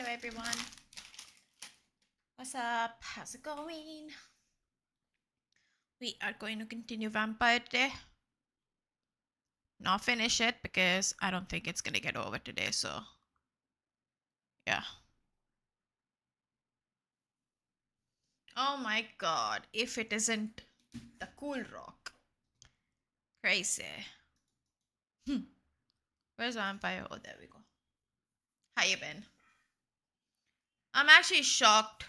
Hello everyone. What's up? How's it going? We are going to continue Vampyr today. Not finish it because I don't think it's gonna get over today, so yeah. Oh my god, if it isn't the cool rock. Crazy. Where's Vampyr? Oh, there we go. How you been? I'm actually shocked.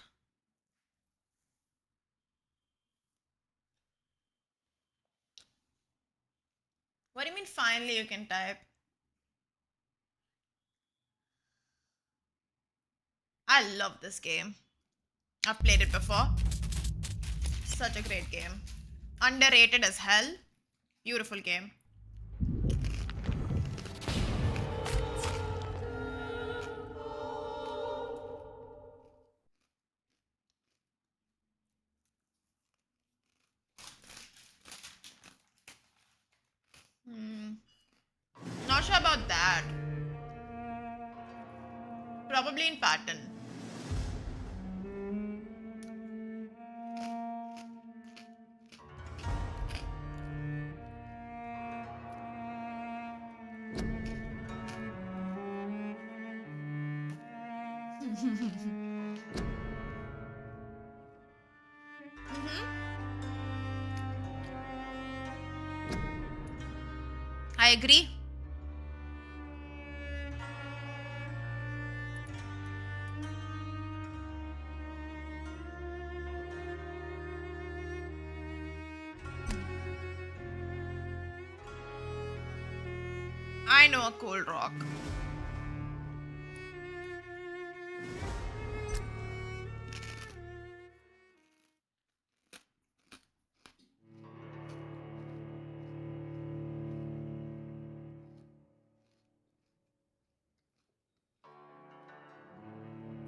What do you mean finally you can type? I love this game. I've played it before. Such a great game. Underrated as hell. Beautiful game. Not sure about that. Probably in pattern. I agree. I know a cool rock.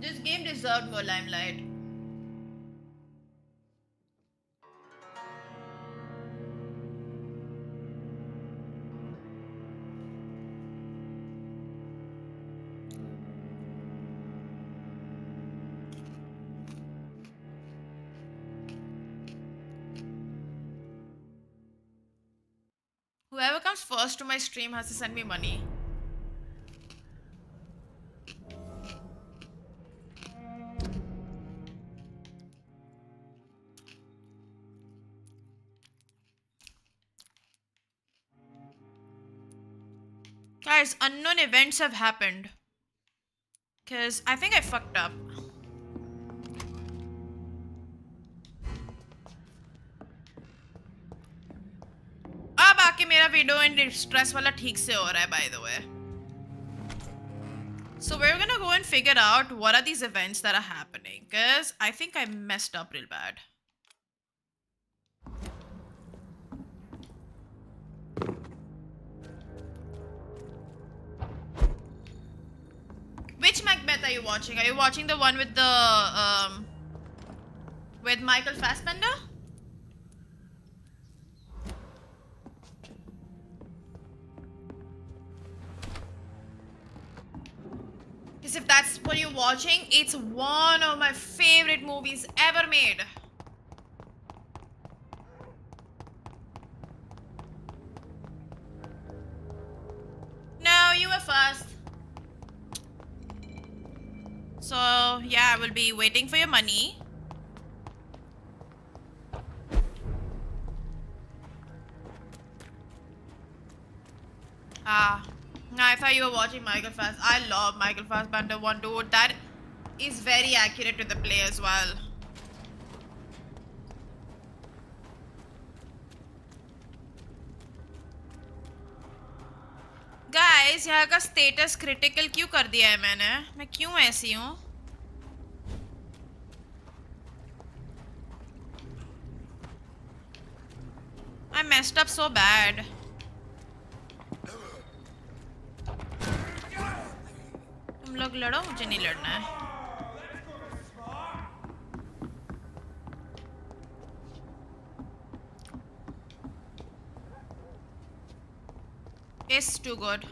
This game deserved more limelight. Whoever comes first to my stream has to send me money. Guys, unknown events have happened. Because I think I fucked up. अब आके मेरा video इन stress वाला ठीक से हो रहा है, by the way. So we're gonna go and figure out what are these events that are happening. Because I think I messed up real bad. Which Macbeth are you watching? Are you watching the one with the with Michael Fassbender? Because if that's what you're watching, it's one of my favorite movies ever made. No, you were first. So, yeah, I will be waiting for your money. I thought you were watching Michael Fass. I love Michael Fassbender one, dude. That is very accurate to the play as well. Guys, यहाँ का status critical क्यों कर दिया है मैंने? मैं क्यों ऐसी हूँ? I messed up so bad. तुम लोग लड़ो, मुझे नहीं लड़ना है. It's too good.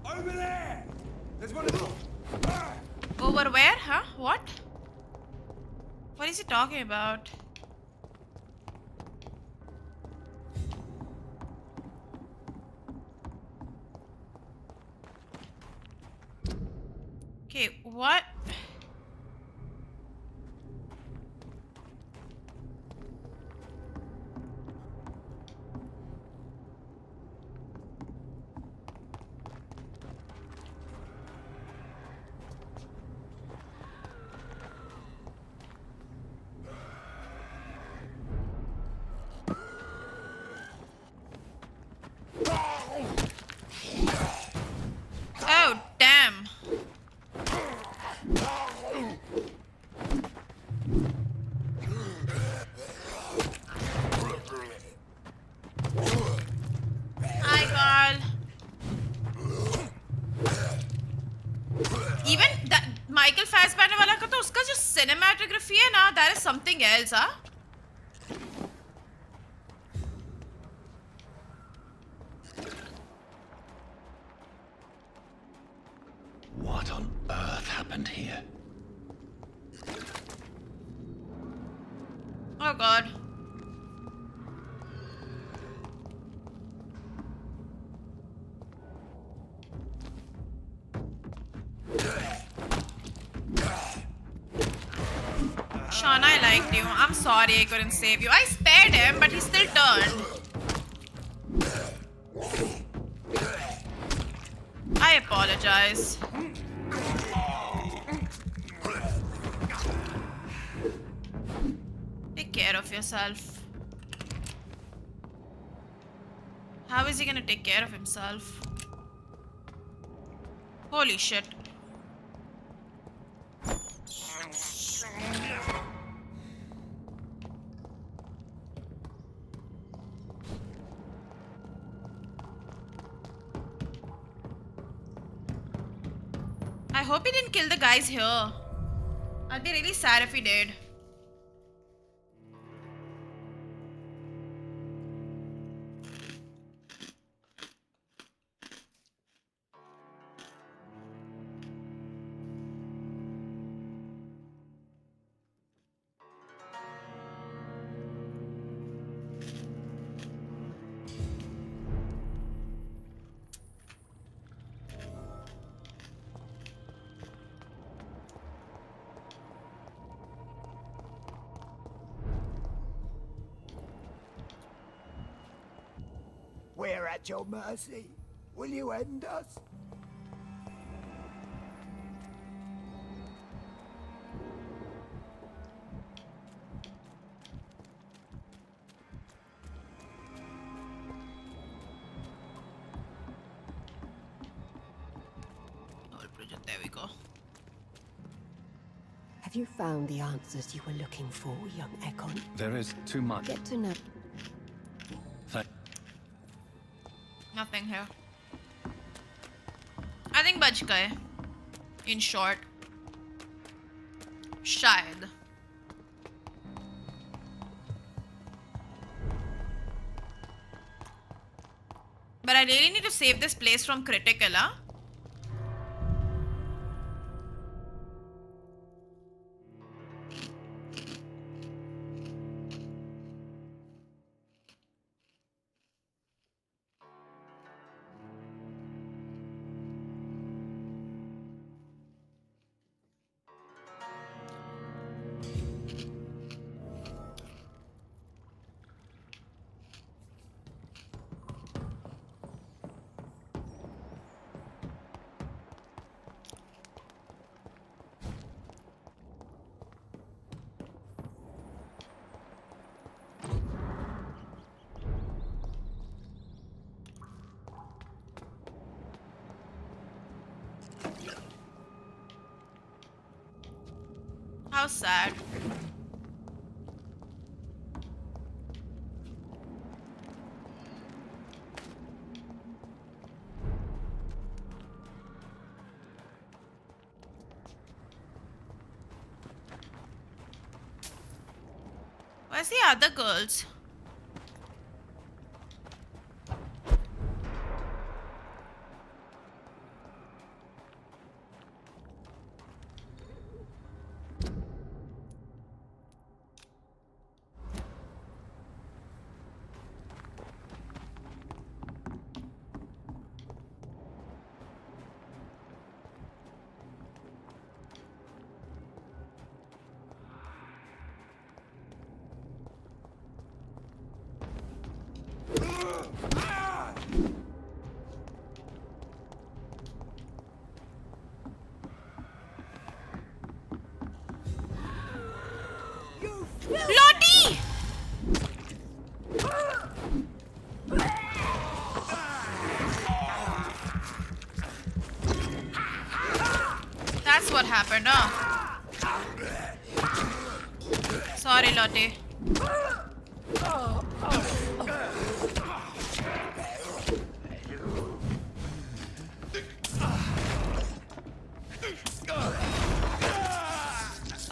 Over there! There's one of them! Over where? Huh? What? What is he talking about? Okay, what? Oh, damn. Hi, girl. Even that Michael Fassbender वाला का तो उसका जो cinematography है ना, that is something else, huh? What on earth happened here? Oh god. Shauna, I liked you. I'm sorry I couldn't save you. I spared him, but he still turned. I apologize. Take care of yourself. How is he gonna take care of himself? Holy shit. I hope he didn't kill the guys here. I'd be really sad if he did. We're at your mercy. Will you end us? There we go. Have you found the answers you were looking for, young Ekon? There is too much. Get to know. Nothing here. I think बच गए. In short. शायद. But I really need to save this place from critical, huh? How sad. Where's the other girls? what happened, huh? Sorry, Lotte.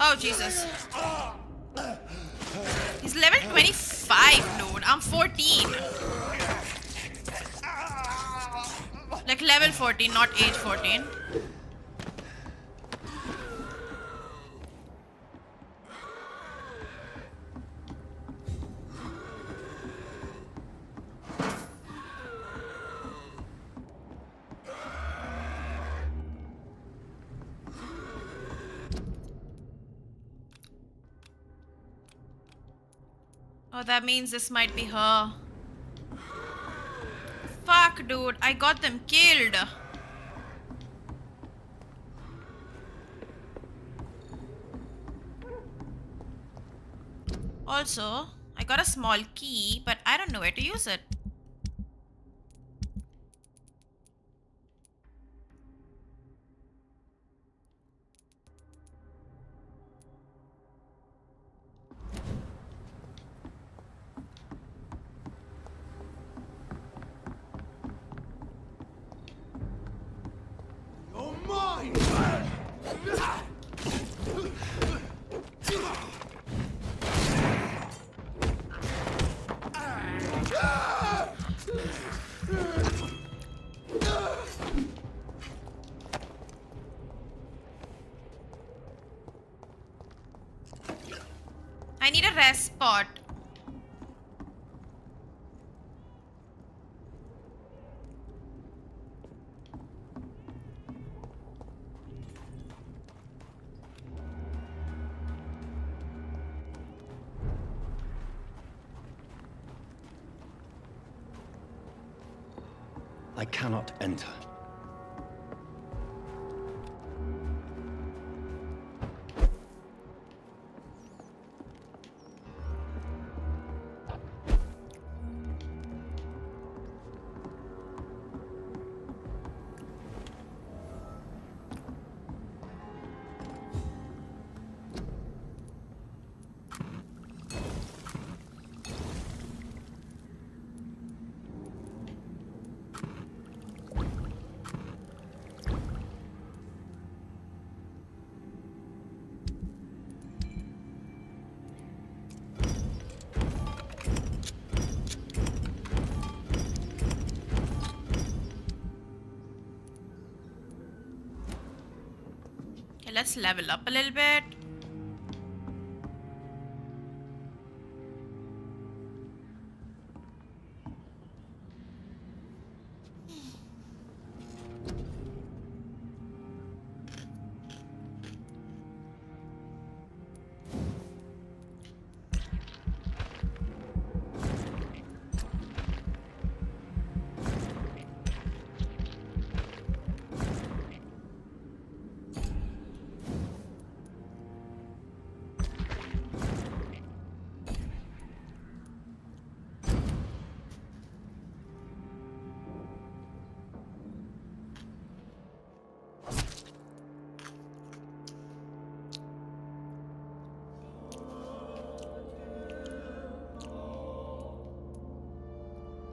Oh, Jesus. He's level 25, dude. I'm 14. Like level 14, not age 14. Oh, that means this might be her. Fuck, dude. I got them killed. Also, I got a small key, but I don't know where to use it. I need a rest spot. I cannot enter. Let's level up a little bit.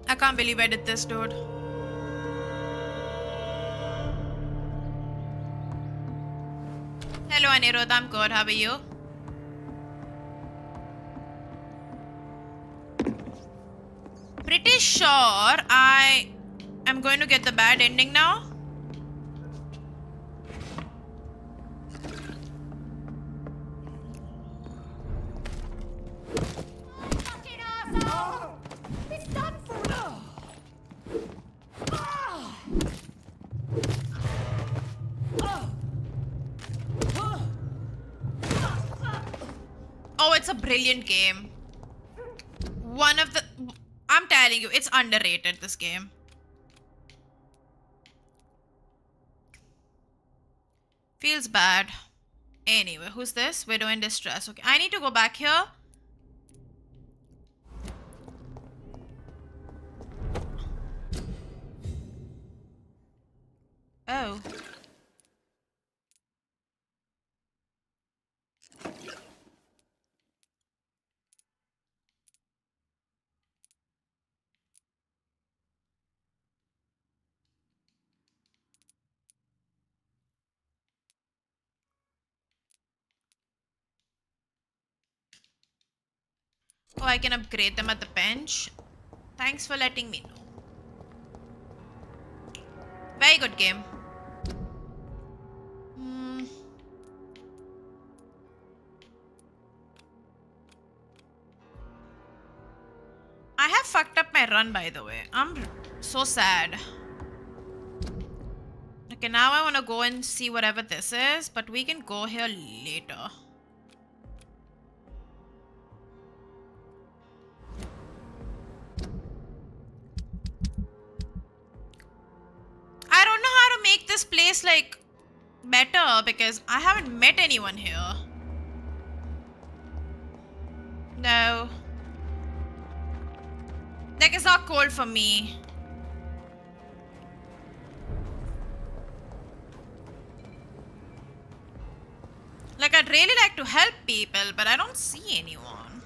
I can't believe I did this, dude. Hello, Anirudh. I'm good. How are you? Pretty sure I am going to get the bad ending now. Oh, it's a brilliant game. One of the... I'm telling you, it's underrated, this game. Feels bad. Anyway, who's this? Widow in distress. Okay, I need to go back here. Oh. Oh, I can upgrade them at the bench. Thanks for letting me know. Very good game. I have fucked up my run, by the way. I'm so sad. Okay, now I want to go and see whatever this is, but we can go here later. I don't know how to make this place like better because I haven't met anyone here. No. Like, it's not cold for me. Like, I'd really like to help people, but I don't see anyone.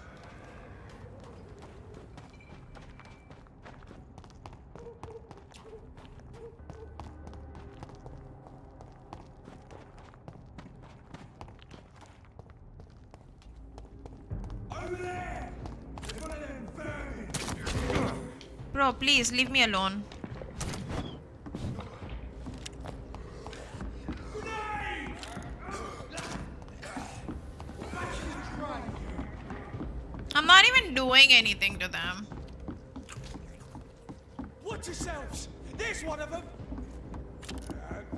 Over there! There's one of them vermin! Bro, please leave me alone. I'm not even doing anything to them. Watch yourselves! There's one of them!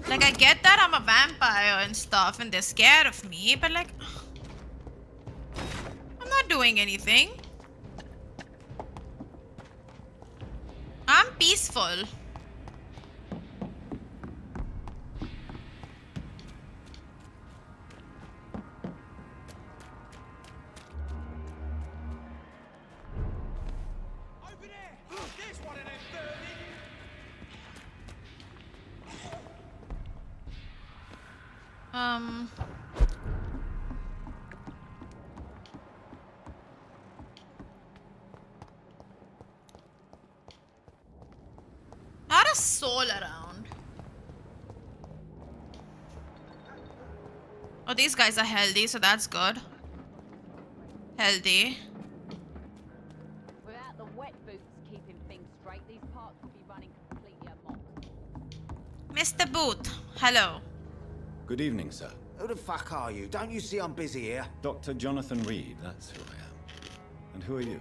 Like, I get that I'm a vampire and stuff and they're scared of me, but like, I'm not doing anything. I'm peaceful. Over there! There's one of them vermin! Not a soul around. Oh, these guys are healthy, so that's good. Healthy. Without the wet boots keeping things straight, these parts would be running completely amok. Mr. Booth, hello. Good evening, sir. Who the fuck are you? Don't you see I'm busy here? Dr. Jonathan Reed, that's who I am. And who are you?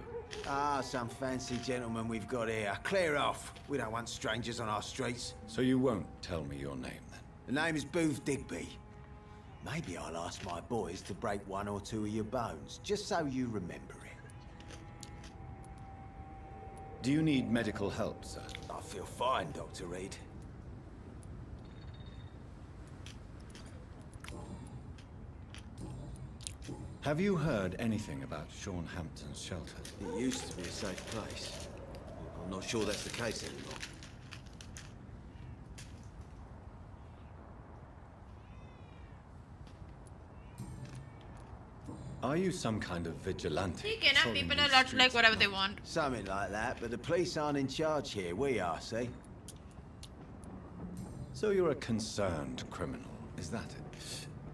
Ah, some fancy gentleman we've got here. Clear off. We don't want strangers on our streets. So you won't tell me your name, then? The name is Booth Digby. Maybe I'll ask my boys to break one or two of your bones, just so you remember it. Do you need medical help, sir? I feel fine, Dr. Reed. Have you heard anything about Sean Hampton's shelter? It used to be a safe place. I'm not sure that's the case anymore. Are you some kind of vigilante? You can have patrolling people these allowed to streets like whatever at they night? want. Something like that, but the police aren't in charge here. We are, see? So you're a concerned criminal, is that it?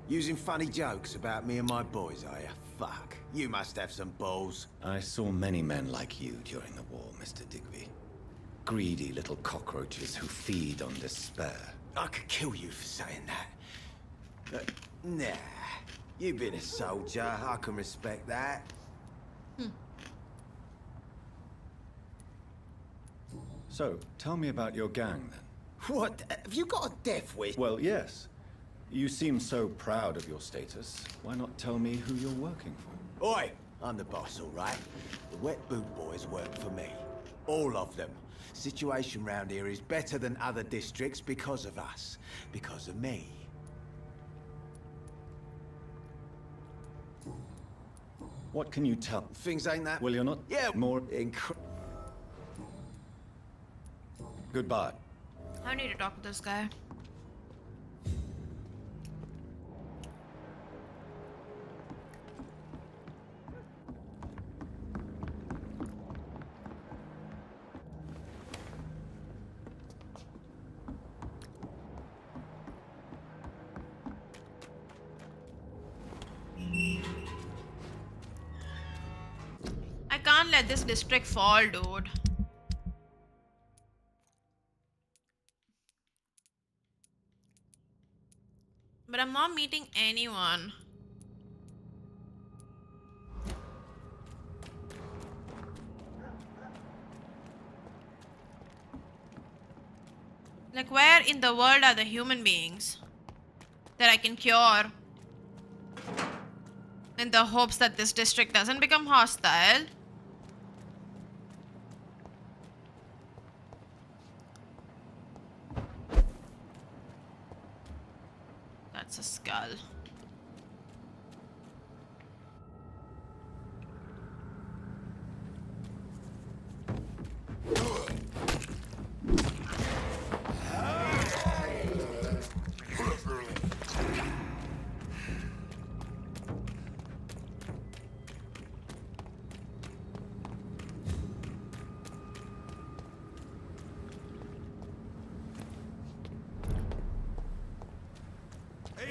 Using funny jokes about me and my boys, are you? Fuck. You must have some balls. I saw many men like you during the war, Mr. Digby. Greedy little cockroaches who feed on despair. I could kill you for saying that. But, nah. You've been a soldier. I can respect that. So, tell me about your gang, then. What? Have you got a death wish? Well, yes. You seem so proud of your status. Why not tell me who you're working for? Oi! I'm the boss, all right? The Wet Boot Boys work for me. All of them. Situation round here is better than other districts because of us. Because of me. What can you tell? Things ain't that... Well, you're not... Yeah, more... Goodbye. I need to talk to this guy. I can't let this district fall, dude. But I'm not meeting anyone. Like, where in the world are the human beings that I can cure in the hopes that this district doesn't become hostile? That's a skull.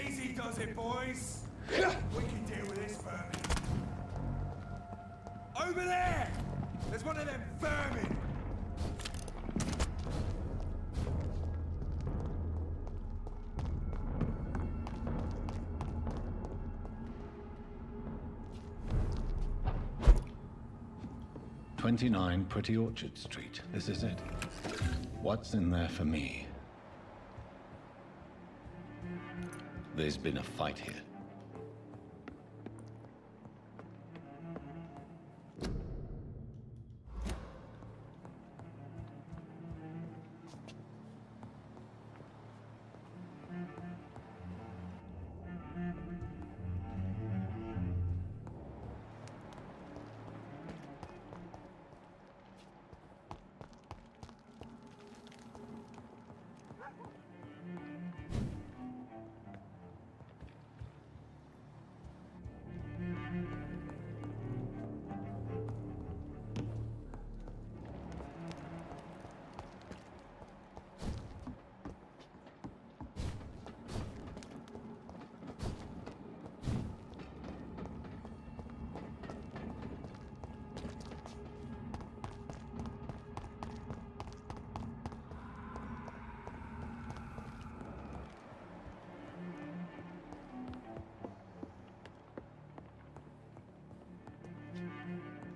Easy does it, boys. We can deal with this vermin. Over there! There's one of them vermin. "29 Pretty Orchard Street. This is it. What's in there for me?" There's been a fight here.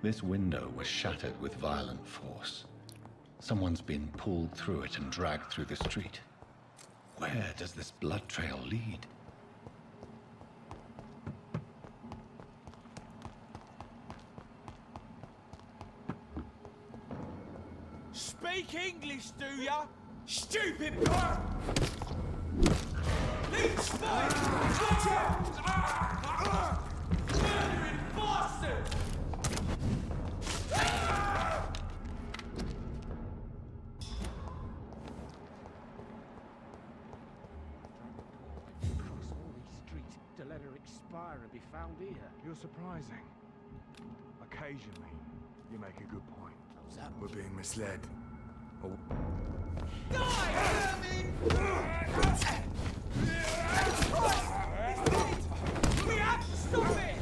This window was shattered with violent force. Someone's been pulled through it and dragged through the street. Where does this blood trail lead? Speak English, do ya? Stupid bug! Leech fight! Watch out! Murdering bastard! Cross all these streets to let her expire and be found here. You're surprising. Occasionally, you make a good point. We're being misled. We have to stop it!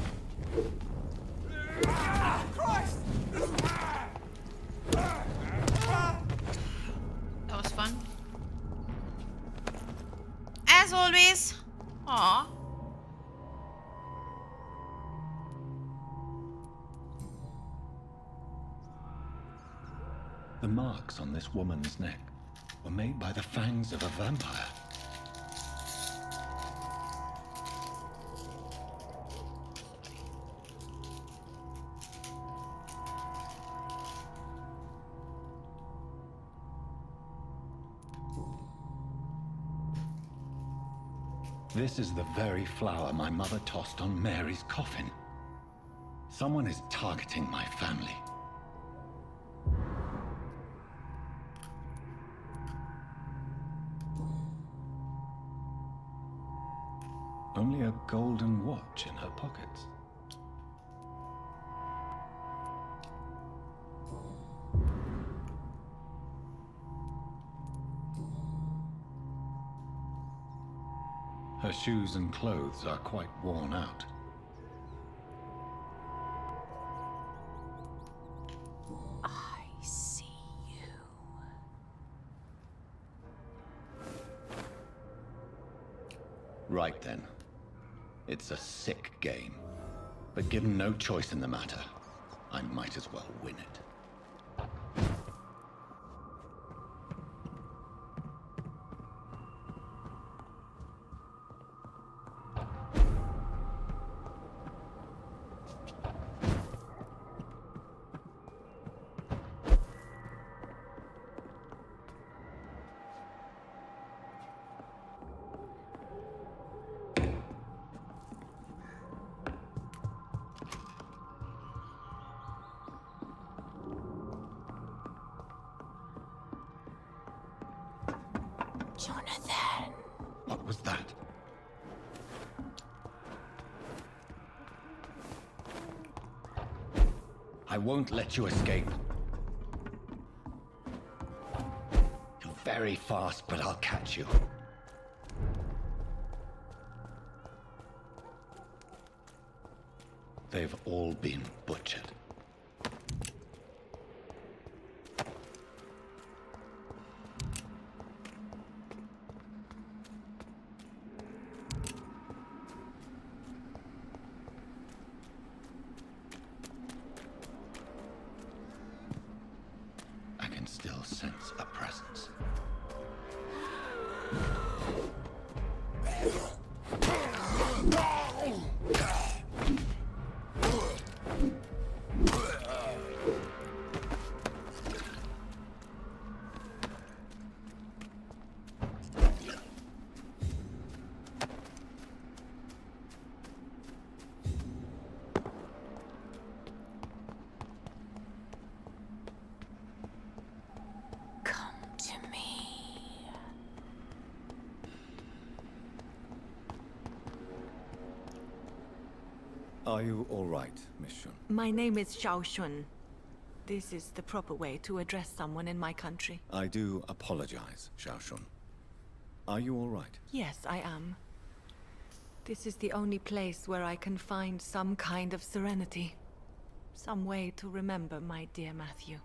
Christ! That was fun. As always. Aww. The marks on this woman's neck were made by the fangs of a vampire. This is the very flower my mother tossed on Mary's coffin. Someone is targeting my family. Only a golden watch in her pockets. Her shoes and clothes are quite worn out. Right then. It's a sick game. But given no choice in the matter, I might as well win it. Jonathan. What was that? I won't let you escape. You're very fast, but I'll catch you. They've all been butchered. I can still sense a presence. Come to me. Are you all right, Miss Shun? My name is Xiao Shun. This is the proper way to address someone in my country. I do apologize, Xiao Shun. Are you all right? Yes, I am. This is the only place where I can find some kind of serenity. Some way to remember my dear Matthew.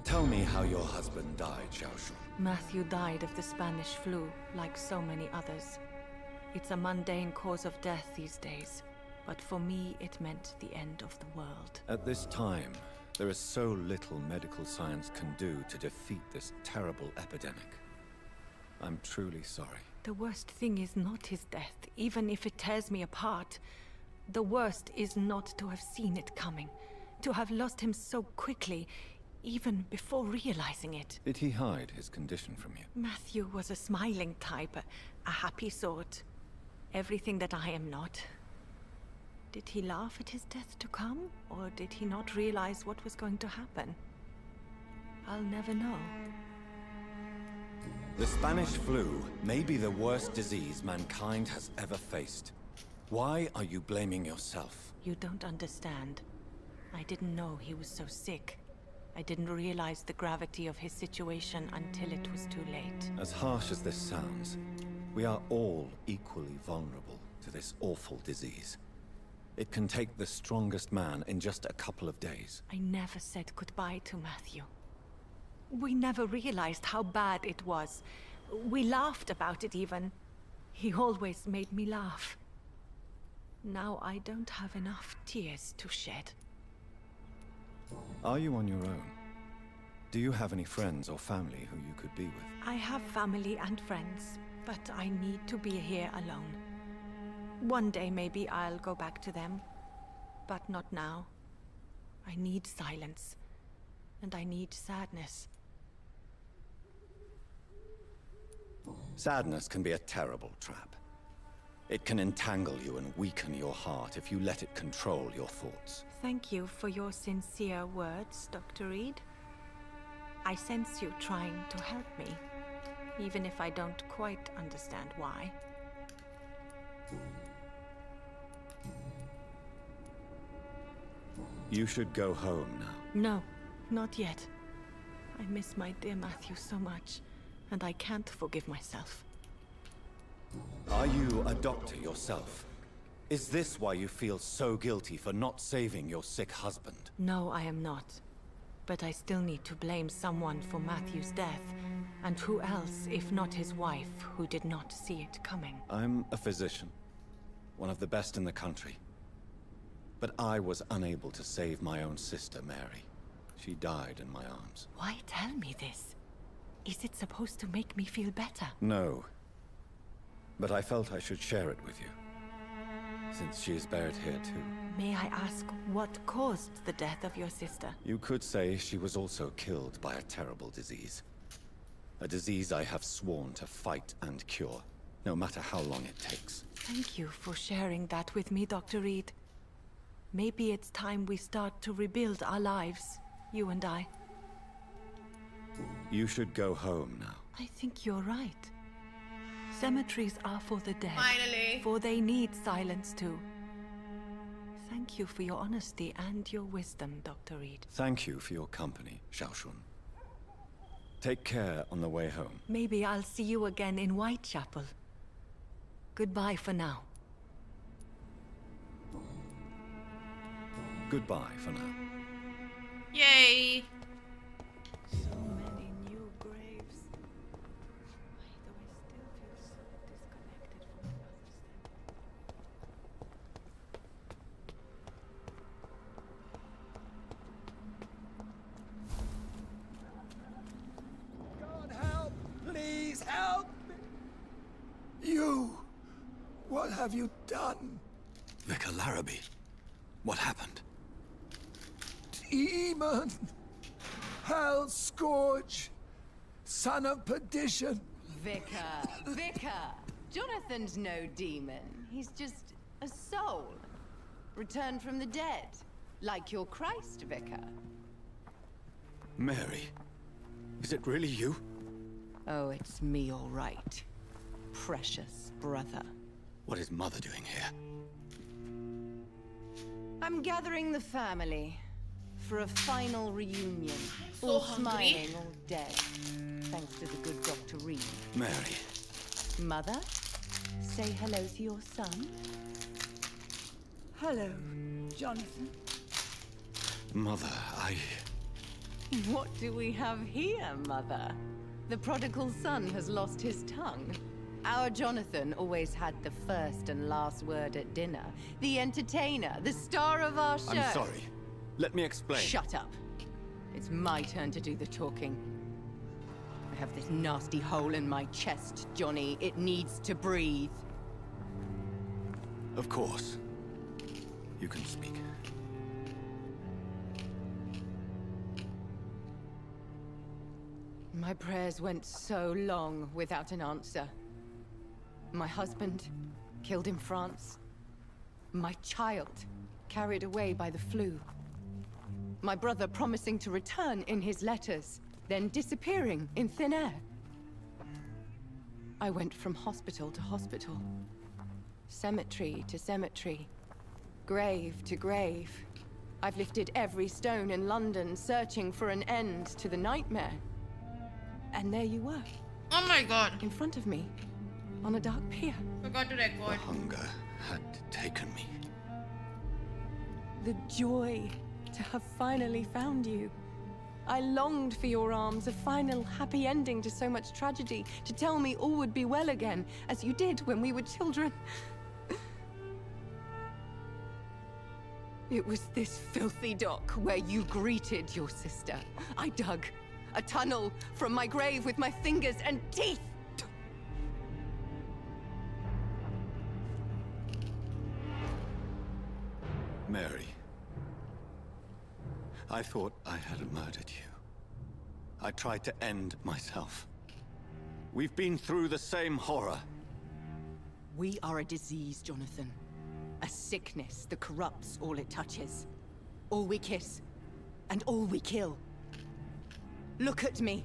Tell me how your husband died, Xiao Shun. Matthew died of the Spanish flu, like so many others. It's a mundane cause of death these days, but for me it meant the end of the world. At this time, there is so little medical science can do to defeat this terrible epidemic. I'm truly sorry. The worst thing is not his death, even if it tears me apart. The worst is not to have seen it coming, to have lost him so quickly, even before realizing it. Did he hide his condition from you? Matthew was a smiling type, a happy sort. Everything that I am not. Did he laugh at his death to come, or did he not realize what was going to happen? I'll never know. The Spanish flu may be the worst disease mankind has ever faced. Why are you blaming yourself? You don't understand. I didn't know he was so sick. I didn't realize the gravity of his situation until it was too late. As harsh as this sounds, we are all equally vulnerable to this awful disease. It can take the strongest man in just a couple of days. I never said goodbye to Matthew. We never realized how bad it was. We laughed about it even. He always made me laugh. Now I don't have enough tears to shed. Are you on your own? Do you have any friends or family who you could be with? I have family and friends, but I need to be here alone. One day maybe I'll go back to them, but not now. I need silence, and I need sadness. Sadness can be a terrible trap. It can entangle you and weaken your heart if you let it control your thoughts. Thank you for your sincere words, Dr. Reed. I sense you trying to help me, even if I don't quite understand why. You should go home now. No, not yet. I miss my dear Matthew so much, and I can't forgive myself. Are you a doctor yourself? Is this why you feel so guilty for not saving your sick husband? No, I am not. But I still need to blame someone for Matthew's death. And who else, if not his wife, who did not see it coming? I'm a physician. One of the best in the country. But I was unable to save my own sister, Mary. She died in my arms. Why tell me this? Is it supposed to make me feel better? No. But I felt I should share it with you. Since she is buried here too. May I ask what caused the death of your sister? You could say she was also killed by a terrible disease. A disease I have sworn to fight and cure, no matter how long it takes. Thank you for sharing that with me, Dr. Reed. Maybe it's time we start to rebuild our lives, you and I. You should go home now. I think you're right. Cemeteries are for the dead. Finally. For they need silence too. Thank you for your honesty and your wisdom, Dr. Reed. Thank you for your company, Xiaoshun. Take care on the way home. Maybe I'll see you again in Whitechapel. Goodbye for now. Goodbye for now. Yay! So many new graves. Why do I still feel so disconnected from my mother's God help! Please help me! You! What have you done? Vicar Larrabee, what happened? Demon! Hell Scourge! Son of perdition! Vicar! Jonathan's no demon. He's just a soul. Returned from the dead. Like your Christ, Vicar. Mary, is it really you? Oh, it's me, all right. Precious brother. What is Mother doing here? I'm gathering the family for a final reunion. So All hungry. smiling, all dead. Thanks to the good Dr. Reed. Mary. Mother, say hello to your son. Hello, Jonathan. Mother, What do we have here, Mother? The prodigal son has lost his tongue. Our Jonathan always had the first and last word at dinner. The entertainer, the star of our show. I'm sorry. Let me explain. Shut up. It's my turn to do the talking. I have this nasty hole in my chest, Johnny. It needs to breathe. Of course. You can speak. My prayers went so long without an answer. My husband, killed in France. My child, carried away by the flu. My brother promising to return in his letters, then disappearing in thin air. I went from hospital to hospital. Cemetery to cemetery. Grave to grave. I've lifted every stone in London, searching for an end to the nightmare. And there you were. Oh my god. In front of me. On a dark pier. Forgot to The record. hunger had taken me. The joy to have finally found you. I longed for your arms, a final happy ending to so much tragedy, to tell me all would be well again, as you did when we were children. It was this filthy dock where you greeted your sister. I dug a tunnel from my grave with my fingers and teeth. Mary. I thought I had murdered you. I tried to end myself. We've been through the same horror. We are a disease, Jonathan. A sickness that corrupts all it touches. All we kiss, and all we kill. Look at me.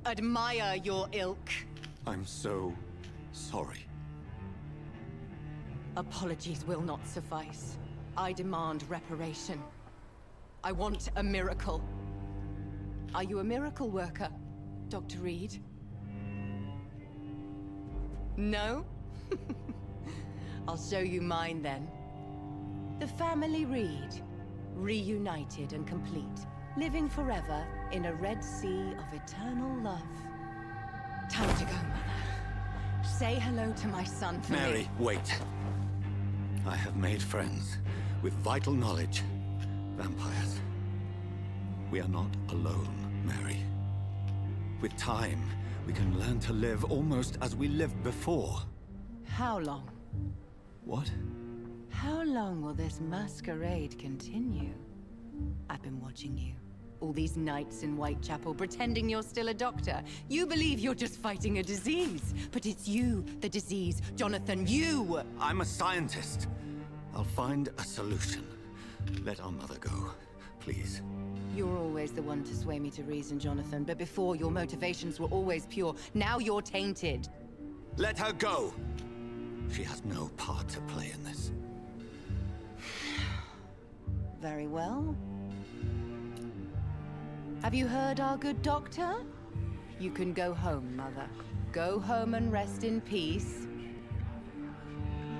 Admire your ilk. I'm so sorry. Apologies will not suffice. I demand reparation. I want a miracle. Are you a miracle worker, Dr. Reed? No? I'll show you mine then. The family Reed, reunited and complete. living forever in a red sea of eternal love. Time to go, Mother. Say hello to my son for me. Mary, wait. I have made friends with vital knowledge. Vampires. We are not alone, Mary. With time, we can learn to live almost as we lived before. How long? What? How long will this masquerade continue? I've been watching you. All these nights in Whitechapel pretending you're still a doctor. You believe you're just fighting a disease. But it's you, the disease. Jonathan, you! I'm a scientist. I'll find a solution. Let our mother go, please. You're always the one to sway me to reason, Jonathan. But before, your motivations were always pure. Now you're tainted. Let her go! She has no part to play in this. Very well. Have you heard our good doctor? You can go home, Mother. Go home and rest in peace.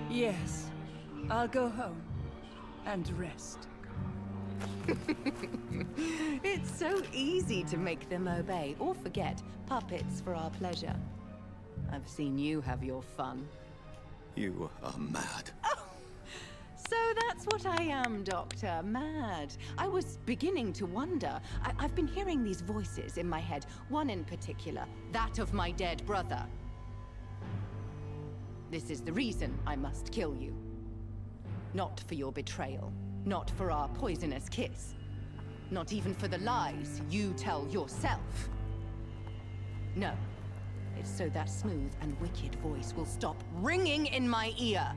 Yes, I'll go home and rest. It's so easy to make them obey or forget puppets for our pleasure. I've seen you have your fun. You are mad. So that's what I am, Doctor. Mad. I was beginning to wonder. I've been hearing these voices in my head. One in particular, that of my dead brother. This is the reason I must kill you. Not for your betrayal. Not for our poisonous kiss. Not even for the lies you tell yourself. No. It's so that smooth and wicked voice will stop ringing in my ear.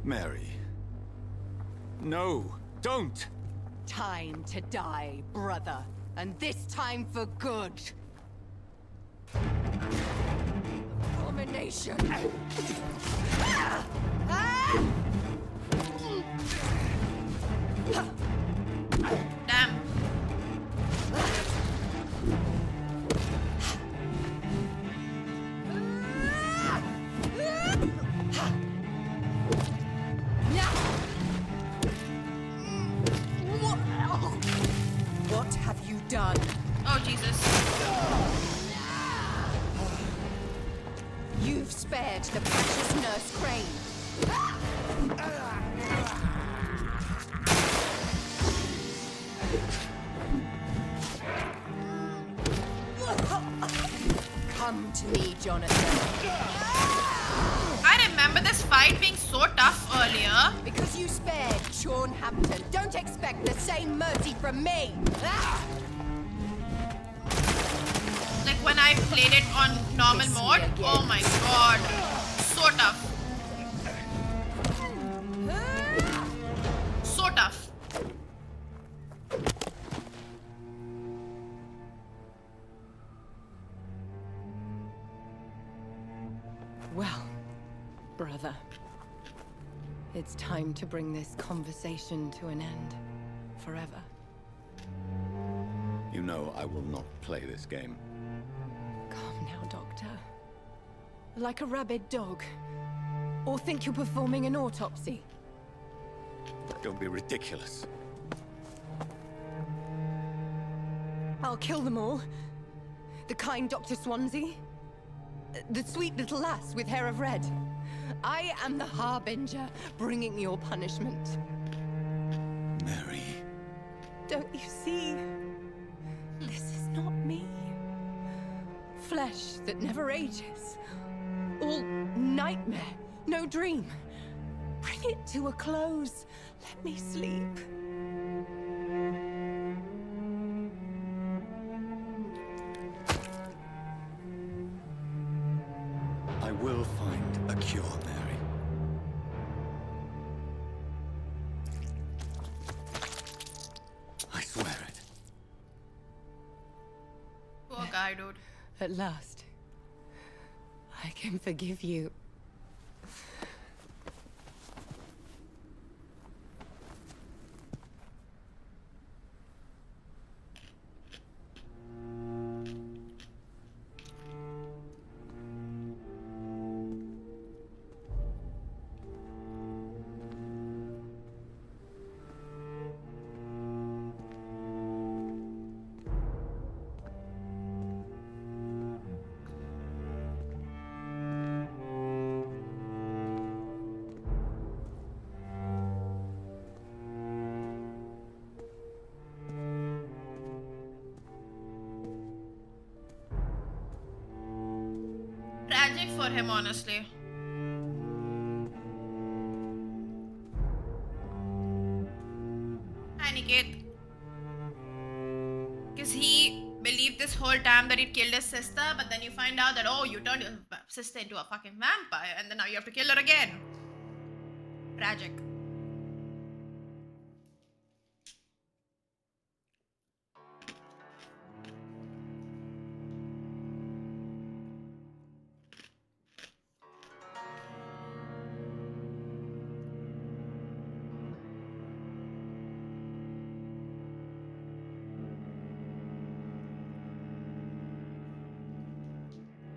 Mary. No, don't! Time to die, brother. And this time for good. Abomination! Damn. What have you done? Oh, Jesus. You've spared the precious Nurse Crane. Come to me, Jonathan. I remember this fight being so tough earlier. Because you spared Sean Hampton, don't expect the same mercy from me. Like when I played it on normal mode. Oh my god. So tough. So tough. Well, brother, it's time to bring this conversation to an end. Forever. You know I will not play this game. Calm now, Doctor. Like a rabid dog. Or think you're performing an autopsy. Don't be ridiculous. I'll kill them all. The kind Dr. Swansea. The sweet little lass with hair of red. I am the Harbinger, bringing your punishment. Mary. Don't you see? This is not me. Flesh that never ages. All nightmare, no dream. Bring it to a close. Let me sleep. I will find a cure, Mary. I swear it. Poor guy, dude. At last, I can forgive you. tragic for him, honestly. Hi, Niket. Because he believed this whole time that he'd killed his sister, but then you find out that, oh, you turned your sister into a fucking vampire, and then now you have to kill her again. Tragic.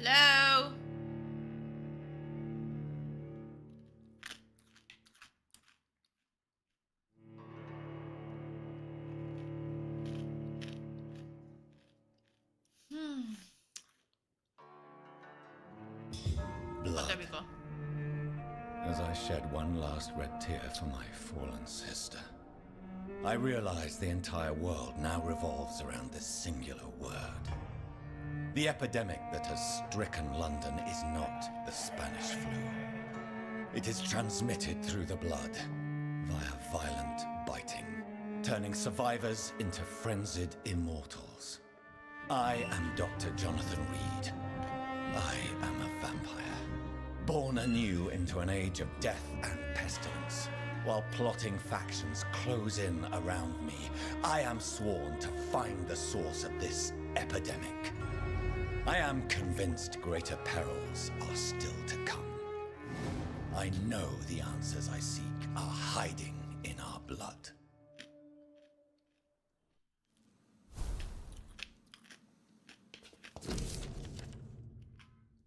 Hello? Blood. There we go. As I shed one last red tear for my fallen sister, I realize the entire world now revolves around this singular word. The epidemic that has stricken London is not the Spanish flu. It is transmitted through the blood, via violent biting, turning survivors into frenzied immortals. I am Dr. Jonathan Reed. I am a vampire, born anew into an age of death and pestilence. While plotting factions close in around me, I am sworn to find the source of this epidemic. I am convinced greater perils are still to come. I know the answers I seek are hiding in our blood.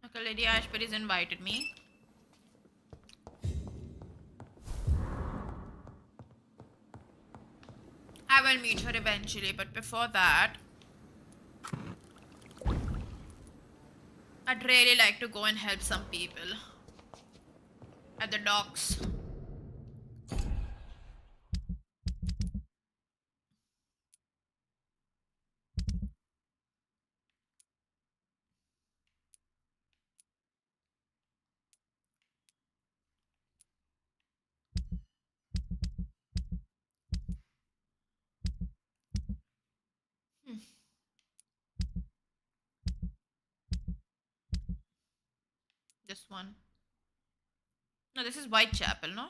Okay, Lady Ashbury's invited me. I will meet her eventually, but before that, I'd really like to go and help some people at the docks. This one. No, this is Whitechapel, no?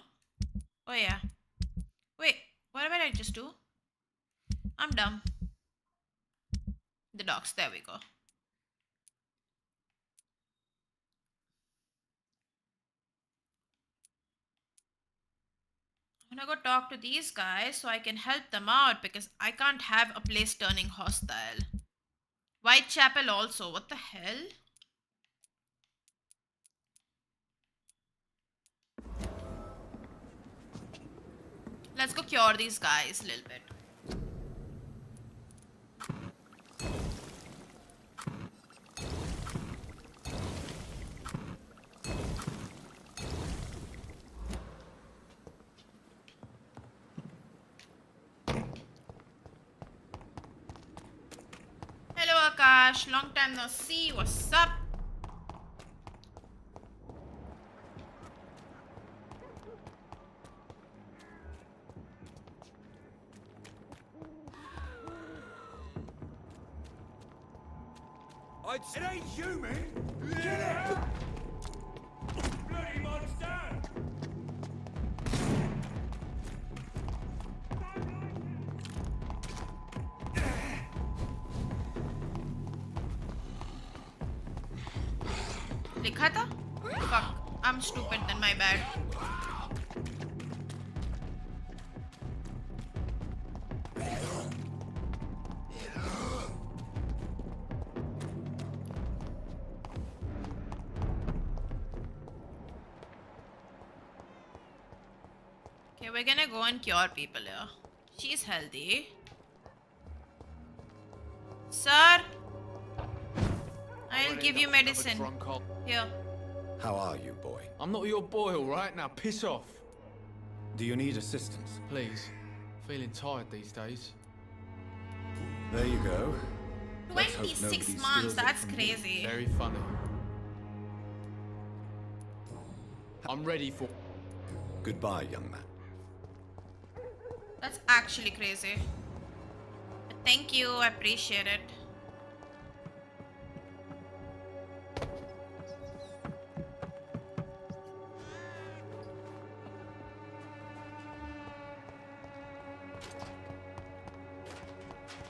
Oh yeah. Wait, what did I just do? I'm dumb. The docks, there we go. I'm gonna go talk to these guys so I can help them out because I can't have a place turning hostile. Whitechapel also, what the hell? Let's go cure these guys a little bit. Hello Akash, long time no see, what's up? It ain't human! Get it! Bloody monster! लिखा था? Fuck, I'm stupid then, my bad. Okay, we're gonna go and cure people here. She's healthy. Sir, I'll give you medicine. Here. How are you, boy? I'm not your boy, alright? Now piss off. Do you need assistance? Please. Feeling tired these days. There you go. Let's hope 26 nobody months, steals it that's from you. crazy. Very funny. I'm ready for... Goodbye, young man. That's actually crazy. But thank you, I appreciate it.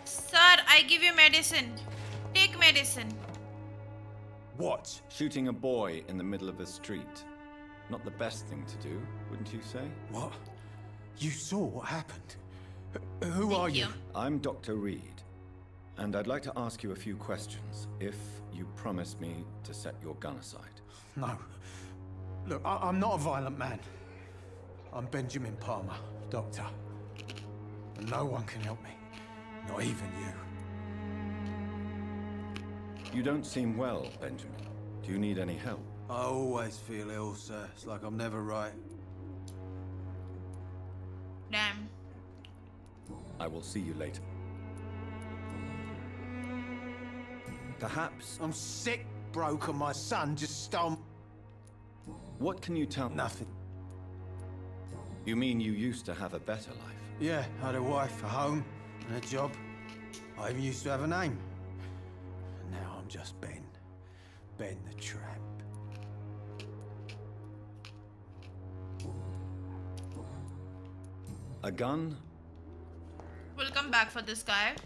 Sir, I give you medicine. Take medicine. What? Shooting a boy in the middle of a street. Not the best thing to do, wouldn't you say? What? You saw what happened? Who are you? I'm Dr. Reed, and I'd like to ask you a few questions, if you promise me to set your gun aside. No. Look, I'm not a violent man. I'm Benjamin Palmer, doctor. And no one can help me. Not even you. You don't seem well, Benjamin. Do you need any help? I always feel ill, sir. It's like I'm never right. Damn. I will see you later. Perhaps... I'm sick, broken. My son just stole... What can you tell me? Nothing. You mean you used to have a better life? Yeah, I had a wife, a home, and a job. I even used to have a name. Now I'm just Ben. Ben the Tramp. A gun? We'll come back for this guy.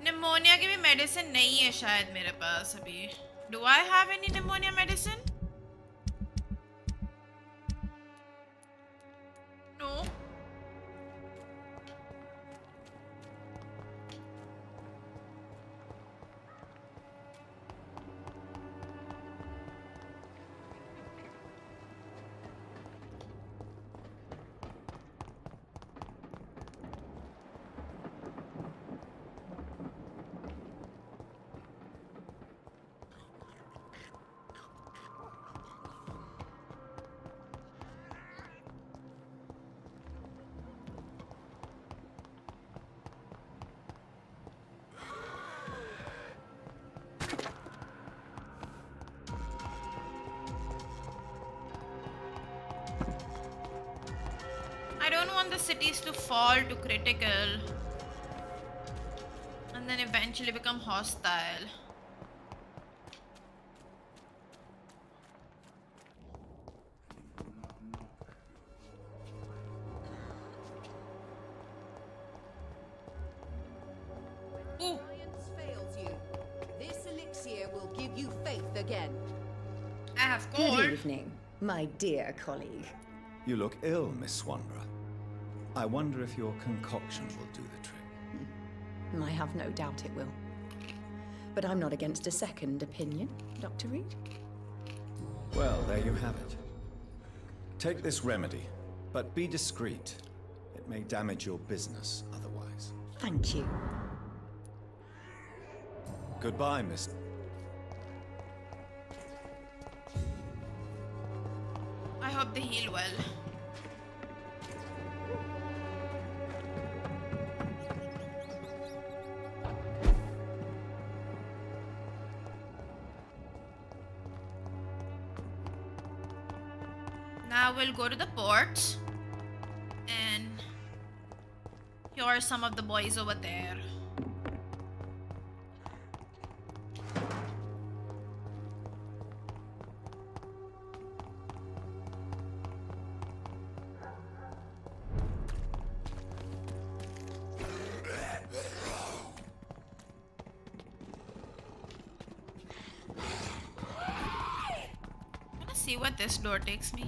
Pneumonia की भी medicine नहीं है शायद मेरे पास अभी. Do I have any pneumonia medicine? No. I don't want the cities to fall to critical and then eventually become hostile. Ooh. Science fails you. This elixir will give you faith again. I have cold. Good evening, my dear colleague. You look ill, Miss Swanborough. I wonder if your concoction will do the trick. I have no doubt it will. But I'm not against a second opinion, Dr. Reed. Well, there you have it. Take this remedy, but be discreet. It may damage your business otherwise. Thank you. Goodbye, Miss... I hope they heal well. Now we'll go to the port and here are some of the boys over there. See what this door takes me.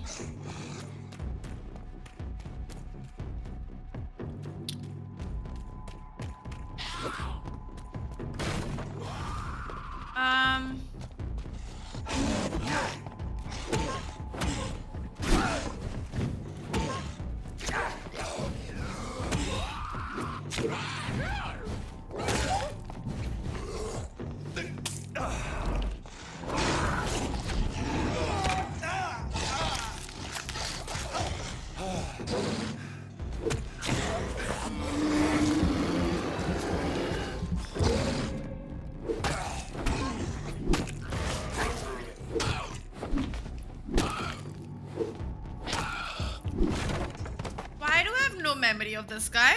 memory of this guy.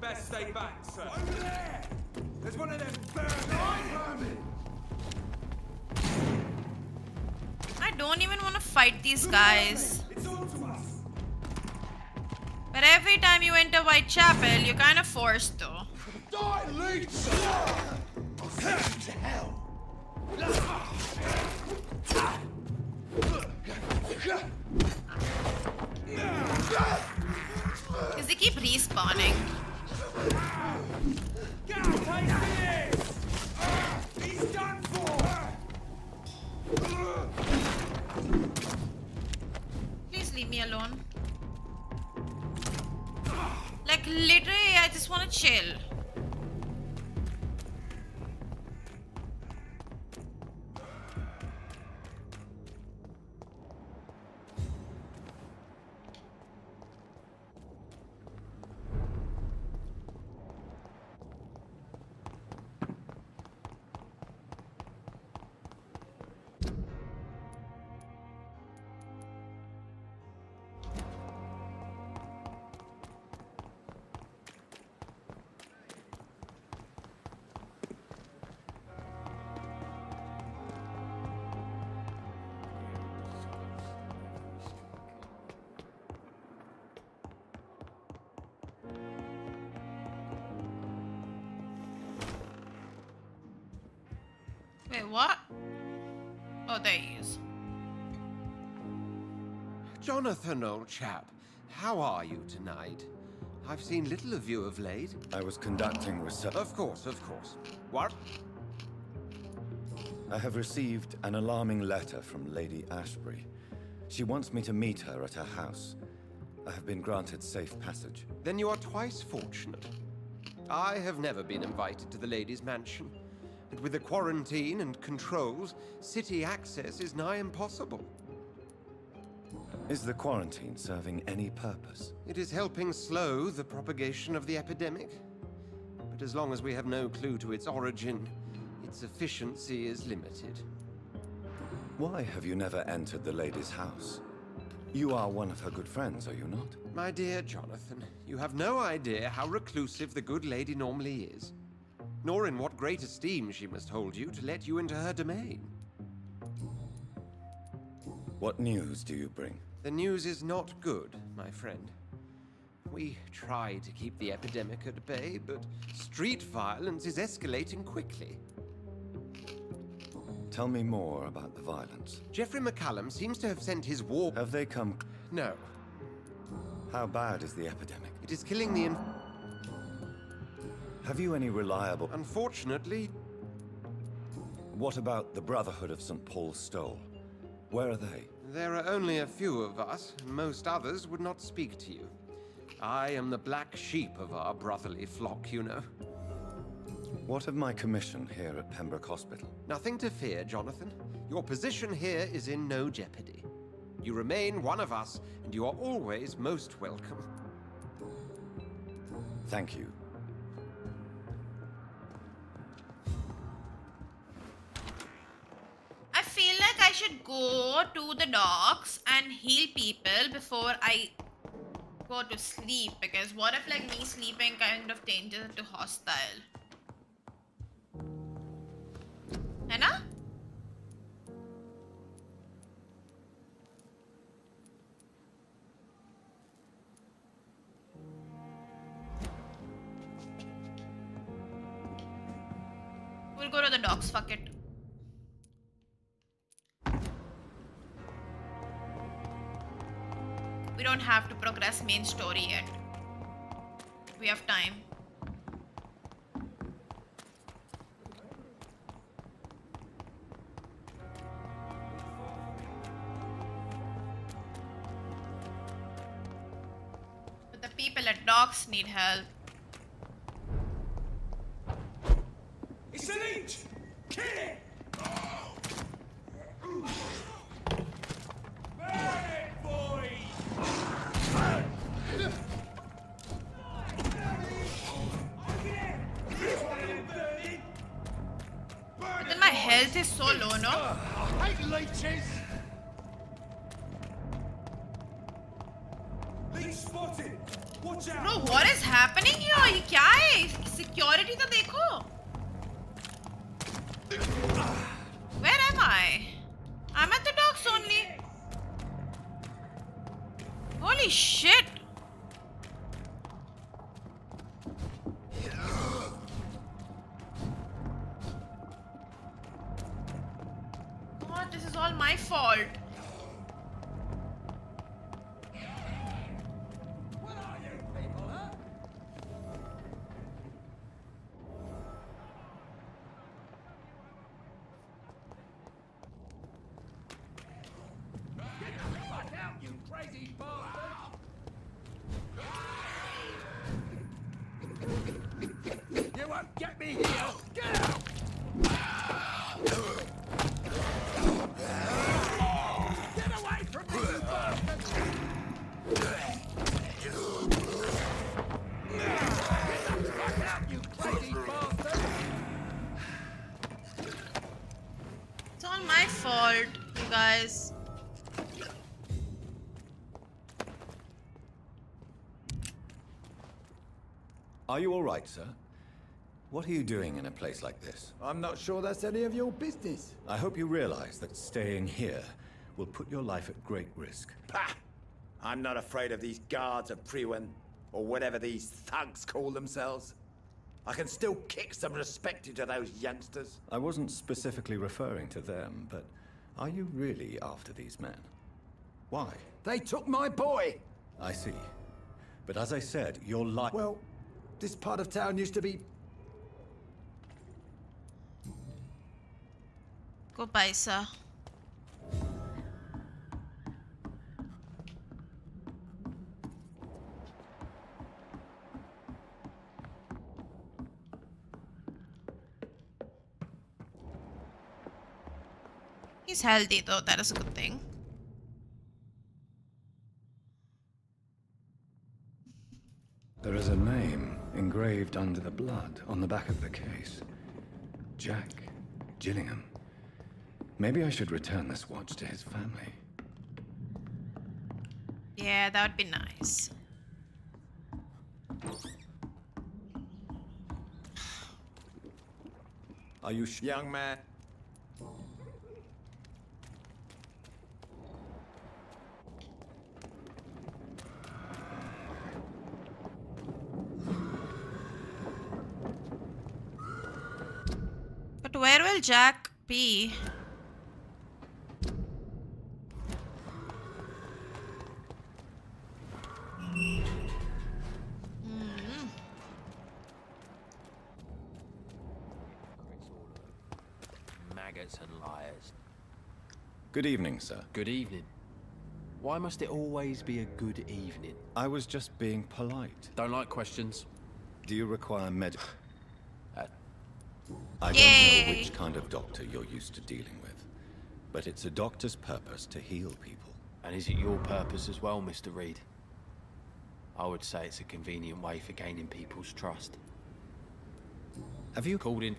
Best stay back, sir. Over there! There's one of them birds. I don't even want to fight these guys. It's on to us. But every time you enter Whitechapel, you're kind of forced to. Die, leech! To hell! Because they keep respawning. He's done for! Please leave me alone. Like, literally, I just want to chill. Wait, what? Oh, there he is. Jonathan, old chap, how are you tonight? I've seen little of you of late. I was conducting research. Of course, of course. What? I have received an alarming letter from Lady Ashbury. She wants me to meet her at her house. I have been granted safe passage. Then you are twice fortunate. I have never been invited to the lady's mansion. And with the quarantine and controls, city access is nigh impossible. Is the quarantine serving any purpose? It is helping slow the propagation of the epidemic. But as long as we have no clue to its origin, its efficiency is limited. Why have you never entered the lady's house? You are one of her good friends, are you not? My dear Jonathan, you have no idea how reclusive the good lady normally is. Nor in what great esteem she must hold you to let you into her domain. What news do you bring? The news is not good, my friend. We try to keep the epidemic at bay, but street violence is escalating quickly. Tell me more about the violence. Jeffrey McCallum seems to have sent his war... Have they come? No. How bad is the epidemic? It is killing the... Have you any reliable... Unfortunately... What about the Brotherhood of St. Paul's Stole? Where are they? There are only a few of us. Most others would not speak to you. I am the black sheep of our brotherly flock, you know. What of my commission here at Pembroke Hospital? Nothing to fear, Jonathan. Your position here is in no jeopardy. You remain one of us, and you are always most welcome. Thank you. I feel like I should go to the docks and heal people before I go to sleep, because what if like me sleeping kind of changes it to hostile? Henna? We'll go to the docks, fuck it. We don't have to progress main story yet. We have time. But the people at docks need help. It's an inch! Kill it! Burn it, boys! health is so low, no? I hate leeches! Leech spotted! Watch out! Bro, what is happening here? ये क्या है? Security तो देखो. Where am I? I'm at the docks only. Holy shit! God, this is all my fault. You won't get me here! Get out! Get away from me, you bastard! Get the fuck out, you crazy bastard! It's all my fault, you guys. Are you all right, sir? What are you doing in a place like this? I'm not sure that's any of your business. I hope you realize that staying here will put your life at great risk. Pah! I'm not afraid of these guards of Priwen, or whatever these thugs call themselves. I can still kick some respect into those youngsters. I wasn't specifically referring to them, but are you really after these men? Why? They took my boy! I see. But as I said, your life... Well, this part of town used to be... Goodbye, sir. He's healthy though, that is a good thing. There is a name engraved under the blood on the back of the case. Jack Gillingham. Maybe I should return this watch to his family. Yeah, that would be nice. Are you Young man. But where will Jack be? Maggots and liars. Good evening, sir. Good evening. Why must it always be a good evening? I was just being polite. Don't like questions. Do you require med... Uh, I don't Yay. know which kind of doctor you're used to dealing with, but it's a doctor's purpose to heal people. And is it your purpose as well, Mr. Reed? I would say it's a convenient way for gaining people's trust. Have you... Called in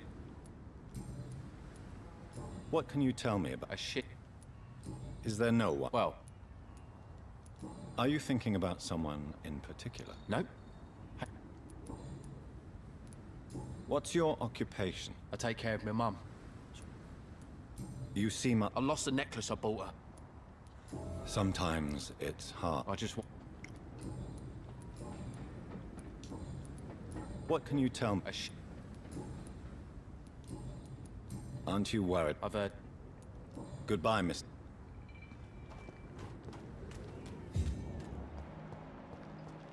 What can you tell me about... a shit. Is there no one? Well, Are you thinking about someone in particular? nope. What's your occupation? I take care of my mum. You seem... I lost the necklace I bought her. Sometimes it's hard. I just want What can you tell me? a shit. Aren't you worried? I've heard. Goodbye, Miss...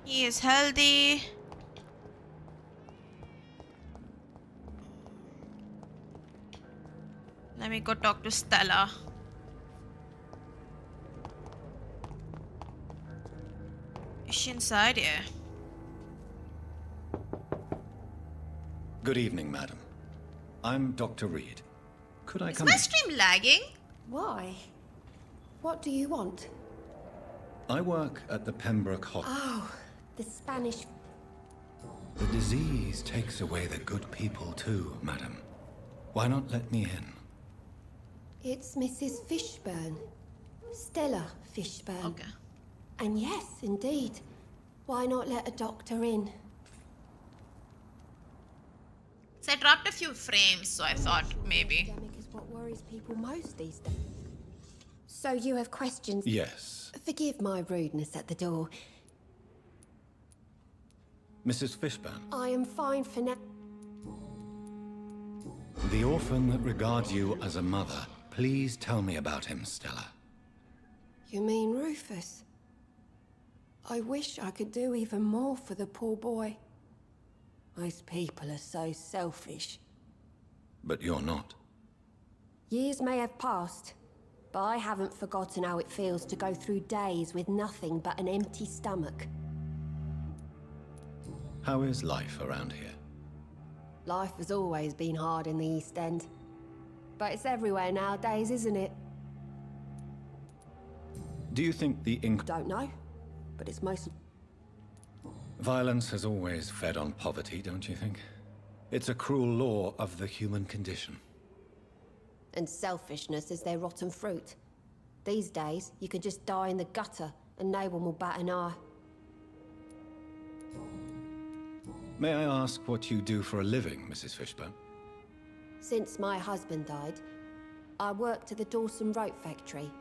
He is healthy. Let me go talk to Stella. Is she inside here? Good evening, madam. I'm Dr. Reed. Could I Is come my in? stream lagging? Why? What do you want? I work at the Pembroke Hospital. Oh, the Spanish... The disease takes away the good people too, madam. Why not let me in? It's Mrs. Fishburne. Stella Fishburne. Okay. And yes, indeed. Why not let a doctor in? So I dropped a few frames, so I thought maybe. Pandemic is what worries people most these days. So you have questions? Yes. Forgive my rudeness at the door. Mrs. Fishburne, I am fine for now. the orphan that regards you as a mother. Please tell me about him, Stella. You mean Rufus? I wish I could do even more for the poor boy. Most people are so selfish. But you're not. Years may have passed, but I haven't forgotten how it feels to go through days with nothing but an empty stomach. How is life around here? Life has always been hard in the East End. But it's everywhere nowadays, isn't it? Do you think the Don't know, but it's mostly... violence has always fed on poverty, don't you think? It's a cruel law of the human condition. And selfishness is their rotten fruit. These days, you can just die in the gutter and no one will bat an eye. May I ask what you do for a living, Mrs. Fishburne? Since my husband died, I worked at the Dawson Rope factory,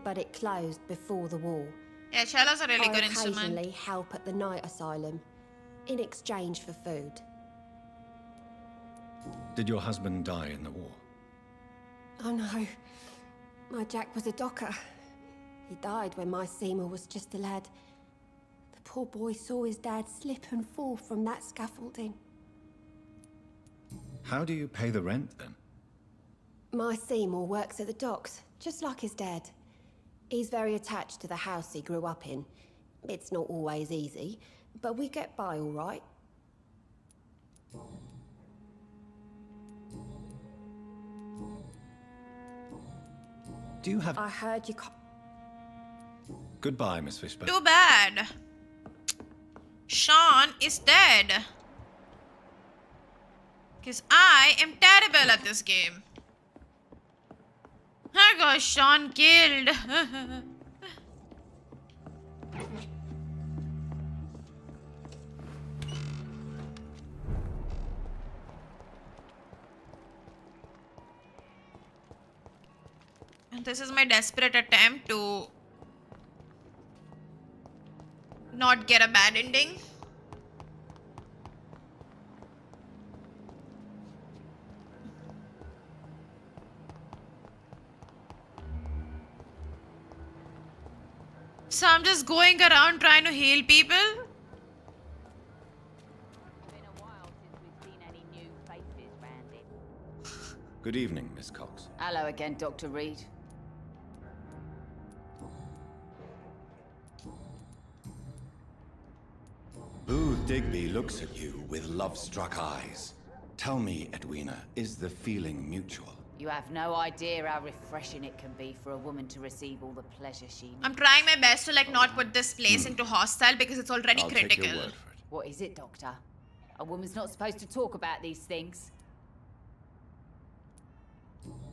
but it closed before the war. Yeah, cello's a really I good instrument. occasionally help at the night asylum, in exchange for food. Did your husband die in the war? Oh no, my Jack was a docker. He died when my Seymour was just a lad. The poor boy saw his dad slip and fall from that scaffolding. How do you pay the rent, then? My Seymour works at the docks, just like his dad. He's very attached to the house he grew up in. It's not always easy, but we get by all right. Do you have... I heard you... Goodbye, Miss Fishburne. Too bad. Sean is dead. Because I am terrible at this game. I got Sean killed. And this is my desperate attempt to not get a bad ending. So I'm just going around trying to heal people. Good evening, Miss Cox. Hello again, Dr. Reed. Booth Digby looks at you with love-struck eyes. Tell me, Edwina, is the feeling mutual? You have no idea how refreshing it can be for a woman to receive all the pleasure she needs. I'm trying my best to like not put this place into hostile because it's already I'll critical. take your word for it. What is it, Doctor? A woman's not supposed to talk about these things.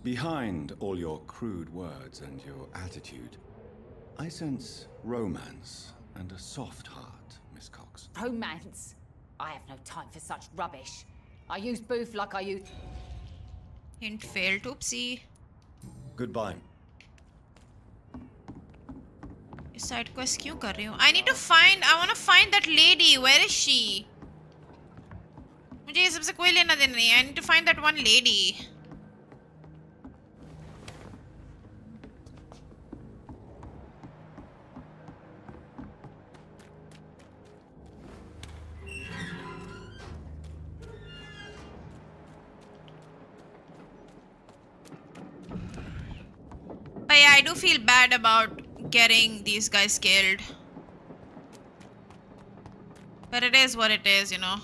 Behind all your crude words and your attitude, I sense romance and a soft heart, Miss Cox. Romance? I have no time for such rubbish. I use Booth like I use... Hint failed. Oopsie. Goodbye. Side quest क्यों कर रही हूँ? I want to find that lady. Where is she? मुझे ये सबसे कोई लेना देना नहीं है. I need to find that one lady. But yeah, I do feel bad about getting these guys killed. But it is what it is, you know.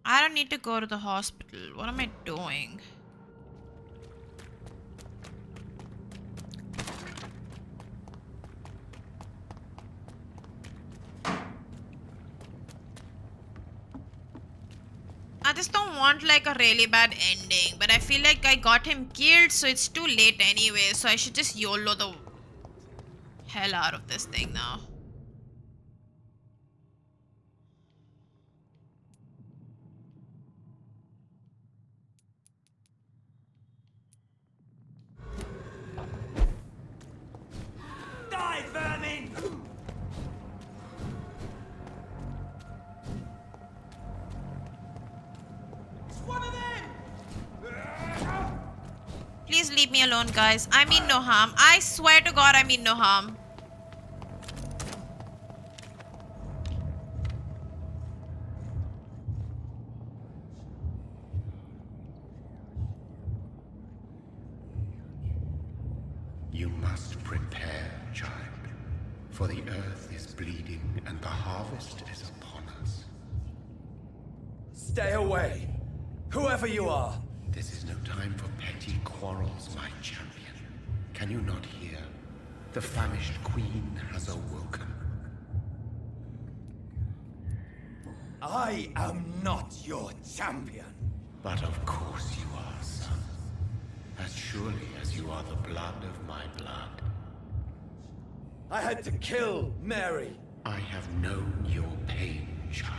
I don't need to go to the hospital. What am I doing? I just don't want like a really bad ending, but I feel like I got him killed, so it's too late anyway, so I should just YOLO the hell out of this thing now. Die, vermin! It's one of them! Please leave me alone, guys. I mean no harm. I swear to God, I mean no harm. You must prepare, child, for the earth is bleeding and the harvest is upon us. Stay away, whoever you are. This is no time for petty quarrels, my champion. Can you not hear? The famished queen has awoken. I am not your champion. But of course you are, son. As surely as you are the blood of my blood. I had to kill Mary. I have known your pain, child.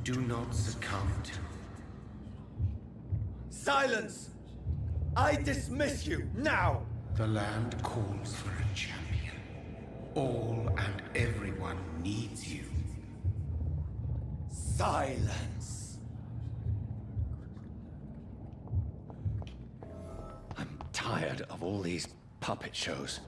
Do not succumb to... Silence! I dismiss you, now! The land calls for a champion. All and everyone needs you. Silence! I'm tired of all these puppet shows.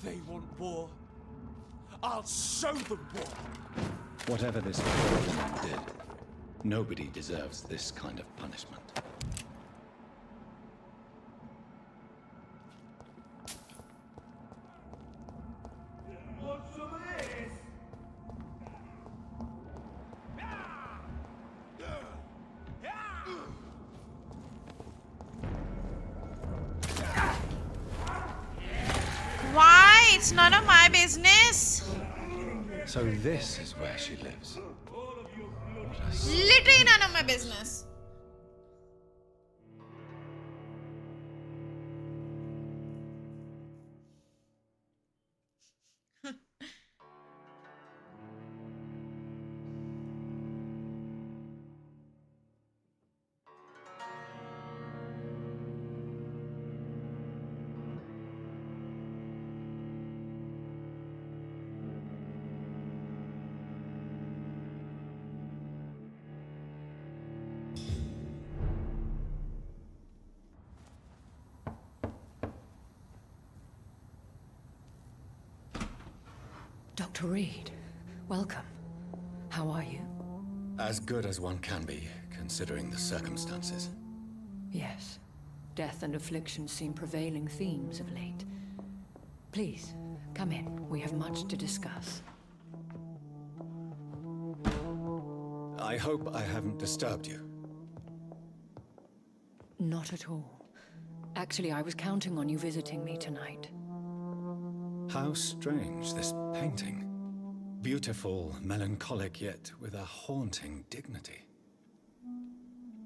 They want war. I'll show them war. Whatever this man did, nobody deserves this kind of punishment. Want some of this? Why? It's none of my business. So this is where she lives. Literally none of my business. Dr. Reed, welcome. How are you? As good as one can be, considering the circumstances. Yes. Death and affliction seem prevailing themes of late. Please, come in. We have much to discuss. I hope I haven't disturbed you. Not at all. Actually, I was counting on you visiting me tonight. How strange, this painting. Beautiful, melancholic, yet with a haunting dignity.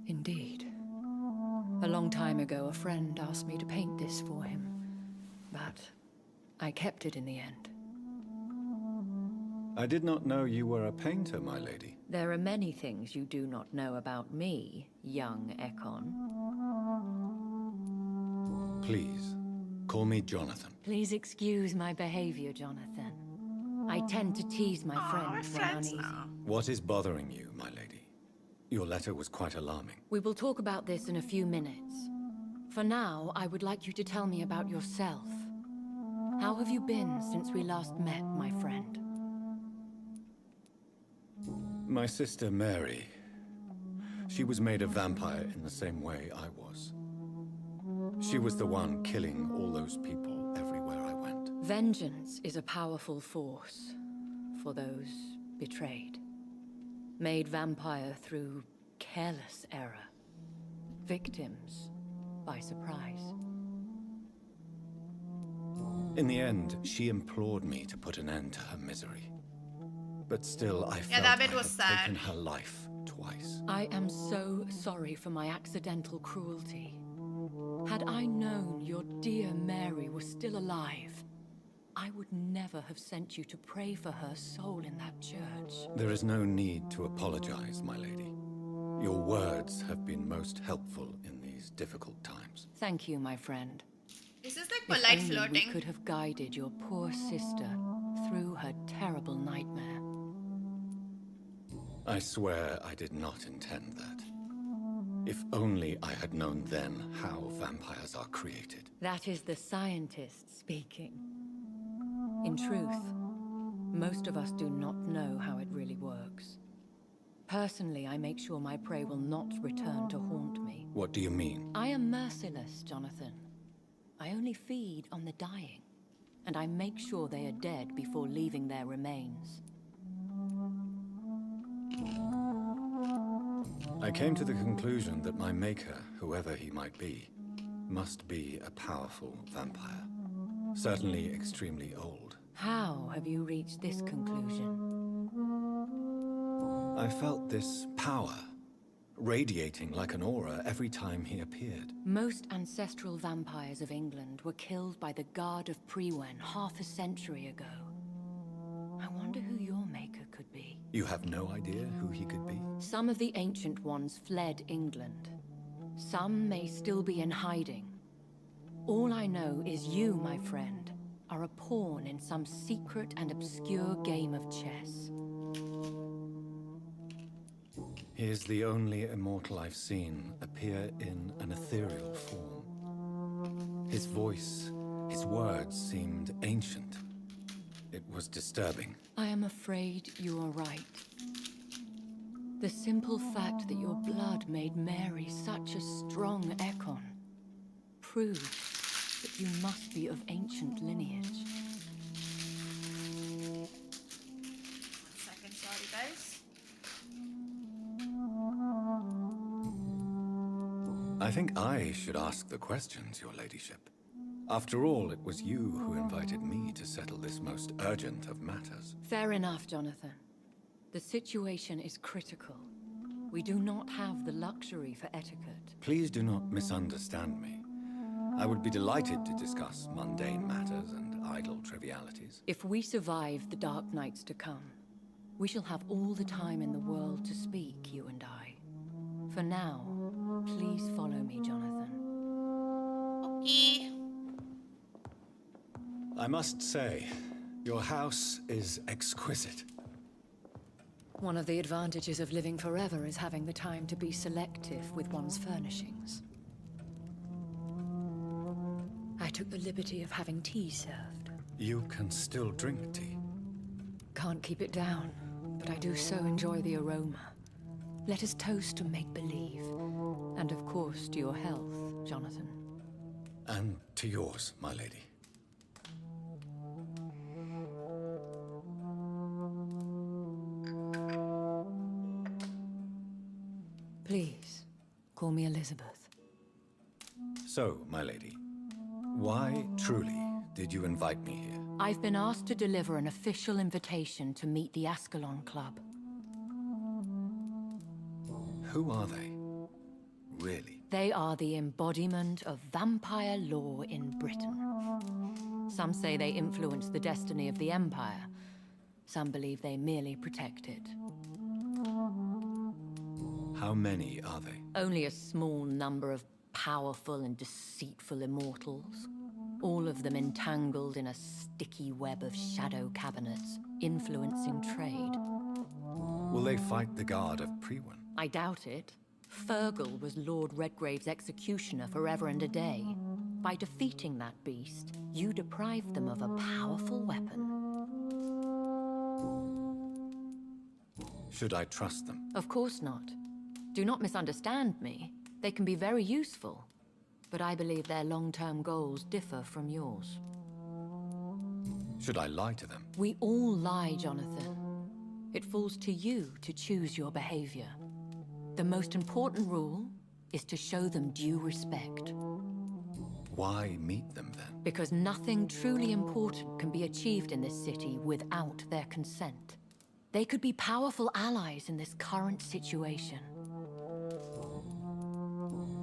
Indeed. A long time ago, a friend asked me to paint this for him. But I kept it in the end. I did not know you were a painter, my lady. There are many things you do not know about me, young Ekon. Please, call me Jonathan. Please excuse my behavior, Jonathan. I tend to tease my friends when uneasy. What is bothering you, my lady? Your letter was quite alarming. We will talk about this in a few minutes. For now, I would like you to tell me about yourself. How have you been since we last met, my friend? My sister Mary. She was made a vampire in the same way I was. She was the one killing all those people everywhere I went. Vengeance is a powerful force for those betrayed. Made vampire through careless error. Victims by surprise. In the end, she implored me to put an end to her misery. But still, I felt that I bit was had sad. taken her life twice. I am so sorry for my accidental cruelty. Had I known your dear Mary was still alive, I would never have sent you to pray for her soul in that church. There is no need to apologize, my lady. Your words have been most helpful in these difficult times. Thank you, my friend. This is like If polite only flirting. we could have guided your poor sister through her terrible nightmare. I swear I did not intend that. If only I had known then how vampires are created. That is the scientist speaking. In truth, most of us do not know how it really works. Personally, I make sure my prey will not return to haunt me. What do you mean? I am merciless, Jonathan. I only feed on the dying, and I make sure they are dead before leaving their remains. I came to the conclusion that my maker, whoever he might be, must be a powerful vampire. Certainly extremely old. How have you reached this conclusion? I felt this power radiating like an aura every time he appeared. Most ancestral vampires of England were killed by the Guard of Prewen half a century ago. I wonder who your maker could be. You have no idea who he could be? Some of the ancient ones fled England. Some may still be in hiding. All I know is you, my friend, are a pawn in some secret and obscure game of chess. He is the only immortal I've seen appear in an ethereal form. His voice, his words seemed ancient. It was disturbing. I am afraid you are right. The simple fact that your blood made Mary such a strong Ekon proves that you must be of ancient lineage. 1 second, sorry guys. I think I should ask the questions, your ladyship. After all, it was you who invited me to settle this most urgent of matters. Fair enough, Jonathan. The situation is critical. We do not have the luxury for etiquette. Please do not misunderstand me. I would be delighted to discuss mundane matters and idle trivialities. If we survive the dark nights to come, we shall have all the time in the world to speak, you and I. For now, please follow me, Jonathan. Okay. I must say, your house is exquisite. One of the advantages of living forever is having the time to be selective with one's furnishings. I took the liberty of having tea served. You can still drink tea. Can't keep it down, but I do so enjoy the aroma. Let us toast to make-believe. And of course, to your health, Jonathan. And to yours, my lady. Please, call me Elizabeth. So, my lady, why truly did you invite me here? I've been asked to deliver an official invitation to meet the Ascalon Club. Who are they? Really? They are the embodiment of vampire law in Britain. Some say they influence the destiny of the Empire. Some believe they merely protect it. How many are they? Only a small number of powerful and deceitful immortals. All of them entangled in a sticky web of shadow cabinets, influencing trade. Will they fight the Guard of Prewen? I doubt it. Fergal was Lord Redgrave's executioner forever and a day. By defeating that beast, you deprived them of a powerful weapon. Should I trust them? Of course not. Do not misunderstand me. They can be very useful, but I believe their long-term goals differ from yours. Should I lie to them? We all lie, Jonathan. It falls to you to choose your behavior. The most important rule is to show them due respect. Why meet them then? Because nothing truly important can be achieved in this city without their consent. They could be powerful allies in this current situation.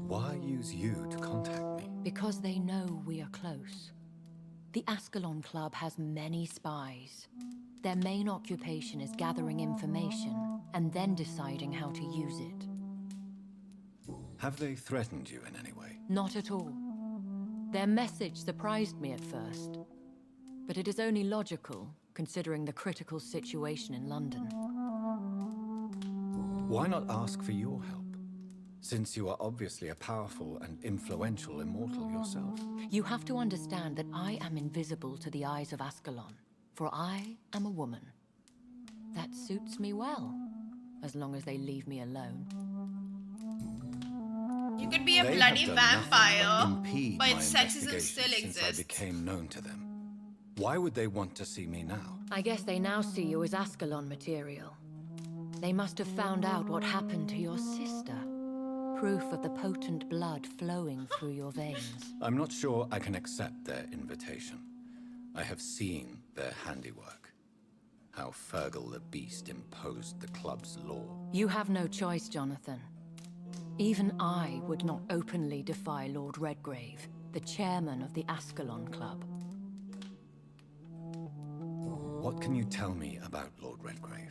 Why use you to contact me? Because they know we are close. The Ascalon Club has many spies. Their main occupation is gathering information and then deciding how to use it. Have they threatened you in any way? Not at all. Their message surprised me at first, but it is only logical, considering the critical situation in London. Why not ask for your help? Since you are obviously a powerful and influential immortal yourself. You have to understand that I am invisible to the eyes of Ascalon, for I am a woman. That suits me well, as long as they leave me alone. You could be a They bloody have done nothing vampire, but impede but my sexism investigation still since I exists. became known to them. Why would they want to see me now? I guess they now see you as Ascalon material. They must have found out what happened to your sister. Proof of the potent blood flowing through your veins. I'm not sure I can accept their invitation. I have seen their handiwork. How Fergal the Beast imposed the club's law. You have no choice, Jonathan. Even I would not openly defy Lord Redgrave, the chairman of the Ascalon Club. What can you tell me about Lord Redgrave?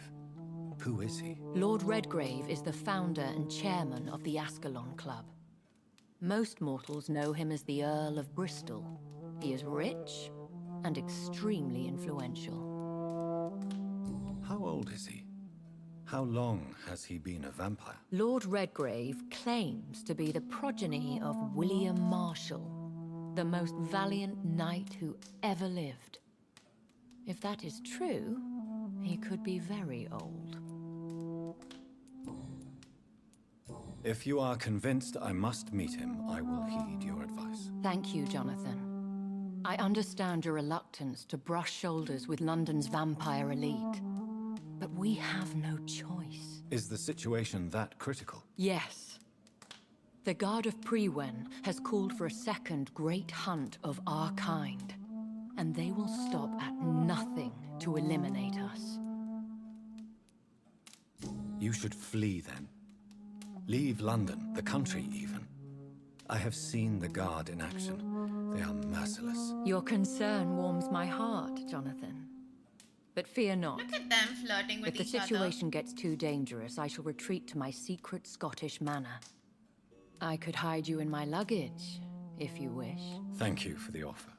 Who is he? Lord Redgrave is the founder and chairman of the Ascalon Club. Most mortals know him as the Earl of Bristol. He is rich and extremely influential. How old is he? How long has he been a vampire? Lord Redgrave claims to be the progeny of William Marshall, the most valiant knight who ever lived. If that is true, he could be very old. If you are convinced I must meet him, I will heed your advice. Thank you, Jonathan. I understand your reluctance to brush shoulders with London's vampire elite. But we have no choice. Is the situation that critical? Yes. The Guard of Prewen has called for a second great hunt of our kind. And they will stop at nothing to eliminate us. You should flee then. Leave London, the country even. I have seen the Guard in action. They are merciless. Your concern warms my heart, Jonathan. But fear not. Look at them flirting with If the each other. situation gets too dangerous, I shall retreat to my secret Scottish manor. I could hide you in my luggage, if you wish. Thank you for the offer.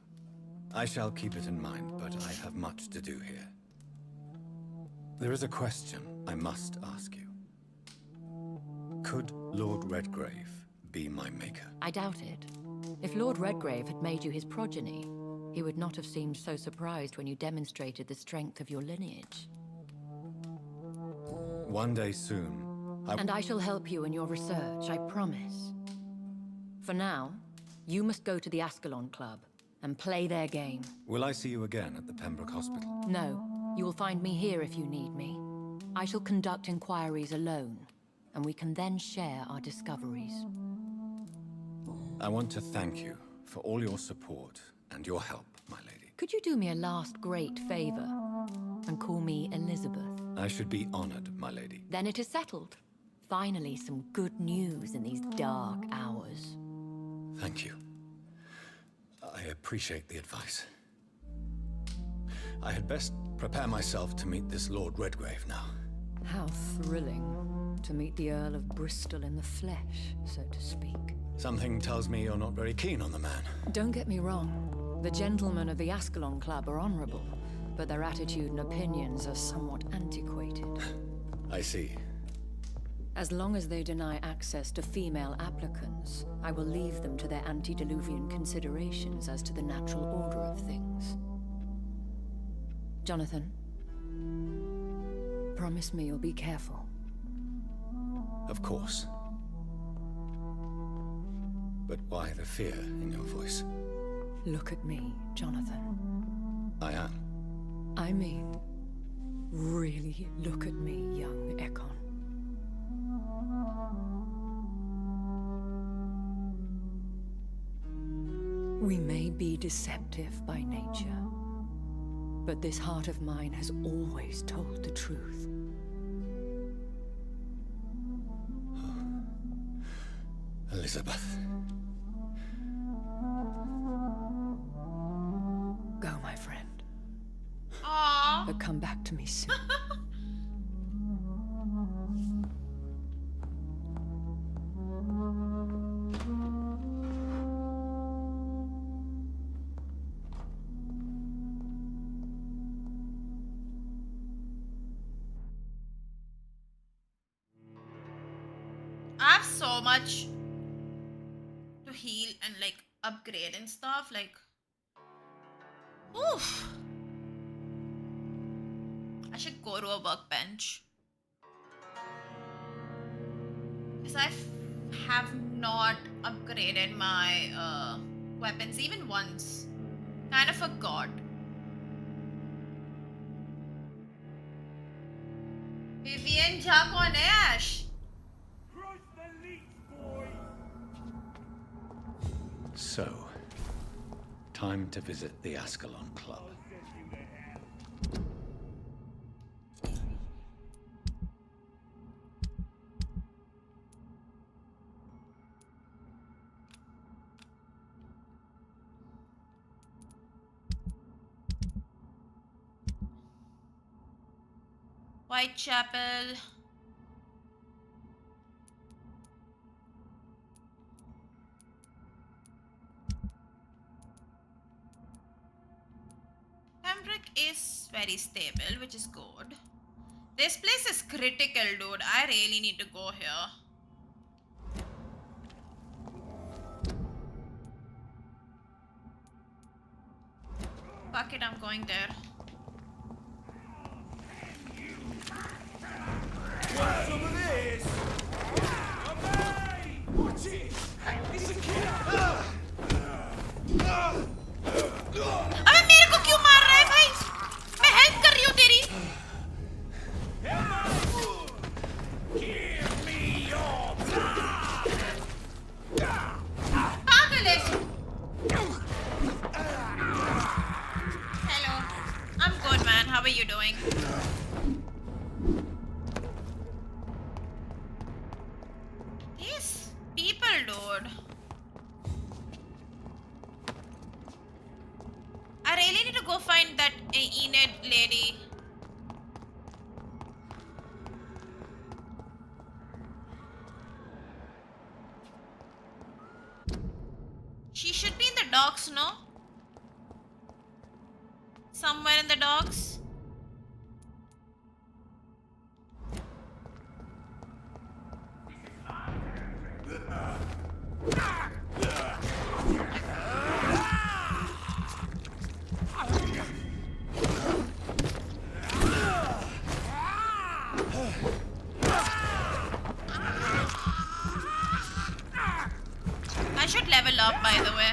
I shall keep it in mind, but I have much to do here. There is a question I must ask you. Could Lord Redgrave be my maker? I doubt it. If Lord Redgrave had made you his progeny, he would not have seemed so surprised when you demonstrated the strength of your lineage. One day soon, And I shall help you in your research, I promise. For now, you must go to the Ascalon Club and play their game. Will I see you again at the Pembroke Hospital? No, you will find me here if you need me. I shall conduct inquiries alone, and we can then share our discoveries. I want to thank you for all your support and your help, my lady. Could you do me a last great favor and call me Elizabeth? I should be honored, my lady. Then it is settled. Finally, some good news in these dark hours. Thank you. I appreciate the advice. I had best prepare myself to meet this Lord Redgrave now. How thrilling to meet the Earl of Bristol in the flesh, so to speak. Something tells me you're not very keen on the man. Don't get me wrong. The gentlemen of the Ascalon Club are honorable, but their attitude and opinions are somewhat antiquated. I see. As long as they deny access to female applicants, I will leave them to their antediluvian considerations as to the natural order of things. Jonathan, promise me you'll be careful. Of course. But why the fear in your voice? Look at me, Jonathan. I am. I mean, Really look at me, young Ekon. We may be deceptive by nature, but this heart of mine has always told the truth. Elizabeth. Go, my friend. Aww. But come back to me soon. I have so much to heal and like upgrade and stuff. Like, oof. I should go to a workbench. Because I have not upgraded my weapons even once. Kind of forgot. Vivian Jack on Ash. So, time to visit the Ascalon Club. Whitechapel. Pembroke is very stable, which is good. This place is critical, dude. I really need to go here. Fuck it, I'm going there. Want some of this? Watch it! It's a killer! अबे मेरे को क्यों मार रहा है भाई? मैं help कर रही हूँ तेरी. Give me your blood! पागल है. Hello. I'm good, man. How are you doing? These people, dude. I really need to go find that Enid lady. She should be in the docks, no? Somewhere in the docks. I should level up, by the way.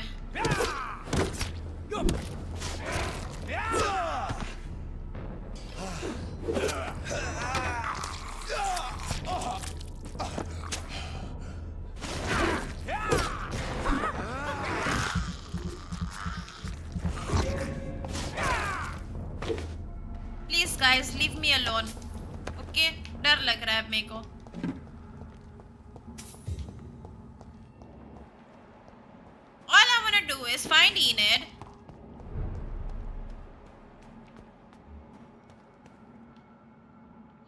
Please, guys, leave me alone. Okay? डर लग रहा है अब मेरे को. All I wanna do is find Enid.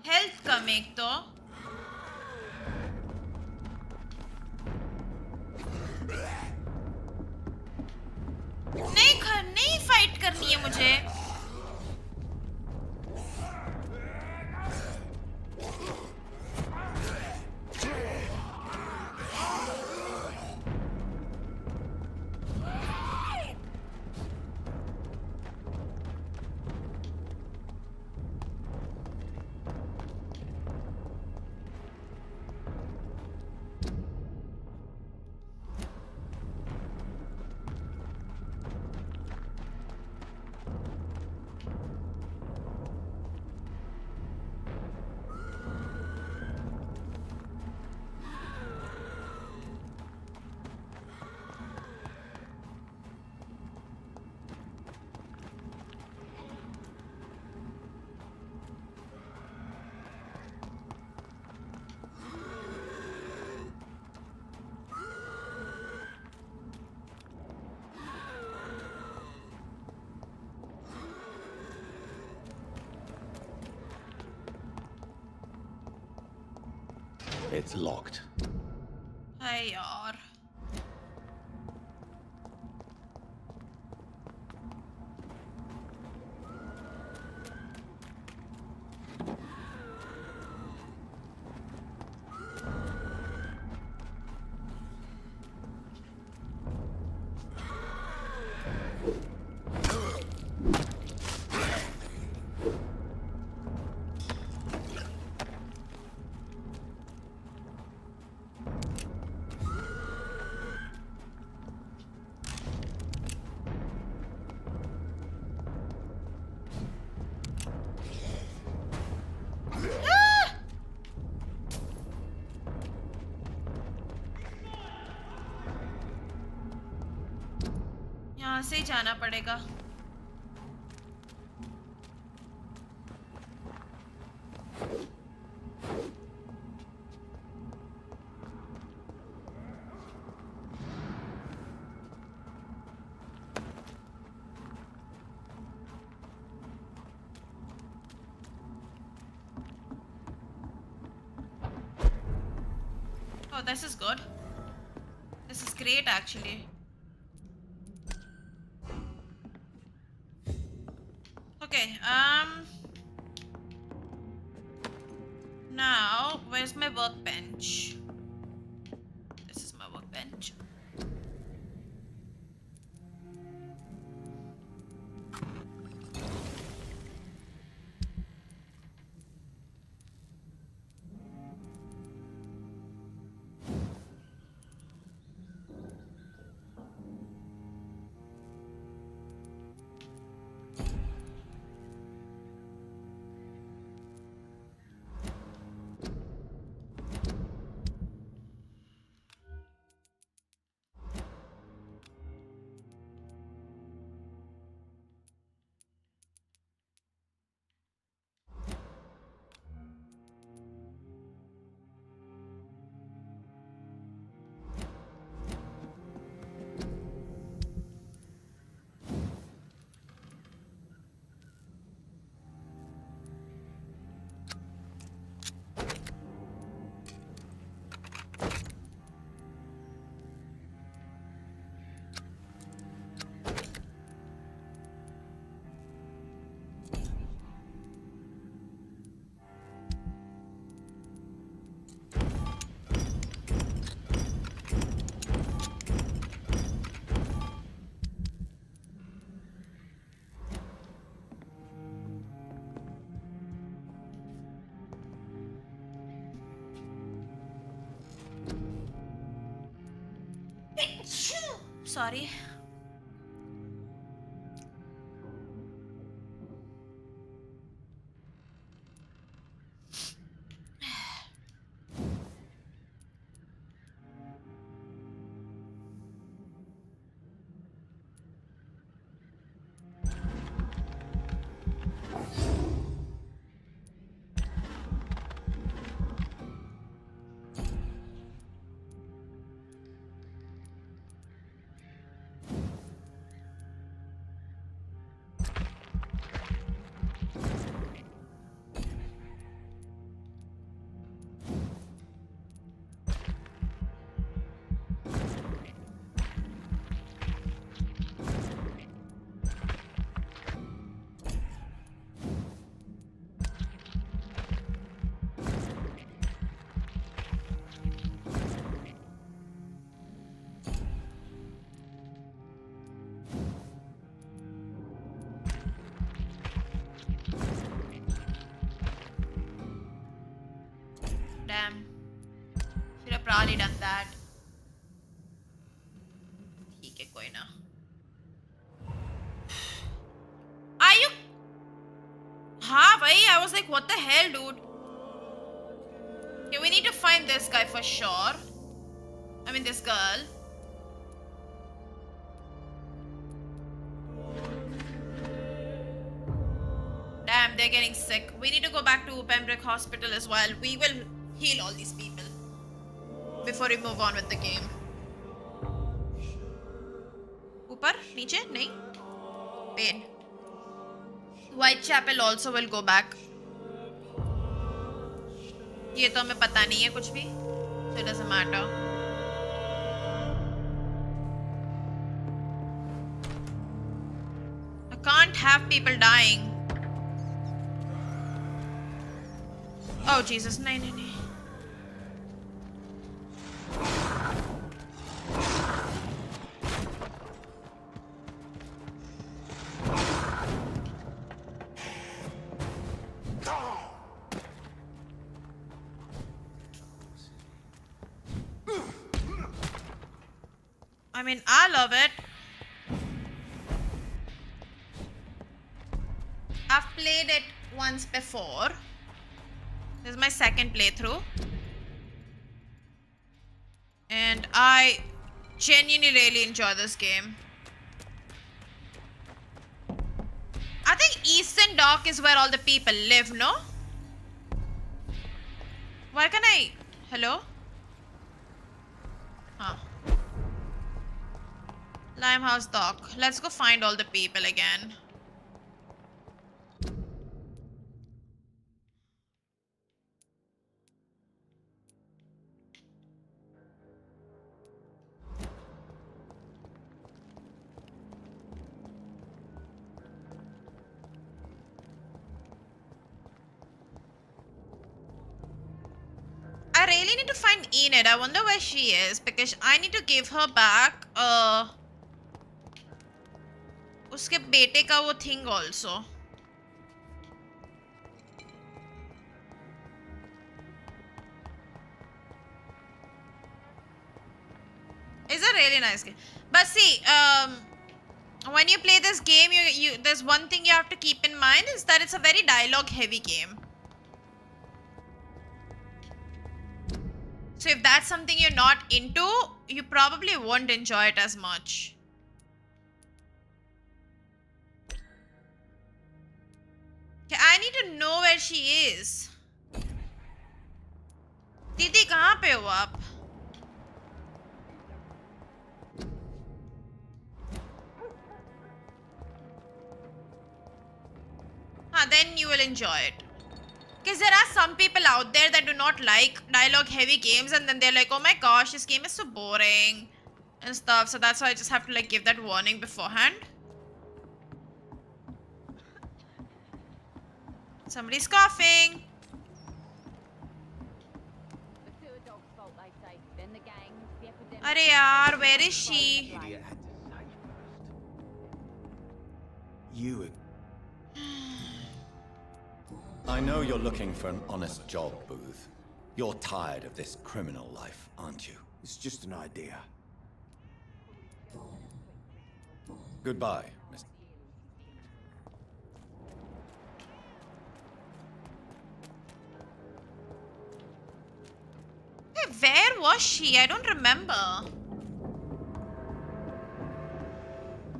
Health कम एक तो. नहीं फाइट करनी है मुझे. It's locked. Hey, yaar. यहाँ से ही जाना पड़ेगा. Oh, this is good. This is great, actually. Okay, now, where's my workbench? This is my workbench. Sorry. Damn. Should have probably done that. ठीक है कोई ना. Are you? हाँ भाई, I was like, what the hell, dude? Okay, we need to find this guy for sure. I mean, this girl. Damn, they're getting sick. We need to go back to Pembroke Hospital as well. We will heal all these people before we move on with the game. Upar? Niche? Nahi? Pain. Whitechapel also will go back. ये तो हमें पता नहीं है कुछ भी. So it doesn't matter. I can't have people dying. Oh Jesus, no, no, no. I mean, I love it. I've played it once before. This is my second playthrough. And I genuinely really enjoy this game. I think Eastern Dock is where all the people live, no? Why can I... Hello? Huh. Limehouse Dock. Let's go find all the people again. I really need to find Enid. I wonder where she is because I need to give her back उसके बेटे का वो thing also. It's a really nice game. But see, when you play this game, there's one thing you have to keep in mind is that it's a very dialogue heavy game. So if that's something you're not into, you probably won't enjoy it as much. Okay, I need to know where she is. दीदी कहाँ पे हो आप? Then you will enjoy it. Because there are some people out there that do not like dialogue heavy games and then they're like, oh my gosh, this game is so boring and stuff. So that's why I just have to like give that warning beforehand. Somebody's coughing. Arey yaar, where is she? You. I know you're looking for an honest job, Booth. You're tired of this criminal life, aren't you? It's just an idea. Goodbye, Mr. Hey, where was she? I don't remember.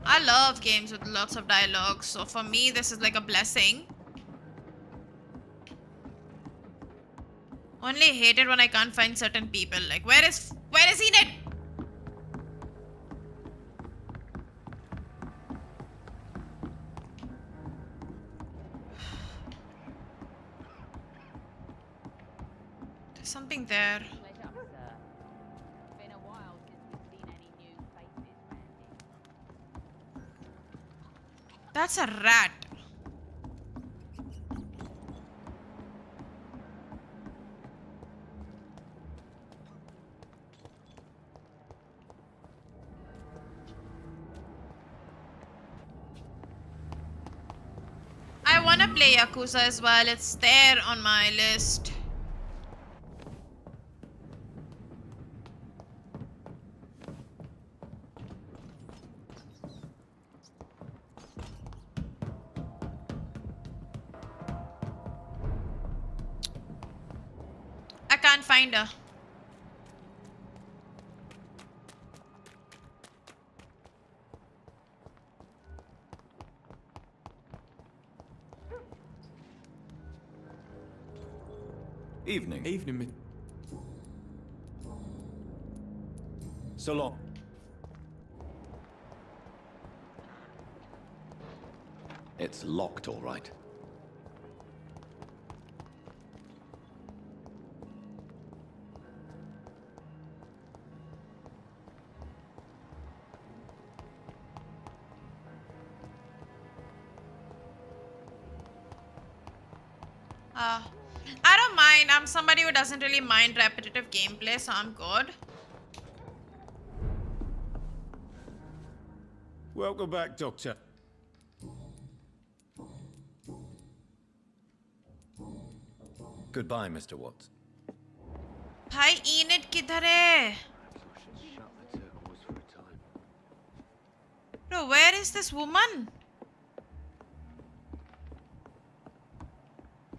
I love games with lots of dialogue, so for me this is like a blessing. Only hate it when I can't find certain people. Like, where is Enid? There's something there. That's a rat. I wanna play Yakuza as well. It's there on my list. I can't find her. Evening. Evening. So long. It's locked, all right. I don't mind. I'm somebody who doesn't really mind repetitive gameplay, so I'm good. Welcome back, Doctor. Goodbye, Mr. Watts. भाई Enid किधर है? Bro, where is this woman?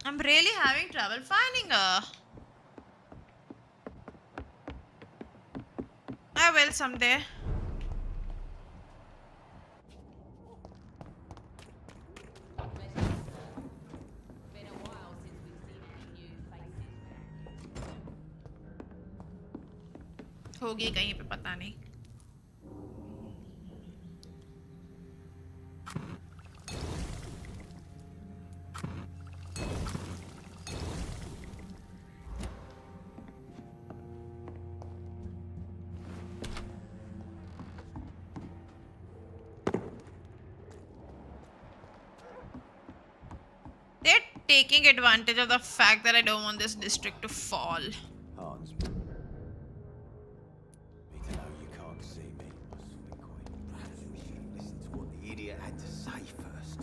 I'm really having trouble finding her. I will someday. होगी कहीं पे पता नहीं. They're taking advantage of the fact that I don't want this district to fall. Hans. Me to know you can't see me. Perhaps we should have listened to what the idiot had to say first.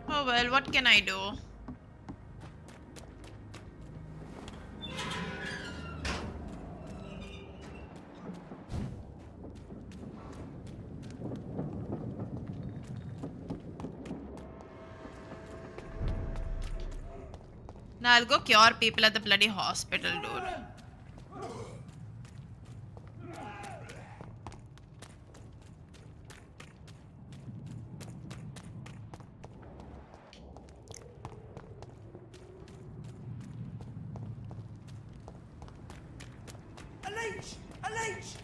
Oh well, what can I do? Now I'll go cure people at the bloody hospital, dude. A leech! A leech!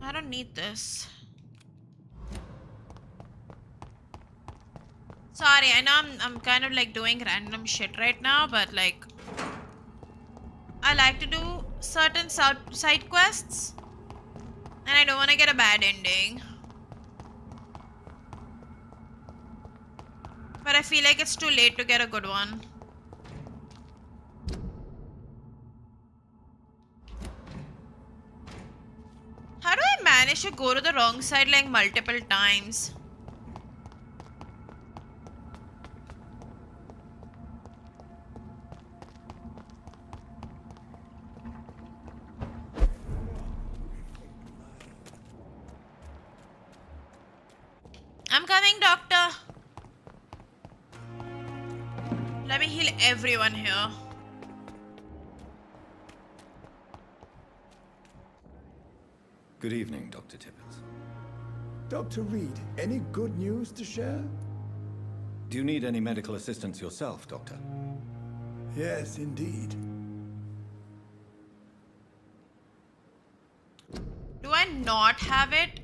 I don't need this. Sorry, I know I'm kind of like doing random shit right now, but like I like to do certain side quests and I don't want to get a bad ending. But I feel like it's too late to get a good one. How do I manage to go to the wrong side like multiple times? I'm coming, doctor. Let me heal everyone here. Good evening, Dr. Tippett. Dr. Reed, any good news to share? Do you need any medical assistance yourself, Doctor? Yes, indeed. Do I not have it?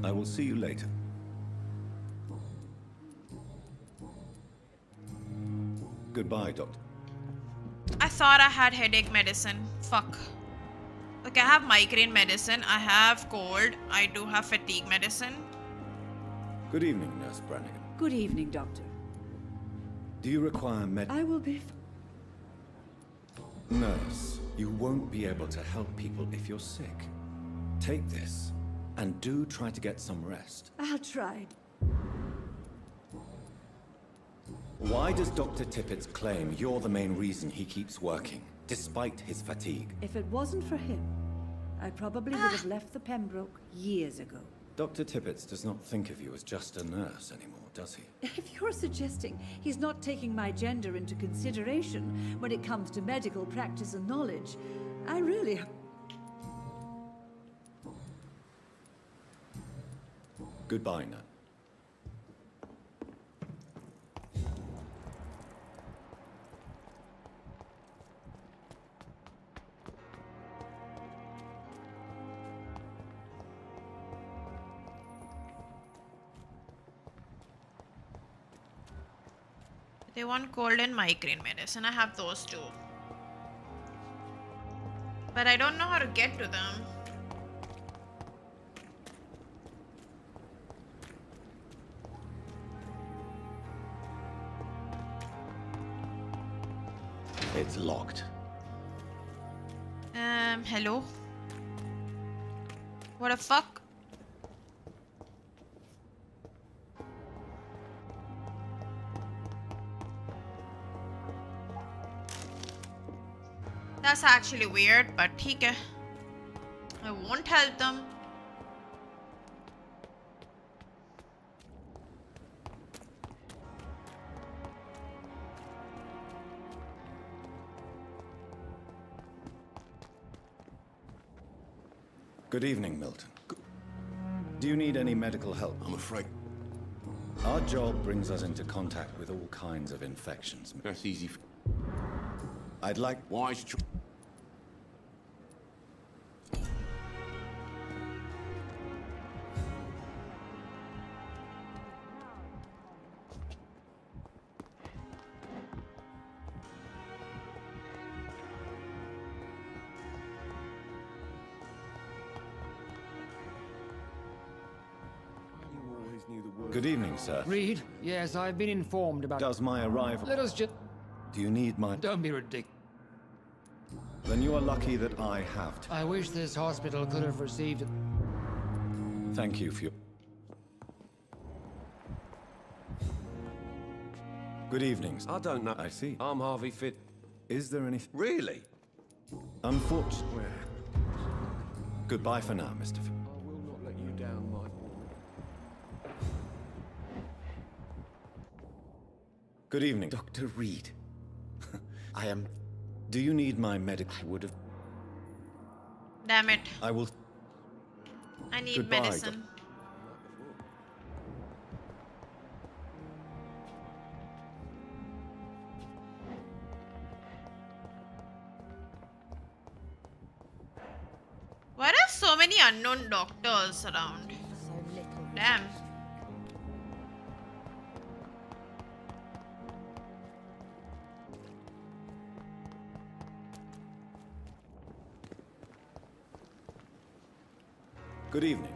I will see you later. Goodbye, Doctor. I thought I had headache medicine. Fuck. Okay, I have migraine medicine. I have cold. I do have fatigue medicine. Good evening, Nurse Brannigan. Good evening, Doctor. Do you require I will be... Nurse, you won't be able to help people if you're sick. Take this, and do try to get some rest. I'll try. Why does Dr. Tippett's claim you're the main reason he keeps working, despite his fatigue? If it wasn't for him, I probably would have left the Pembroke years ago. Dr. Tippett does not think of you as just a nurse anymore, does he? If you're suggesting he's not taking my gender into consideration when it comes to medical practice and knowledge, I really... Goodbye, Nat. They want cold and migraine medicine. I have those too. But I don't know how to get to them. It's locked. Hello? What the fuck? That's actually weird, but okay. I won't help them. Good evening, Milton. Do you need any medical help? I'm afraid. Our job brings us into contact with all kinds of infections. That's easy. I'd like... Wise... Good evening, sir. Reed? Yes, I've been informed about... Does my arrival... Let us just... Do you need my... Don't be ridiculous. Then you are lucky that I have to. I wish this hospital could have received it. Thank you for your... Good evening. I don't know. I see. I'm Harvey Fit. Is there anything... Really? Unfortunately... Goodbye for now, Mr. Fit. I will not let you down, my... Good evening, Dr. Reed. I am... Do you need my medical... I would have... Damn it. I will... I need Goodbye, medicine. Why are so many unknown doctors around? Damn. Good evening.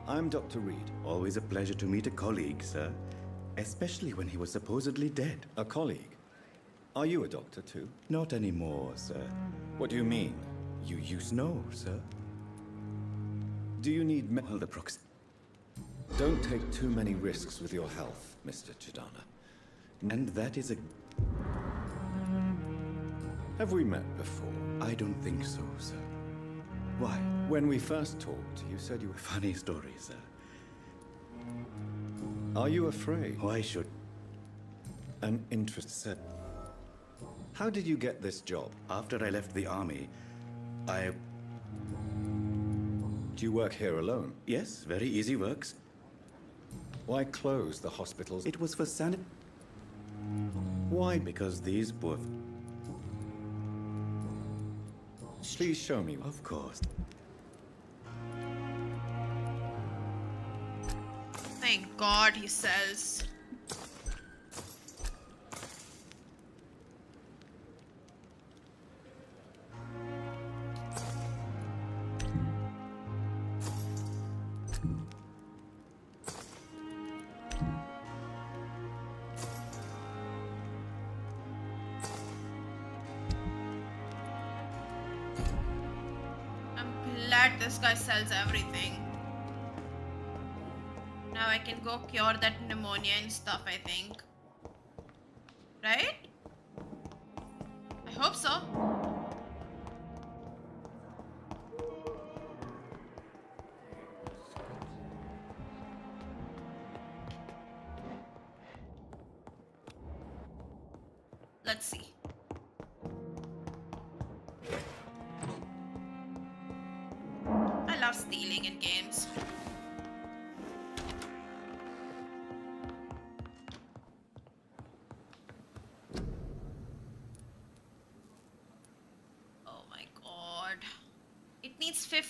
I'm Dr. Reed. Always a pleasure to meet a colleague, sir. Especially when he was supposedly dead. A colleague? Are you a doctor too? Not anymore, sir. What do you mean? You used no, sir. Do you need Well, the prox... Don't take too many risks with your health, Mr. Chidana. And that is a... Have we met before? I don't think so, sir. Why? When we first talked, you said you were... Funny story, sir. Are you afraid? Why should... An interest, sir. How did you get this job? After I left the army, I... Do you work here alone? Yes, very easy works. Why close the hospitals? It was for sanity. Why? Because these poor... Please show me. Of course. Thank God he sells. Glad this guy sells everything. Now I can go cure that pneumonia and stuff, I think. Right? I hope so. Let's see. have stealing in games. Oh my god. It needs 15?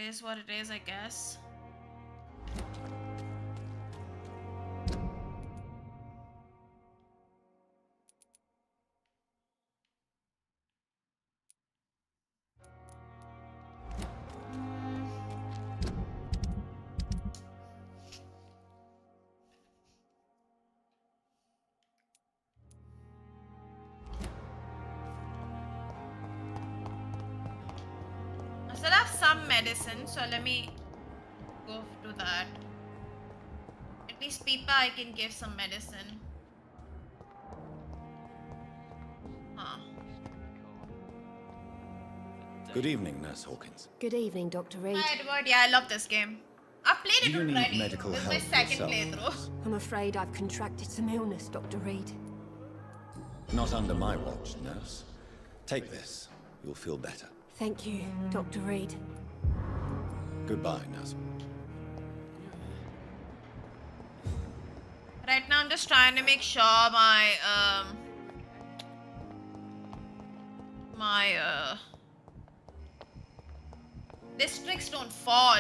Is what it is, I guess. I still have some medicine, so let me go to that. At least Pipa I can give some medicine. Huh. Good evening, Nurse Hawkins. Good evening, Dr. Reed. Hi, Edward. Yeah, I love this game. I've played Do it you need already. medical This is my help second yourself? playthrough. I'm afraid I've contracted some illness, Dr. Reed. Not under my watch, Nurse. Take this. You'll feel better. Thank you, Dr. Reed. Goodbye, Nurse. Right now I'm just trying to make sure my districts don't fall.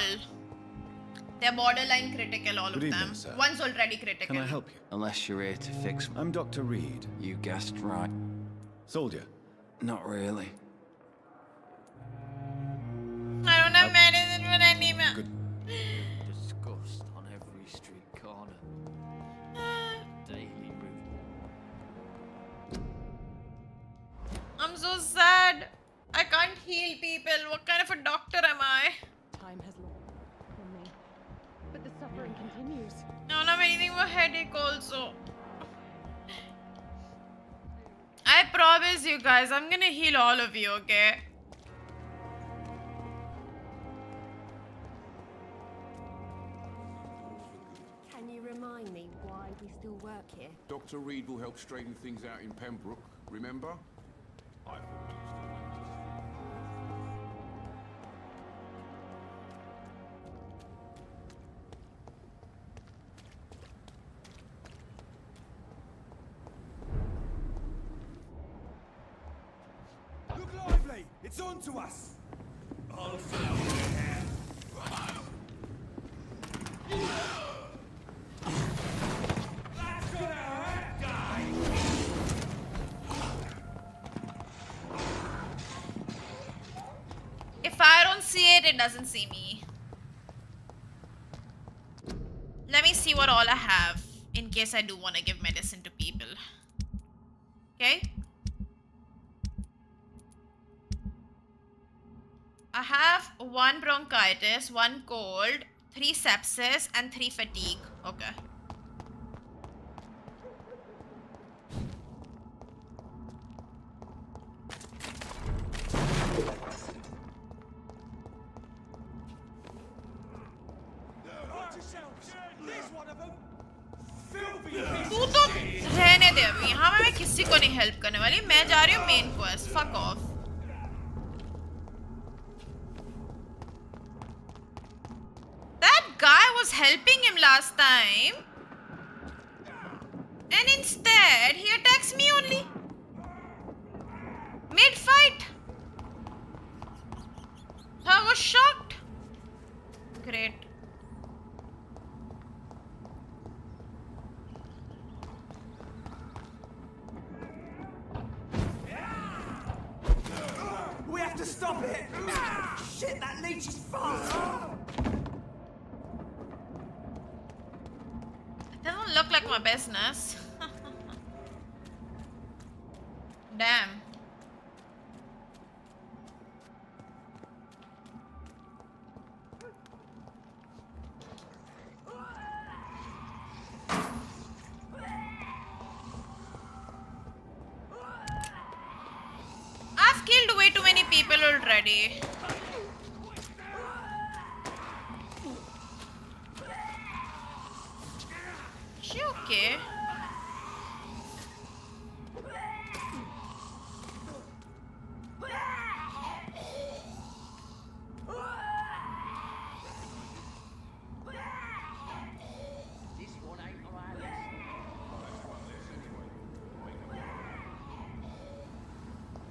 They're borderline critical, all Good of evening, them. sir. One's already critical. Can I help you? Unless you're here to fix... I'm Dr. Reed. You guessed right. Soldier? Not really. I don't have medicine for anemia. Good. Disgust on every street corner. Daily route. I'm so sad. I can't heal people. What kind of a doctor am I? Time has lost from me, but the suffering continues. I don't have anything for headache also. I promise you guys, I'm gonna heal all of you, okay? Can you remind me why we still work here? Dr. Reed will help straighten things out in Pembroke, remember? I thought you Look lively! It's on to us! I'll follow That's gonna hurt, guy! If I don't see it, it doesn't see me. Let me see what all I have in case I do want to give medicine to people. Okay? I have 1 bronchitis, 1 cold, 3 sepsis, and 3 fatigue. Okay. तू तो रहने दे अभी यहाँ मैं किसी को नहीं help करने वाली मैं जा रही हूँ main quest fuck off That guy was helping him last time and instead he attacks me only mid-fight. I was shocked. Great. We have to stop it! Shit, that leech is fast! It doesn't look like my business. Damn. people already. She okay?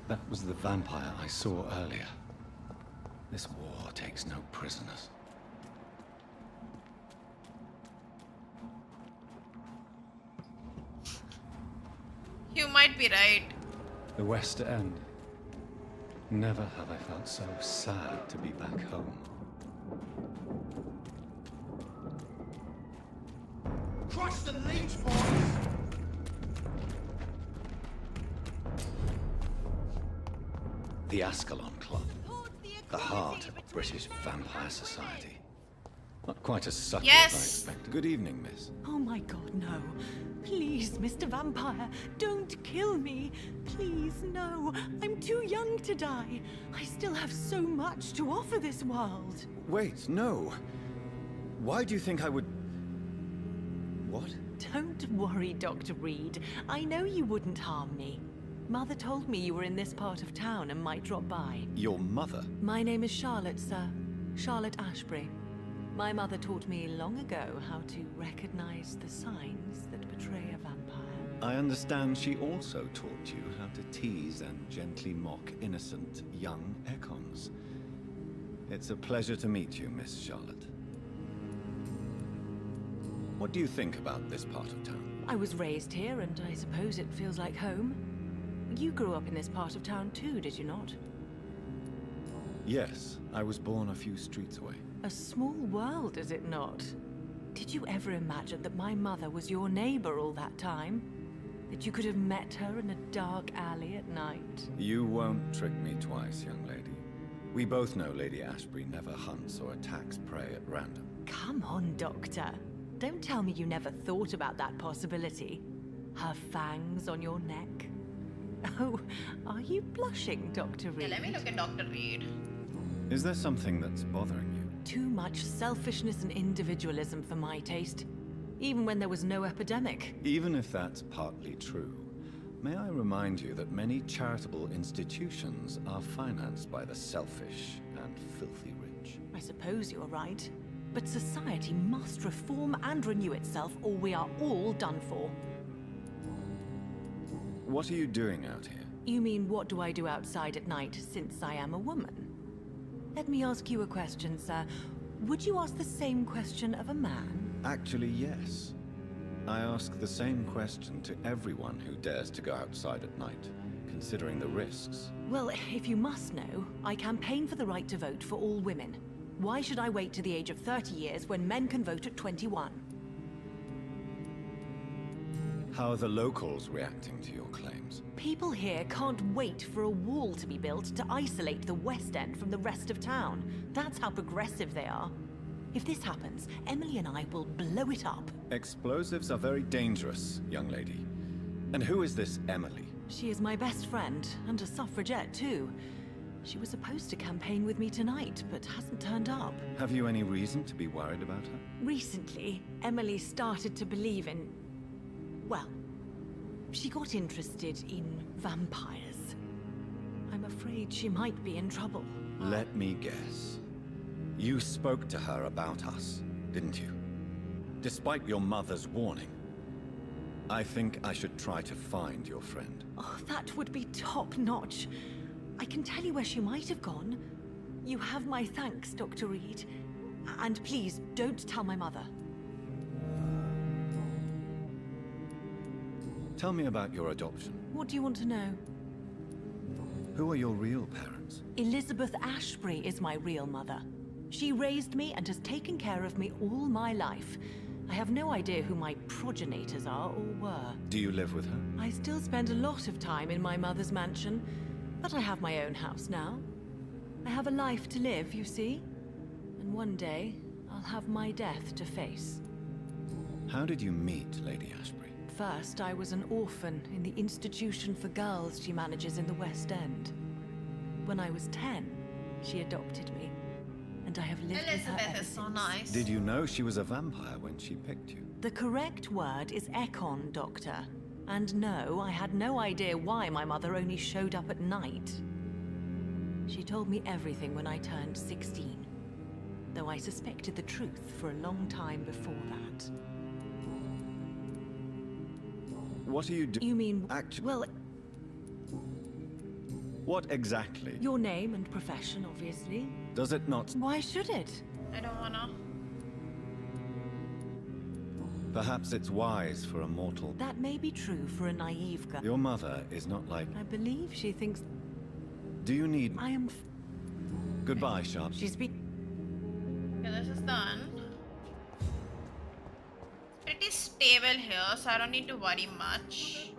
That was the vampire I saw earlier. This war takes no prisoners. You might be right. The West End. Never have I felt so sad to be back home. Crush the leech, boys! The Ascalon Club. The heart of British vampire society. Not quite as subtle as I expected. Good evening, miss. Oh my god, no. Please, Mr. Vampire, don't kill me. Please, no. I'm too young to die. I still have so much to offer this world. Wait, no. Why do you think I would... What? Don't worry, Dr. Reed. I know you wouldn't harm me. Mother told me you were in this part of town and might drop by. Your mother? My name is Charlotte, sir. Charlotte Ashbury. My mother taught me long ago how to recognize the signs that betray a vampire. I understand she also taught you how to tease and gently mock innocent young Ekons. It's a pleasure to meet you, Miss Charlotte. What do you think about this part of town? I was raised here, and I suppose it feels like home. You grew up in this part of town too, did you not? Yes, I was born a few streets away. A small world, is it not? Did you ever imagine that my mother was your neighbor all that time? That you could have met her in a dark alley at night? You won't trick me twice, young lady. We both know Lady Ashbury never hunts or attacks prey at random. Come on, Doctor. Don't tell me you never thought about that possibility. Her fangs on your neck. Oh, are you blushing, Dr. Reed? Yeah, let me look at Dr. Reed. Is there something that's bothering you? Too much selfishness and individualism for my taste. Even when there was no epidemic. Even if that's partly true, may I remind you that many charitable institutions are financed by the selfish and filthy rich. I suppose you're right. But society must reform and renew itself, or we are all done for. What are you doing out here? You mean, what do I do outside at night, since I am a woman? Let me ask you a question, sir. Would you ask the same question of a man? Actually, yes. I ask the same question to everyone who dares to go outside at night, considering the risks. Well, if you must know, I campaign for the right to vote for all women. Why should I wait to the age of 30 years when men can vote at 21? How are the locals reacting to your claims? People here can't wait for a wall to be built to isolate the West End from the rest of town. That's how progressive they are. If this happens, Emily and I will blow it up. Explosives are very dangerous, young lady. And who is this Emily? She is my best friend, and a suffragette too. She was supposed to campaign with me tonight, but hasn't turned up. Have you any reason to be worried about her? Recently, Emily started to believe in... well, she got interested in vampires. I'm afraid she might be in trouble. Let me guess. You spoke to her about us, didn't you? Despite your mother's warning. I think I should try to find your friend. Oh, that would be top-notch. I can tell you where she might have gone. You have my thanks, Dr. Reed. And please, don't tell my mother. Tell me about your adoption. What do you want to know? Who are your real parents? Elizabeth Ashbury is my real mother. She raised me and has taken care of me all my life. I have no idea who my progenitors are or were. Do you live with her? I still spend a lot of time in my mother's mansion, but I have my own house now. I have a life to live, you see? And one day, I'll have my death to face. How did you meet Lady Ashbury? First, I was an orphan in the institution for girls she manages in the West End. When I was 10, she adopted me, and I have lived with her Elizabeth ever is so since. nice. Did you know she was a vampire when she picked you? The correct word is Ekon, Doctor. And no, I had no idea why my mother only showed up at night. She told me everything when I turned 16, though I suspected the truth for a long time before that. What are you doing? You mean, actually? well, What exactly? your name and profession, obviously. Does it not? Why should it? I don't wanna. Perhaps it's wise for a mortal. That may be true for a naive girl. Your mother is not like... I believe she thinks... Do you need... I am... Goodbye, Sharp. She's been... Okay, this is done. It's pretty stable here, so I don't need to worry much.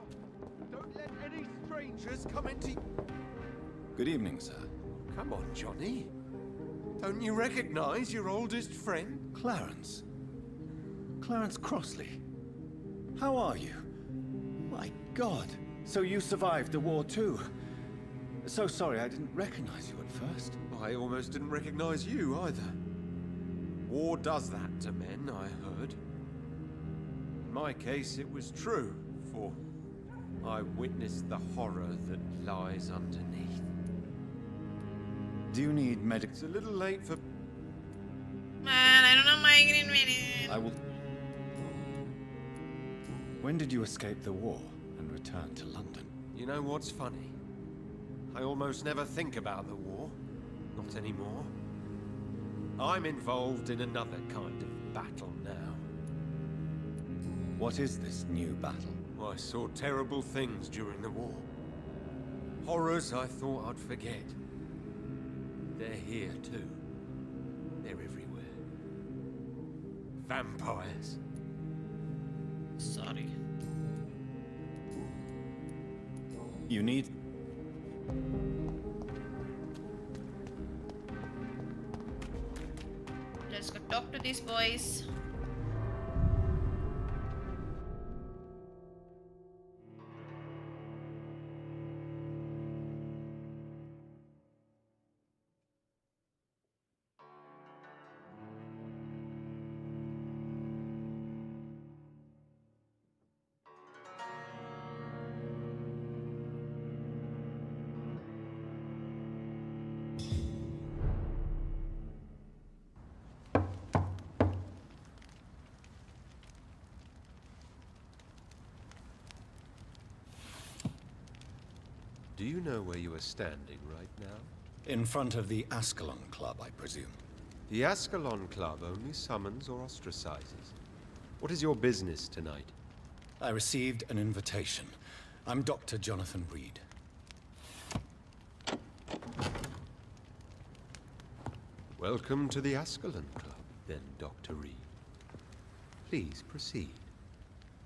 Don't let any strangers come into... Good evening, sir. Come on, Johnny. Don't you recognize your oldest friend? Clarence. Clarence Crossley. How are you? My God. So you survived the war too. So sorry I didn't recognize you at first. I almost didn't recognize you either. War does that to men, I heard. In my case, it was true, for I witnessed the horror that lies underneath. Do you need medic? It's a little late for... Man, I don't know migraine medicine. I will... When did you escape the war and return to London? You know what's funny? I almost never think about the war. Not anymore. I'm involved in another kind of battle now. What is this new battle? I saw terrible things during the war. Horrors I thought I'd forget. They're here too. They're everywhere. Vampires. Sorry. You need... Let's go talk to these boys. Do you know where you are standing right now? In front of the Ascalon Club, I presume. The Ascalon Club only summons or ostracizes. What is your business tonight? I received an invitation. I'm Dr. Jonathan Reed. Welcome to the Ascalon Club, then, Dr. Reed. Please proceed.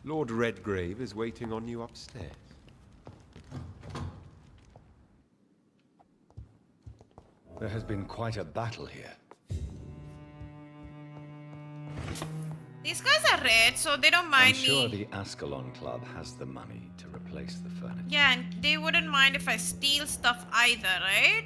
Lord Redgrave is waiting on you upstairs. There has been quite a battle here. These guys are rich, so they don't mind I'm sure me. the Ascalon Club has the money to replace the furniture. Yeah, and they wouldn't mind if I steal stuff either, right?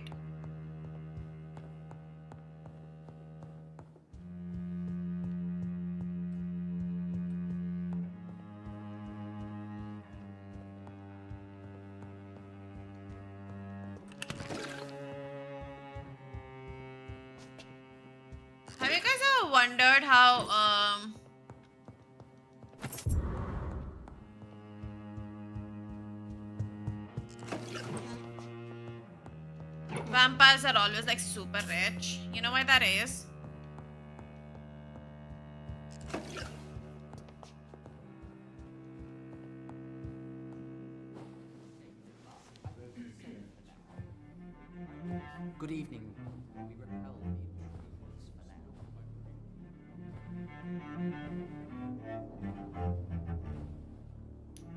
Have you guys ever wondered how, vampires are always like super rich? You know why that is? Good evening. We repel the intruders for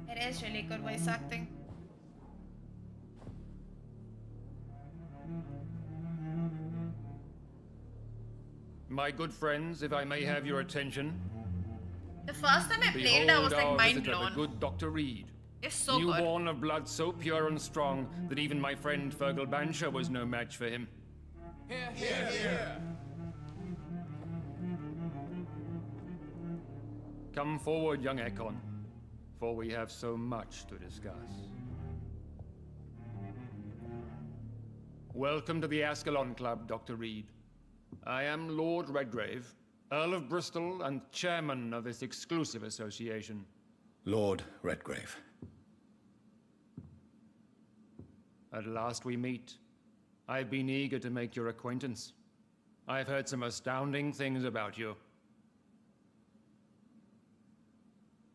now. It is really good voice acting. My good friends, if I may have your attention. The first time I played it, I was like Behold our mind visitor, blown. the good Dr. Reed. It's so good. Newborn of blood so pure and strong that even my friend Fergal Bansha was no match for him. Here, here, here. Come forward, young Ekon, for we have so much to discuss. Welcome to the Ascalon Club, Dr. Reed. I am Lord Redgrave, Earl of Bristol and chairman of this exclusive association. Lord Redgrave. At last we meet. I've been eager to make your acquaintance. I've heard some astounding things about you.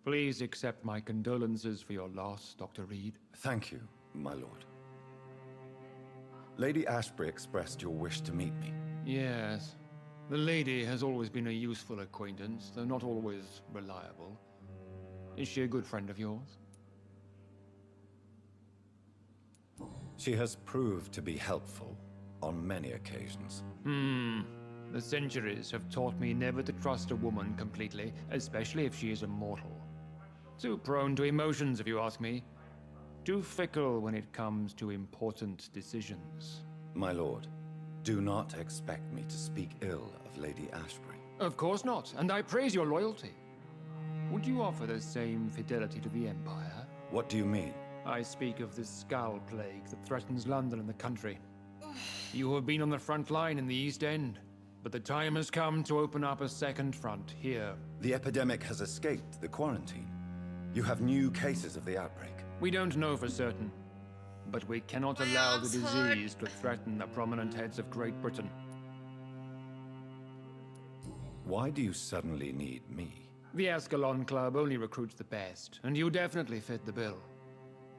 Please accept my condolences for your loss, Dr. Reed. Thank you, my lord. Lady Ashbury expressed your wish to meet me. Yes. The lady has always been a useful acquaintance, though not always reliable. Is she a good friend of yours? She has proved to be helpful on many occasions. The centuries have taught me never to trust a woman completely, especially if she is immortal. Too prone to emotions, if you ask me. Too fickle when it comes to important decisions. My lord, do not expect me to speak ill of Lady Ashbury. Of course not, and I praise your loyalty. Would you offer the same fidelity to the Empire? What do you mean? I speak of the Skull Plague that threatens London and the country. You have been on the front line in the East End, but the time has come to open up a second front here. The epidemic has escaped the quarantine. You have new cases of the outbreak. We don't know for certain, but we cannot allow the disease to threaten the prominent heads of Great Britain. Why do you suddenly need me? The Ascalon Club only recruits the best, and you definitely fit the bill.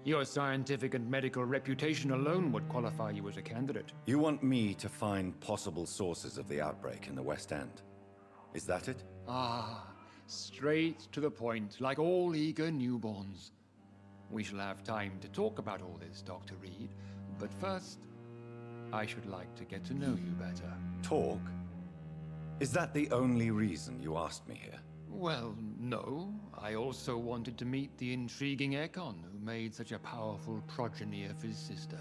Your scientific and medical reputation alone would qualify you as a candidate. You want me to find possible sources of the outbreak in the West End? Is that it? Ah, straight to the point, like all eager newborns. We shall have time to talk about all this, Dr. Reed, but first, I should like to get to know you better. Talk? Is that the only reason you asked me here? Well, no. I also wanted to meet the intriguing Ekon who made such a powerful progeny of his sister.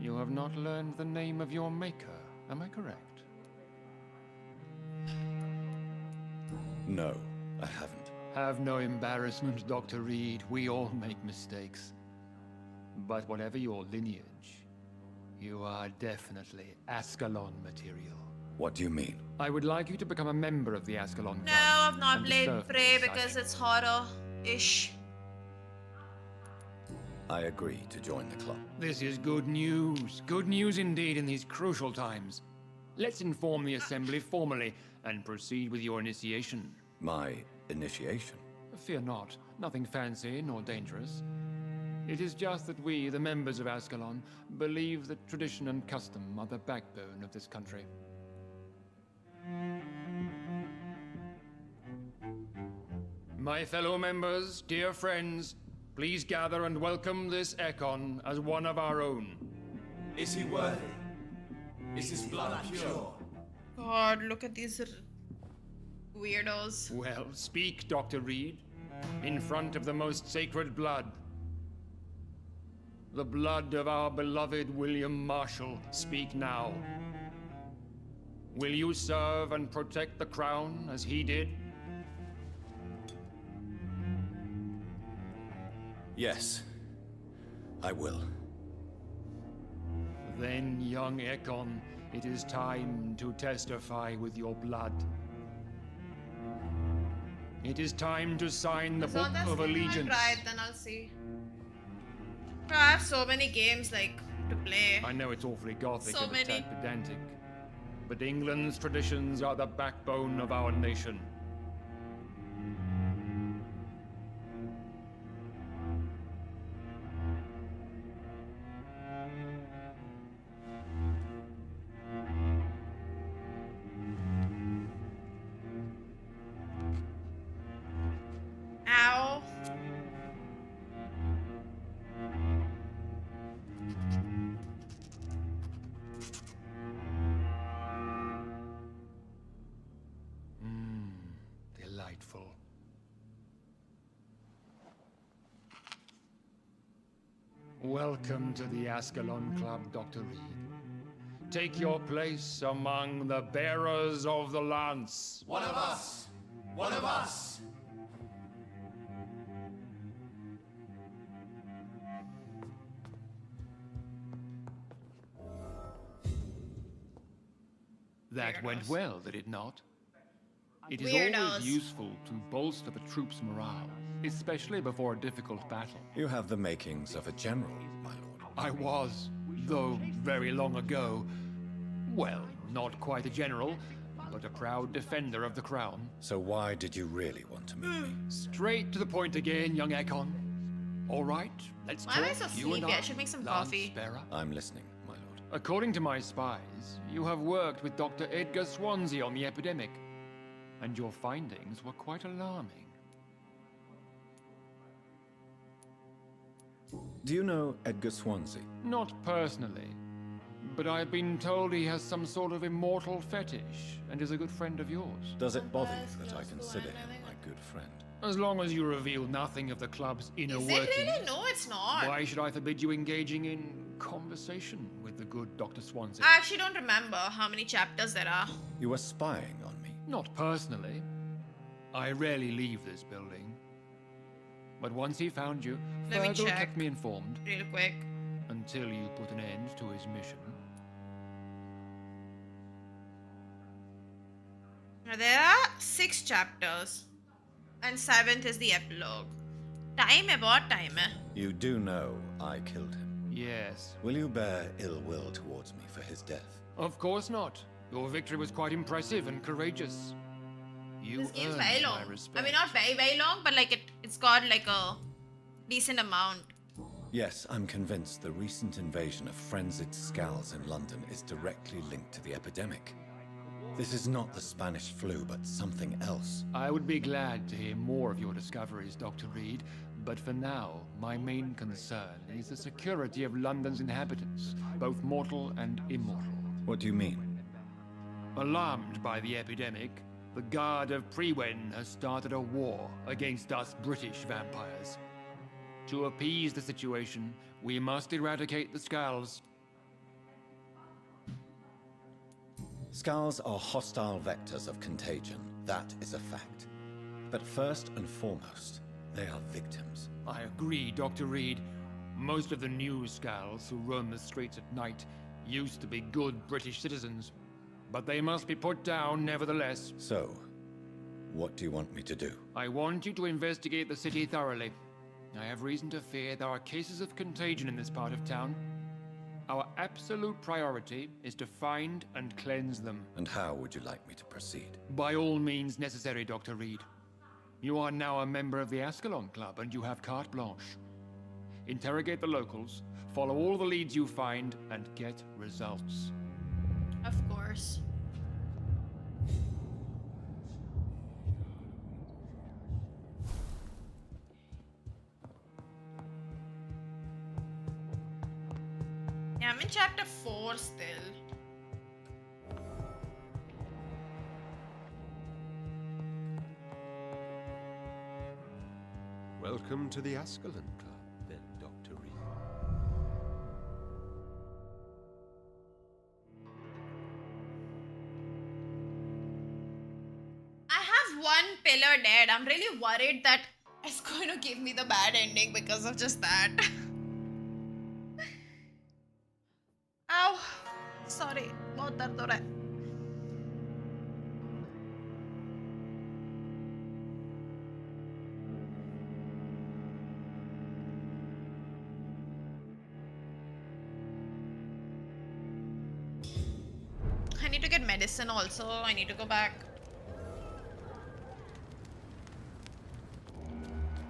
You have not learned the name of your maker, am I correct? No, I haven't. Have no embarrassment, Dr. Reed. We all make mistakes. But whatever your lineage, you are definitely Ascalon material. What do you mean? I would like you to become a member of the Ascalon Club. No, I've not and played serve Prey the because society. it's horror-ish. I agree to join the club. This is good news. Good news indeed in these crucial times. Let's inform the Assembly formally and proceed with your initiation. My initiation? Fear not. Nothing fancy nor dangerous. It is just that we, the members of Ascalon, believe that tradition and custom are the backbone of this country. My fellow members, dear friends, please gather and welcome this Ekon as one of our own. Is he worthy? Is his blood pure? God, look at these weirdos. Well, speak, Dr. Reed, in front of the most sacred blood. The blood of our beloved William Marshall. Speak now. Will you serve and protect the crown as he did? Yes, I will. Then, young Ekon, it is time to testify with your blood. It is time to sign the So Book that's of the one, Allegiance. right, then I'll see. Bro, I have so many games like to play. I know it's awfully gothic So and a many. tad pedantic, but England's traditions are the backbone of our nation. Ow. Welcome to the Ascalon Club, Dr. Reed. Take your place among the bearers of the lance. One of us! One of us! That went well, did it not? It is Weirdos. always useful to bolster the troops' morale, especially before a difficult battle. You have the makings of a general, my lord. I was, though very long ago, well, not quite a general, but a proud defender of the crown. So why did you really want to meet me? Straight to the point again, young Ekon. All right, let's Why am I talk. so You and sleepy? I should make some coffee. Lance-bearer. I'm listening, my lord. According to my spies, you have worked with Dr. Edgar Swansea on the epidemic, and your findings were quite alarming. Do you know Edgar Swansea? Not personally, but I've been told he has some sort of immortal fetish and is a good friend of yours. Does it bother you that I consider him my good friend? As long as you reveal nothing of the club's inner Is workings. it really? No, it's not. Why should I forbid you engaging in conversation with the good Dr. Swansea? I actually don't remember how many chapters there are. You were spying on me. Not personally. I rarely leave this building. But once he found you, Let me Fergal check. kept me informed. Real quick. Until you put an end to his mission. Now, there are 6 chapters. And 7th is the epilogue. Time about time, eh? You do know I killed him. Yes. Will you bear ill will towards me for his death? Of course not. Your victory was quite impressive and courageous. You This game's earned very my long. respect. I mean, not very, very long, but like it's got like a decent amount. Yes, I'm convinced the recent invasion of frenzied Scals in London is directly linked to the epidemic. This is not the Spanish flu, but something else. I would be glad to hear more of your discoveries, Dr. Reed, but for now, my main concern is the security of London's inhabitants, both mortal and immortal. What do you mean? Alarmed by the epidemic, the Guard of Prewen has started a war against us British vampires. To appease the situation, we must eradicate the Scals. Scals are hostile vectors of contagion. That is a fact. But first and foremost, they are victims. I agree, Dr. Reed. Most of the new Scals who roam the streets at night used to be good British citizens, but they must be put down nevertheless. So, what do you want me to do? I want you to investigate the city thoroughly. I have reason to fear there are cases of contagion in this part of town. Our absolute priority is to find and cleanse them. And how would you like me to proceed? By all means necessary, Dr. Reed. You are now a member of the Ascalon Club, and you have carte blanche. Interrogate the locals, follow all the leads you find, and get results. Of course. Yeah, I'm in chapter 4 still. Welcome to the Ascalon Club, then, Dr. Reed. I have one pillar dead. I'm really worried that it's going to give me the bad ending because of just that. Ow. Sorry. बहुत दर्द हो रहा है. I need to get medicine also. I need to go back.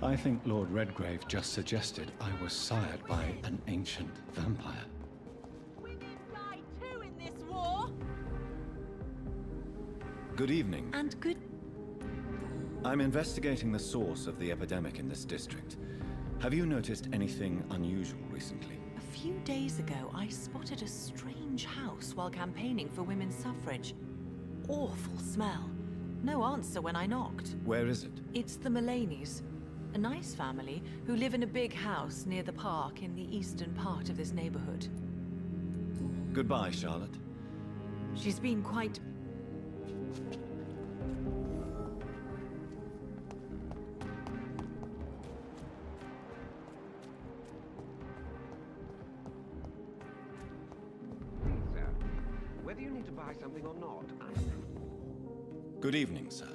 I think Lord Redgrave just suggested I was sired by an ancient vampire. Good evening. And good... I'm investigating the source of the epidemic in this district. Have you noticed anything unusual recently? A few days ago, I spotted a strange house while campaigning for women's suffrage. Awful smell. No answer when I knocked. Where is it? It's the Mulaney's. A nice family who live in a big house near the park in the eastern part of this neighborhood. Goodbye, Charlotte. She's been quite... Sir, whether you need to buy something or not, Good evening, sir.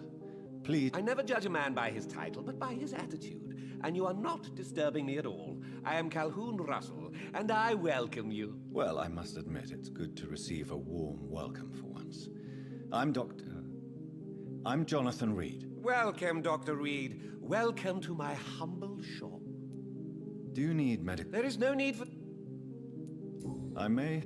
Please... I never judge a man by his title, but by his attitude. And you are not disturbing me at all. I am Calhoun Russell, and I welcome you. Well, I must admit, it's good to receive a warm welcome for once. I'm Jonathan Reed. Welcome, Dr. Reed. Welcome to my humble shop. Do you need medical... There is no need for... I may...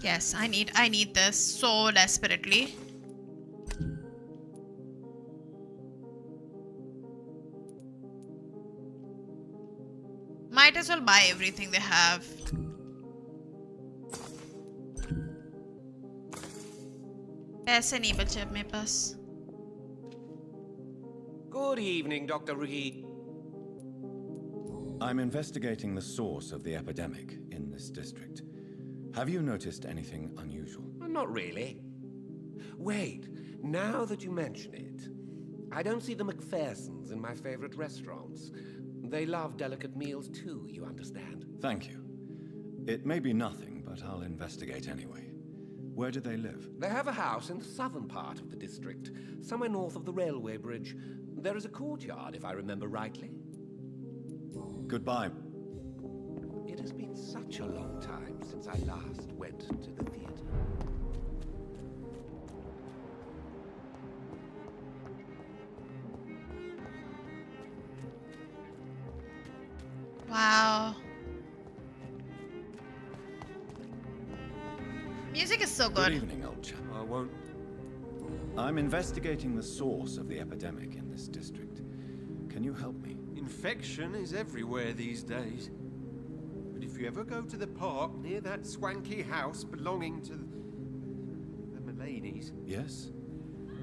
Yes, I need this so desperately. Might as well buy everything they have. पैसे नहीं बचे अब मेरे पास. Good evening, Dr. Reed. I'm investigating the source of the epidemic in this district. Have you noticed anything unusual? Not really. Wait, now that you mention it, I don't see the McPhersons in my favorite restaurants. They love delicate meals too, you understand? Thank you. It may be nothing, but I'll investigate anyway. Where do they live? They have a house in the southern part of the district, somewhere north of the railway bridge. There is a courtyard, if I remember rightly. Goodbye. It has been such a long time since I last went to the theater. Wow. Music is so good. Good evening, old chap. I won't... I'm investigating the source of the epidemic in this district. Can you help me? Infection is everywhere these days. But if you ever go to the park near that swanky house belonging to the Mullaneys... Yes?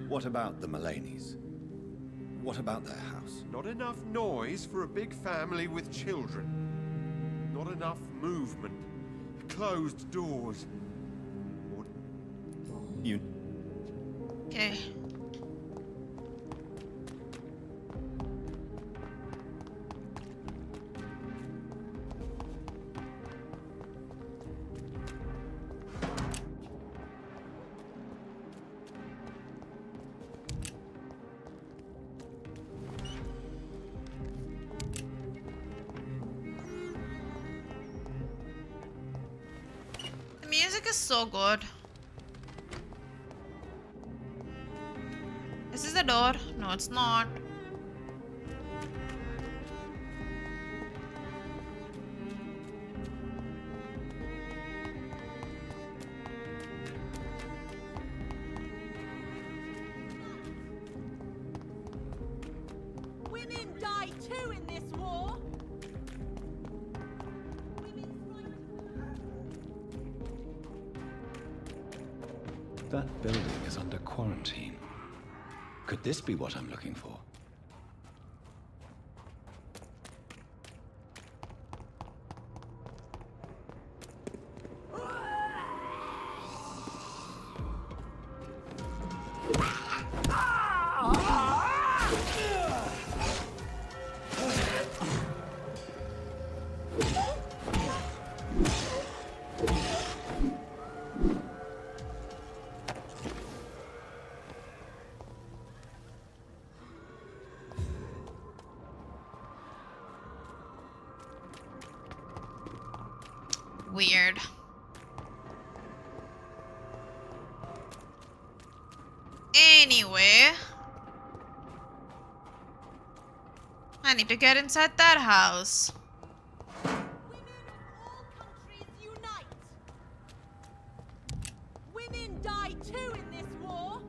What about the Mullaneys? What about their house? Not enough noise for a big family with children. Not enough movement. Closed doors. You... Okay. The music is so good. This is the door. No, it's not. Women die too in this war. That building is under quarantine. Could this be what I'm looking for? Weird. Anyway, I need to get inside that house. Women die too in this war.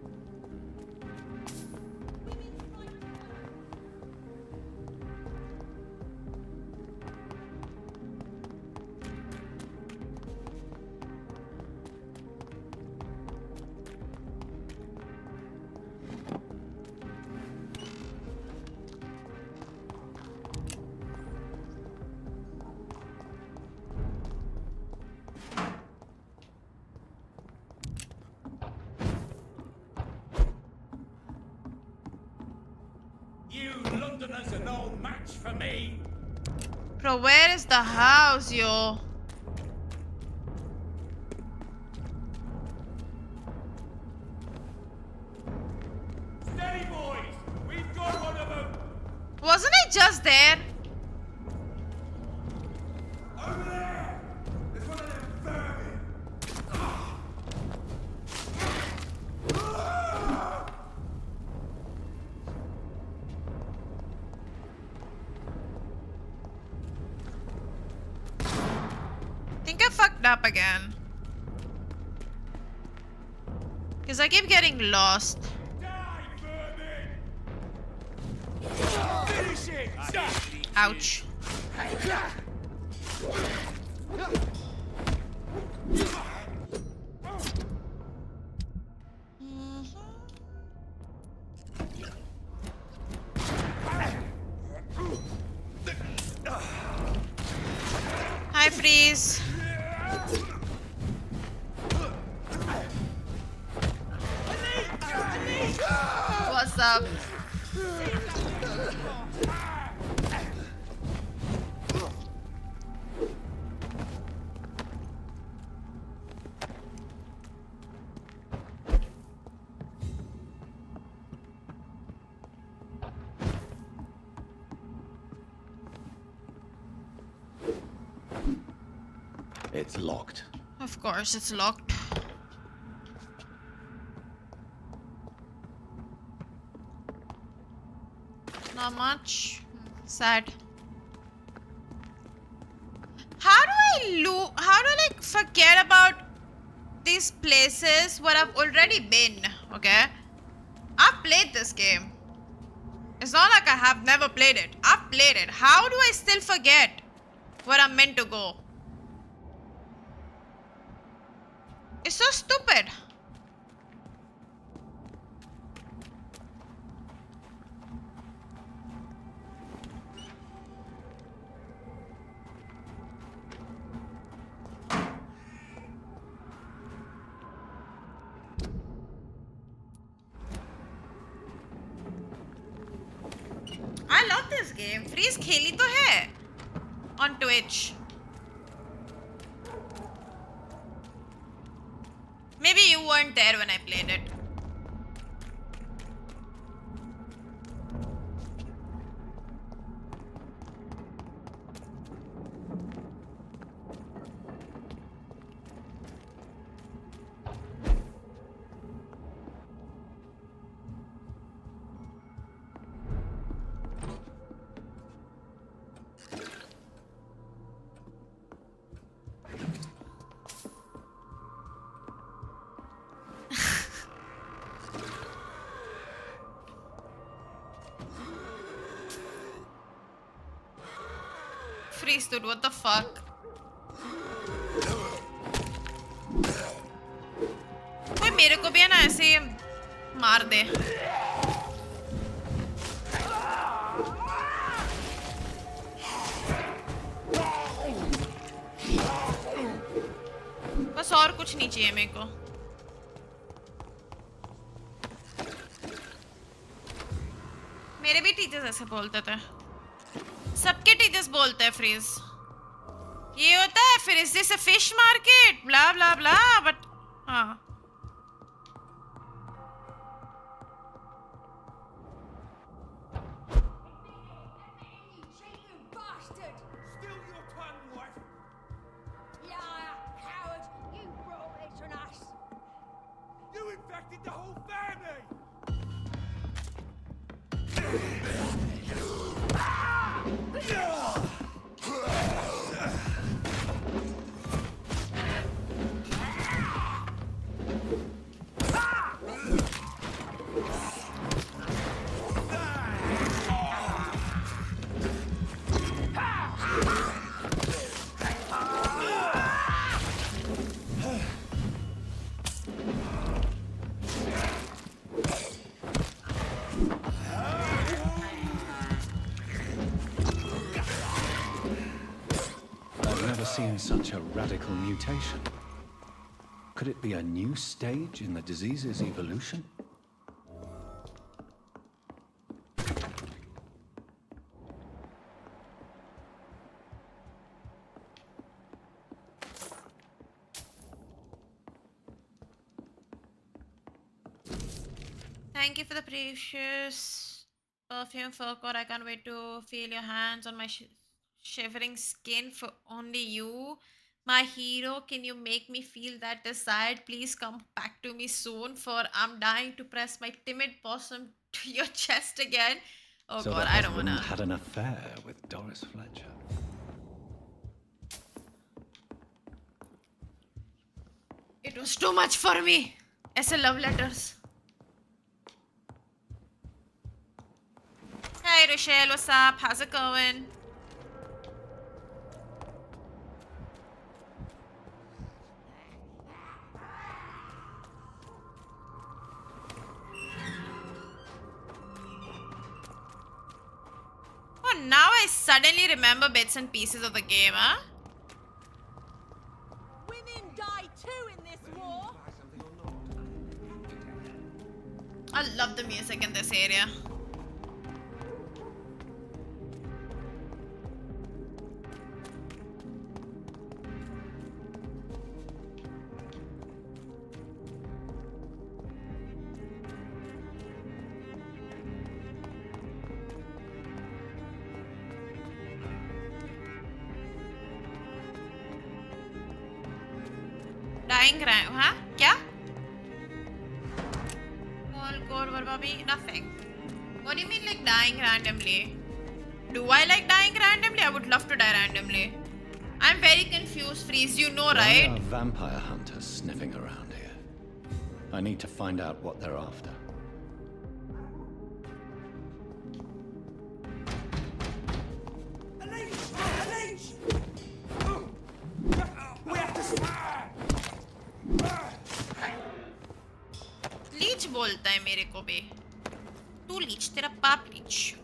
You Londoners are no match for me. Bro, where is the house, yo? Steady, boys. We've got one of them. Wasn't I just there? Over there. There's one of them vermin. Think I fucked up again. Because I keep getting lost. Finish it. Ouch. Hi, Freeze. What's up? It's locked. Of course, it's locked. Not much. Sad. How do I like forget about these places where I've already been? Okay, I've played this game. It's not like I have never played it. I've played it. How do I still forget where I'm meant to go? It's so stupid. I love this game. Freeze खेली तो है on Twitch. Maybe you weren't there when I played it. Freeze, dude, what the fuck? कोई मेरे को भी है ना ऐसे मार दे. बस और कुछ नहीं चाहिए मेरे को. मेरे भी टीचर्स ऐसे बोलते थे. सबके टीचर्स बोलते हैं फ्रीज. ये होता है फिर is this a fish market blah blah blah but हाँ You infected the whole family! I've never seen such a radical mutation. Could it be a new stage in the disease's evolution? Thank you for the precious perfume, Furcoat. I can't wait to feel your hands on my shivering skin for only you. My hero, can you make me feel that desired? Please come back to me soon, for I'm dying to press my timid possum to your chest again. Oh So god, the I don't husband wanna. had an affair with Doris Fletcher. It was too much for me. ऐसे love letters. Hey Rochelle, what's up? How's it going? Oh, now I suddenly remember bits and pieces of the game, huh? Women die too in this war. I love the music in this area. Dying huh? क्या? All core Varbabi, nothing. What do you mean like dying randomly? Do I like dying randomly? I would love to die randomly. I'm very confused, Freeze. You know, right? Why are vampire hunters sniffing around here? I need to find out what they're after. Leech बोलता है मेरे को भी. तू leech, तेरा बाप leech.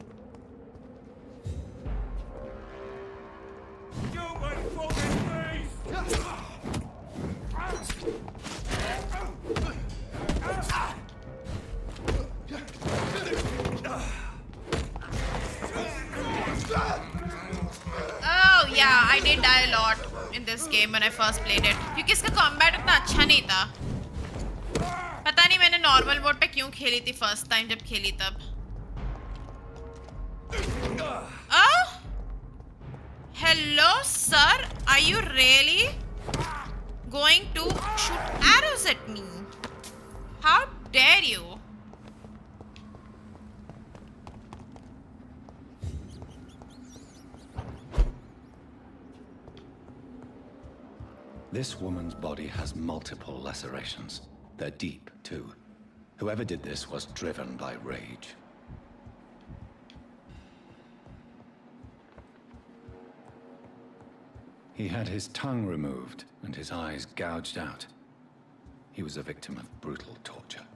Oh yeah, I did die a lot in this game when I first played it. क्योंकि इसका combat उतना अच्छा नहीं था. पता नहीं मैंने नॉर्मल मोड पे क्यों खेली थी फर्स्ट टाइम जब खेली तब. Oh, hello sir, are you really going to shoot arrows at me? How dare you? This woman's body has multiple lacerations. They're deep, too. Whoever did this was driven by rage. He had his tongue removed and his eyes gouged out. He was a victim of brutal torture.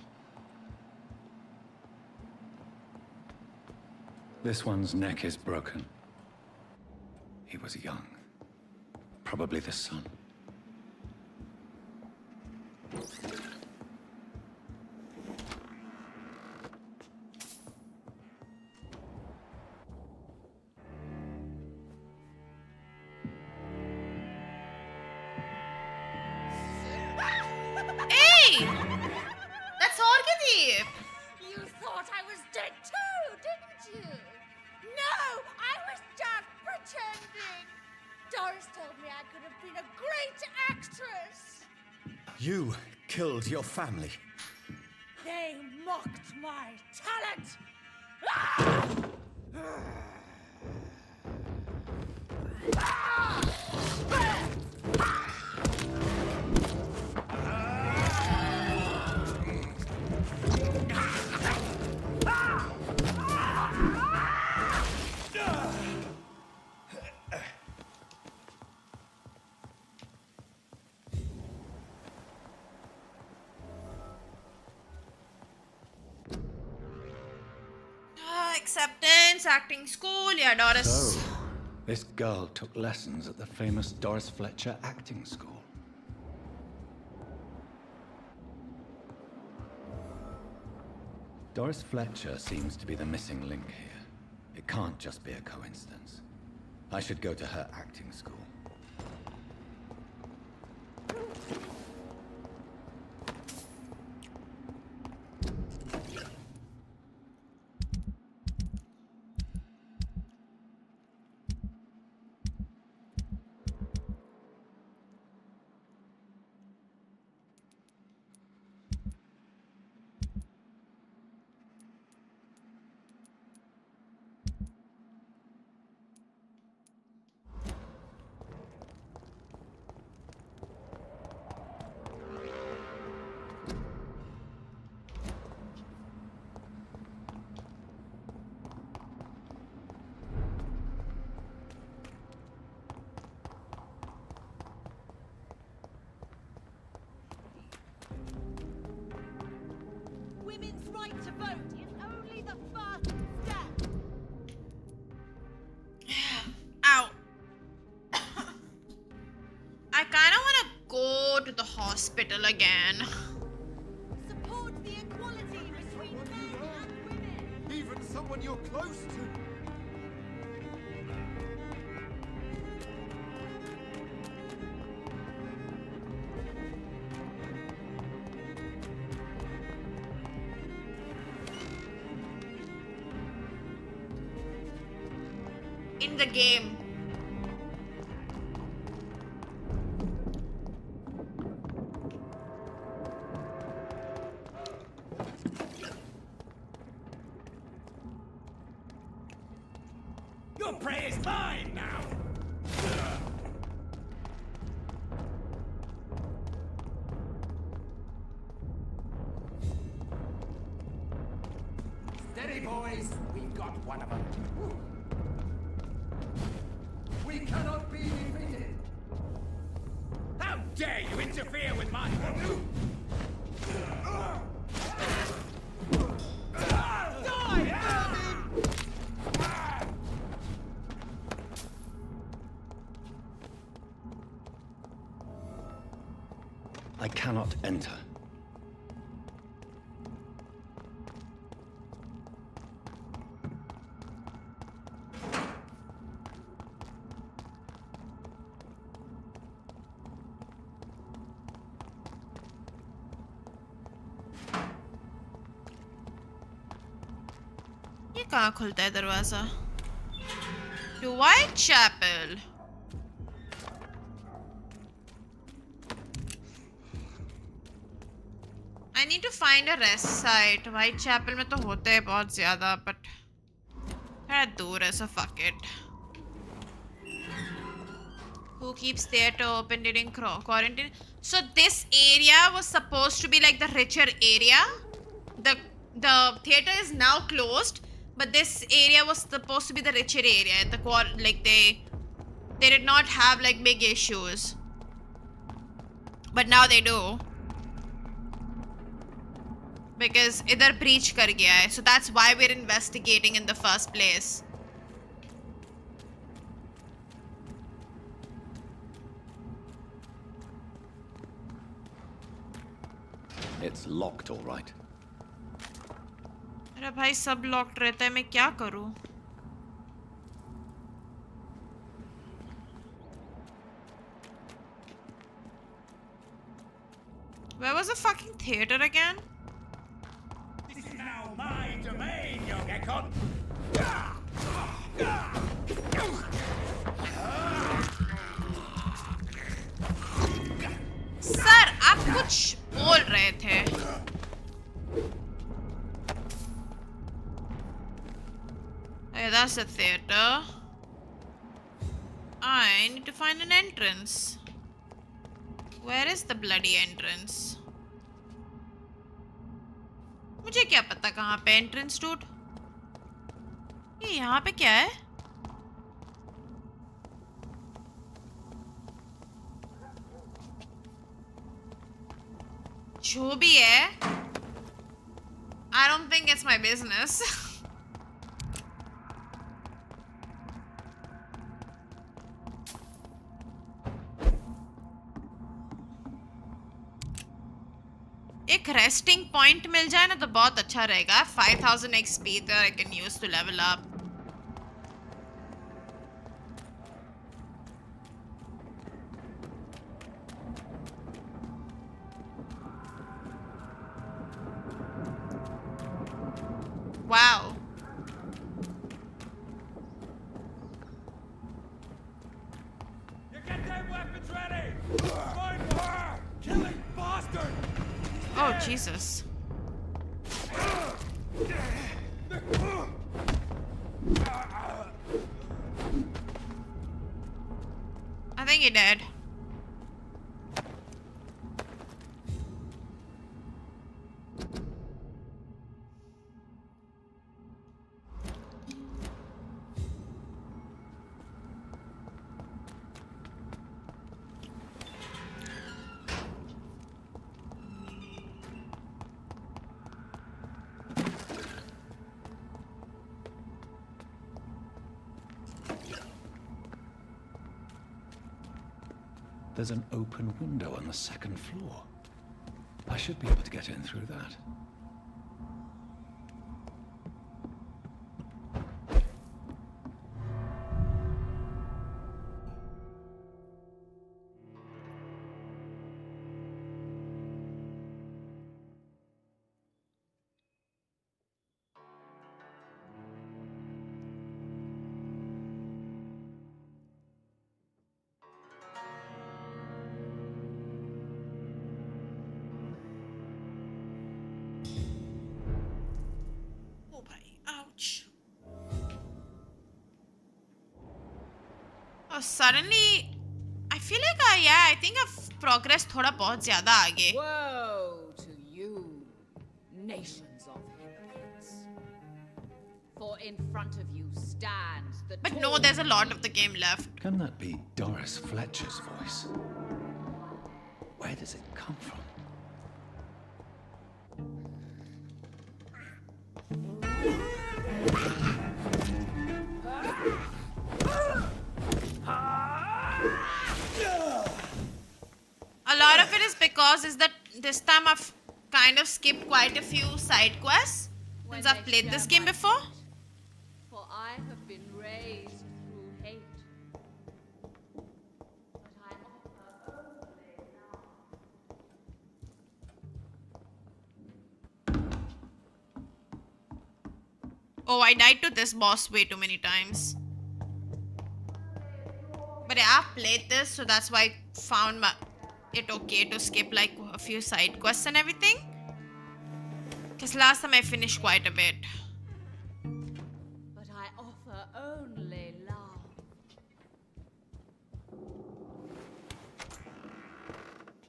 This one's neck is broken. He was young. Probably the son. You killed your family. They mocked my talent! Acceptance, acting school, yeah, Doris. So, this girl took lessons at the famous Doris Fletcher acting school. Doris Fletcher seems to be the missing link here. It can't just be a coincidence. I should go to her acting school. Women's right to vote is only the first step. Ow. I kind of want to go to the hospital again. Support the equality between men and women. Even someone you're close to. In the game. Your prey is mine now! Steady, boys! We've got one of them. We cannot be defeated! How dare you interfere with my work? I cannot enter. ये कहाँ खुलता है दरवाजा? To Whitechapel. I need to find a rest site. Whitechapel में तो होते हैं बहुत ज़्यादा, but थोड़ा दूर है, so fuck it. Who keeps theater open during quarantine? So this area was supposed to be like the richer area. The theater is now closed, but this area was supposed to be the richer area. They did not have like big issues, but now they do. Because idhar breach kar gaya hai. So that's why we're investigating in the first place. It's locked, all right. अरे भाई सब locked रहता है, मैं क्या करूं? Where was the fucking theater again? This is now my domain, young Ekon! Sir आपको कुछ बोल रहे थे. Hey, that's a theater. I need to find an entrance. Where is the bloody entrance? मुझे क्या पता कहाँ पे entrance dude? ये यहाँ पे क्या है? जो भी है, I don't think it's my business. एक resting point मिल जाए ना तो बहुत अच्छा रहेगा. 5000 XP that I can use to level up. Wow. You get them weapons ready! Find her! Killing bastard! Oh, Jesus. I think he did. There's an open window on the second floor. I should be able to get in through that. Ouch. Oh, suddenly, I feel like I think I've progressed थोड़ा बहुत ज़्यादा आगे. Woe to you, nations of hypocrites. For in front of you stands the But no, there's a lot of the game left. Can that be Doris Fletcher's voice? Where does it come from? A lot of it is because is that this time I've kind of skipped quite a few side quests since I've played this game before. For I have been raised through hate. Oh, I died to this boss way too many times. But yeah, I've played this, so that's why I found it okay to skip like a few side quests and everything. Because last time I finished quite a bit. But I offer only love.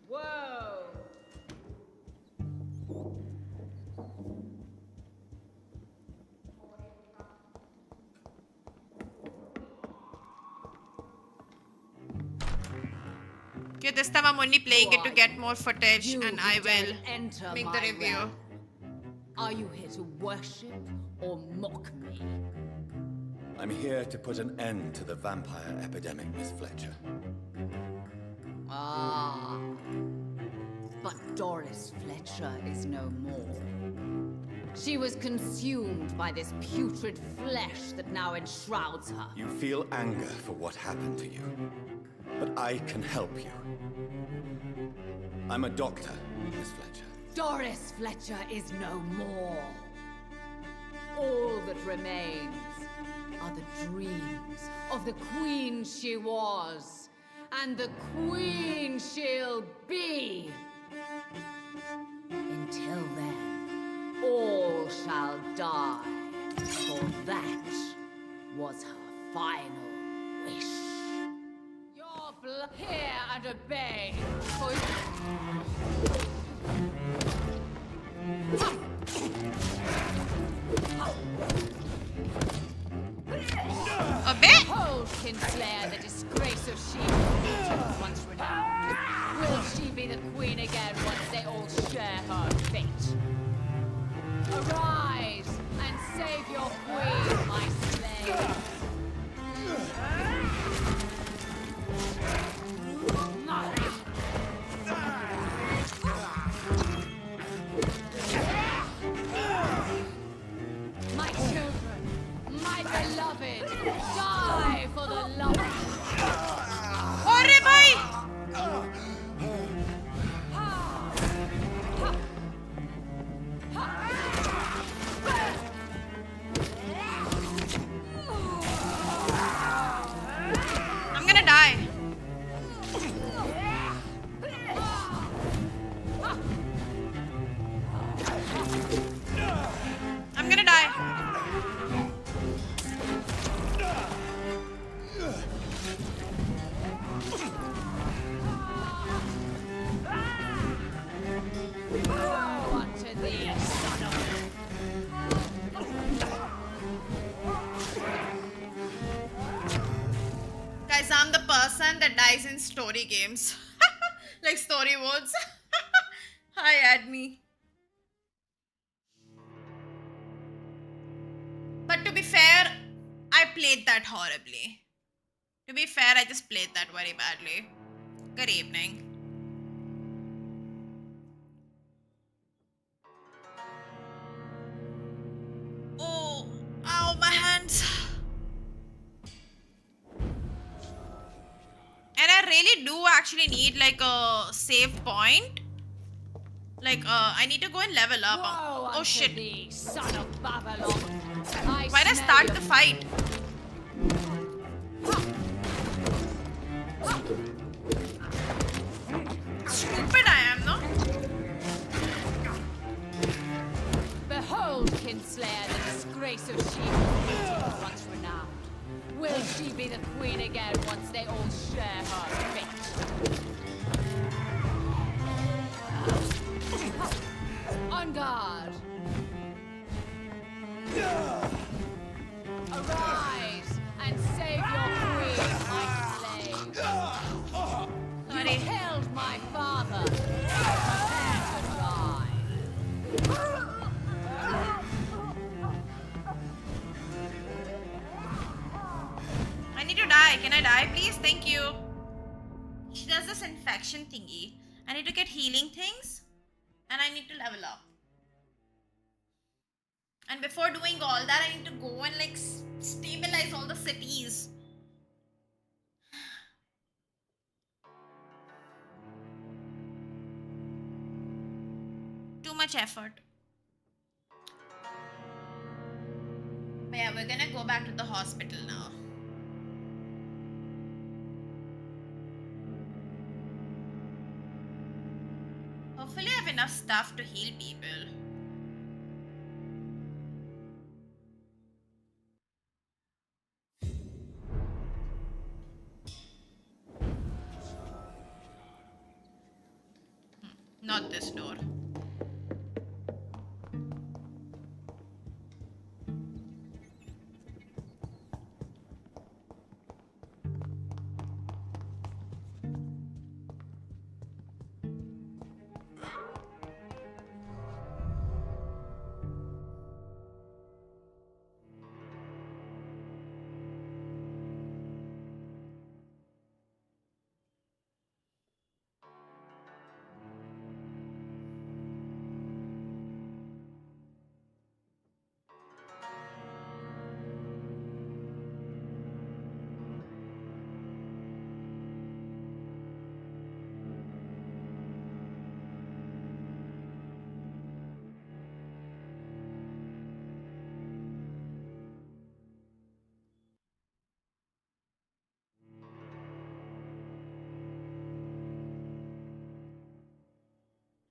Whoa! Okay, this time I'm only playing it to get more footage and I will make the review. Are you here to worship or mock me? I'm here to put an end to the vampire epidemic, Miss Fletcher. Ah. But Doris Fletcher is no more. She was consumed by this putrid flesh that now enshrouds her. You feel anger for what happened to you, but I can help you. I'm a doctor, Miss Fletcher. Doris Fletcher is no more. All that remains are the dreams of the queen she was, and the queen she'll be. shall die, for that was her final wish. Your blood, hear and obey, for Obey? Behold, Kinslayer, the disgrace of she once renowned. Will she be the queen again once they all share her fate? Arise and save your queen, my slave. My children, my beloved, die for the love. Arre bhai! I'm gonna die. I'm gonna die. Woe unto thee, son of... Guys, I'm the person that dies in story games. Like story modes. Hi, add me. But to be fair, I played that horribly. To be fair, I just played that very badly. Good evening. Oh, ow, my hands. And I really do actually need like a save point. Like, I need to go and level up. Oh shit. Thee, son of Babylon. Why did I start the fight? Stupid I am, no? Behold, Kinslayer, the disgrace of she once renowned. Will she be the queen again once they all share her fate? On guard! Arise and save your queen, my slave! Sorry. You killed my father! Prepare to die! I need to die. Can I die, please? Thank you. She does this infection thingy. I need to get healing things. And I need to level up. And before doing all that, I need to go and like stabilize all the cities. Too much effort. But yeah, we're gonna go back to the hospital now. Hopefully I have enough stuff to heal people. Not this door.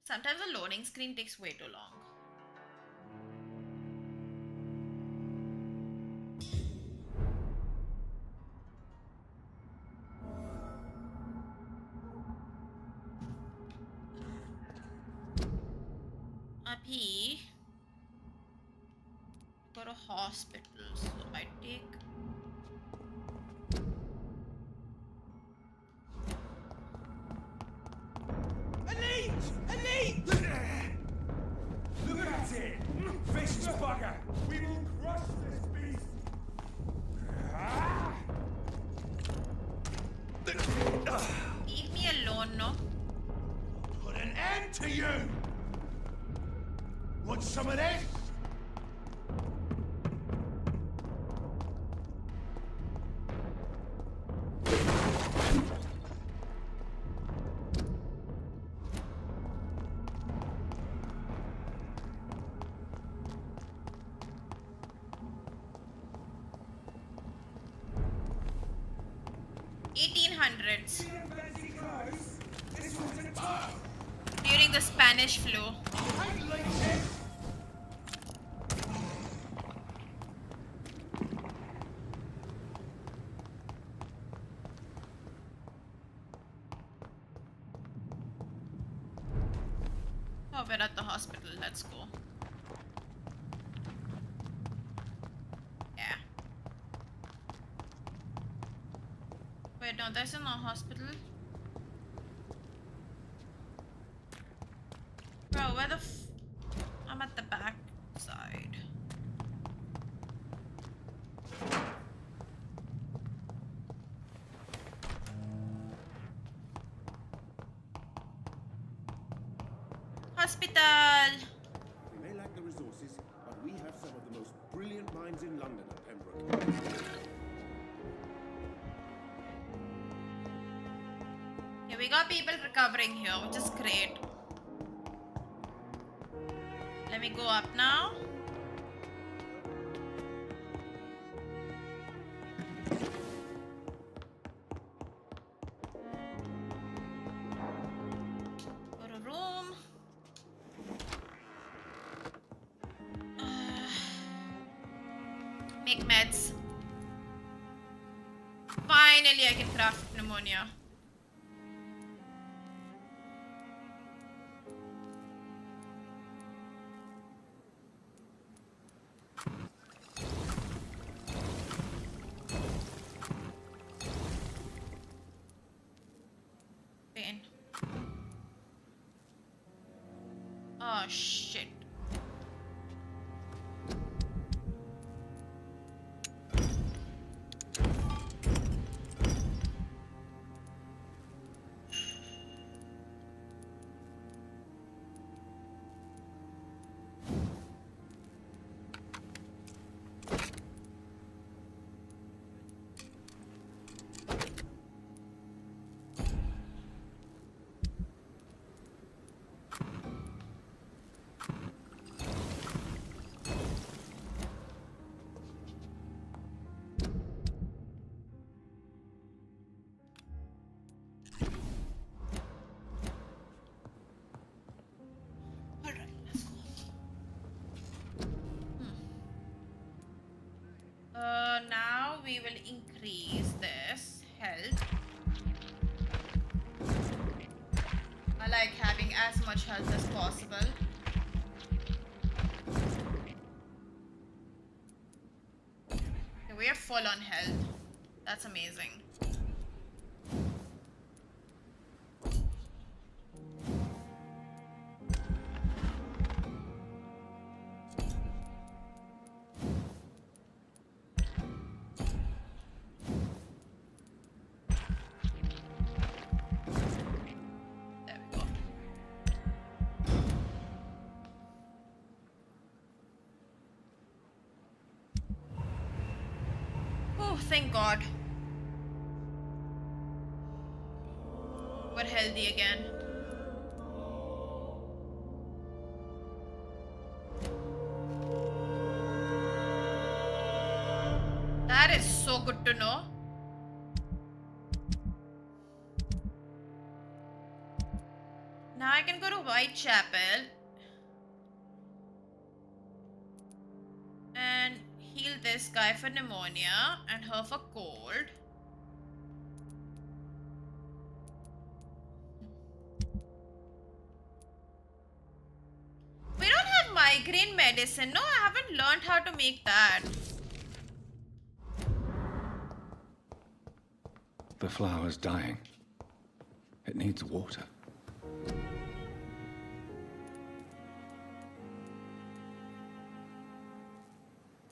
Sometimes the loading screen takes way too long. Vampyr. Go to hospital, so I take. Elite! Elite! Look at it! Vicious bugger! We will crush this beast! Leave me alone, no? Put an end to you! Want some of this? During the Spanish flu. Oh, we're at the hospital. Let's go. Yeah. Wait, no, there's no hospital. Bro, where the I'm at the back side. Hospital! We may lack the resources, but we have some of the most brilliant minds in London at Pembroke. Yeah, we got people recovering here, which is great. Let me go up now. Go to room. Make meds. Finally, I can craft pneumonia. Oh shit. Now we will increase this health. I like having as much health as possible. Okay, we are full on health. That's amazing. Thank God. We're healthy again. That is so good to know. Now I can go to Whitechapel and heal this guy for pneumonia and her for cold. We don't migraine medicine. No, I haven't learned how to make that. The flower's dying. It needs water.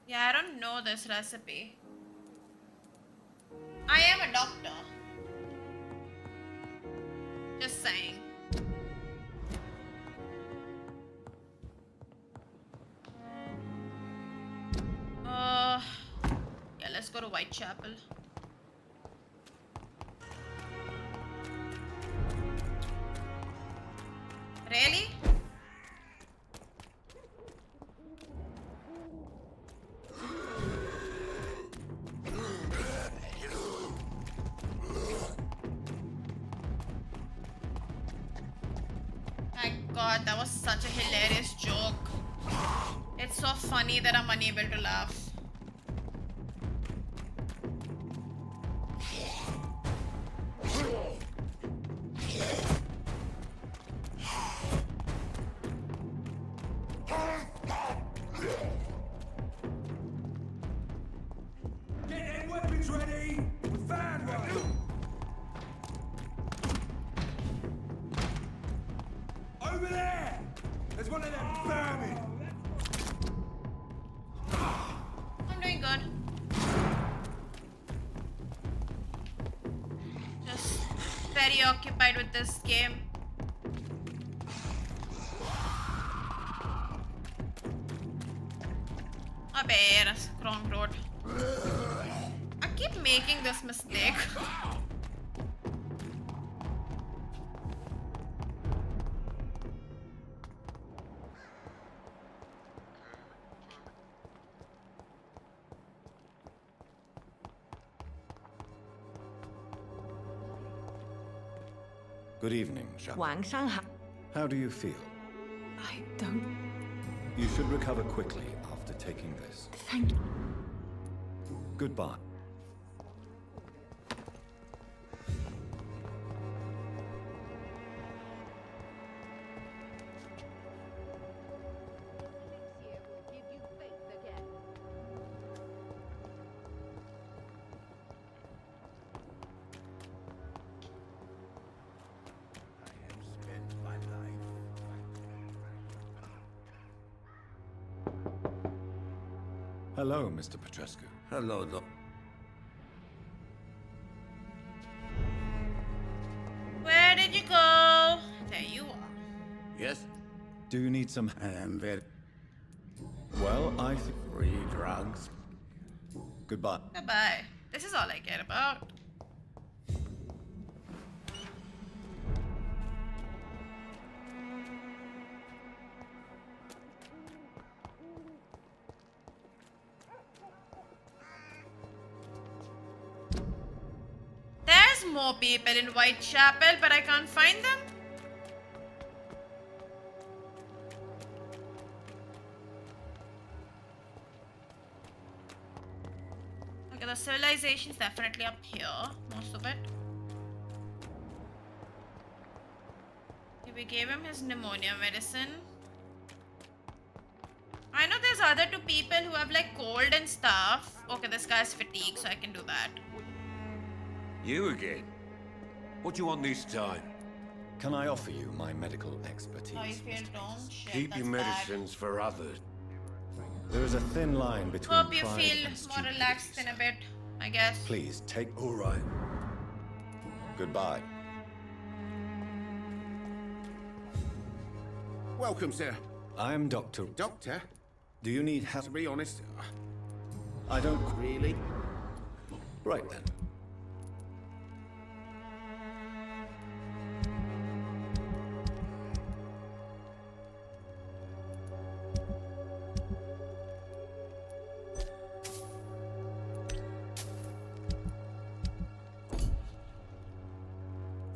Yeah, I don't know this recipe. I am a doctor. Just saying. Yeah, let's go to Whitechapel. Really? My god, that was such a hilarious joke. It's so funny that I'm unable to laugh. Get them weapons ready! We found one! Over there! There's one of them vermin! I'm doing good. Just very occupied with this game. Abey, that's wrong road. I keep making this mistake. Good evening, Jacques. 晚上好。 How do you feel? I don't You should recover quickly after taking this. thank you. Goodbye. Hello, Mr. Petrescu. Hello, Doc. Where did you go? There you are. Yes? Do you need some... I am very... Well, I think... Free drugs. Goodbye. Goodbye. This is all I care about. There's more people in Whitechapel, but I can't find them. Okay, the civilization's definitely up here, most of it. Okay, we gave him his pneumonia medicine. I know there's other two people who have like cold and stuff. Okay, this guy's fatigued, so I can do that. You again? What do you want this time? Can I offer you my medical expertise? How you feel, don't? Shit, Keep your that's bad. medicines for others. There is a thin line between Hope you pride feel and more stupidity. relaxed in a bit, I guess. Please take... All right. Goodbye. Welcome, sir. I am Dr. Doctor? Do you need help? To be honest, I don't... really? Right then.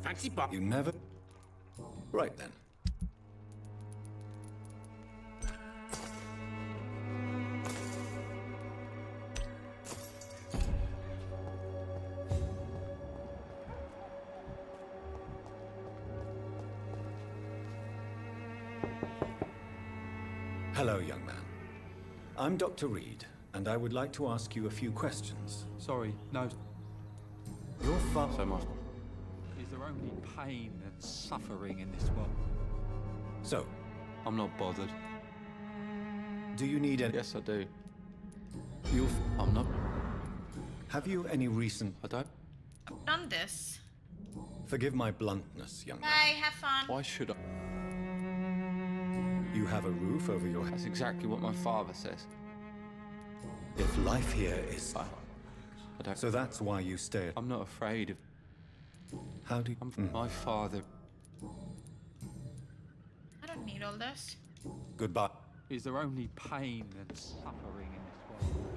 Fancy pop. You never... Right then. Hello, young man. I'm Dr. Reed, and I would like to ask you a few questions. Sorry, no. Your father... So much. Is there only pain and suffering in this world? So? I'm not bothered. Do you need any... Yes, I do. I'm not... Have you any recent... I don't. I've done this. Forgive my bluntness, young man. Bye, have fun. Why should I? You have a roof over your head. That's exactly what my father says. If life here is... I don't... So that's why you stay at... I'm not afraid of... How do you... My father... I don't need all this. Goodbye. Is there only pain and suffering in this world?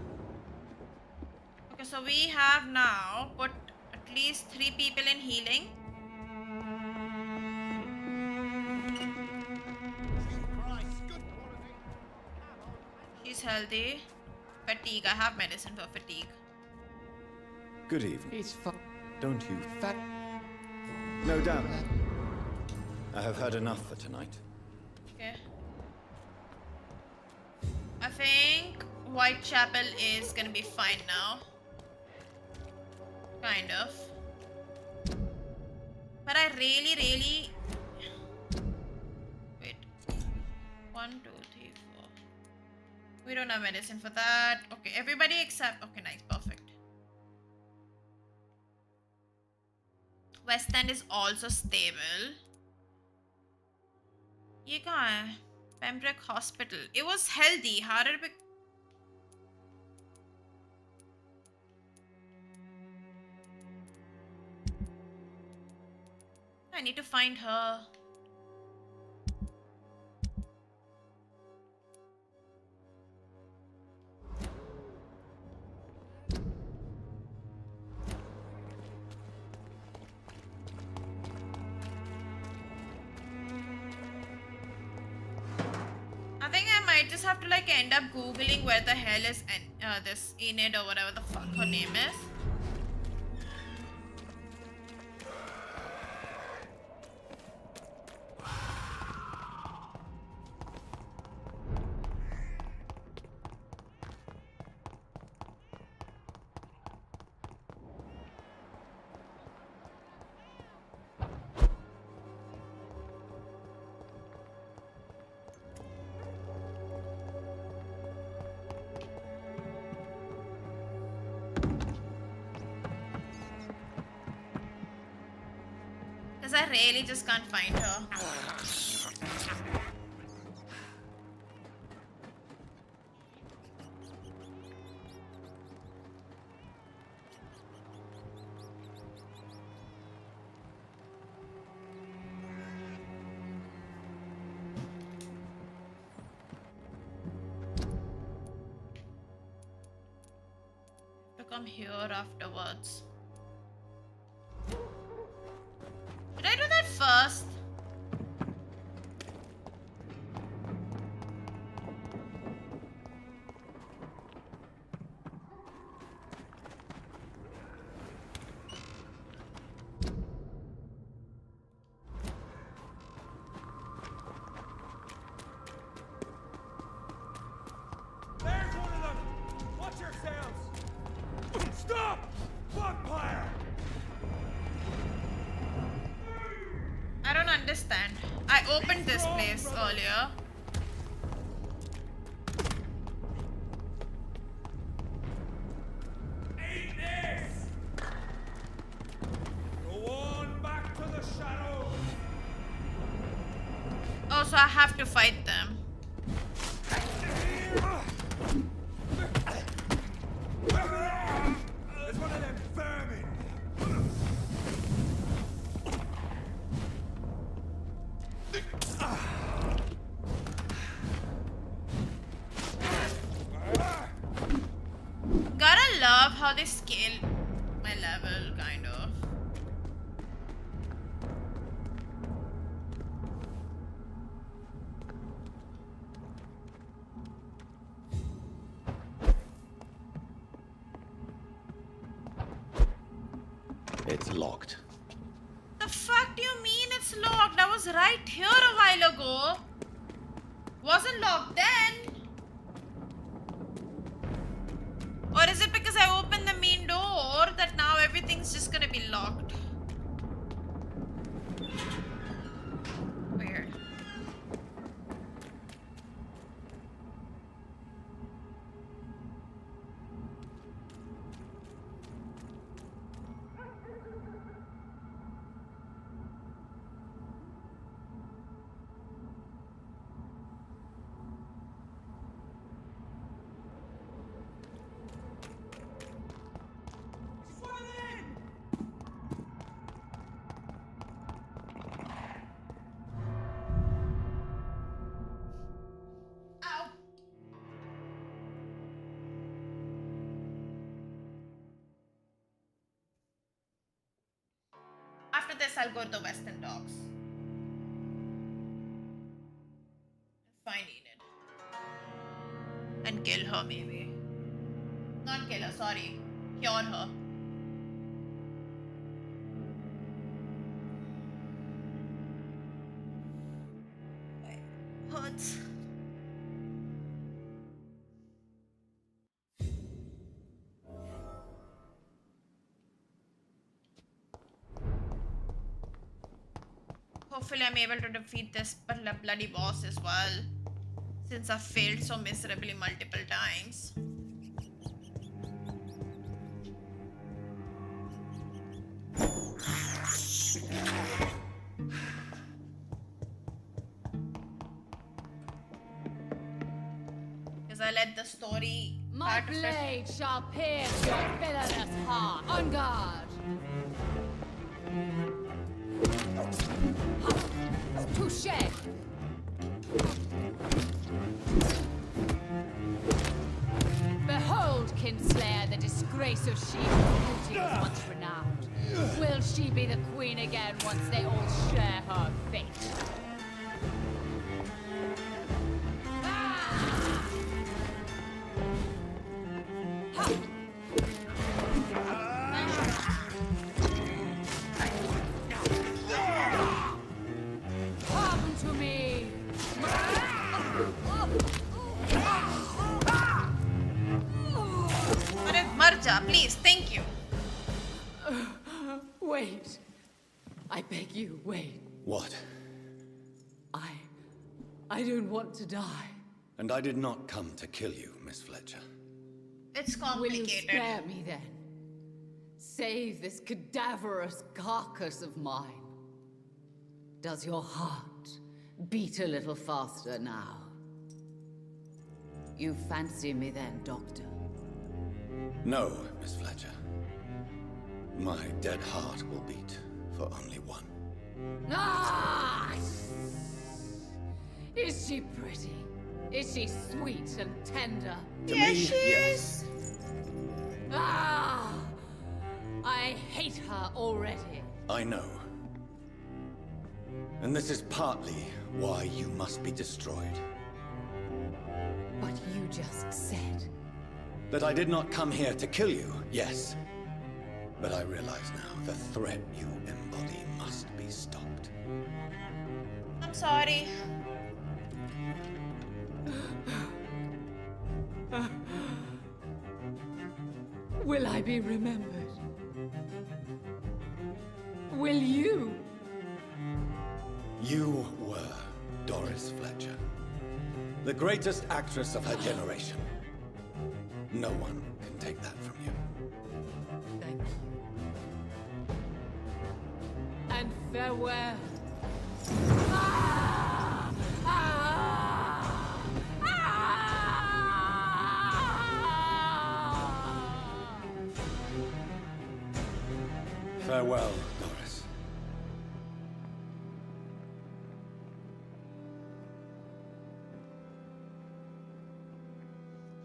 Okay, so we have now put at least 3 people in healing. She's healthy. Fatigue. I have medicine for fatigue. Good evening. He's Don't you... No doubt. I have heard enough for tonight. Okay. I think Whitechapel is gonna be fine now. Kind of. But I really... Wait. 1, 2, 3, 4. We don't have medicine for that. Okay, everybody except... Okay, nice, perfect. West End is also stable. ये कहाँ है? Pembroke Hospital. It was healthy. How did it be? I need to find her. I think I might just have to like end up googling where the hell is this Enid or whatever the fuck her name is. I really just can't find her. To come here afterwards. Did I do that first? There's one of them! Watch yourselves! Stop! Vampire! I don't understand. I opened this place earlier. Eat this! Go on back to the shadows! Oh, so I have to fight them. There's one of them vermin! Gotta love how they scale my level, kind of. It's locked. The fuck do you mean it's locked? I was right here a while ago. Wasn't locked then. Or is it because I opened the main door that now everything's just gonna be locked? Weird. After this, I'll go to the Western Docks. Find Enid. And kill her, maybe. Not kill her, sorry. Cure her. Hurts. Hopefully I'm able to defeat this bloody boss as well, since I've failed so miserably multiple times. Because I let the story... My blade shall pierce your villainous heart. On guard! Touché! Behold, Kinslayer, the disgrace of she whose beauty was once renowned. Will she be the queen again once they all share her fate? Come to me! Marja, please, thank you. Wait. I beg you, wait. What? I don't want to die. And I did not come to kill you, Miss Fletcher. It's Will you complicated. spare me then? Save this cadaverous carcass of mine. Does your heart beat a little faster now? You fancy me then, Doctor? No, Miss Fletcher. My dead heart will beat for only one. Ah! Is she pretty? Is she sweet and tender? To me, yes. Ah! I hate her already. I know. And this is partly why you must be destroyed. But you just said... That I did not come here to kill you, yes. But I realize now the threat you embody must be stopped. I'm sorry. Will I be remembered? Will you? You were Doris Fletcher, the greatest actress of her generation. No one can take that from you. Thank you. And farewell. Ah! Ah! Ah! Farewell, Doris.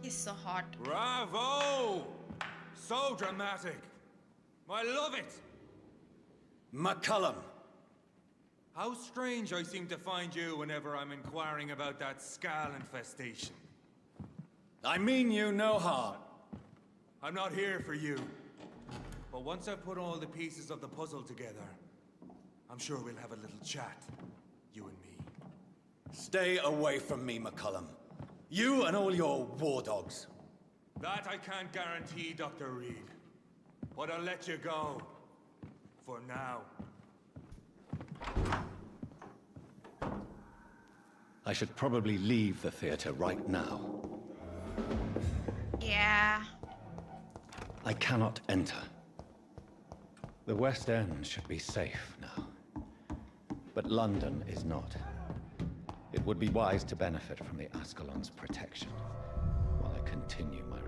He's so hot. Bravo! So dramatic. I love it. McCullum. How strange I seem to find you whenever I'm inquiring about that Skal infestation. I mean you no harm. I'm not here for you. But once I've put all the pieces of the puzzle together, I'm sure we'll have a little chat, you and me. Stay away from me, McCullum. You and all your war dogs. That I can't guarantee, Dr. Reed. But I'll let you go. For now. I should probably leave the theater right now. Yeah. I cannot enter. The West End should be safe now. But London is not. It would be wise to benefit from the Ascalon's protection while I continue my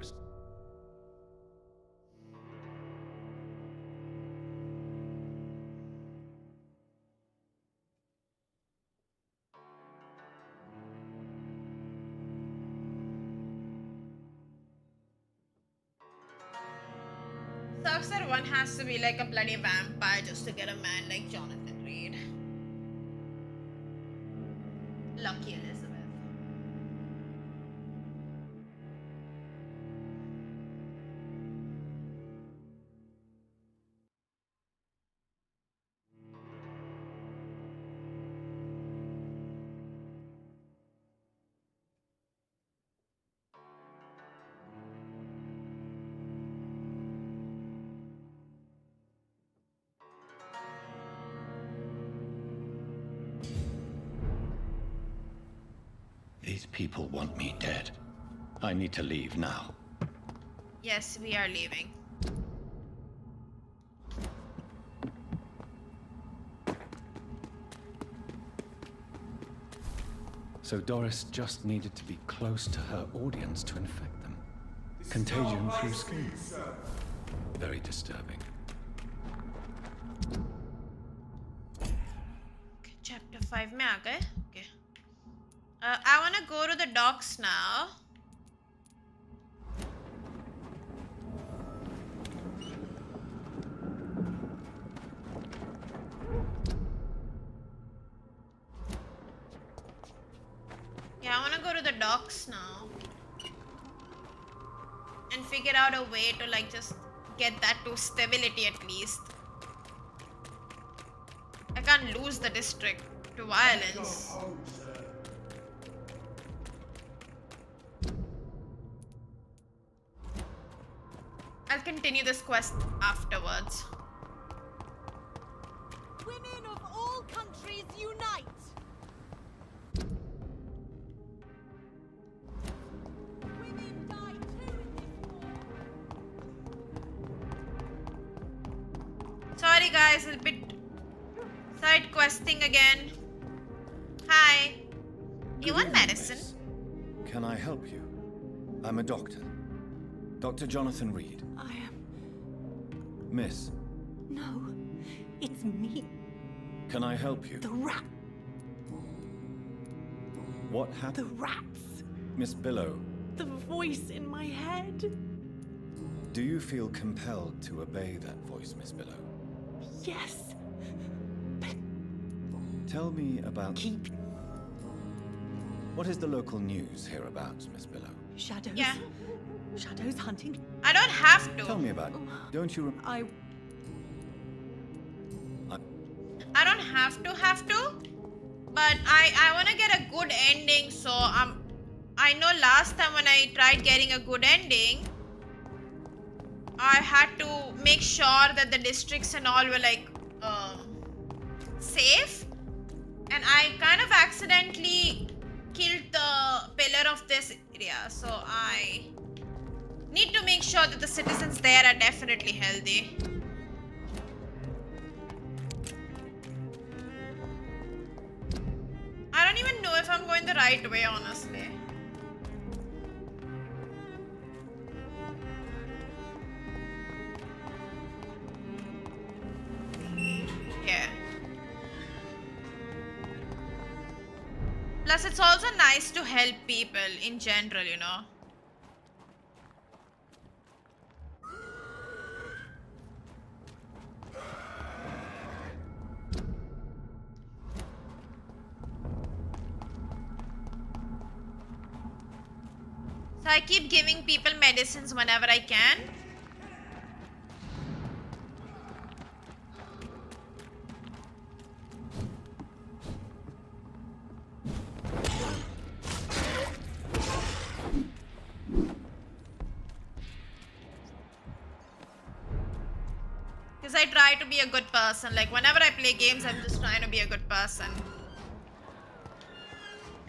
Sucks that one has to be like a bloody vampire just to get a man like Jonathan Reed. Lucky Elizabeth. These people want me dead. I need to leave now. Yes, we are leaving. So Doris just needed to be close to her audience to infect them. Contagion through skin. Very disturbing. Okay, chapter 5 में आ गए. Okay. I want to go to the docks now. Yeah, I want to go to the docks now. And figure out a way to like just get that to stability at least. I can't lose the district to violence. I'll continue this quest afterwards. Women of all countries unite! Women die too in this war. Sorry guys, a bit side questing again. Hi. You want medicine? Can I help you? I'm a doctor. Dr. Jonathan Reed. I am... Miss, No, it's me. can I help you? The rat. What The happened? rats. Miss Billow, The voice in my head. do you feel compelled to obey that voice, Miss Billow? Yes. Tell me about... Keep... What is the local news hereabouts, Miss Billow? Shadows. Yeah. Shadows hunting. I don't have to. Tell me about it. Don't you... I don't have to, but I want to get a good ending, so I know last time when I tried getting a good ending, I had to make sure that the districts and all were like safe, and I kind of accidentally killed the pillar of this area, so I need to make sure that the citizens there are definitely healthy. I don't even know if I'm going the right way, honestly. Yeah. Plus, it's also nice to help people in general, you know. So I keep giving people medicines whenever I can. try to be a good person. Like, whenever I play games, I'm just trying to be a good person.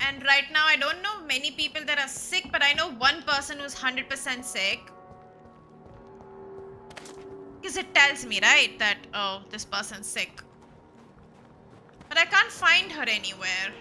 And right now, I don't know many people that are sick, but I know one person who's 100% sick. Because it tells me, right, that, oh, this person's sick. But I can't find her anywhere.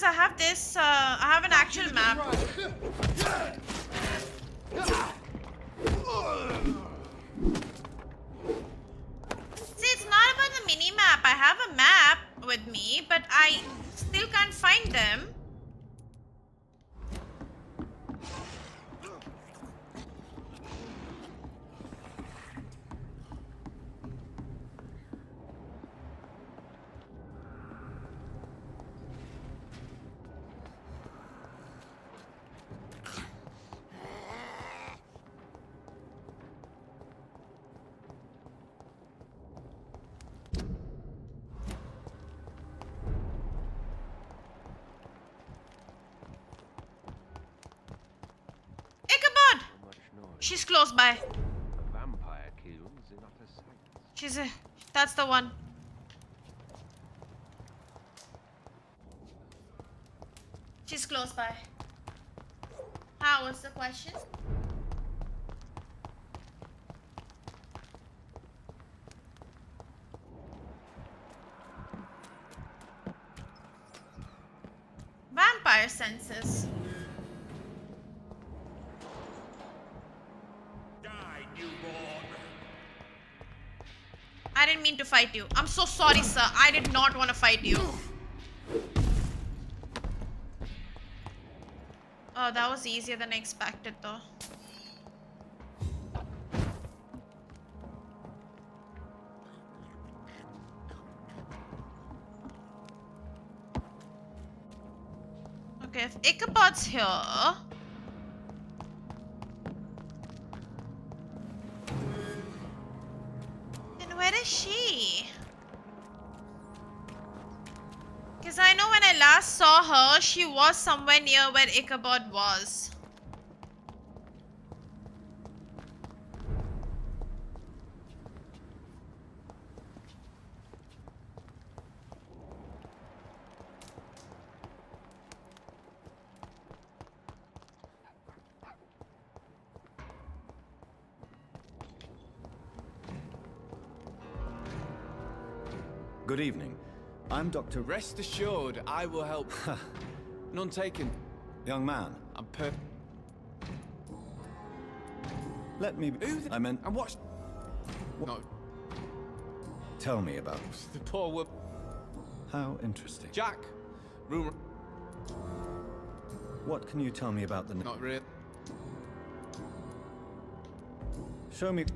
I have this, I have an actual map. See, it's not about the mini map. I have a map with me, but I still can't find them. She's close by. A vampire kills in utter silence. That's the one. She's close by. How was the question? Vampire senses. I didn't mean to fight you. I'm so sorry, sir. I did not want to fight you. Oh, that was easier than I expected, though. Okay, if Ichabod's here... Where is she? Because I know when I last saw her, she was somewhere near where Ichabod was. Good evening. I'm Dr. Rest assured, I will help. None taken. Young man. I'm Let me... I meant... And what's... No. Tell me about... The poor woman. How interesting. Jack. Rumor. What can you tell me about the... Not really. Show me...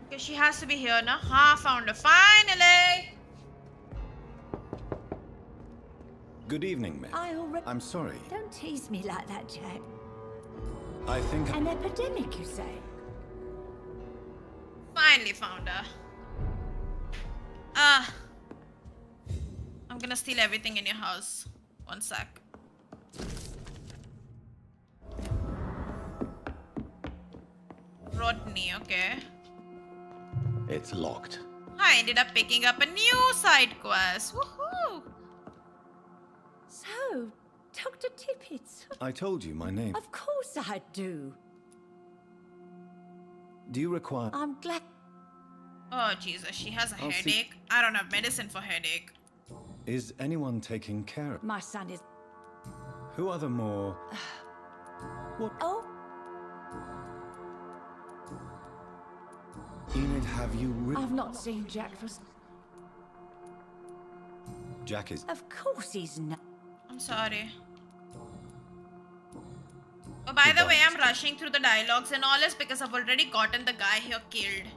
Okay, she has to be here now. Found her. Finally! Good evening, ma'am. I'm sorry. Don't tease me like that, Jack. I think... An epidemic, you say? Finally found her. I'm gonna steal everything in your house. One sec. Rodney, okay. It's locked. I ended up picking up a new side quest. Woohoo! So, Dr. Tippett. I told you my name. Of course I do. Do you require... I'm glad... Oh, Jesus, she has a I'll see- headache. I don't have medicine for headache. Is anyone taking care of... My son is... Who are the more... What... Oh? Enid, have you I've not seen Jack for... Jack is... Of course he's not. I'm sorry. Oh, by the way, I'm rushing through the dialogues and all is because I've already gotten the guy here killed.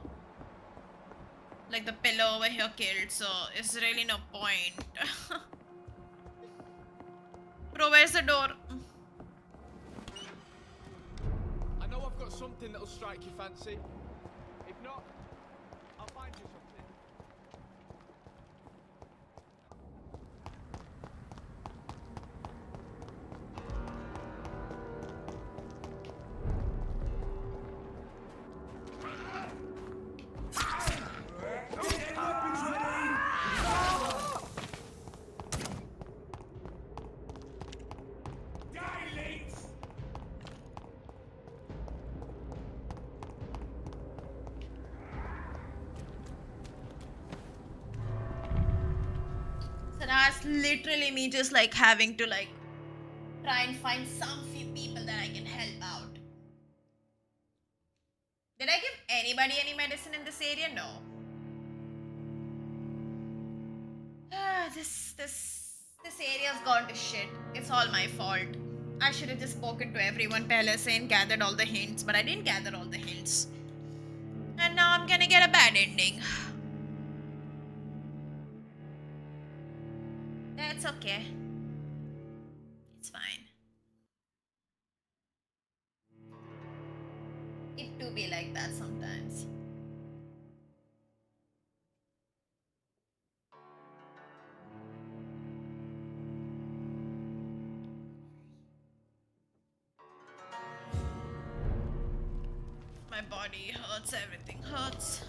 Like the pillar over here killed, so it's really no point. Bro, where's the door? I know I've got something that'll strike your fancy. If not, I'll find you something. So that's literally me just like having to like try and find some few people that I can help out. Did I give anybody any medicine in this area? No. This area's gone to shit. It's all my fault. I should have just spoken to everyone pehle and gathered all the hints, but I didn't gather all the hints. And now I'm gonna get a bad ending. That's okay. It's fine. It do be like that sometimes. My body hurts, everything hurts.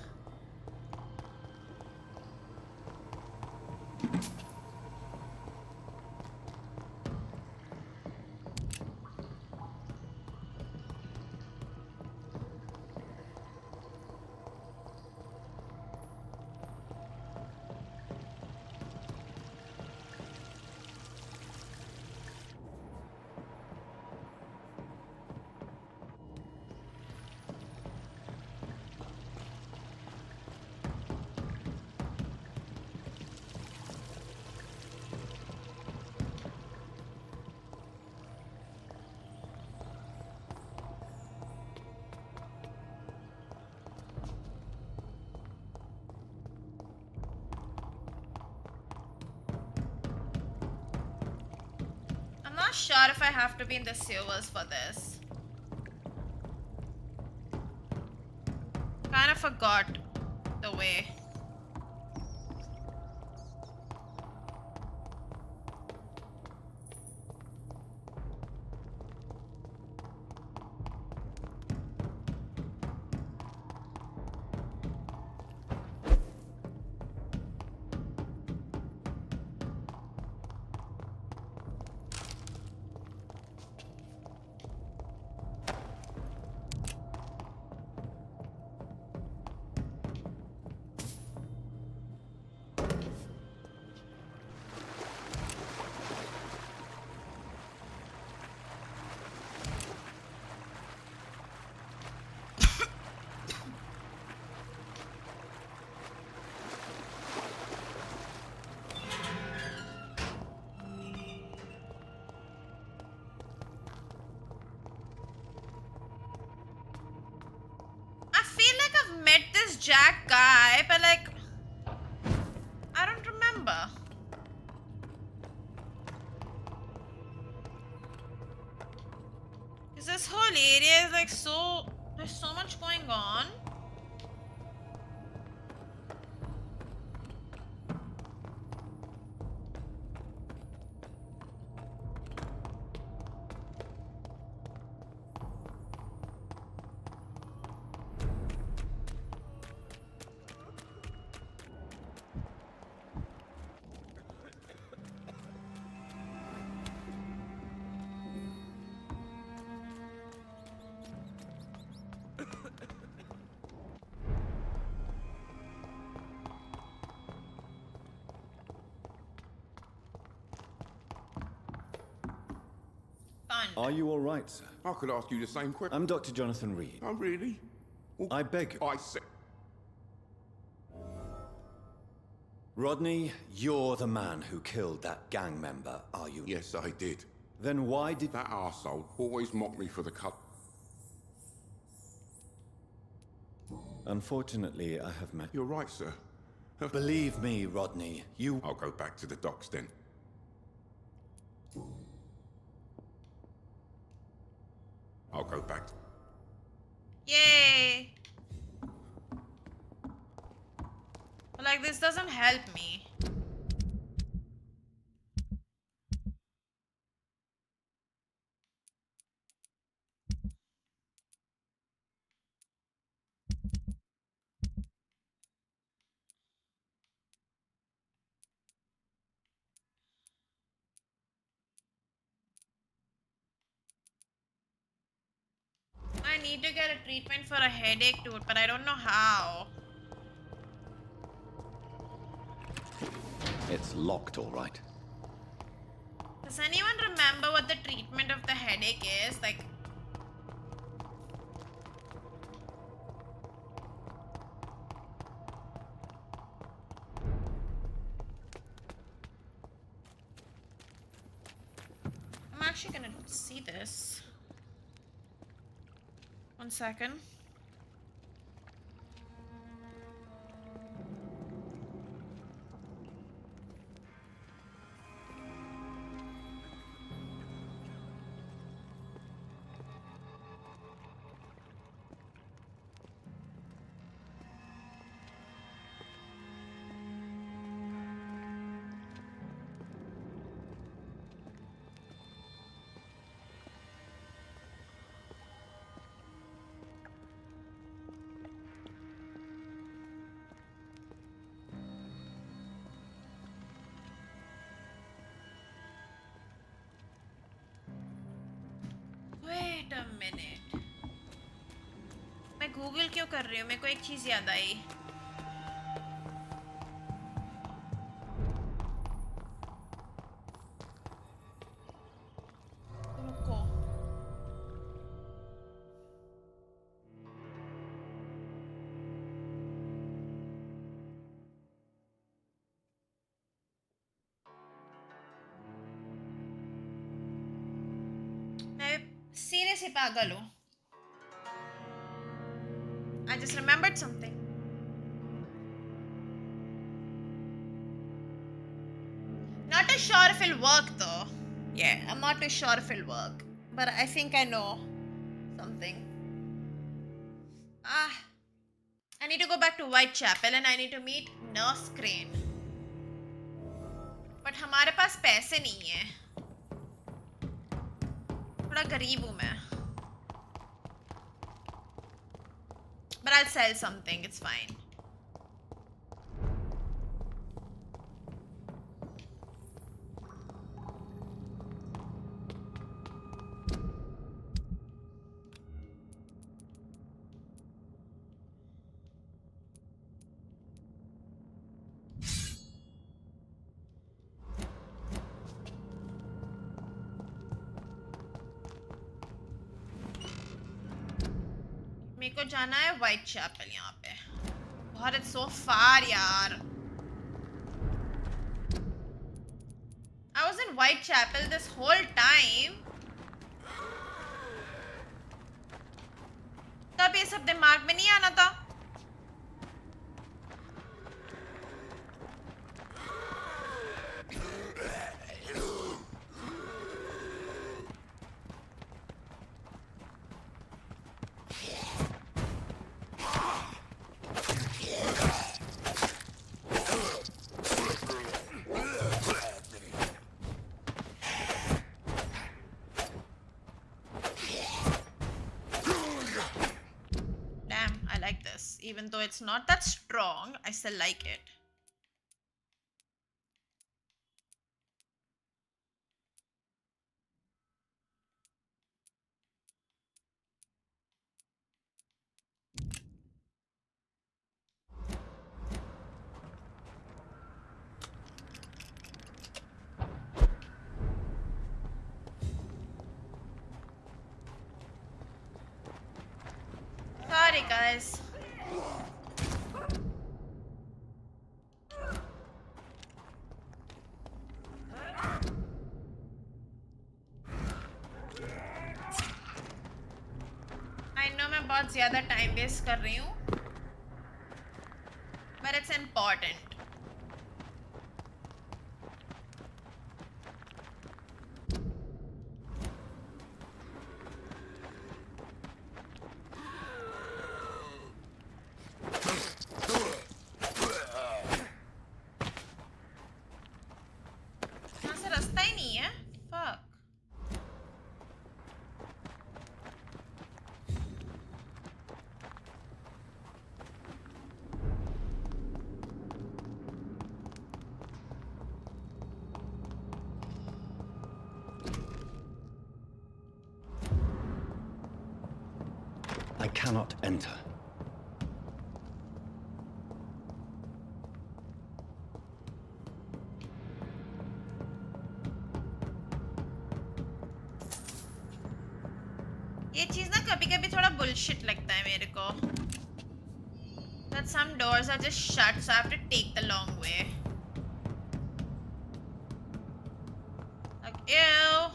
I'm not sure if I have to be in the sewers for this. Kind of forgot the way. Met this Jack guy, but like I don't remember. Cause this whole area is like there's so much going on. Are you all right, sir? I could ask you the same question. I'm Dr. Jonathan Reed. Oh, really? I beg you. I said... Rodney, you're the man who killed that gang member, are you? Yes, I did. Then why did... That arsehole always mocked me for the cut. Unfortunately, I have met... You're right, sir. Believe me, Rodney, you... I'll go back to the docks then. I'll go back. Yay! But like, this doesn't help me. I need to get a treatment for a headache, dude, but I don't know how. It's locked, all right. Does anyone remember what the treatment of the headache is? Like... I'm actually gonna see this. 1 second. Wait a minute. मैं Google क्यों कर रही हूँ? मेरे को एक चीज याद आई. रुको. मैं सीरियसली पागल हूँ. I just remembered something. Not too sure if it'll work though. Yeah, I'm not too sure if it'll work. But I think I know something. I need to go back to Whitechapel and I need to meet Nurse Crane. But हमारे पास पैसे नहीं है. थोड़ा गरीब हूँ मैं. But I'll sell something, it's fine. मेरे को जाना है Whitechapel यहाँ पे. God, it's so far, यार. I was in Whitechapel this whole time. तब ये सब दिमाग में नहीं आना था. Even though it's not that strong, I still like it. Sorry, guys. बहुत ज़्यादा time waste कर रही हूँ, but it's important. यहाँ से रास्ता ही नहीं है, fuck. I cannot enter. ये चीज़ ना कभी-कभी थोड़ा bullshit लगता है मेरे को. That some doors are just shut, so I have to take the long way. Like, ew.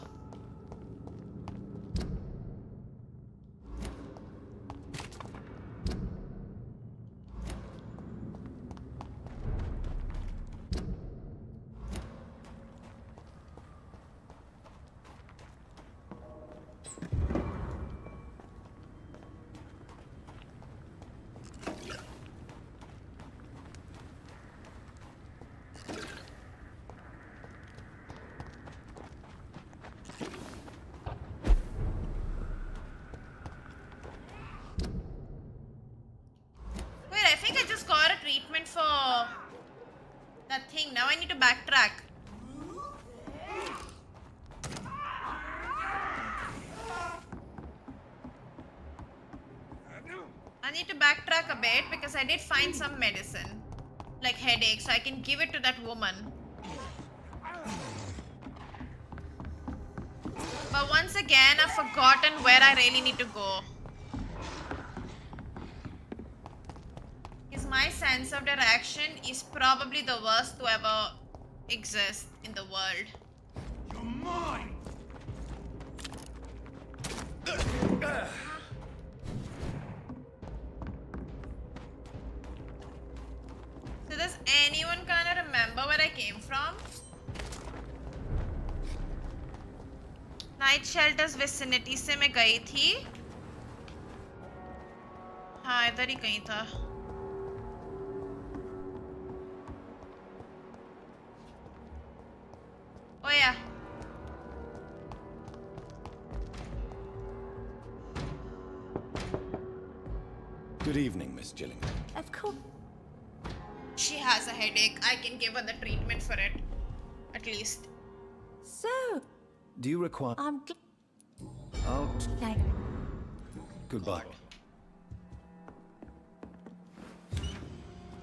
Wait, I think I just got a treatment for that thing. Now I need to backtrack. I need to backtrack a bit because I did find some medicine, like headache, so I can give it to that woman. But once again, I've forgotten where I really need to go. Because my sense of direction is probably the worst to ever exist in the world. You're mine! So does anyone kind of remember where I came from? Night shelters vicinity से मैं गई थी. हाँ इधर ही कहीं था. Oh yeah. Good evening, Miss Gillingham. Of course. She has a headache. I can give her the treatment for it. At least. So, Do you require... I'm Out. like, Goodbye.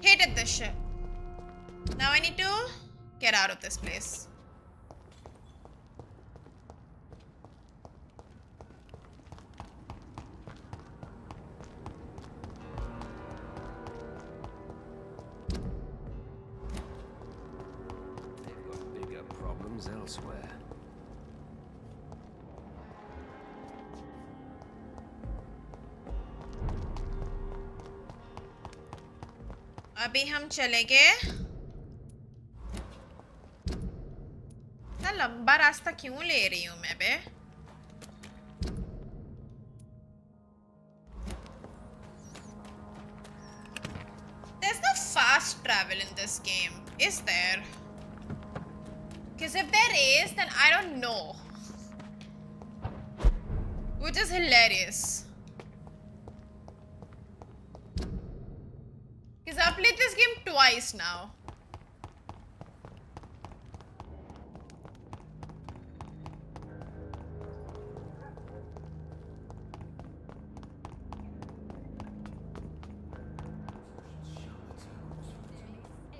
Hated this shit. Now I need to get out of this place. They've got bigger problems elsewhere. अभी हम चलेंगे. इतना लंबा रास्ता क्यों ले रही हूँ मैं बे? There's no fast travel in this game, is there? Because if there is, then I don't know. Which is hilarious. Because I've played this game twice now.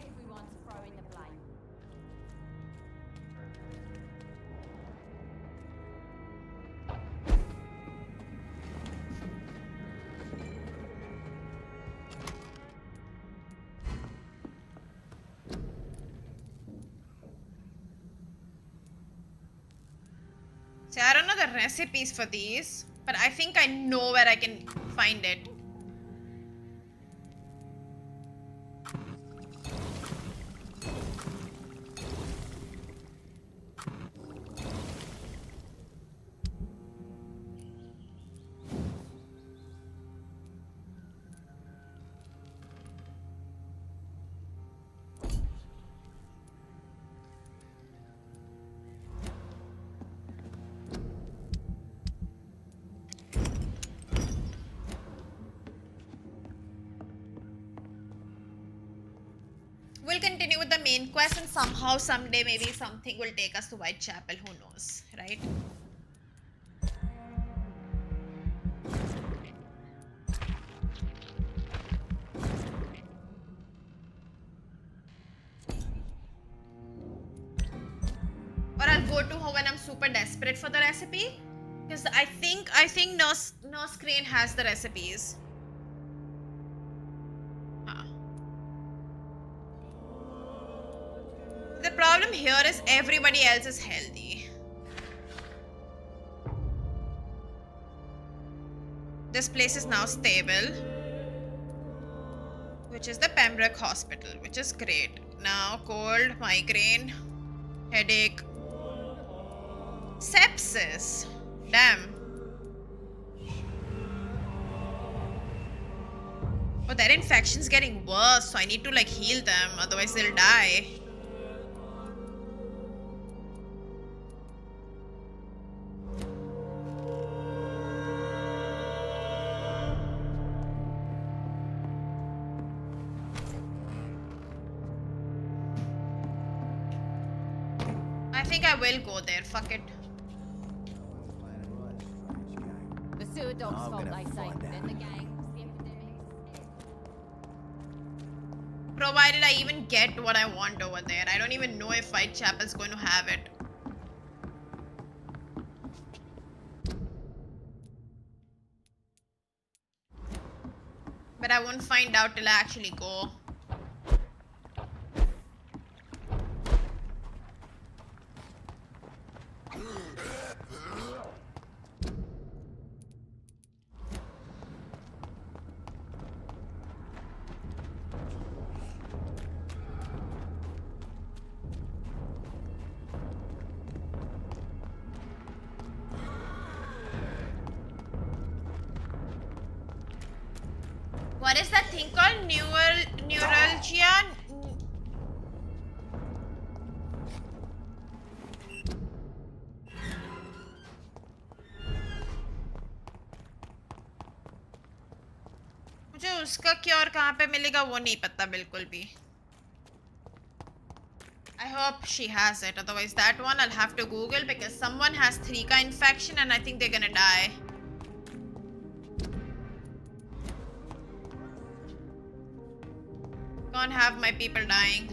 Everyone's throwing the blame. See, I don't know the recipes for these. But I think I know where I can find it. We'll continue with the main quest and somehow, someday, maybe something will take us to Whitechapel. Who knows, right? Or I'll go to her when I'm super desperate for the recipe. Because I think Nurse Crane has the recipes. The problem here is everybody else is healthy. This place is now stable, which is the Pembroke Hospital, which is great. Now cold, migraine, headache, sepsis. Damn. Oh, their infection's getting worse, so I need to like heal them, otherwise they'll die. I think I will go there, fuck it. The sewer dog's fault, they say. Then the gang, the epidemics. Provided I even get what I want over there. I don't even know if Whitechapel's going to have it. But I won't find out till I actually go. What is that thing called? Neuralgia? मुझे उसका क्या और कहाँ पे मिलेगा वो नहीं पता बिल्कुल भी. I hope she has it. Otherwise that one I'll have to Google because someone has 3K infection and I think they're gonna die. Can't have my people dying.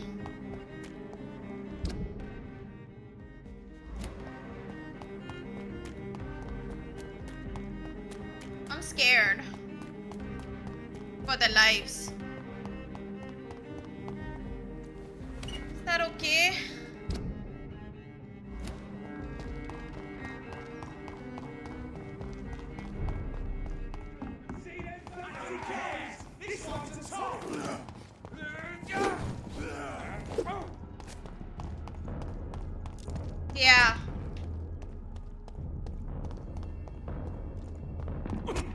I'm scared for their lives. Is that okay? This one's a top! Yeah.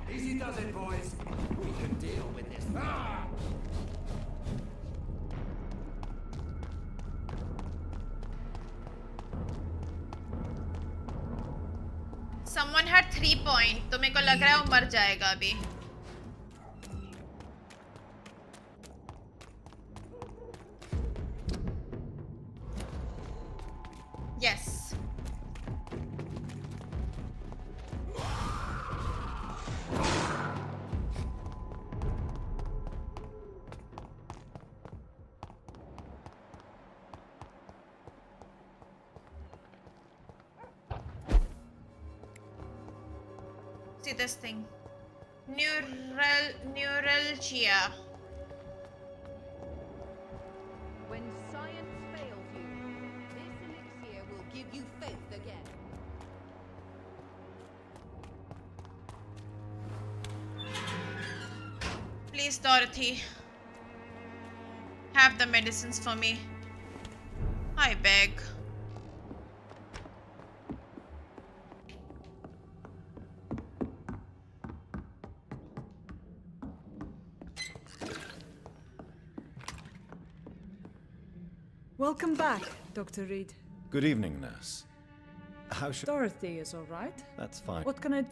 Easy does it, boys. We can deal with this. Someone had 3 points, तो मेरे को लग रहा है वो मर जाएगा अभी. Yes. See this thing. Neuralgia. When science fails you, this elixir will give you faith again. Please, Dorothy. Have the medicines for me. I beg. Welcome back, Dr. Reed. Good evening, nurse. How should... Dorothy is all right. That's fine. What can I...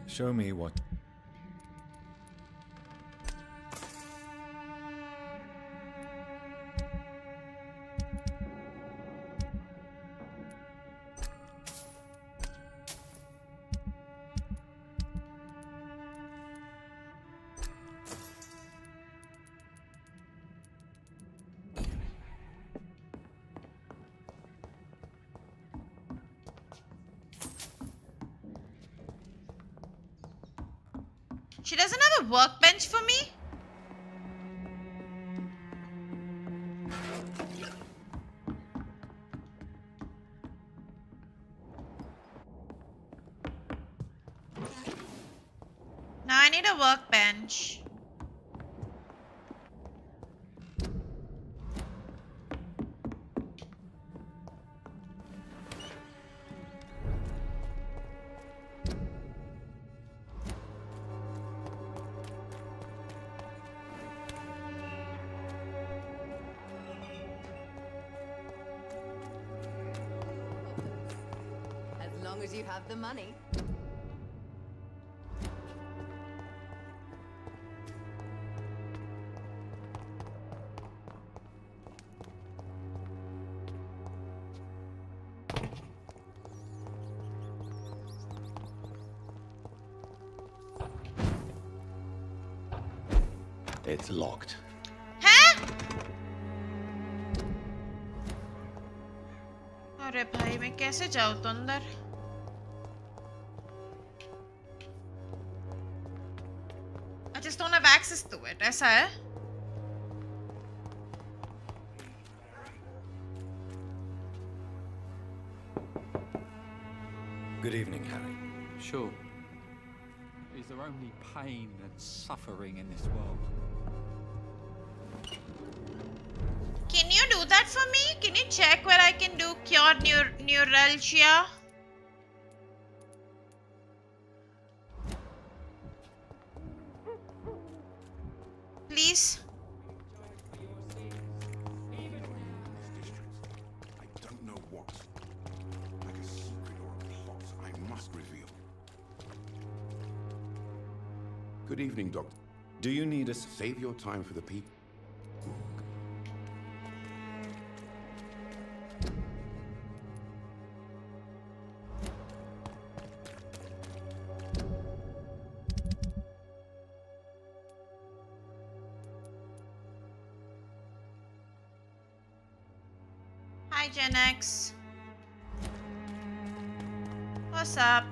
Show me what... She doesn't have a workbench for me? Now I need a workbench. As long as you have the money. It's locked. अरे भाई मैं कैसे जाऊँ तो अंदर? I just don't have access to it. ऐसा है? Good evening, Harry. Sure. Is there only pain and suffering in this world? Can you do that for me? Can you check where I can do cure neuralgia? Please. I don't know what. Like a secret or a plot, I must reveal. Good evening, Doctor. Do you need us? Save your time for the people. Hi, Gen X. What's up?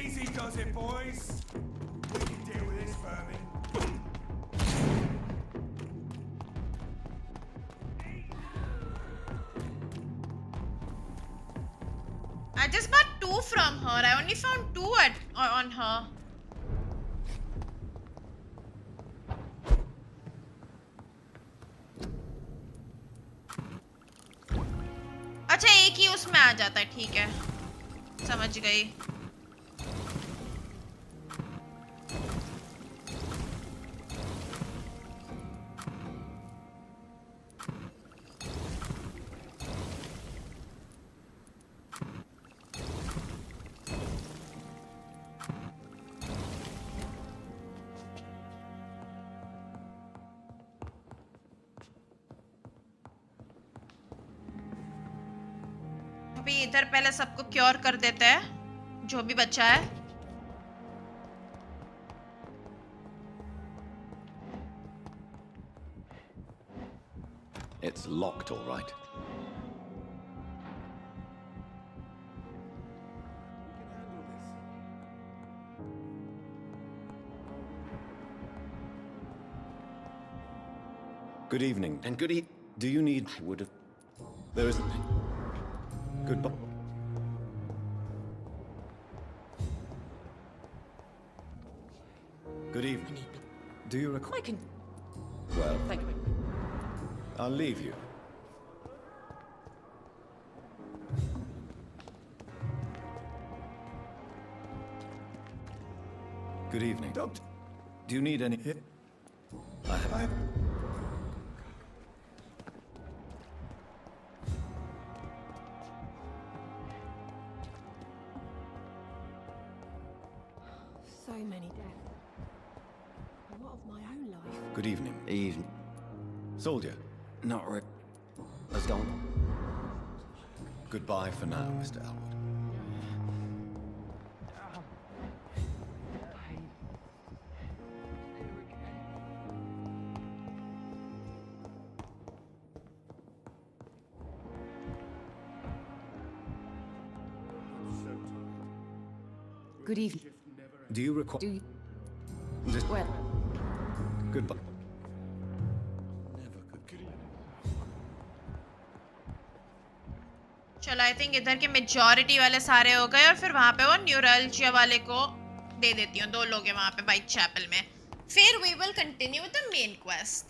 Easy does it, boys. We can deal with this vermin. I just bought 2 from her. I only found 2 on her. अच्छा एक ही उसमें आ जाता है ठीक है समझ गई अभी इधर पहले सबको क्योर कर देते हैं जो भी बचा है It's locked, all right. Good evening. And good Do you need... would have... There isn't... Goodbye. Good evening. Do you require... I can... Well, Thank you. I'll leave you. Good evening. Doctor. Do you need any... I have... So many deaths. And what of my own life? Good evening. Evening. Soldier. Not re... Let's go. Goodbye for now, Mr. Elwood. Good evening. Do you require... Do you... Just... Well... Goodbye. चलो I think इधर के majority वाले सारे हो गए और फिर वहां पे वो न्यूरल्जिया वाले को दे देती हूँ 2 लोग हैं वहां पे वाइट चैपल में फिर we will continue with the main quest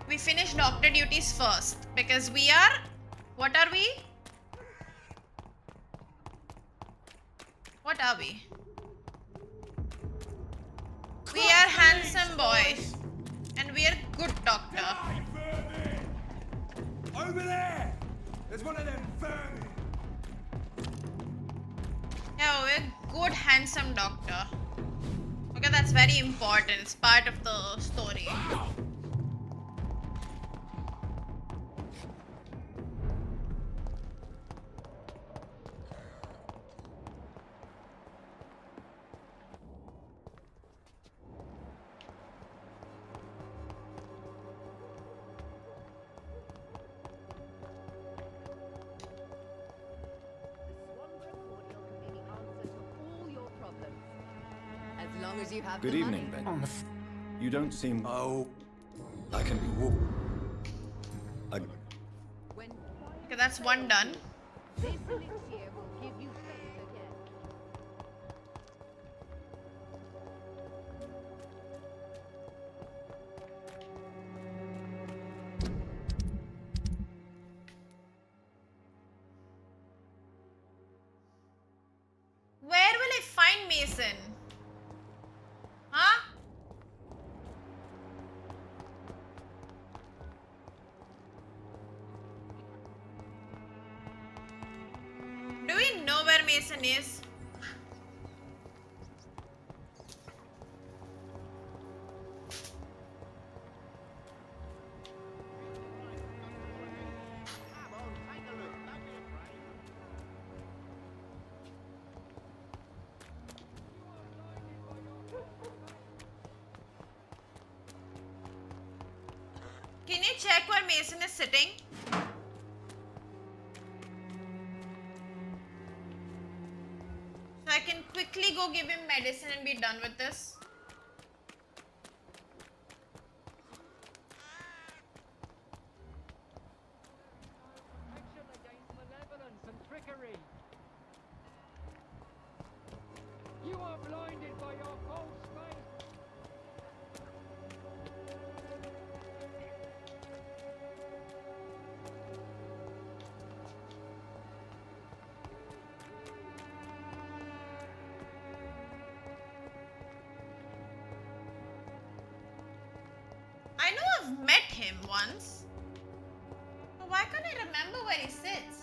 we finish doctor duties first because we are what are we we are handsome boys and we are good doctor. Over there! There's one of them vermin! Yeah, we're good handsome doctor. Okay, that's very important. It's part of the story. Good evening, Ben. You don't seem... Oh... I can be Okay, that's one done. This elixir will give you faith again. Where will I find Mason? Huh? Do we know where Mason is? Can you check where Mason is sitting? So I can quickly go give him medicine and be done with this. Action against malevolence and trickery. You are blinded by your false faith. I know I've met him once. But why can't I remember where he sits?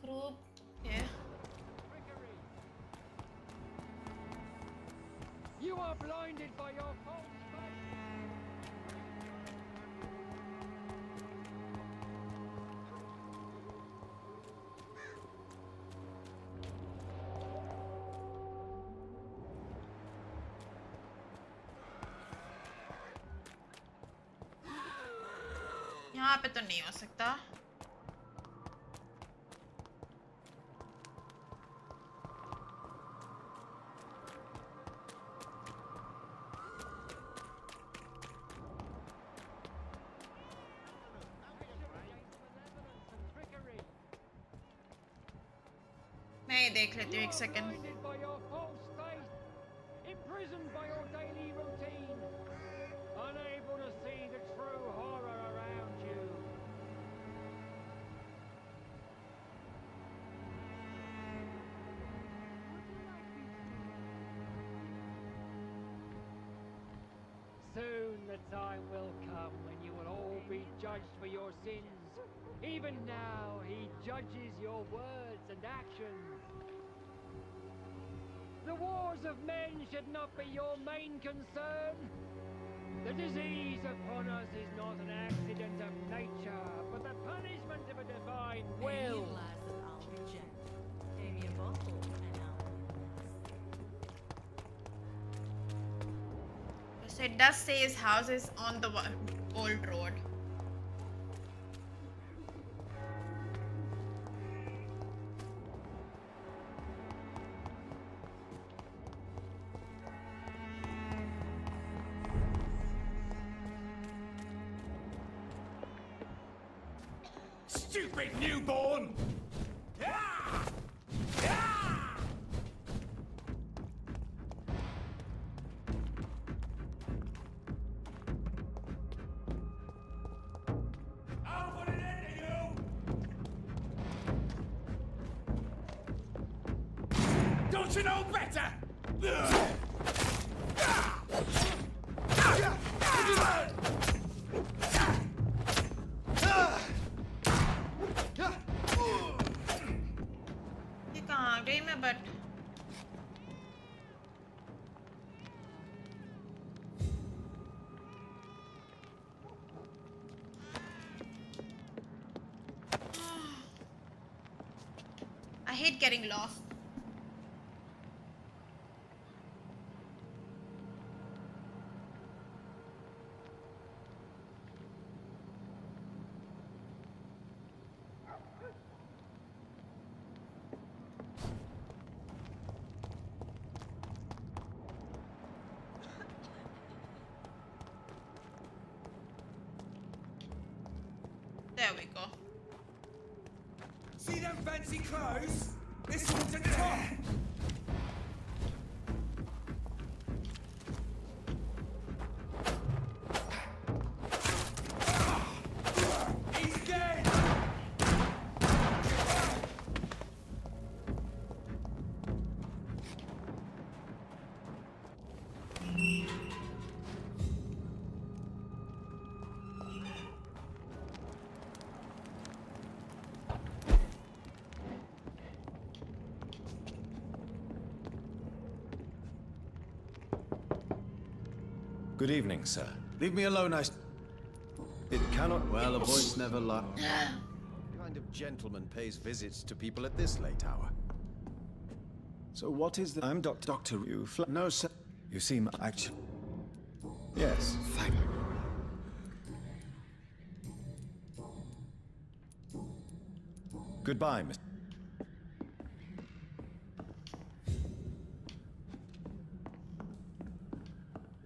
group. Yeah. You are blinded by your false faith. यहाँ पे तो नहीं हो सकता. मैं ये देख लेती हूँ एक second. Blinded by your false faith, imprisoned by your daily routine, unable to see the true horror around you. Soon the time will come when you will all be judged for your sins. Even now, he judges your words and actions. The wars of men should not be your main concern. The disease upon us is not an accident of nature, but the punishment of a divine will. So it does say his house is on the old road. Stupid newborn! Don't you know better? ये कहाँ गई मैं but I hate getting lost. There we go. See them fancy clothes? This one's a top! He's dead! Good evening, sir. Leave me alone, It cannot. Well, a voice never lies. What kind of gentleman pays visits to people at this late hour? So what is the... I'm Doctor. You No, sir. You seem actually. Yes. Thank Goodbye, Mr.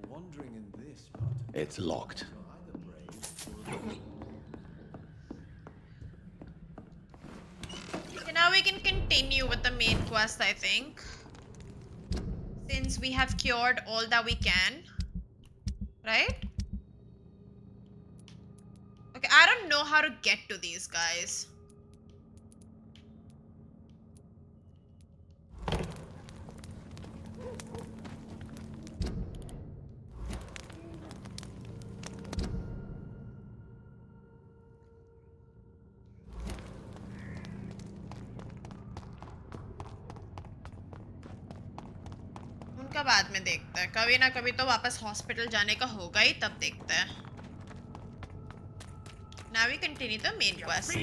Wandering in this part. It's locked. Okay, now we can continue with the main quest, I think. Since we have cured all that we can. Right? Okay, I don't know how to get to these guys. उसका बाद में देखते हैं, कभी ना कभी तो वापस हॉस्पिटल जाने का होगा ही, तब देखते हैं. Now we continue the main quest.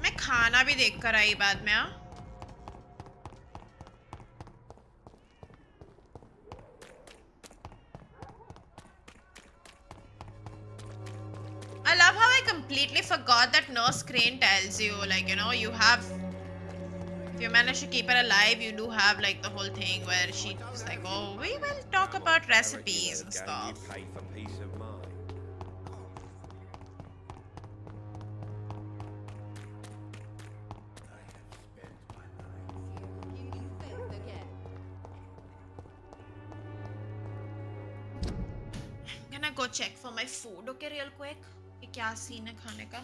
मैं खाना भी देख कर आई बाद में. हाँ, I love how I completely forgot that Nurse Crane tells you, like, you know, you have, if you manage to keep her alive, you do have like the whole thing where she's like, oh, we will talk about recipes and stuff. Pay for peace of mind. I'm gonna go check for my food, okay, real quick. कि क्या scene है खाने का.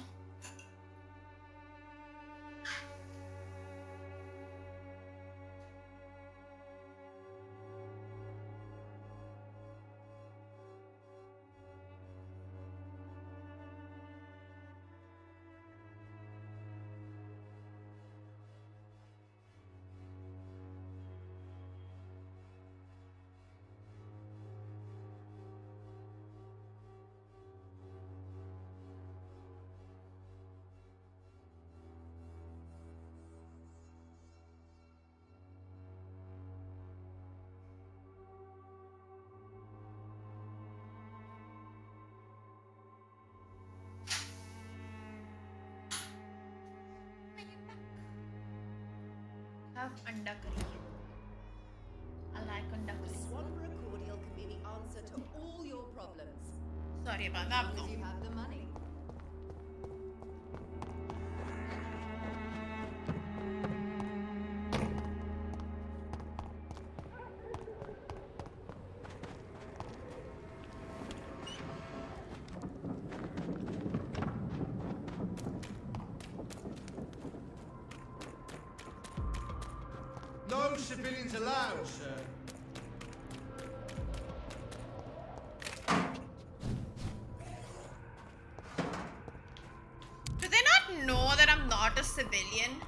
Have anda curry. I like anda curry. Swan for a cordial can be the answer to all your problems. Sorry about that. As long as you have the money. No civilians allowed, sir. Do they not know that I'm not a civilian?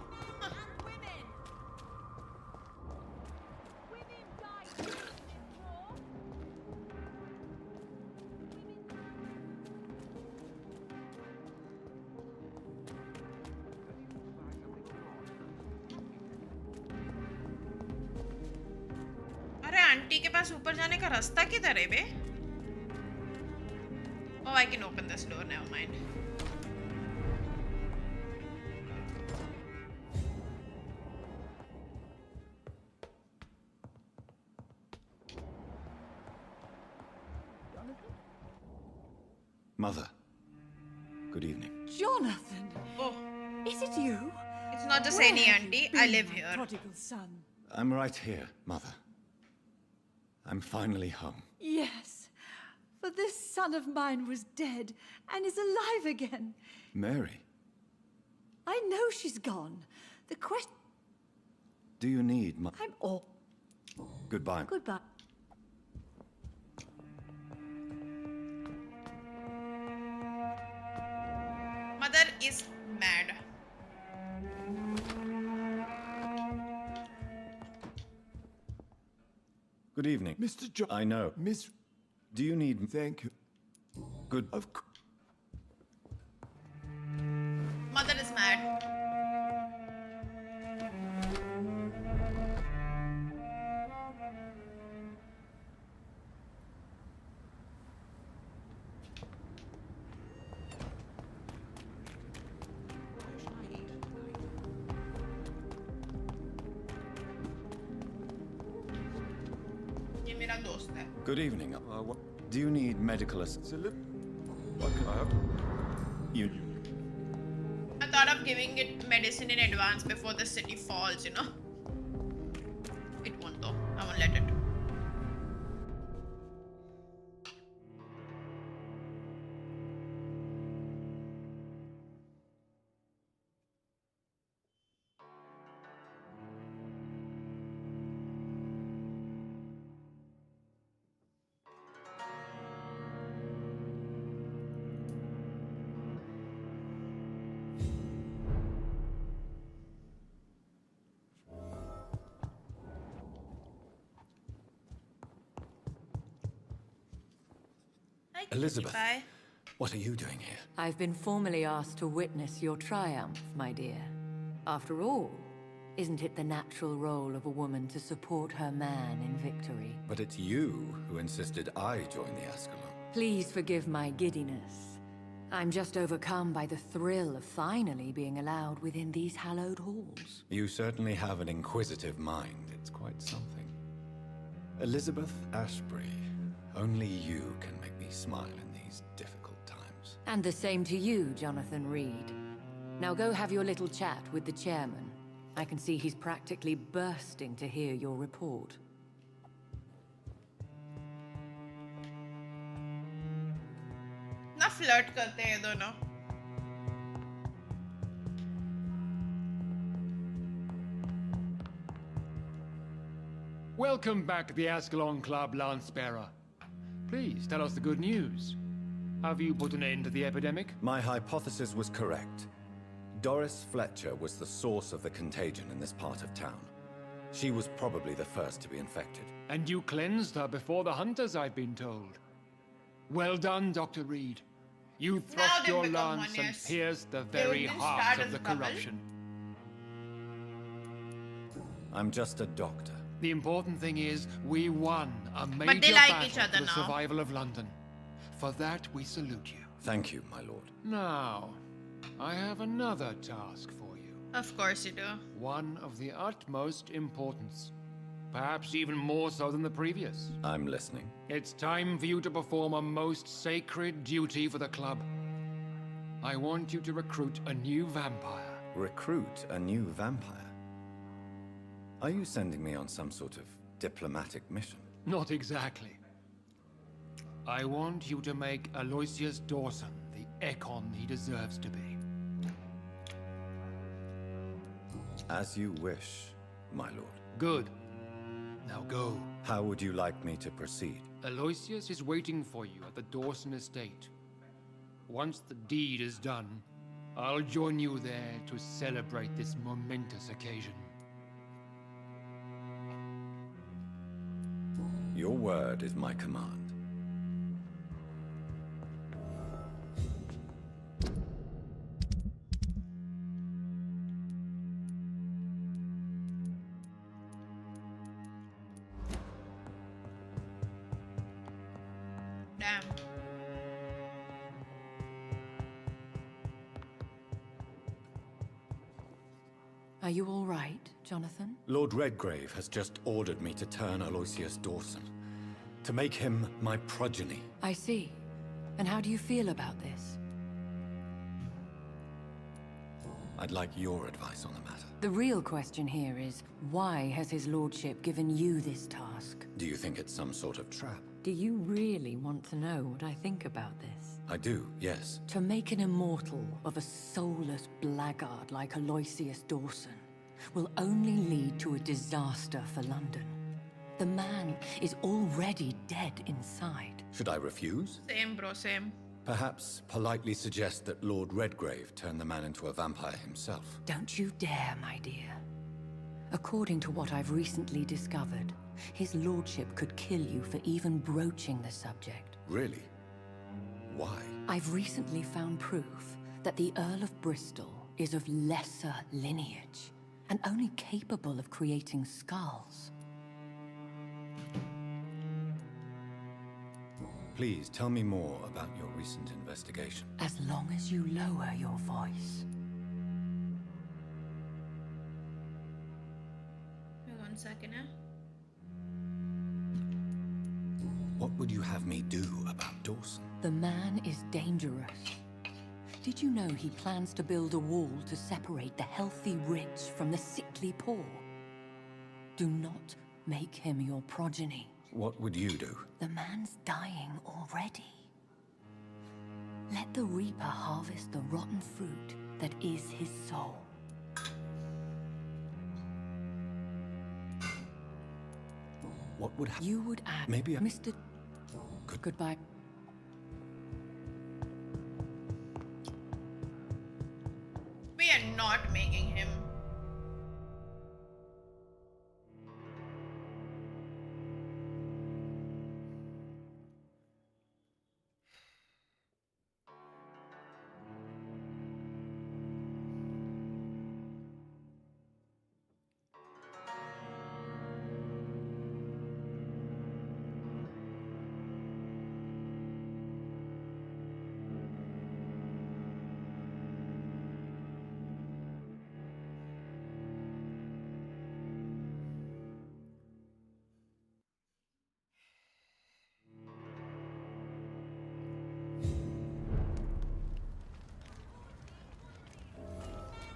अरे aunty के पास ऊपर जाने का रास्ता किधर है बे? Oh, I can open this door. Never mind. Mother, good evening. Jonathan! Oh. Is it you? It's not just Where any have you auntie. been, I live here. Prodigal son. I'm right here, Mother. I'm finally home. Yes. For this son of mine was dead and is alive again. Mary, I know she's gone. The question... do you need my... I'm all... Goodbye. Goodbye. Mother is mad. Good evening. Mr. John. I know. Miss... Do you need... Thank you. Good... Mother is mad. ये मेरा दोस्त है. Good evening. Do you need medical assistance? What can I help? You... I thought of giving it medicine in advance before the city falls, you know. It won't though. I won't let it. Elizabeth, Bye. what are you doing here? I've been formally asked to witness your triumph, my dear. After all, isn't it the natural role of a woman to support her man in victory? But it's you who insisted I join the Ascalon. Please forgive my giddiness. I'm just overcome by the thrill of finally being allowed within these hallowed halls. You certainly have an inquisitive mind. It's quite something. Elizabeth Ashbury, only you can make me smile in these difficult times. And the same to you, Jonathan Reed. Now go have your little chat with the chairman. I can see he's practically bursting to hear your report. ना flirt करते हैं दोनों. Welcome back to the Ascalon Club, Lancebearer. Please tell us the good news. Have you put an end to the epidemic? My hypothesis was correct. Doris Fletcher was the source of the contagion in this part of town. She was probably the first to be infected. And you cleansed her before the hunters, I've been told. Well done, Dr. Reed. You thrust your lance and pierced the very heart of the corruption. I'm just a doctor. The important thing is, we won a major like each battle other for the now. survival of London. For that, we salute you. Thank you, my lord. Now, I have another task for you. Of course you do. One of the utmost importance. Perhaps even more so than the previous. I'm listening. It's time for you to perform a most sacred duty for the club. I want you to recruit a new vampire. Recruit a new vampire? Are you sending me on some sort of diplomatic mission? Not exactly. I want you to make Aloysius Dawson the Ekon he deserves to be. As you wish, my lord. Good. Now go. How would you like me to proceed? Aloysius is waiting for you at the Dawson estate. Once the deed is done, I'll join you there to celebrate this momentous occasion. Your word is my command. Damn. Are you all right, Jonathan? Lord Redgrave has just ordered me to turn Aloysius Dawson, to make him my progeny. I see. And how do you feel about this? I'd like your advice on the matter. The real question here is, why has his lordship given you this task? Do you think it's some sort of trap? Do you really want to know what I think about this? I do, yes. To make an immortal of a soulless blackguard like Aloysius Dawson will only lead to a disaster for London. The man is already dead inside. Should I refuse? Same bro, same. Perhaps politely suggest that Lord Redgrave turn the man into a vampire himself. Don't you dare, my dear. According to what I've recently discovered, his lordship could kill you for even broaching the subject. Really? Why? I've recently found proof that the Earl of Bristol is of lesser lineage and only capable of creating skulls. Please tell me more about your recent investigation. As long as you lower your voice. Wait 1 second, eh? What would you have me do about Dawson? The man is dangerous. Did you know he plans to build a wall to separate the healthy rich from the sickly poor? Do not make him your progeny. What would you do? The man's dying already. Let the Reaper harvest the rotten fruit that is his soul. What would happen? You would add Maybe Mr. Goodbye. We are not making him.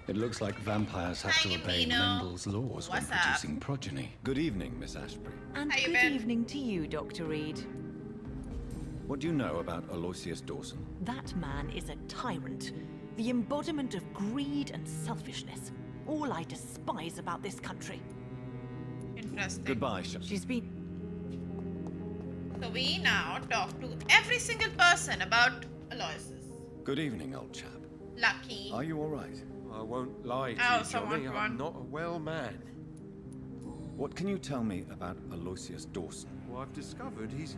It looks like vampires have to obey Mendel's laws when producing progeny. Good evening, Miss Ashbury. And good evening to you, Dr. Reed. What do you know about Aloysius Dawson? That man is a tyrant. The embodiment of greed and selfishness. All I despise about this country. Interesting. Goodbye, She's been... So we now talk to every single person about Aloysius. Good evening, old chap. Lucky. Are you all right? I won't lie to you, Johnny. I'm not a well man. What can you tell me about Aloysius Dawson? Well, I've discovered he's...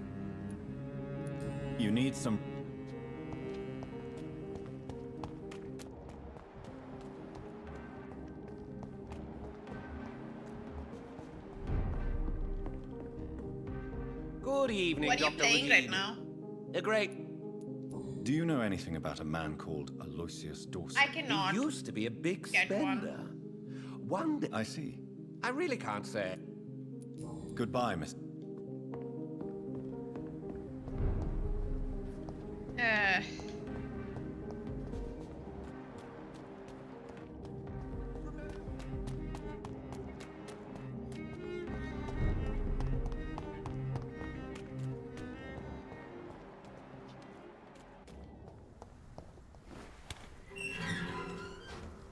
You need some... Good evening, What are you Dr. playing Reed. right now? A great... Do you know anything about a man called Aloysius Dawson? I cannot. He used to be a big Get spender. One day... I see. I really can't say. Goodbye, Miss...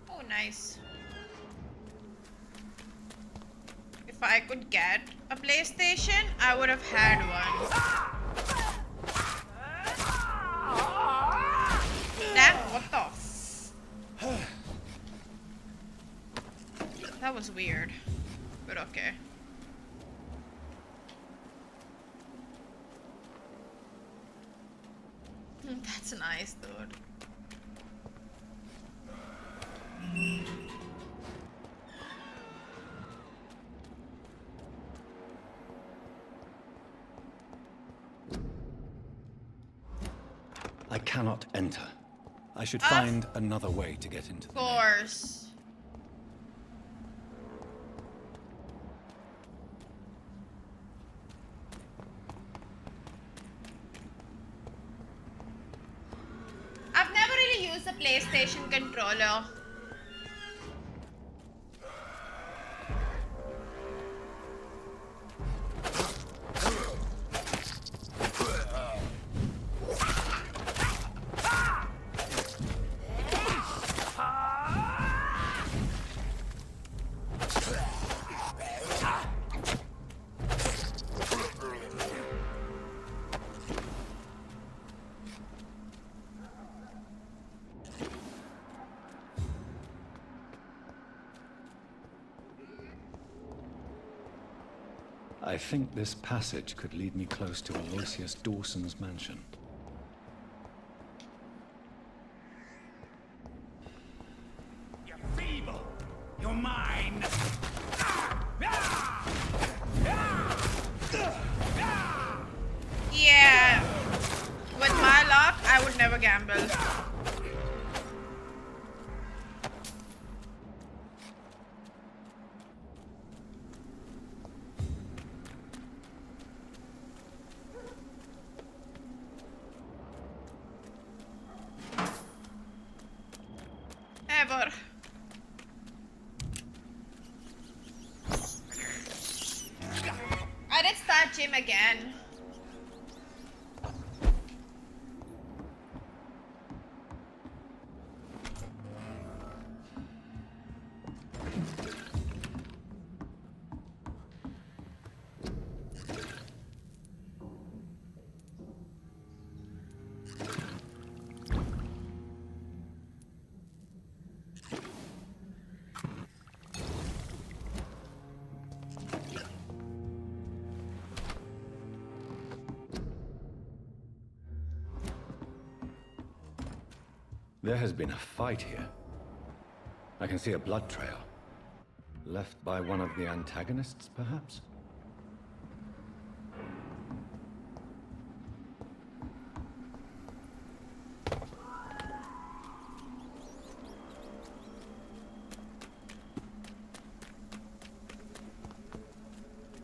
Oh, nice. If I could get a PlayStation, I would have had one. Damn, what the f... That was weird, but okay. That's nice, dude. I cannot enter. I should find another way to get into Of course. I've never really used a PlayStation controller. I think this passage could lead me close to Aloysius Dawson's mansion. You're feeble! You're mine! Yeah. With my luck, I would never gamble. Ever. I did start gym again. There has been a fight here. I can see a blood trail. Left by one of the antagonists, perhaps?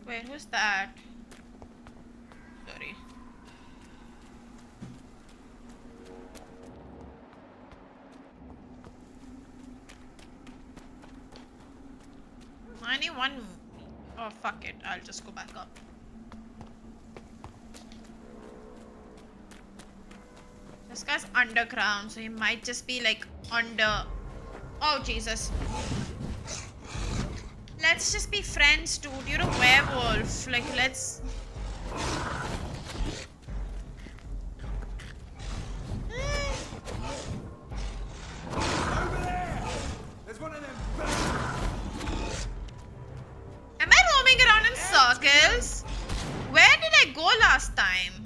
Wait, who's that? Sorry. only one. Oh, fuck it. I'll just go back up. This guy's underground, so he might just be like under. Oh, Jesus. Let's just be friends, dude. You're a werewolf. Like, let's. Over there! There's one of them. Am I roaming around in circles? Where did I go last time?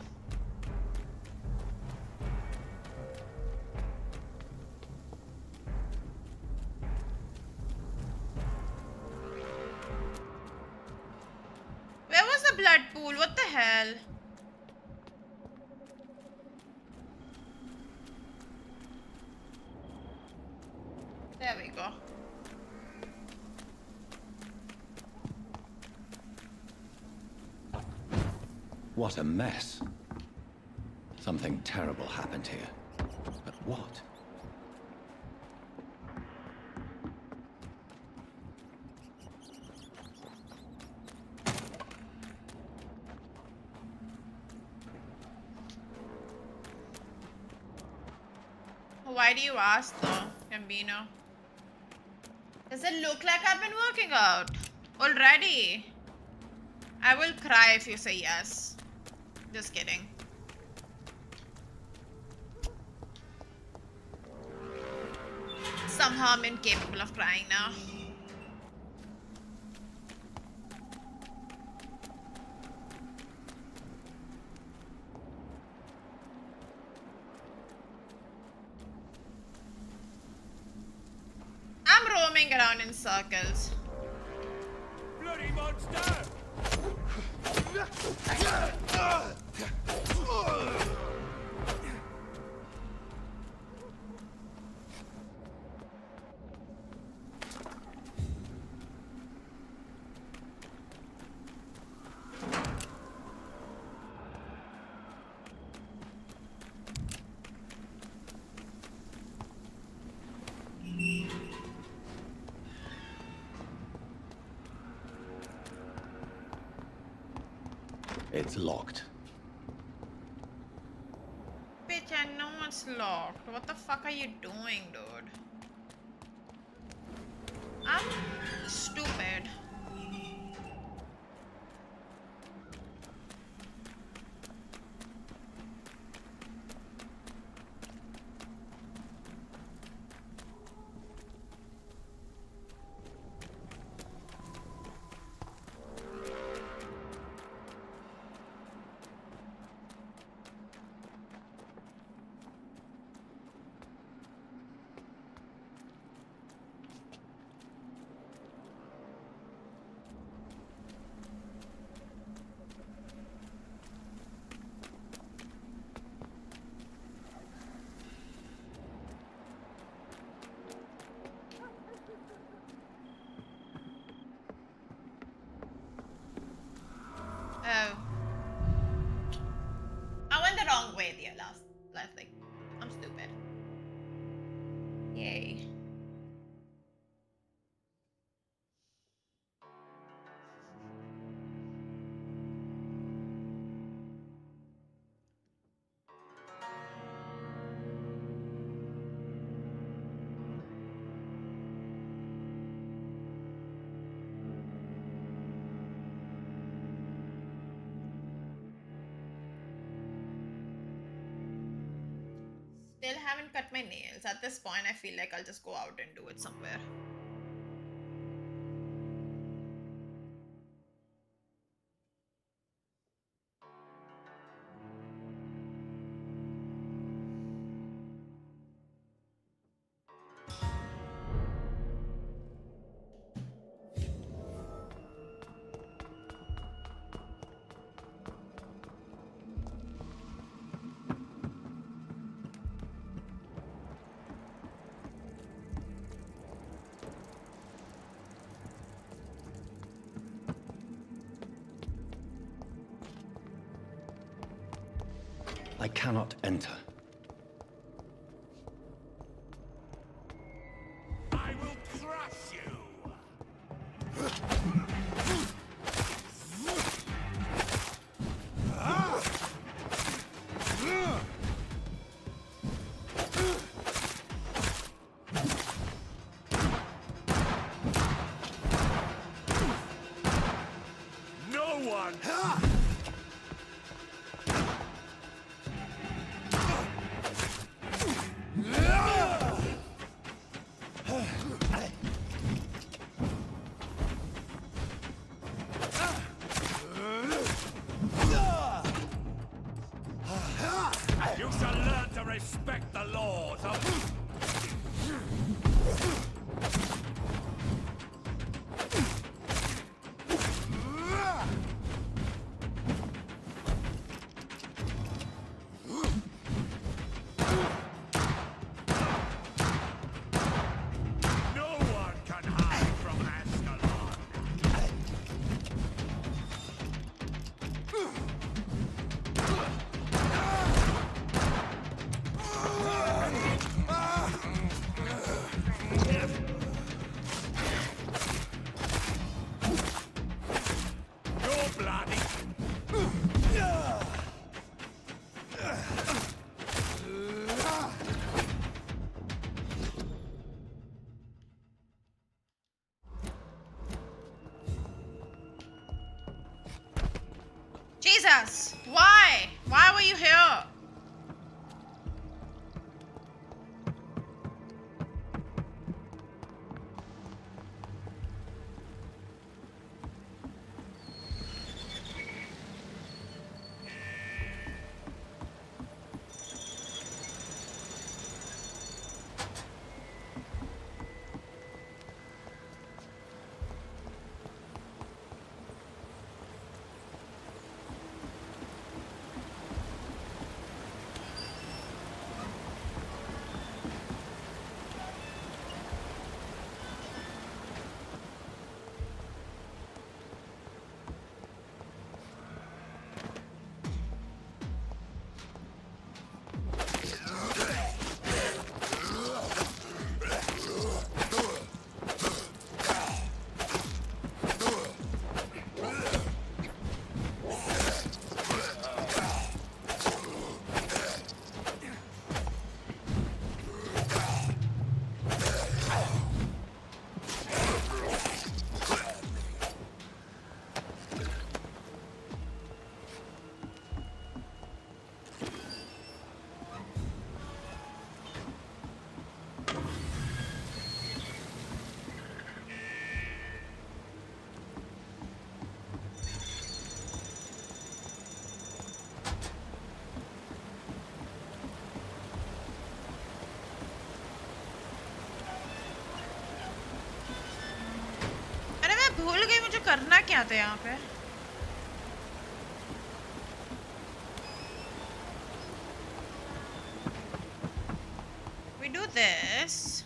Where was the blood pool? What the hell? There we go. What a mess. Something terrible happened here. But what? Why do you ask though, Gambino? Does it look like I've been working out already? I will cry if you say yes. Just kidding. Somehow I'm incapable of crying now. I'm roaming around in circles. Bloody monster! It's locked. Bitch, I know it's locked. What the fuck are you doing, dude? I'm stupid. Oh. I went the wrong way the last thing. I'm stupid. Yay. Still haven't cut my nails. At this point, I feel like I'll just go out and do it somewhere. I cannot enter. I will crush you! learn to respect the laws of... Jesus! Why? Why were you here? भूल गई मुझे करना क्या था यहाँ पे we do this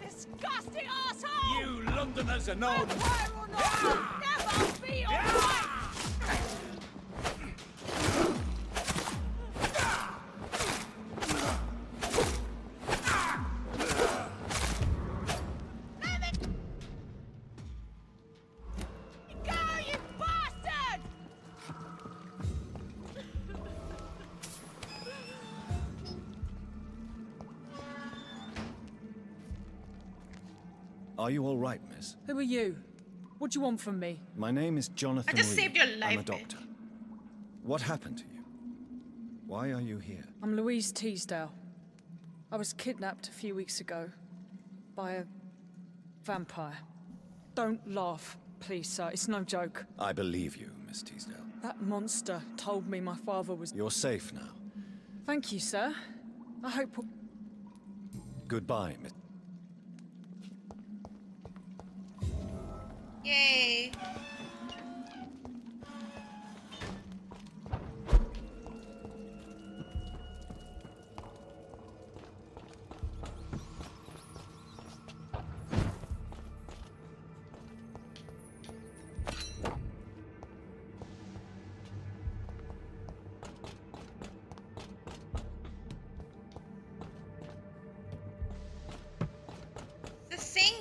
Disgusting arsehole! You Londoners are known... Vampire or not, never be alright! Are you all right, miss? Who are you? What do you want from me? My name is Jonathan I just Reed. saved your life, I'm a doctor. What happened to you? Why are you here? I'm Louise Teasdale. I was kidnapped a few weeks ago by a vampire. Don't laugh, please, sir. It's no joke. I believe you, Miss Teasdale. That monster told me my father was... You're safe now. Thank you, sir. I hope... Goodbye, Miss... Yay.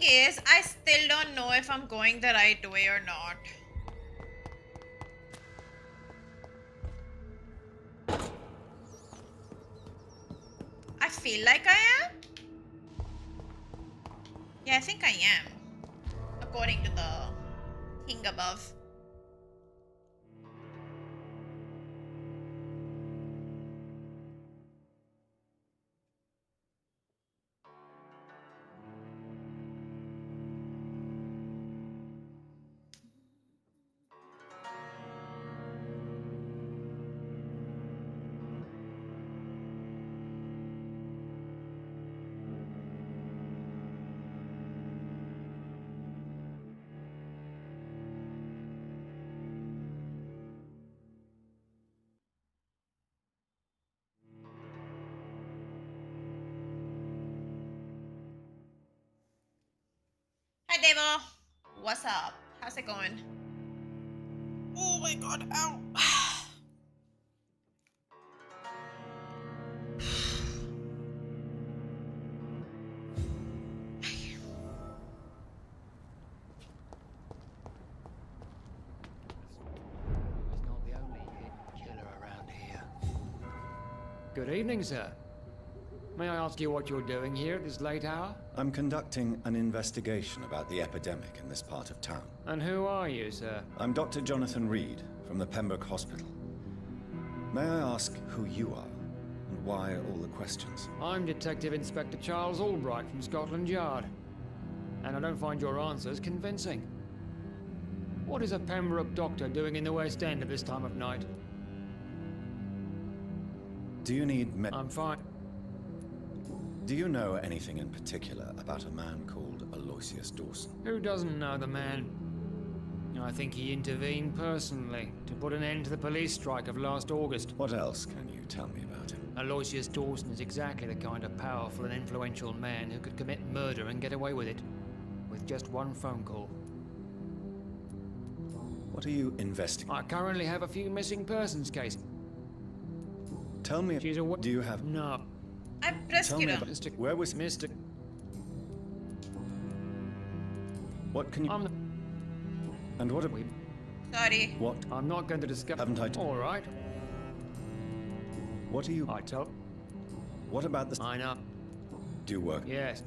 is, I still don't know if I'm going the right way or not. I feel like I am. Yeah, I think I am. According to the thing above. Hi Devo. What's up? How's it going? Oh my god, ow. Good evening, sir. May I ask you what you're doing here at this late hour? I'm conducting an investigation about the epidemic in this part of town. And who are you, sir? I'm Dr. Jonathan Reed from the Pembroke Hospital. May I ask who you are and why all the questions? I'm Detective Inspector Charles Albright from Scotland Yard. And I don't find your answers convincing. What is a Pembroke doctor doing in the West End at this time of night? Do you need I'm fine. Do you know anything in particular about a man called Aloysius Dawson? Who doesn't know the man? I think he intervened personally to put an end to the police strike of last August. What else can you tell me about him? Aloysius Dawson is exactly the kind of powerful and influential man who could commit murder and get away with it. With just one phone call. What are you investigating? I currently have a few missing persons cases. Tell me, do you have... No. I pressed Tell it me on. about... Where was... Mr. What can you... And what... Sorry. What? I'm not going to discuss... Haven't I... All right. What are you... I told... What about the... I know. Do you work... Yes.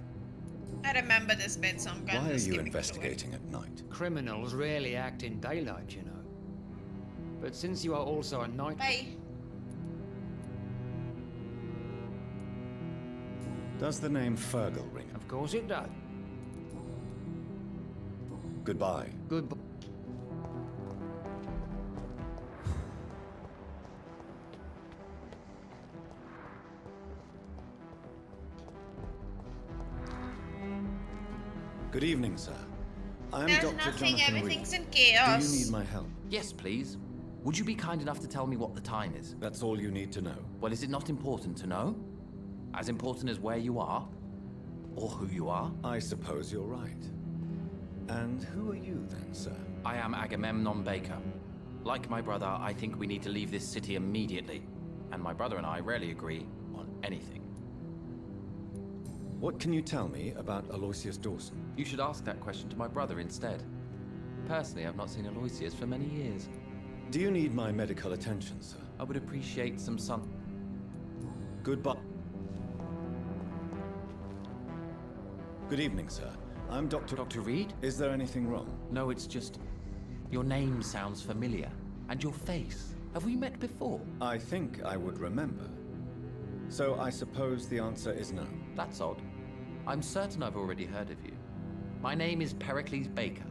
I remember this bit, so I'm going Why to are skip you it investigating at night? Criminals rarely act in daylight, you know. But since you are also a night... Bye. Does the name Fergal ring? Of course it does. Goodbye. Goodbye. Good evening, sir. I am There's Dr. nothing, Jonathan everything's Reed. in chaos. Do you need my help? Yes, please. Would you be kind enough to tell me what the time is? That's all you need to know. Well, is it not important to know? As important as where you are? Or who you are? I suppose you're right. And who are you then, sir? I am Agamemnon Baker. Like my brother, I think we need to leave this city immediately. And my brother and I rarely agree on anything. What can you tell me about Aloysius Dawson? You should ask that question to my brother instead. Personally, I've not seen Aloysius for many years. Do you need my medical attention, sir? I would appreciate some sun. Goodbye. Good evening, sir. I'm Dr. Reed? Is there anything wrong? No, it's just... Your name sounds familiar. And your face. Have we met before? I think I would remember. So I suppose the answer is no. That's odd. I'm certain I've already heard of you. My name is Pericles Baker.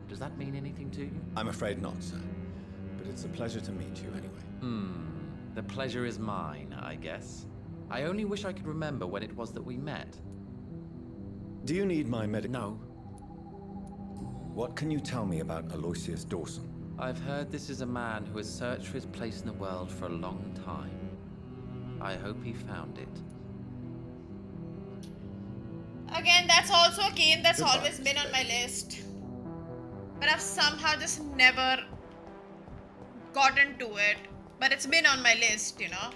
Does that mean anything to you? I'm afraid not, sir. But it's a pleasure to meet you anyway. The pleasure is mine, I guess. I only wish I could remember when it was that we met. Do you need my No. What can you tell me about Aloysius Dawson? I've heard this is a man who has searched for his place in the world for a long time. I hope he found it. Again, that's also a game that's Goodbye, always been on my list. But I've somehow just never gotten to it. But it's been on my list, you know.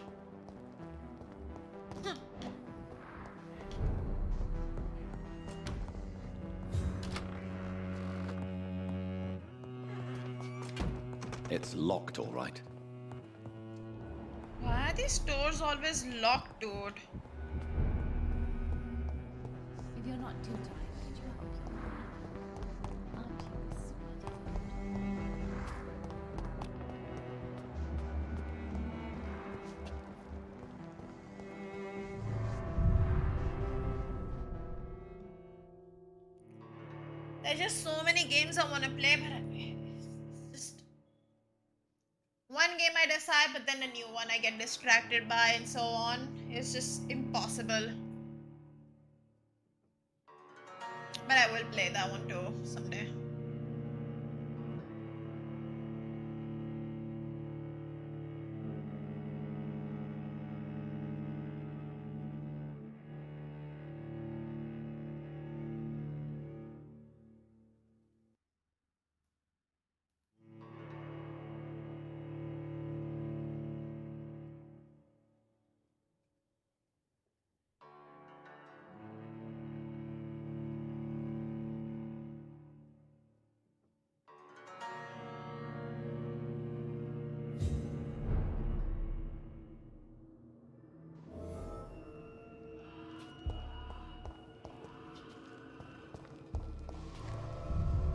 It's locked, all right. Why are these doors always locked, dude? If you're not too tired, would you help your mother? Aren't you a There's just so many games I want to play, but it's just one game I decide, but then a new one I get distracted by, and so on. It's just impossible. But I will play that one too someday.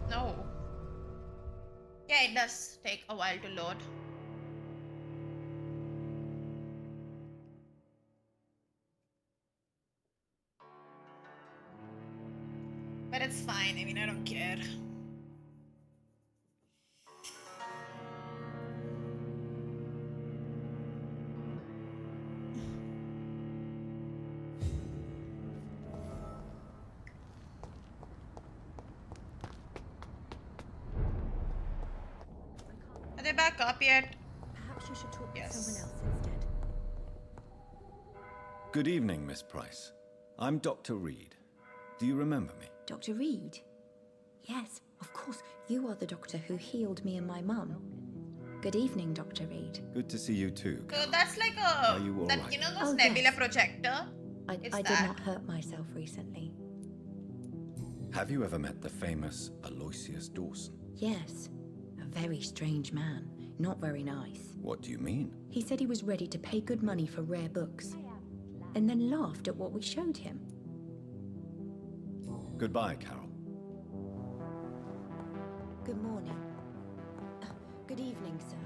No. Yeah, it does take a while to load. But it's fine, I mean, I don't care. Are they back up yet? Perhaps you should talk Yes. to someone else instead. Good evening, Miss Price. I'm Dr. Reed. Do you remember me? Dr. Reed? Yes, of course. You are the doctor who healed me and my mum. Good evening, Dr. Reed. Good to see you too. So that's like a Are you all that right? you know those Oh, nebula yes. projector? I It's did that. not hurt myself recently. Have you ever met the famous Aloysius Dawson? Yes, a very strange man. Not very nice. What do you mean? He said he was ready to pay good money for rare books, and then laughed at what we showed him. Goodbye, Carol. Good morning. Good evening, sir.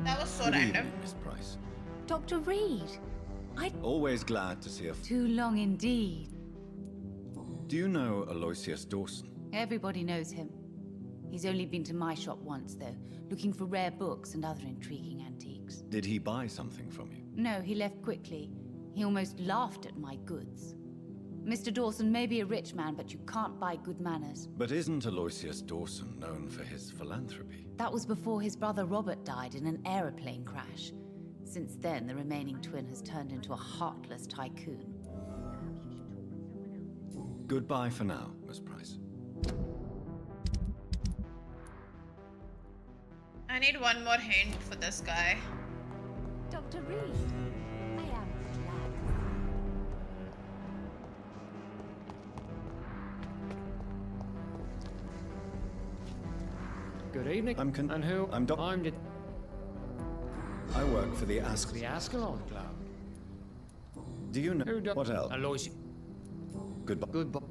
That was so Good random. evening, Miss Price. Dr. Reed, Always glad to see a... too long indeed. Do you know Aloysius Dawson? Everybody knows him. He's only been to my shop once, though, looking for rare books and other intriguing antiques. Did he buy something from you? No, he left quickly. He almost laughed at my goods. Mr. Dawson may be a rich man, but you can't buy good manners. But isn't Aloysius Dawson known for his philanthropy? That was before his brother Robert died in an aeroplane crash. Since then, the remaining twin has turned into a heartless tycoon. Goodbye for now, Miss Price. I need one more hint for this guy. Dr. Reed, I am glad. Good evening. And who? I'm Doc. I'm the I work for the Ask. the Ascalon Club. Do you know Who do- what else? Aloysius. Goodbye. Goodbye.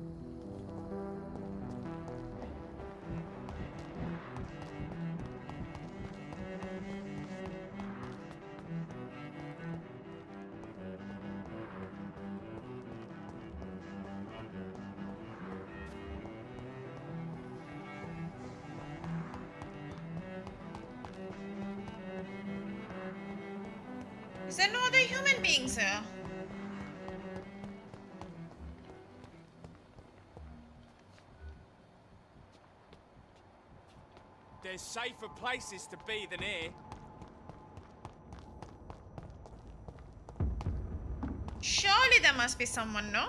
Is there no other human beings here? There's safer places to be than here. Surely there must be someone, no?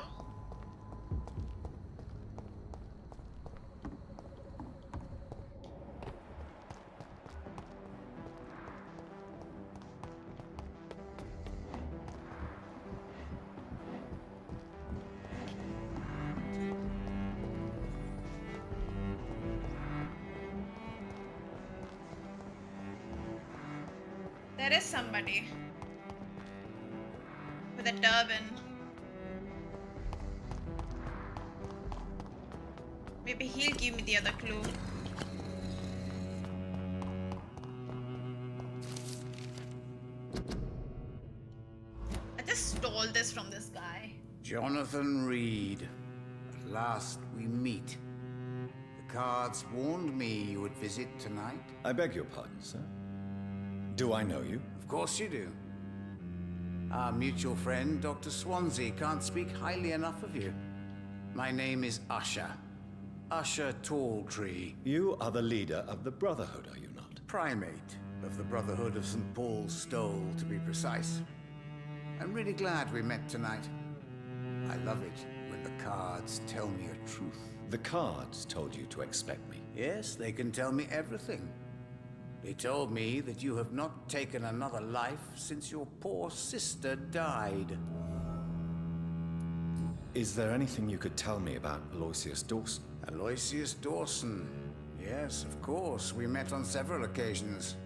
There is somebody with a turban. Maybe he'll give me the other clue. I just stole this from this guy. Jonathan Reed. At last we meet. The cards warned me you would visit tonight. I beg your pardon, sir. Do I know you? Of course you do. Our mutual friend, Dr. Swansea, can't speak highly enough of you. My name is Usher. Usher Talltree. You are the leader of the Brotherhood, are you not? Primate of the Brotherhood of St. Paul's Stole, to be precise. I'm really glad we met tonight. I love it when the cards tell me a truth. The cards told you to expect me. Yes, they can tell me everything. They told me that you have not taken another life since your poor sister died. Is there anything you could tell me about Aloysius Dawson? Aloysius Dawson. Yes, of course. We met on several occasions.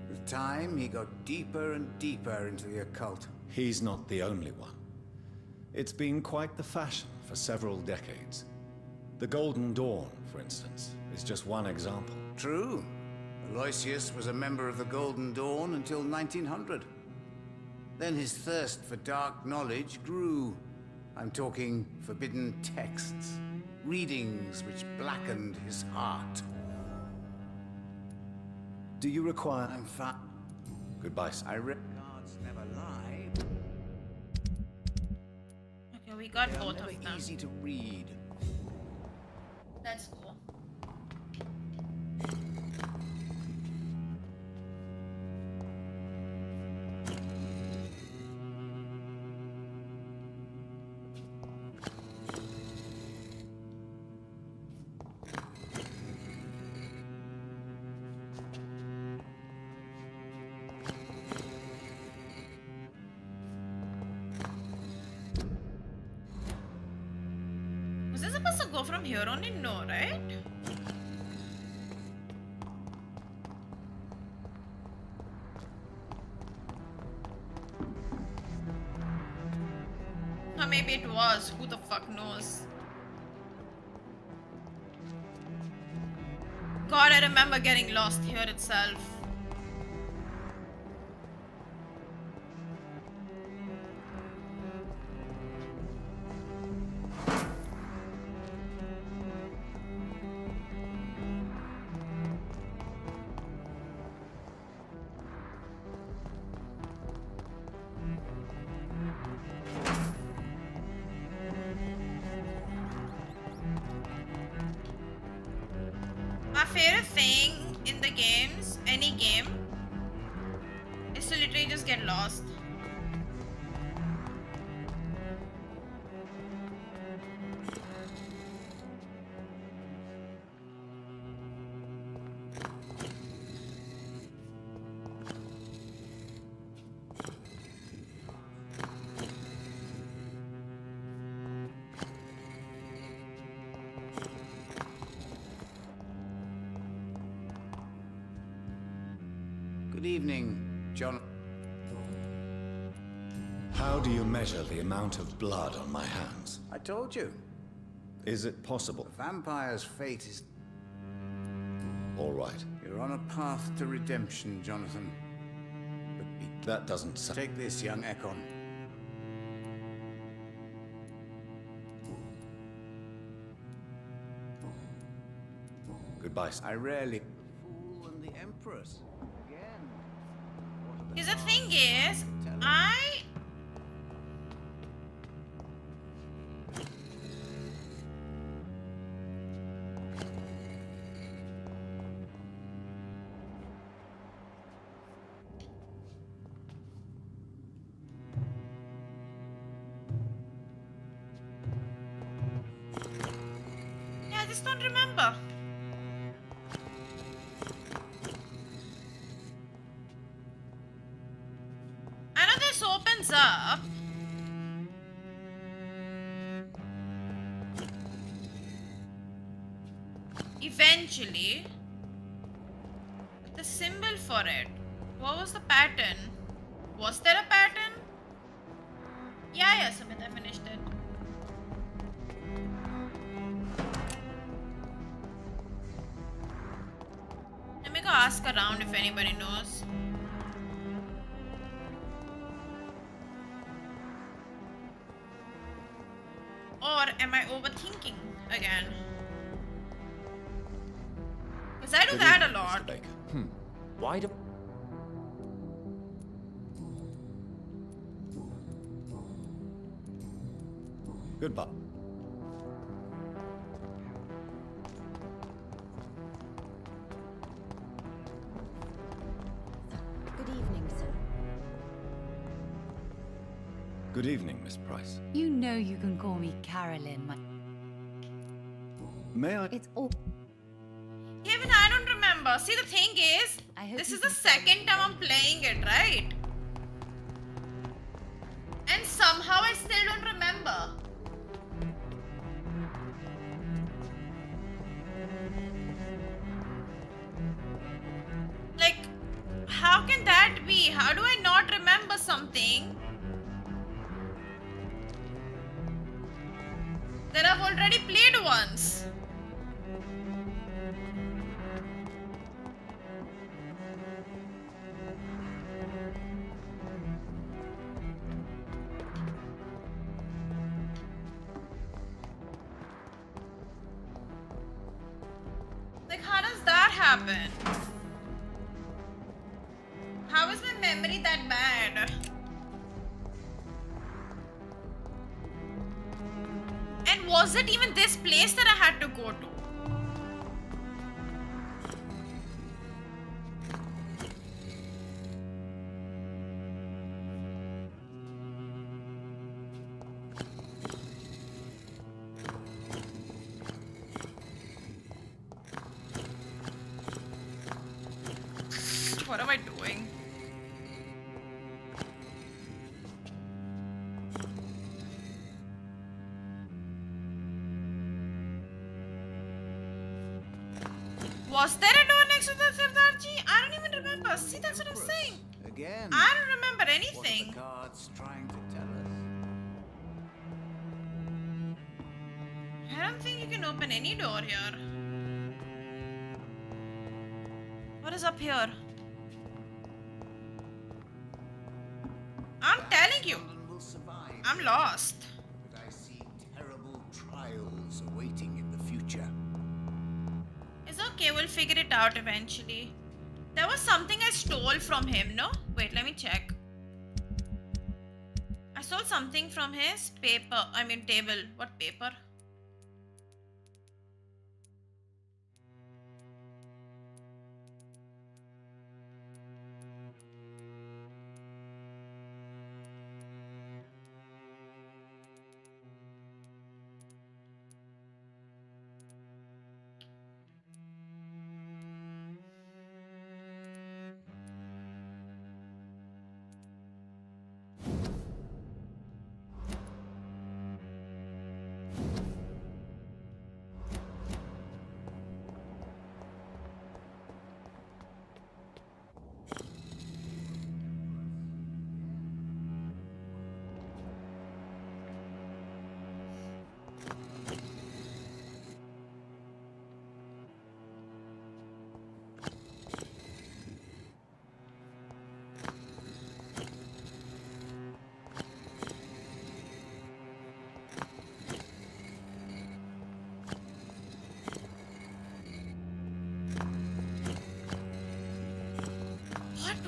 With time, he got deeper and deeper into the occult. He's not the only one. It's been quite the fashion for several decades. The Golden Dawn, for instance, is just one example. True. Aloysius was a member of the Golden Dawn until 1900. Then his thirst for dark knowledge grew. I'm talking forbidden texts, readings which blackened his heart. Do you require... I'm fine. Goodbye, sir. I read cards never lie. Okay, we got They're both never of them. easy to read. That's cool. Was this supposed to go from here on in? No, right? Or maybe it was. Who the fuck knows? God, I remember getting lost here itself. My favorite thing in the games, any game, is to literally just get lost. Good evening, John. How do you measure the amount of blood on my hands? I told you. Is it possible? The vampire's fate is... All right. You're on a path to redemption, Jonathan. But that doesn't sound... Take this, young Ekon. Goodbye, sir. I rarely... The Fool and the Empress. Again. Because the thing is, I... Yeah, I just don't remember. I know this opens up. Eventually. But the symbol for it. What was the pattern? Was there a pattern? Yeah, Sumit, I finished it. Let me go ask around if anybody knows. Or am I overthinking again? Because I do that a lot. Mr. Baker. Why do... Goodbye. Good evening, sir. Good evening, Miss Price. You know you can call me Carolyn, my... May I... It's all... Even I don't remember. See, the thing is, this is the second time I'm playing it, right? And somehow I still don't remember. Like, how can that be? How do I not remember something that I've already played once? Like, how does that happen? How is my memory that bad? And was it even this place that I had to go to? What am I doing? Was there a door next to the Sardarji? I don't even remember. See, that's what I'm saying. Again. I don't remember What are anything. the cards trying to tell us? I don't think you can open any door here. What is up here? I'm telling you, Will survive, I'm lost. but I see terrible trials awaiting in the future. It's okay, we'll figure it out eventually. There was something I stole from him, no? Wait, let me check. I stole something from his table. What paper?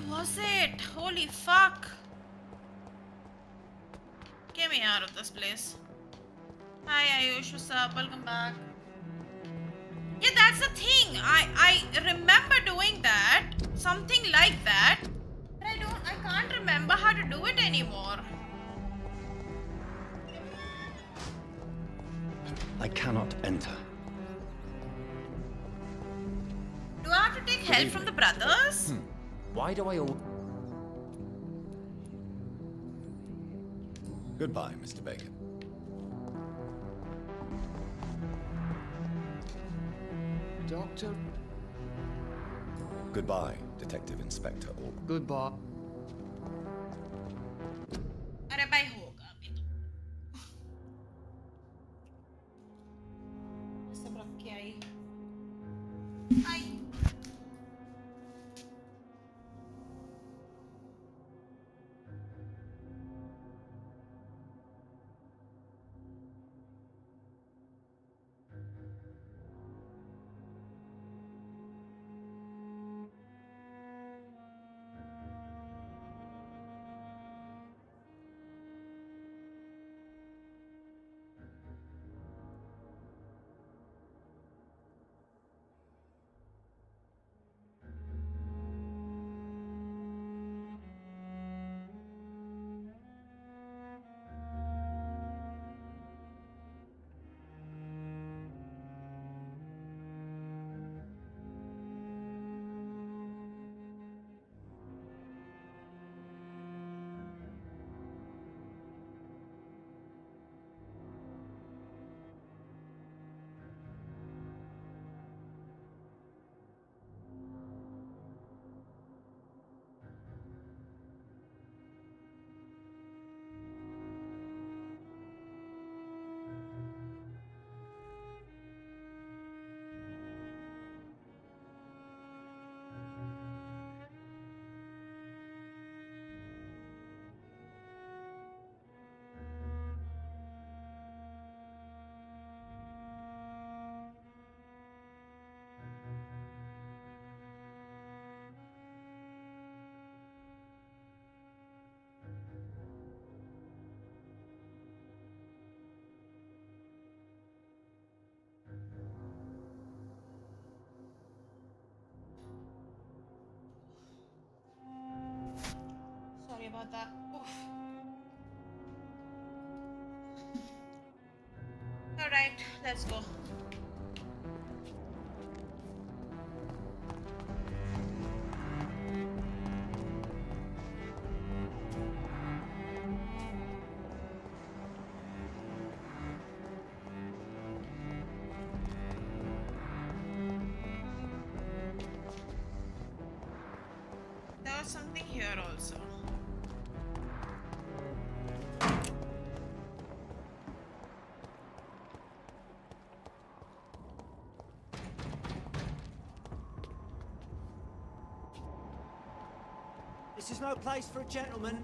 Was it? Holy fuck. Get me out of this place. Hi Ayush, what's up? Welcome back. Yeah, that's the thing. I remember doing that. Something like that. But I can't remember how to do it anymore. I cannot enter. Do I have to take help from the brothers? Why do I all... Goodbye, Mr. Baker. Doctor? Goodbye, Detective Inspector Orr. Goodbye. अरे भाई होगा अभी तो सब रख के आई Sorry about that. Oof. Alright, let's go. There was something here also. This is no place for a gentleman.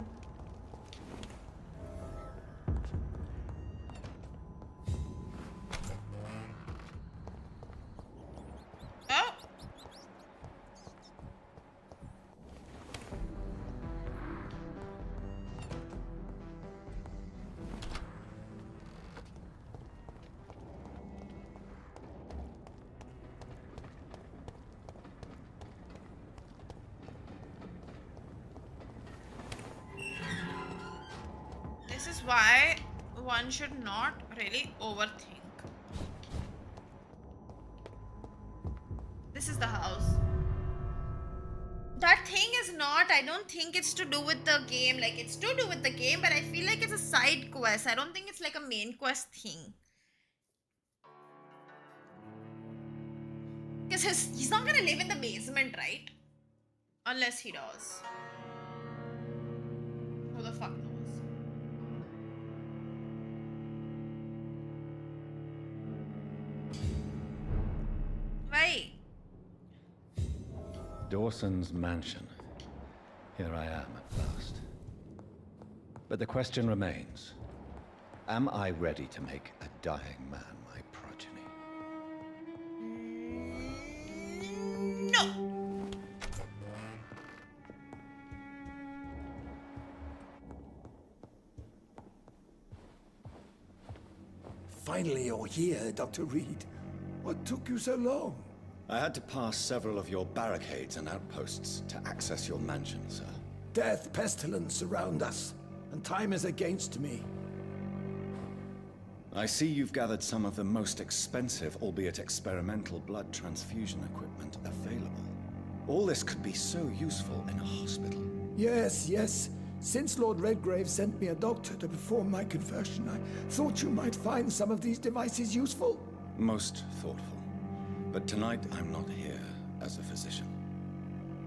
Oh! This is why one should not really overthink. This is the house. That thing is not, I don't think it's to do with the game. Like, it's to do with the game, but I feel like it's a side quest. I don't think it's like a main quest thing. Because he's not gonna live in the basement, right? Unless he does. Who the fuck knows? Why? Dawson's mansion. Here I am at last. But the question remains. Am I ready to make a dying man my progeny? No! Finally you're here, Dr. Reed. What took you so long? I had to pass several of your barricades and outposts to access your mansion, sir. Death, pestilence surround us, and time is against me. I see you've gathered some of the most expensive, albeit experimental, blood transfusion equipment available. All this could be so useful in a hospital. Yes, yes. Since Lord Redgrave sent me a doctor to perform my conversion, I thought you might find some of these devices useful. Most thoughtful. But tonight I'm not here as a physician.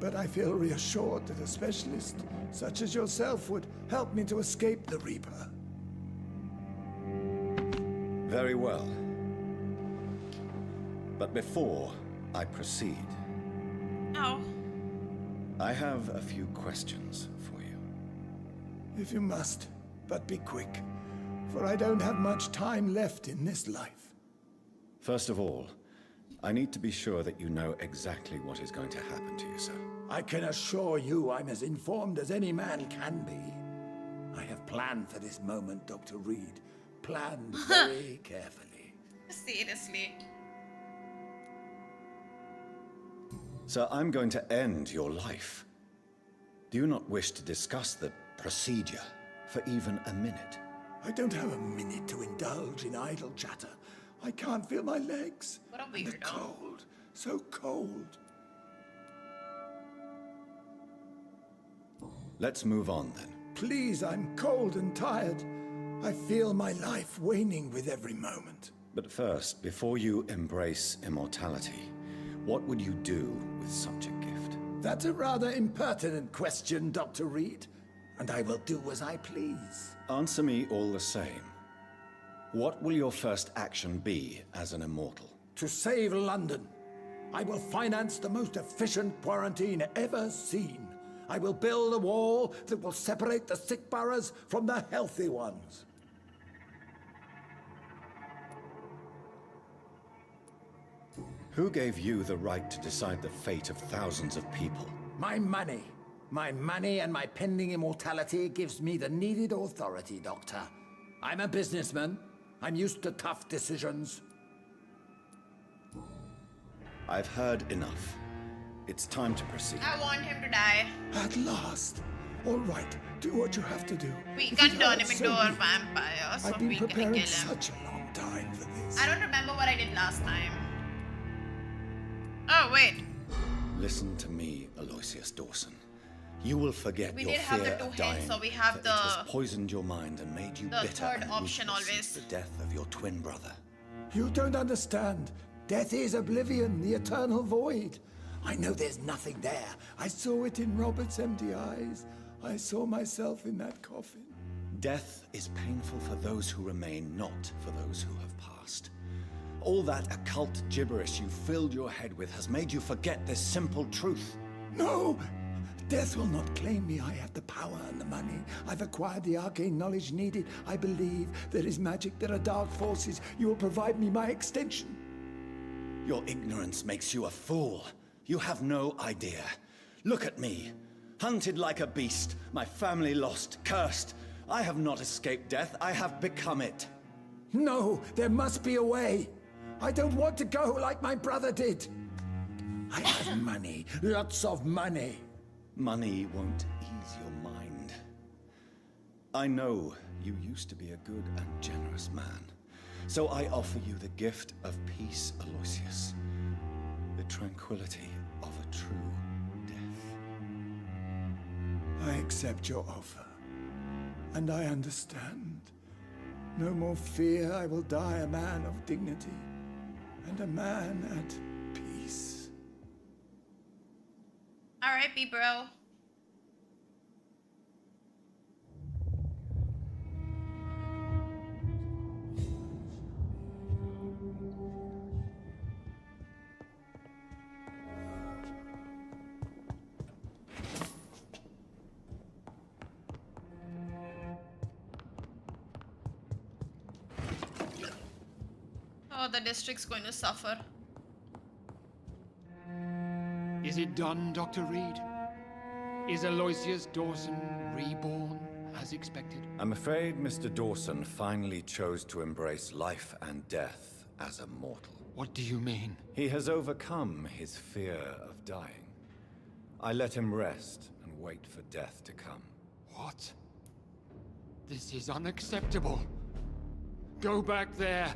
but I feel reassured that a specialist such as yourself would help me to escape the Reaper. Very well. But before I proceed, I have a few questions for you. If you must, but be quick, for I don't have much time left in this life. First of all, I need to be sure that you know exactly what is going to happen to you, sir. I can assure you I'm as informed as any man can be. I have planned for this moment, Dr. Reed. Planned very carefully. Seriously. Sir, I'm going to end your life. Do you not wish to discuss the procedure for even a minute? I don't have a minute to indulge in idle chatter. I can't feel my legs. What a and the weirdo. cold, so cold. Let's move on then. Please, I'm cold and tired. I feel my life waning with every moment. But first, before you embrace immortality, what would you do with such a gift? That's a rather impertinent question, Dr. Reed, and I will do as I please. Answer me all the same. What will your first action be as an immortal? To save London, I will finance the most efficient quarantine ever seen. I will build a wall that will separate the sick boroughs from the healthy ones. Who gave you the right to decide the fate of thousands of people? My money. My money and my pending immortality gives me the needed authority, Doctor. I'm a businessman. I'm used to tough decisions. I've heard enough. It's time to proceed. I want him to die. At last. All right, do what you have to do. We If can it turn him hurts into so a big, vampire, so I've been we can kill preparing him. such a long time for this. I don't remember what I did last time. Oh, wait. Listen to me, Aloysius Dawson. You will forget We your did have fear the of two dying, hints, so we have for the- it has poisoned your mind and made you the bitter third and option ruthless always. since the death of your twin brother. You don't understand. Death is oblivion, the eternal void. I know there's nothing there. I saw it in Robert's empty eyes. I saw myself in that coffin. Death is painful for those who remain, not for those who have passed. All that occult gibberish you filled your head with has made you forget this simple truth. No! Death will not claim me. I have the power and the money. I've acquired the arcane knowledge needed. I believe there is magic, there are dark forces. You will provide me my extension. Your ignorance makes you a fool. You have no idea. Look at me. Hunted like a beast, my family lost, cursed. I have not escaped death, I have become it. No, there must be a way. I don't want to go like my brother did. I have money, lots of money. Money won't ease your mind. I know you used to be a good and generous man. So I offer you the gift of peace, Aloysius. The tranquility of a true death. I accept your offer. And I understand. No more fear, I will die a man of dignity. And a man at peace. R.I.P. bro. Oh, the district's going to suffer. Is it done, Dr. Reed? Is Aloysius Dawson reborn as expected? I'm afraid Mr. Dawson finally chose to embrace life and death as a mortal. What do you mean? He has overcome his fear of dying. I let him rest and wait for death to come. What? This is unacceptable. Go back there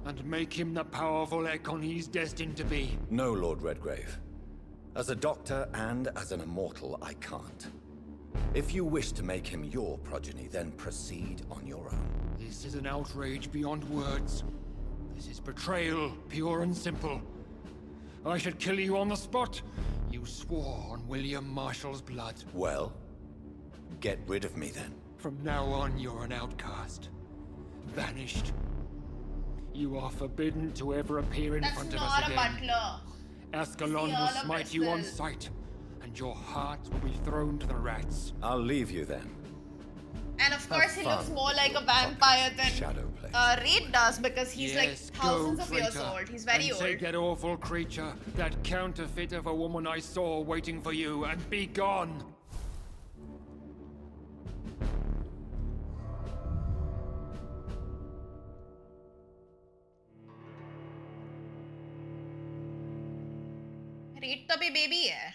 and make him the powerful Ekon he's destined to be. No, Lord Redgrave. As a doctor and as an immortal, I can't. If you wish to make him your progeny, then proceed on your own. This is an outrage beyond words. This is betrayal, pure and simple. I should kill you on the spot. You swore on William Marshall's blood. Well, get rid of me then. From now on, you're an outcast. Vanished. You are forbidden to ever appear in front of us Not a again. butler. Ascalon will smite you on sight, and your heart will be thrown to the rats. I'll leave you then. And of course, he looks more like a vampire than Reed does because he's like thousands of years old. He's very old. Take that awful creature, that counterfeit of a woman I saw waiting for you, and be gone. Read तो अभी baby है.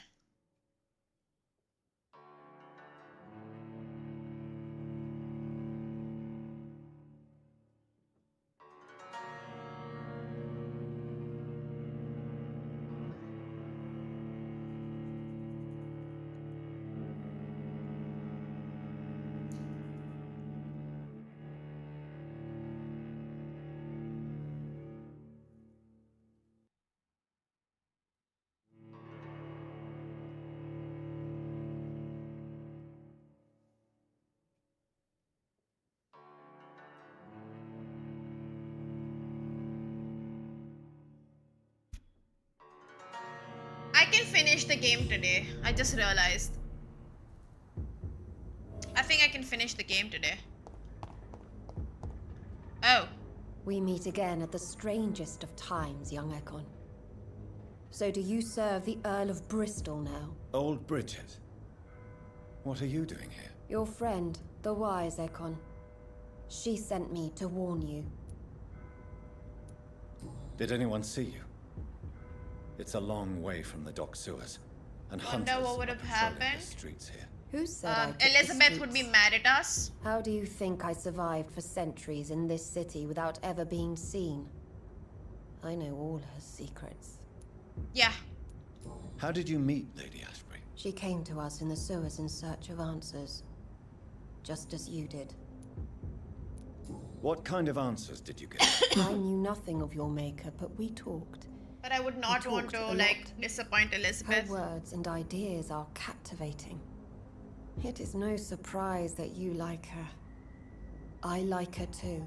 I can finish the game today. I just realized. I think I can finish the game today. Oh. We meet again at the strangest of times, young Ekon. So do you serve the Earl of Bristol now? Old Bridget. What are you doing here? Your friend, the wise Ekon. She sent me to warn you. Did anyone see you? It's a long way from the dock sewers, and Wonder hunters what would are have patrolling happened. the streets here. Who said I took the Elizabeth would be streets? mad at us. How do you think I survived for centuries in this city without ever being seen? I know all her secrets. Yeah. How did you meet Lady Ashbury? She came to us in the sewers in search of answers. Just as you did. What kind of answers did you get? I knew nothing of your maker, but we talked. But I would not want to, like, disappoint Elizabeth. Her words and ideas are captivating. It is no surprise that you like her. I like her too.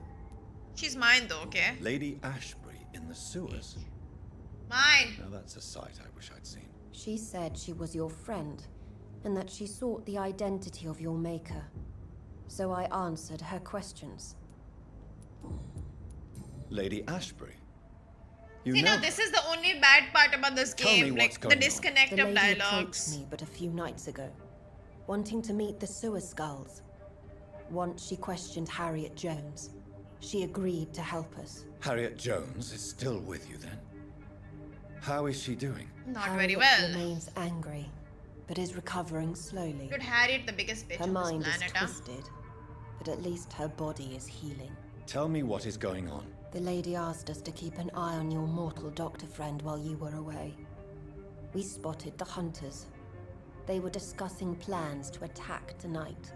She's mine though, okay? Lady Ashbury in the sewers? Mine. Now that's a sight I wish I'd seen. She said she was your friend, and that she sought the identity of your maker. So I answered her questions. Lady Ashbury? You See, know now this is the only bad part about this Tell me game, what's like the going on. disconnect The of lady dialogues. approached me but a few nights ago, wanting to meet the sewer skulls. Once she questioned Harriet Jones. She agreed to help us. Harriet Jones is still with you then? How is she doing? Not Harriet very well. remains angry, but is recovering slowly. Dude, Harriet, the biggest bitch Her on this mind is planet, huh? twisted, but at least her body is healing. Tell me what is going on. The lady asked us to keep an eye on your mortal doctor friend while you were away. We spotted the hunters. They were discussing plans to attack tonight.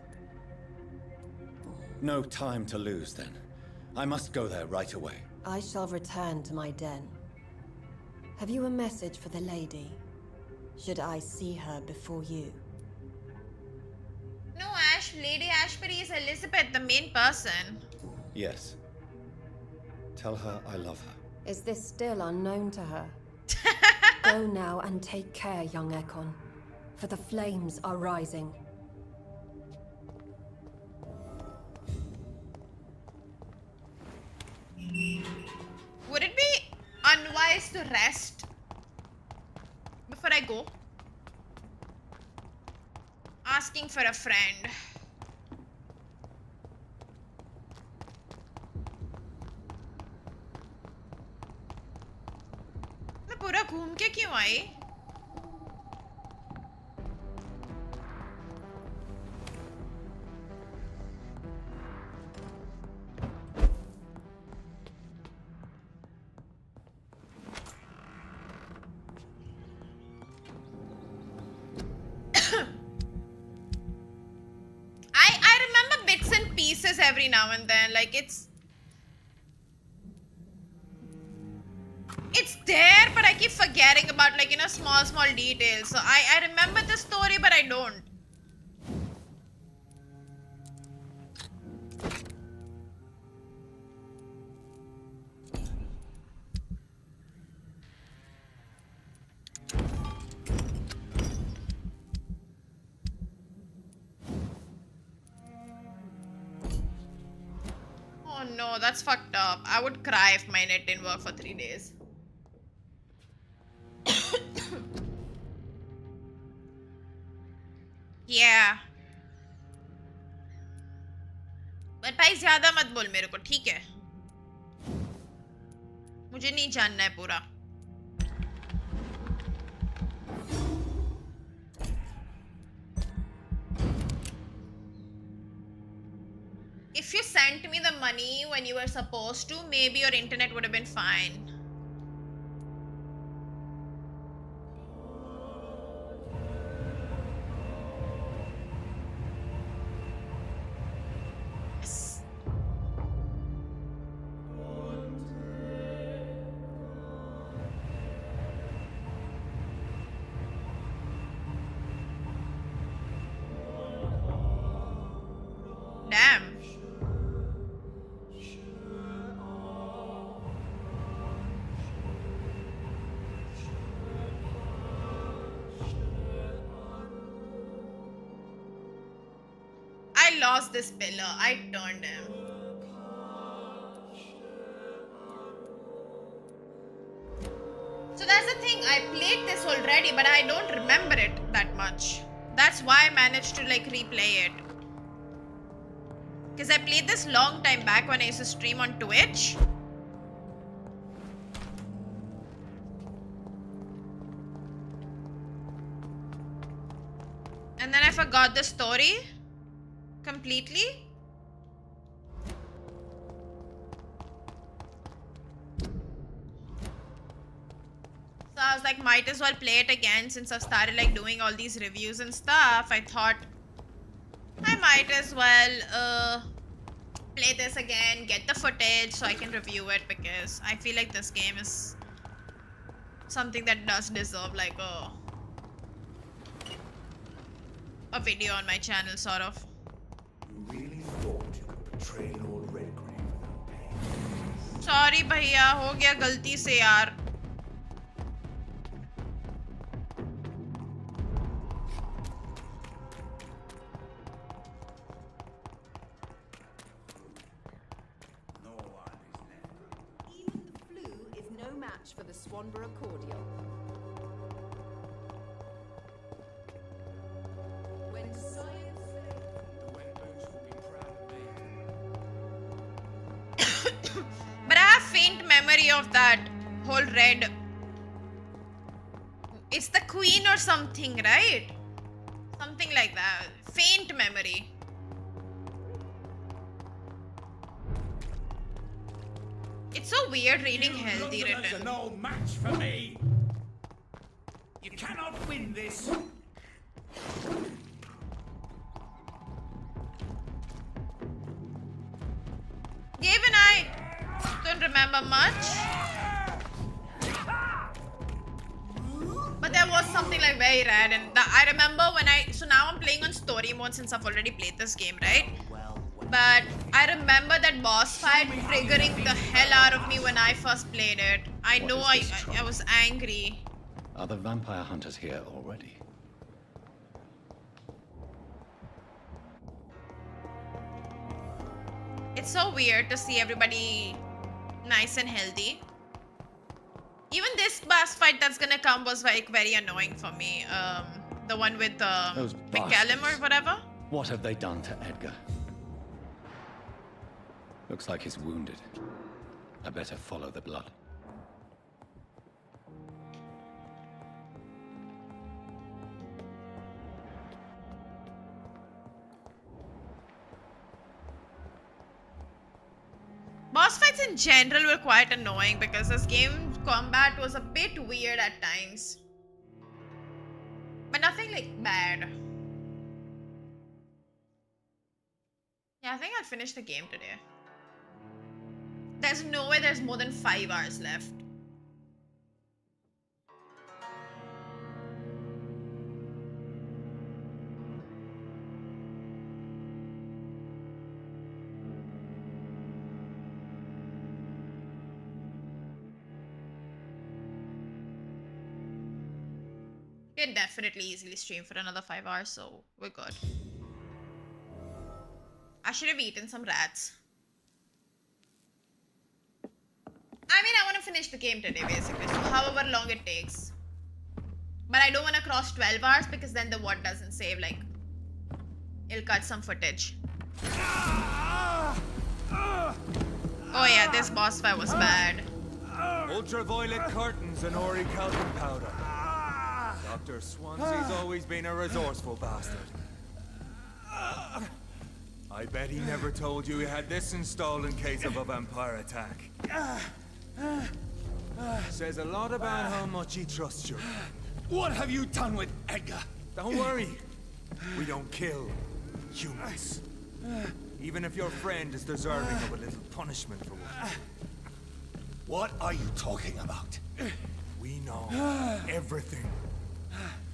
No time to lose then. I must go there right away. I shall return to my den. Have you a message for the lady? Should I see her before you? No, Lady Ashbury is Elizabeth, the main person. Yes. Tell her I love her. Is this still unknown to her? Go now and take care, young Ekon, for the flames are rising. Would it be unwise to rest before I go? Asking for a friend. मैं पूरा घूम के क्यों आई? I remember bits and pieces every now and then, like it's It's there, but I keep forgetting about, like, you know, small details. So I remember the story, but I don't. Oh no, that's fucked up. I would cry if my net didn't work for 3 days. Yeah. But भाई ज़्यादा मत बोल मेरे को, ठीक है? मुझे नहीं जानना है पूरा. If you sent me the money when you were supposed to, maybe your internet would have been fine. Yes. Damn. I lost this pillar. I turned him. So that's the thing. I played this already, but I don't remember it that much. That's why I managed to like replay it. Because I played this long time back when I used to stream on Twitch. And then I forgot the story completely. So I was like, might as well play it again since I've started like doing all these reviews and stuff. I thought I might as well play this again, get the footage so I can review it, because I feel like this game is something that does deserve like a video on my channel, sort of. You really thought you could betray Lord Redgrave without paying? Sorry भैया, हो गया गलती से यार. Even the flu is no match for the Swanborough cordial. When science The wet boots will be proud of me. But I have faint memory of that whole red. It's the queen or something, right? Something like that. Faint memory. It's so weird reading healthy Londoners written. are no match for me. You cannot win this. Gabe and I don't remember much. But there was something like very rad, and I remember when so now I'm playing on story mode since I've already played this game, right? But I remember that boss fight triggering the hell out of me when I first played it. I know I was angry. Are the vampire hunters here already? It's so weird to see everybody nice and healthy. Even this boss fight that's gonna come was like very annoying for me. The one with Those McCallum or bastards. whatever. What have they done to Edgar? Looks like he's wounded. I better follow the blood. Boss fights in general were quite annoying because this game combat was a bit weird at times. But nothing like bad. Yeah, I think I'll finish the game today. There's no way there's more than 5 hours left. Can definitely easily stream for another 5 hours, so we're good. I should have eaten some rats. I mean, I want to finish the game today, basically, so however long it takes. But I don't want to cross 12 hours because then the WOD doesn't save, like, it'll cut some footage. Oh yeah, this boss fight was bad. Ultraviolet curtains and orichalcum powder. Dr. Swansea's always been a resourceful bastard. I bet he never told you he had this installed in case of a vampire attack. Says a lot about how much he trusts you. What have you done with Edgar? Don't worry. We don't kill humans. Even if your friend is deserving of a little punishment for one. What are you talking about? We know everything.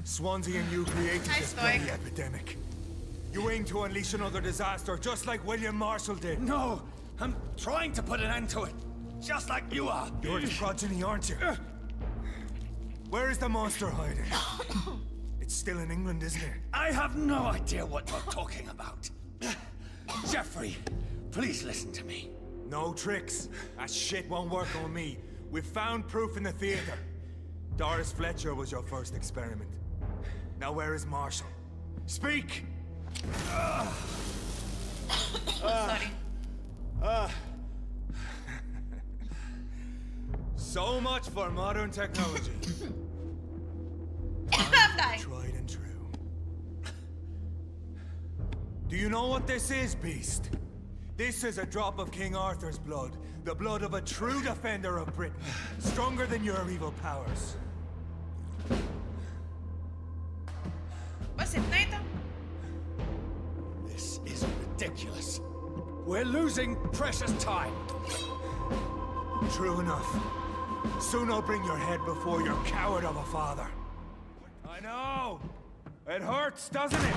Swansea and you created this bloody epidemic. You aim to unleash another disaster, just like William Marshall did. No, I'm trying to put an end to it. Just like you are. You're its progeny, aren't you? Where is the monster hiding? It's still in England, isn't it? I have no idea what you're talking about. Jeffrey, please listen to me. No tricks. That shit won't work on me. We've found proof in the theater. Doris Fletcher was your first experiment. Now where is Marshall? Speak! Sorry. So much for modern technology. I'm dying. Tried and true. Do you know what this is, Beast? This is a drop of King Arthur's blood. The blood of a true defender of Britain. Stronger than your evil powers. What's it, Nathan? This is ridiculous. We're losing precious time. True enough. Soon I'll bring your head before your coward of a father. I know! It hurts, doesn't it?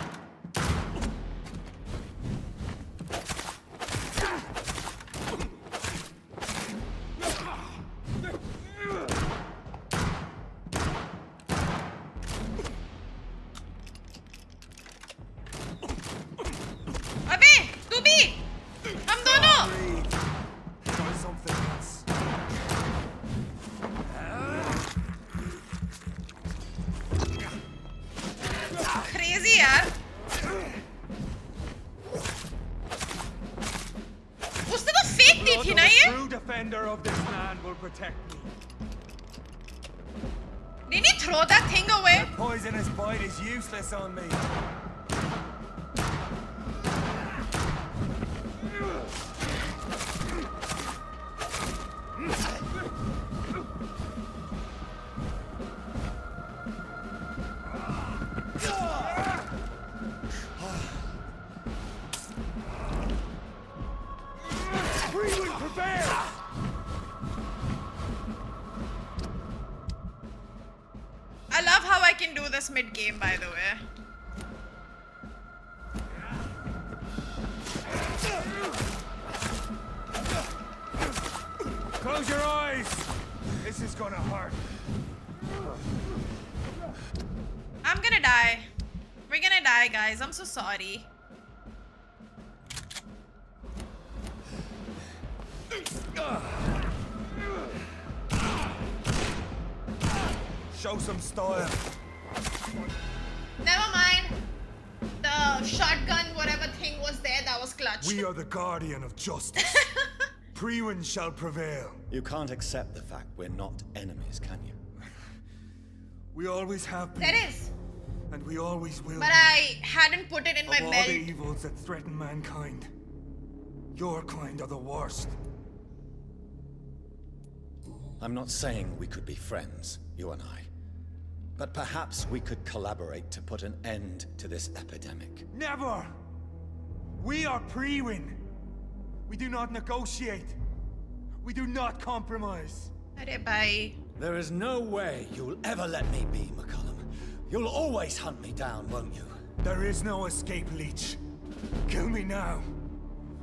अबे तू भी हम दोनों Try something else. crazy यार उसने तो फेंक दी थी ना ये True defender of this land will protect me. Didn't he throw that thing away? That poisonous bite is useless on me. I love how I can do this mid-game, by the way. Close your eyes. This is gonna hurt. I'm gonna die. We're gonna die, guys. I'm so sorry. Show some style. Never mind. The shotgun, whatever thing was there, that was clutch. We are the guardian of justice. Priwen shall prevail. You can't accept the fact we're not enemies, can you? We always have been. There is. And we always will But be. I hadn't put it in my Of all belt. the evils that threaten mankind, your kind are the worst. I'm not saying we could be friends, you and I. But perhaps we could collaborate to put an end to this epidemic. Never! We are Priwen. We do not negotiate. We do not compromise. Arey bhai. There is no way you'll ever let me be, McCullum. You'll always hunt me down, won't you? There is no escape, Leech. Kill me now.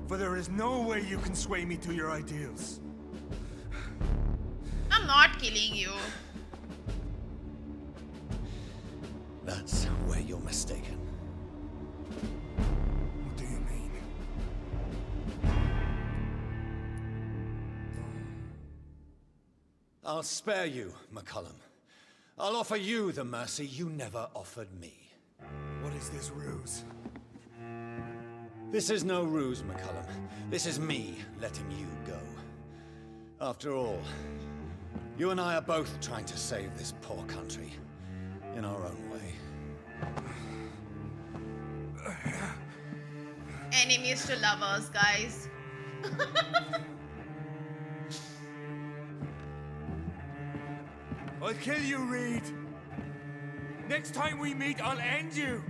For there is no way you can sway me to your ideals. I'm not killing you. That's where you're mistaken. What do you mean? I'll spare you, McCullum. I'll offer you the mercy you never offered me. What is this ruse? This is no ruse, McCullum. This is me letting you go. After all, you and I are both trying to save this poor country in our own way. Enemies to lovers, guys. I'll kill you, Reed. Next time we meet, I'll end you.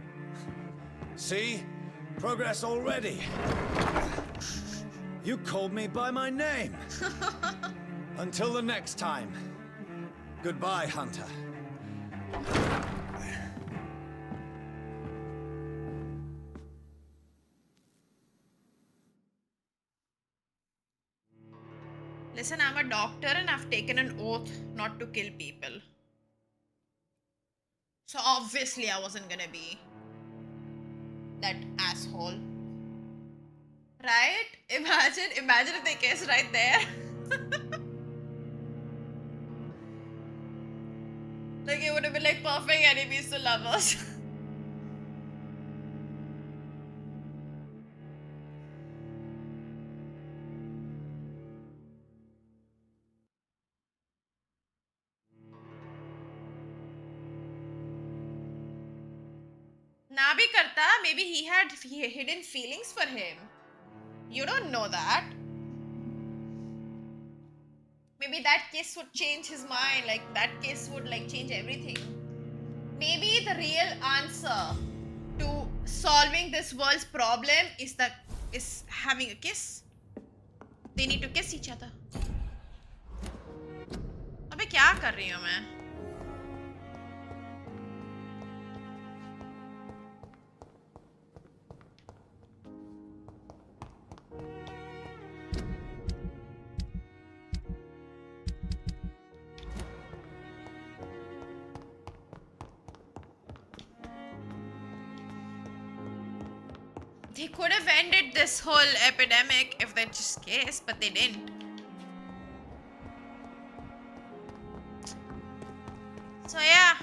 See? Progress already. You called me by my name. Until the next time. Goodbye, Hunter. Listen, I'm a doctor and I've taken an oath not to kill people. So obviously I wasn't gonna be that asshole. Right? Imagine if they kissed right there. Like it would have been like perfect enemies to lovers. Na bhi karta, maybe he had hidden feelings for him. You don't know that. Maybe that kiss would change his mind, like that kiss would like change everything. Maybe the real answer to solving this world's problem is having a kiss. They need to kiss each other. अबे क्या कर रही हूँ मैं? They could have ended this whole epidemic if they just kissed, but they didn't. So yeah.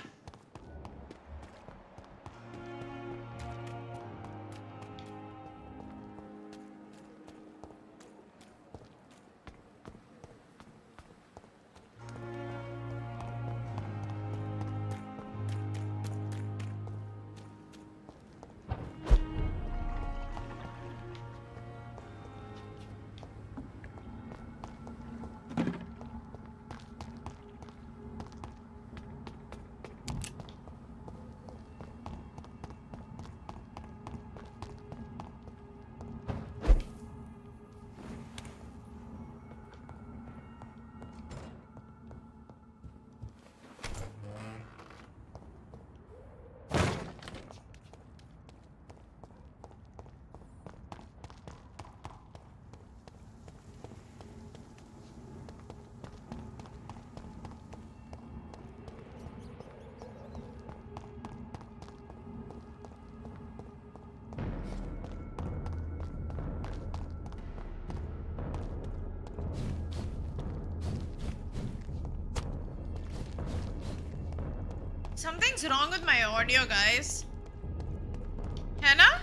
Something's wrong with my audio, guys. Hannah?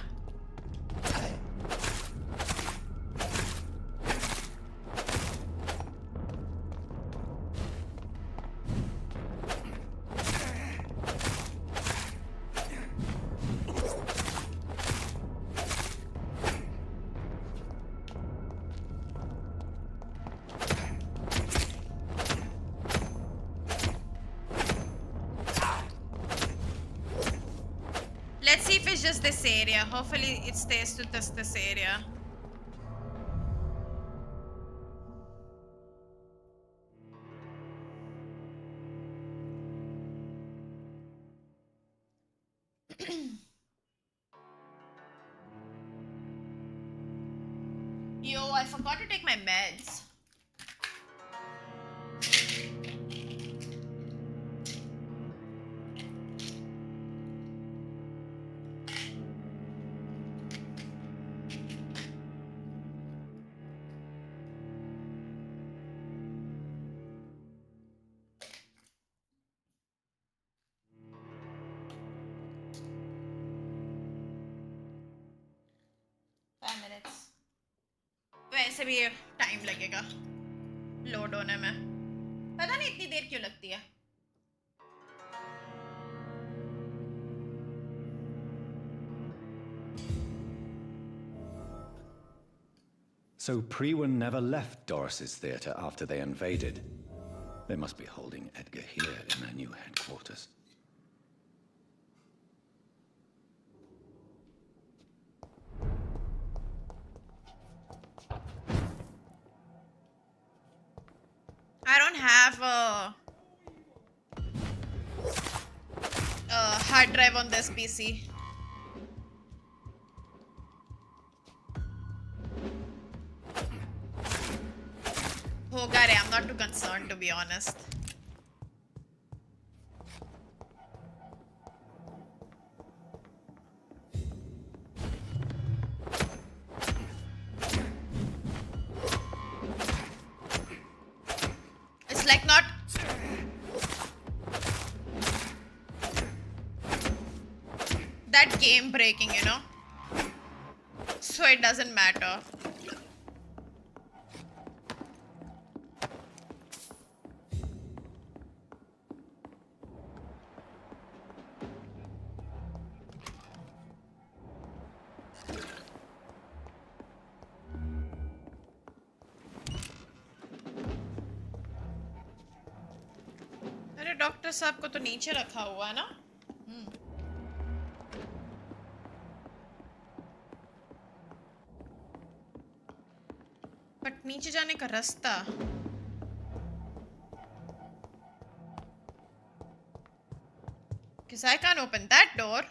Let's see if it's just this area. Hopefully it stays to just this area. Yo, I forgot to take my meds. वैसे भी time लगेगा load होने में पता नहीं इतनी देर क्यों लगती है So Priwen never left Doris's theater after they invaded. They must be holding Edgar here in their new headquarters. I don't have a hard drive on this PC. Oh god, I'm not too concerned to be honest. It's like not that game breaking, you know? So it doesn't matter. अरे doctor साहब को तो नीचे रखा हुआ है ना but नीचे जाने का रास्ता Because I can't open that door.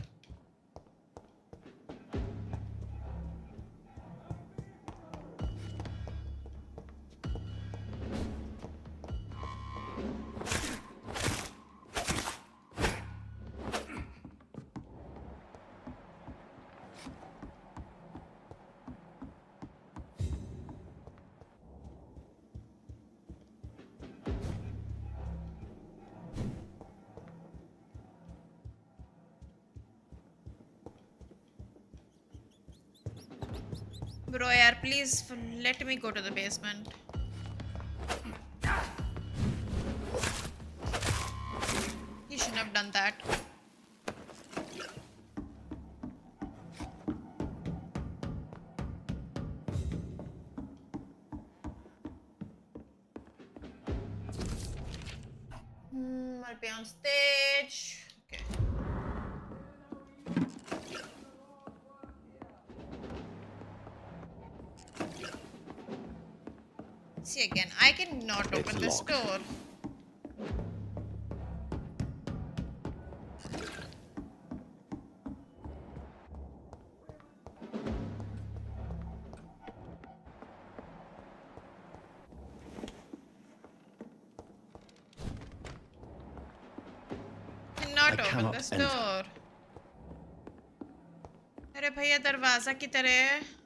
Bro, yaar, please let me go to the basement. He shouldn't have done that. I'll be on stage. Okay. See again, I cannot open this door. Cannot open this door. अरे भैया दरवाजा की तरह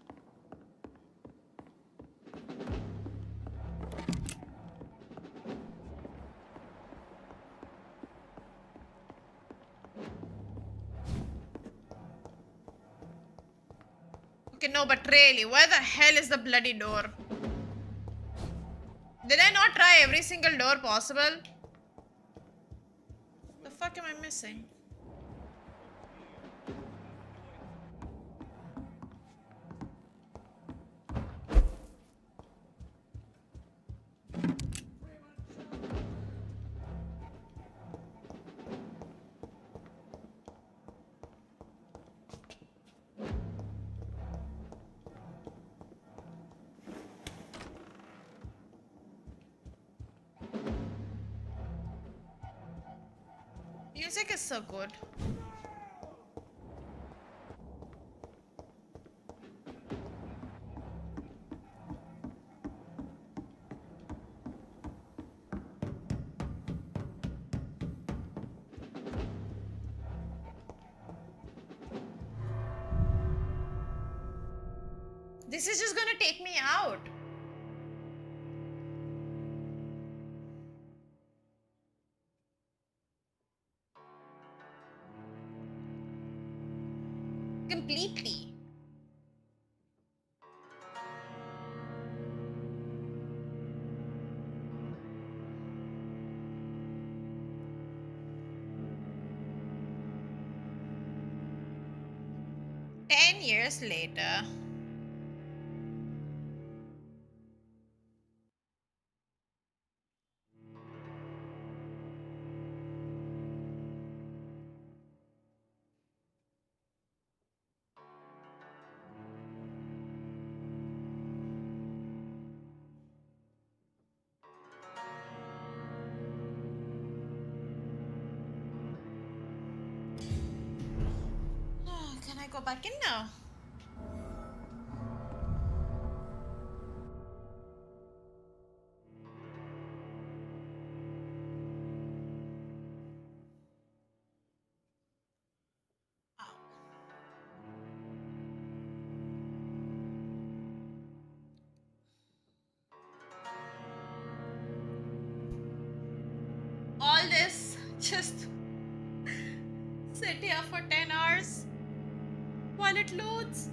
Okay, no, but really, where the hell is the bloody door? Did I not try every single door possible? The fuck am I missing? Music is so good. This is just gonna take me out. Completely. 10 years later. Can I go back in now? All this just sit here for 10 hours while it loads.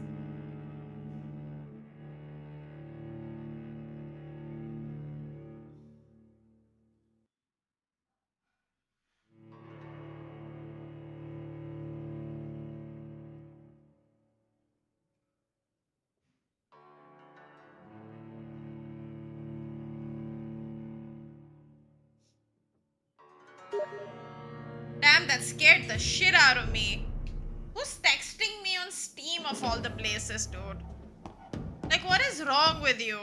Damn, that scared the shit out of me. Who's texting me on Steam of all the places, dude? Like, what is wrong with you?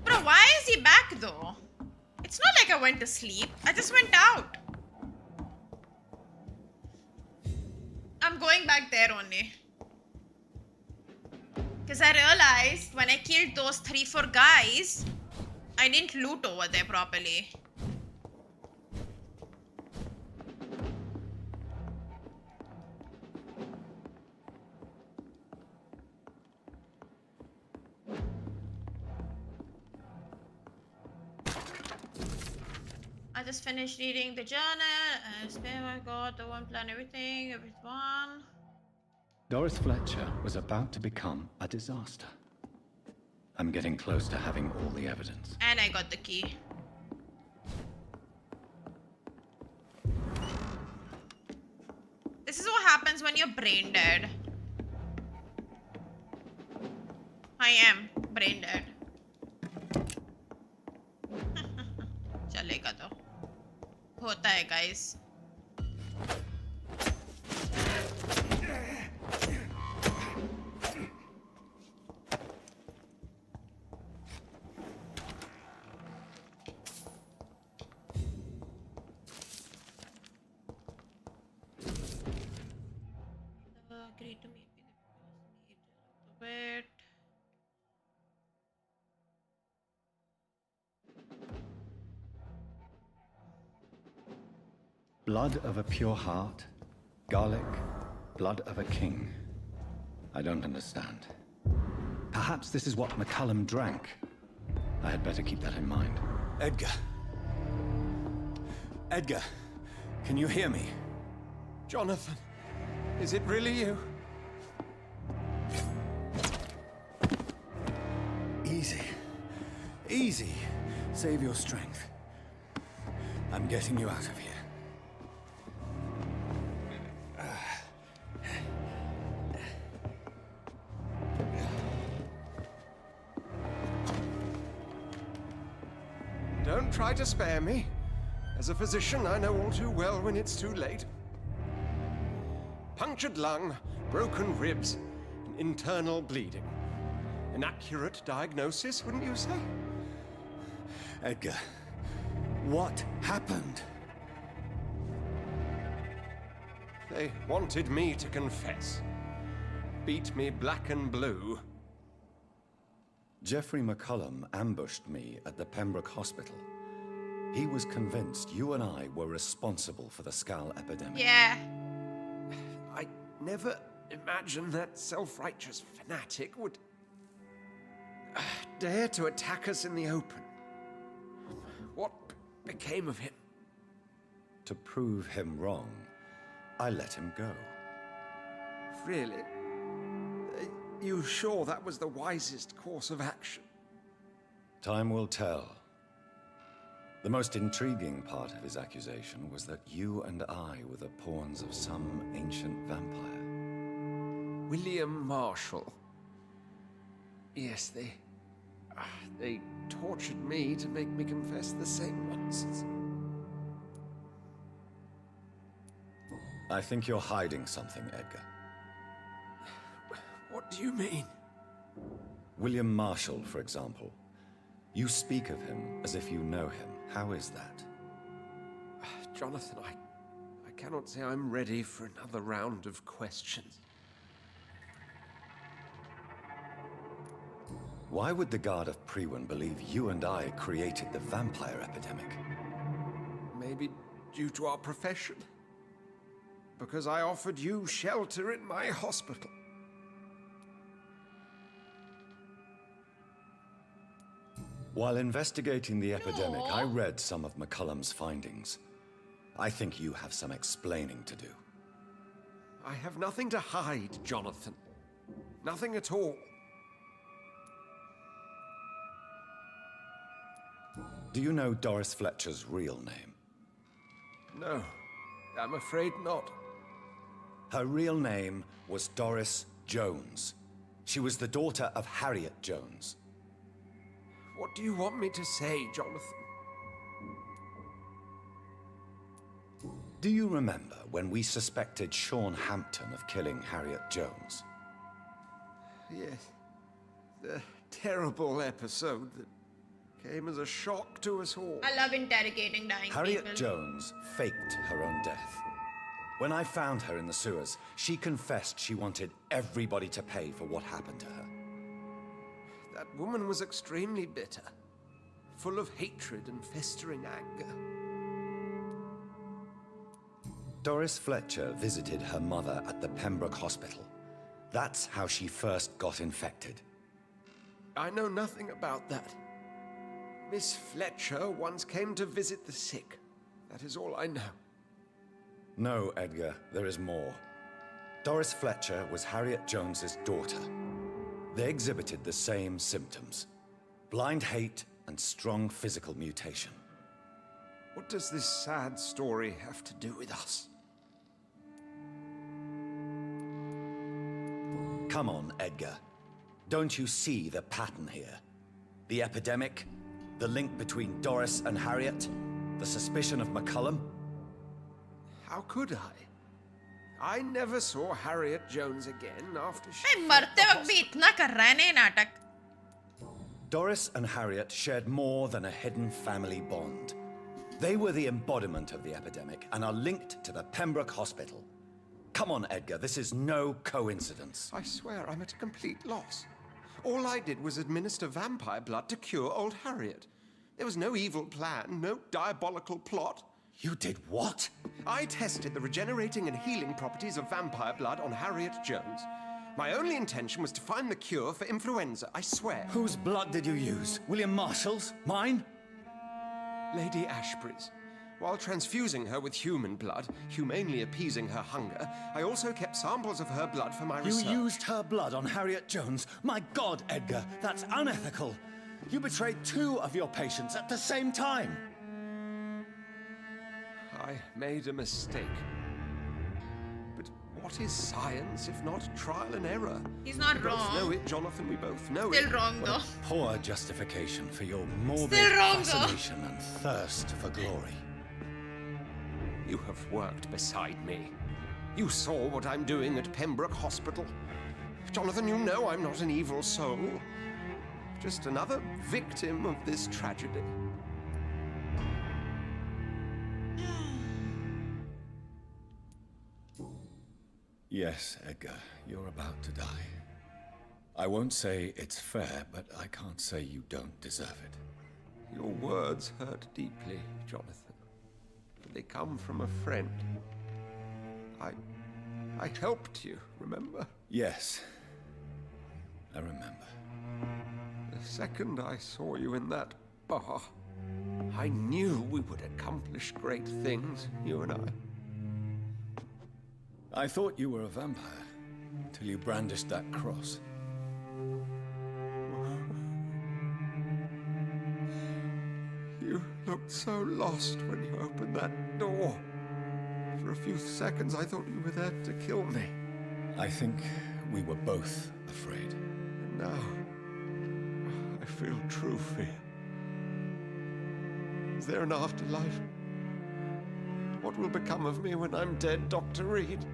Bro, why is he back though? It's not like I went to sleep. I just went out. I'm going back there only. Because I realized when I killed those 3-4 guys, I didn't loot over there properly. I just finished reading the journal. I got the one plan, everything. Doris Fletcher was about to become a disaster. I'm getting close to having all the evidence. And I got the key. This is what happens when you're brain dead. I am brain dead. चलेगा तो होता है guys. Agree to meet me. Wait. Blood of a pure heart, garlic, blood of a king. I don't understand. Perhaps this is what McCullum drank. I had better keep that in mind. Edgar. Edgar, can you hear me? Jonathan, is it really you? Easy. Easy. Save your strength. I'm getting you out of here. Don't try to spare me. As a physician, I know all too well when it's too late. Punctured lung, broken ribs, and internal bleeding. An accurate diagnosis, wouldn't you say? Edgar, what happened? They wanted me to confess. Beat me black and blue. Jeffrey McCullum ambushed me at the Pembroke Hospital. He was convinced you and I were responsible for the Skal epidemic. Yeah. I never imagined that self-righteous fanatic would dare to attack us in the open. What became of him? To prove him wrong, I let him go. Really? You sure that was the wisest course of action? Time will tell. The most intriguing part of his accusation was that you and I were the pawns of some ancient vampire. William Marshall. Yes, they tortured me to make me confess the same nonsense. I think you're hiding something, Edgar. What do you mean? William Marshall, for example. You speak of him as if you know him. How is that? Jonathan, I cannot say I'm ready for another round of questions. Why would the Guard of Priwen believe you and I created the vampire epidemic? Maybe due to our profession. Because I offered you shelter in my hospital. While investigating the epidemic, I read some of McCullum's findings. I think you have some explaining to do. I have nothing to hide, Jonathan. Nothing at all. Do you know Doris Fletcher's real name? No, I'm afraid not. Her real name was Doris Jones. She was the daughter of Harriet Jones. What do you want me to say, Jonathan? Do you remember when we suspected Sean Hampton of killing Harriet Jones? Yes. The terrible episode that came as a shock to us all. I love interrogating dying Harriet people. Jones faked her own death. When I found her in the sewers, she confessed she wanted everybody to pay for what happened to her. That woman was extremely bitter, full of hatred and festering anger. Doris Fletcher visited her mother at the Pembroke Hospital. That's how she first got infected. I know nothing about that. Miss Fletcher once came to visit the sick. That is all I know. No, Edgar, there is more. Doris Fletcher was Harriet Jones's daughter. They exhibited the same symptoms: blind hate and strong physical mutation. What does this sad story have to do with us? Come on, Edgar. Don't you see the pattern here? The epidemic, the link between Doris and Harriet, the suspicion of McCullum? How could I? I never saw Harriet Jones again after she... मैं मरते वक्त भी इतना कर रहा है ना ये नाटक. Doris and Harriet shared more than a hidden family bond. They were the embodiment of the epidemic and are linked to the Pembroke Hospital. Come on, Edgar, this is no coincidence. I swear I'm at a complete loss. All I did was administer vampire blood to cure old Harriet. There was no evil plan, no diabolical plot. You did what? I tested the regenerating and healing properties of vampire blood on Harriet Jones. My only intention was to find the cure for influenza, I swear. Whose blood did you use? William Marshall's? Mine? Lady Ashbury's. While transfusing her with human blood, humanely appeasing her hunger, I also kept samples of her blood for my research. You used her blood on Harriet Jones? My God, Edgar, that's unethical. You betrayed 2 of your patients at the same time. I made a mistake. But what is science if not trial and error? He's not we wrong. both know it, Jonathan, we both know Still it. wrong, What though. a poor justification for your morbid Still wrong, though. fascination and thirst for glory. You have worked beside me. You saw what I'm doing at Pembroke Hospital. Jonathan, you know I'm not an evil soul. Just another victim of this tragedy. Yes, Edgar, you're about to die. I won't say it's fair, but I can't say you don't deserve it. Your words hurt deeply, Jonathan. But they come from a friend. I helped you, remember? Yes, I remember. The second I saw you in that bar, I knew we would accomplish great things, you and I. I thought you were a vampire, till you brandished that cross. You looked so lost when you opened that door. For a few seconds, I thought you were there to kill me. I think we were both afraid. And now, I feel true fear. Is there an afterlife? What will become of me when I'm dead, Dr. Reed?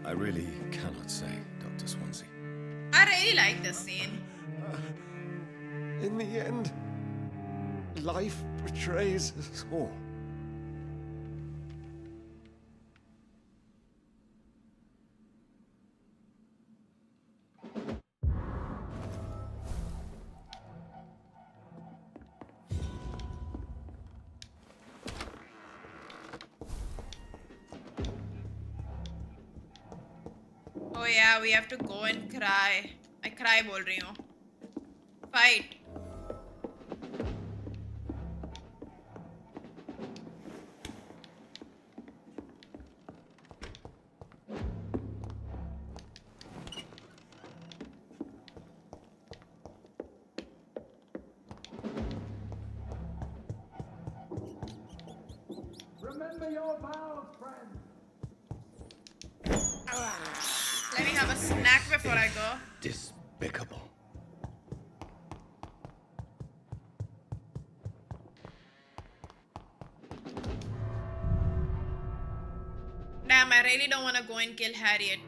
I really cannot say, Dr. Swansea. I really like this scene. In the end, life betrays us all. Oh yeah, we have to go and cry. I cry बोल रही हूँ. Fight. Remember your vows, friend. Let me have a snack before I go. Despicable. Damn, I really don't want to go and kill Harriet.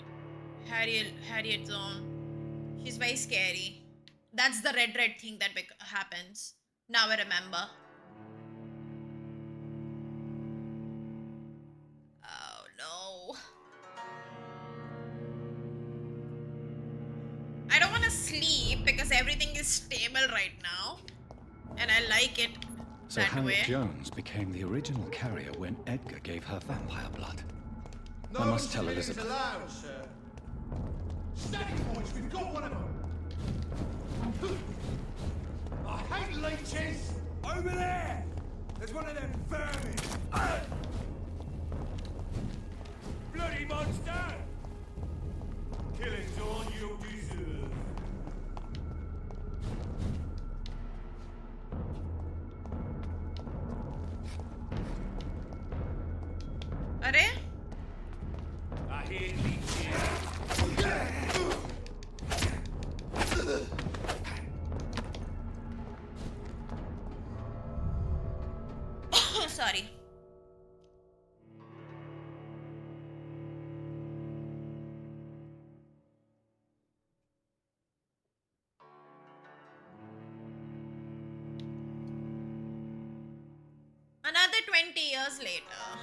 Harriet's own. She's very scary. That's the red thing that happens. Now I remember. Oh no. I don't want to sleep because everything is stable right now. And I like it So that Harriet way. Jones became the original carrier when Edgar gave her vampire blood. I must tell Elizabeth. Allowed, sir. Steady, boys, we've got one of them. I hate leeches. Over there! There's one of them vermin! Bloody monster! Killing's all you deserve. Arey? I hear leeches. Sorry. Another 20 years later.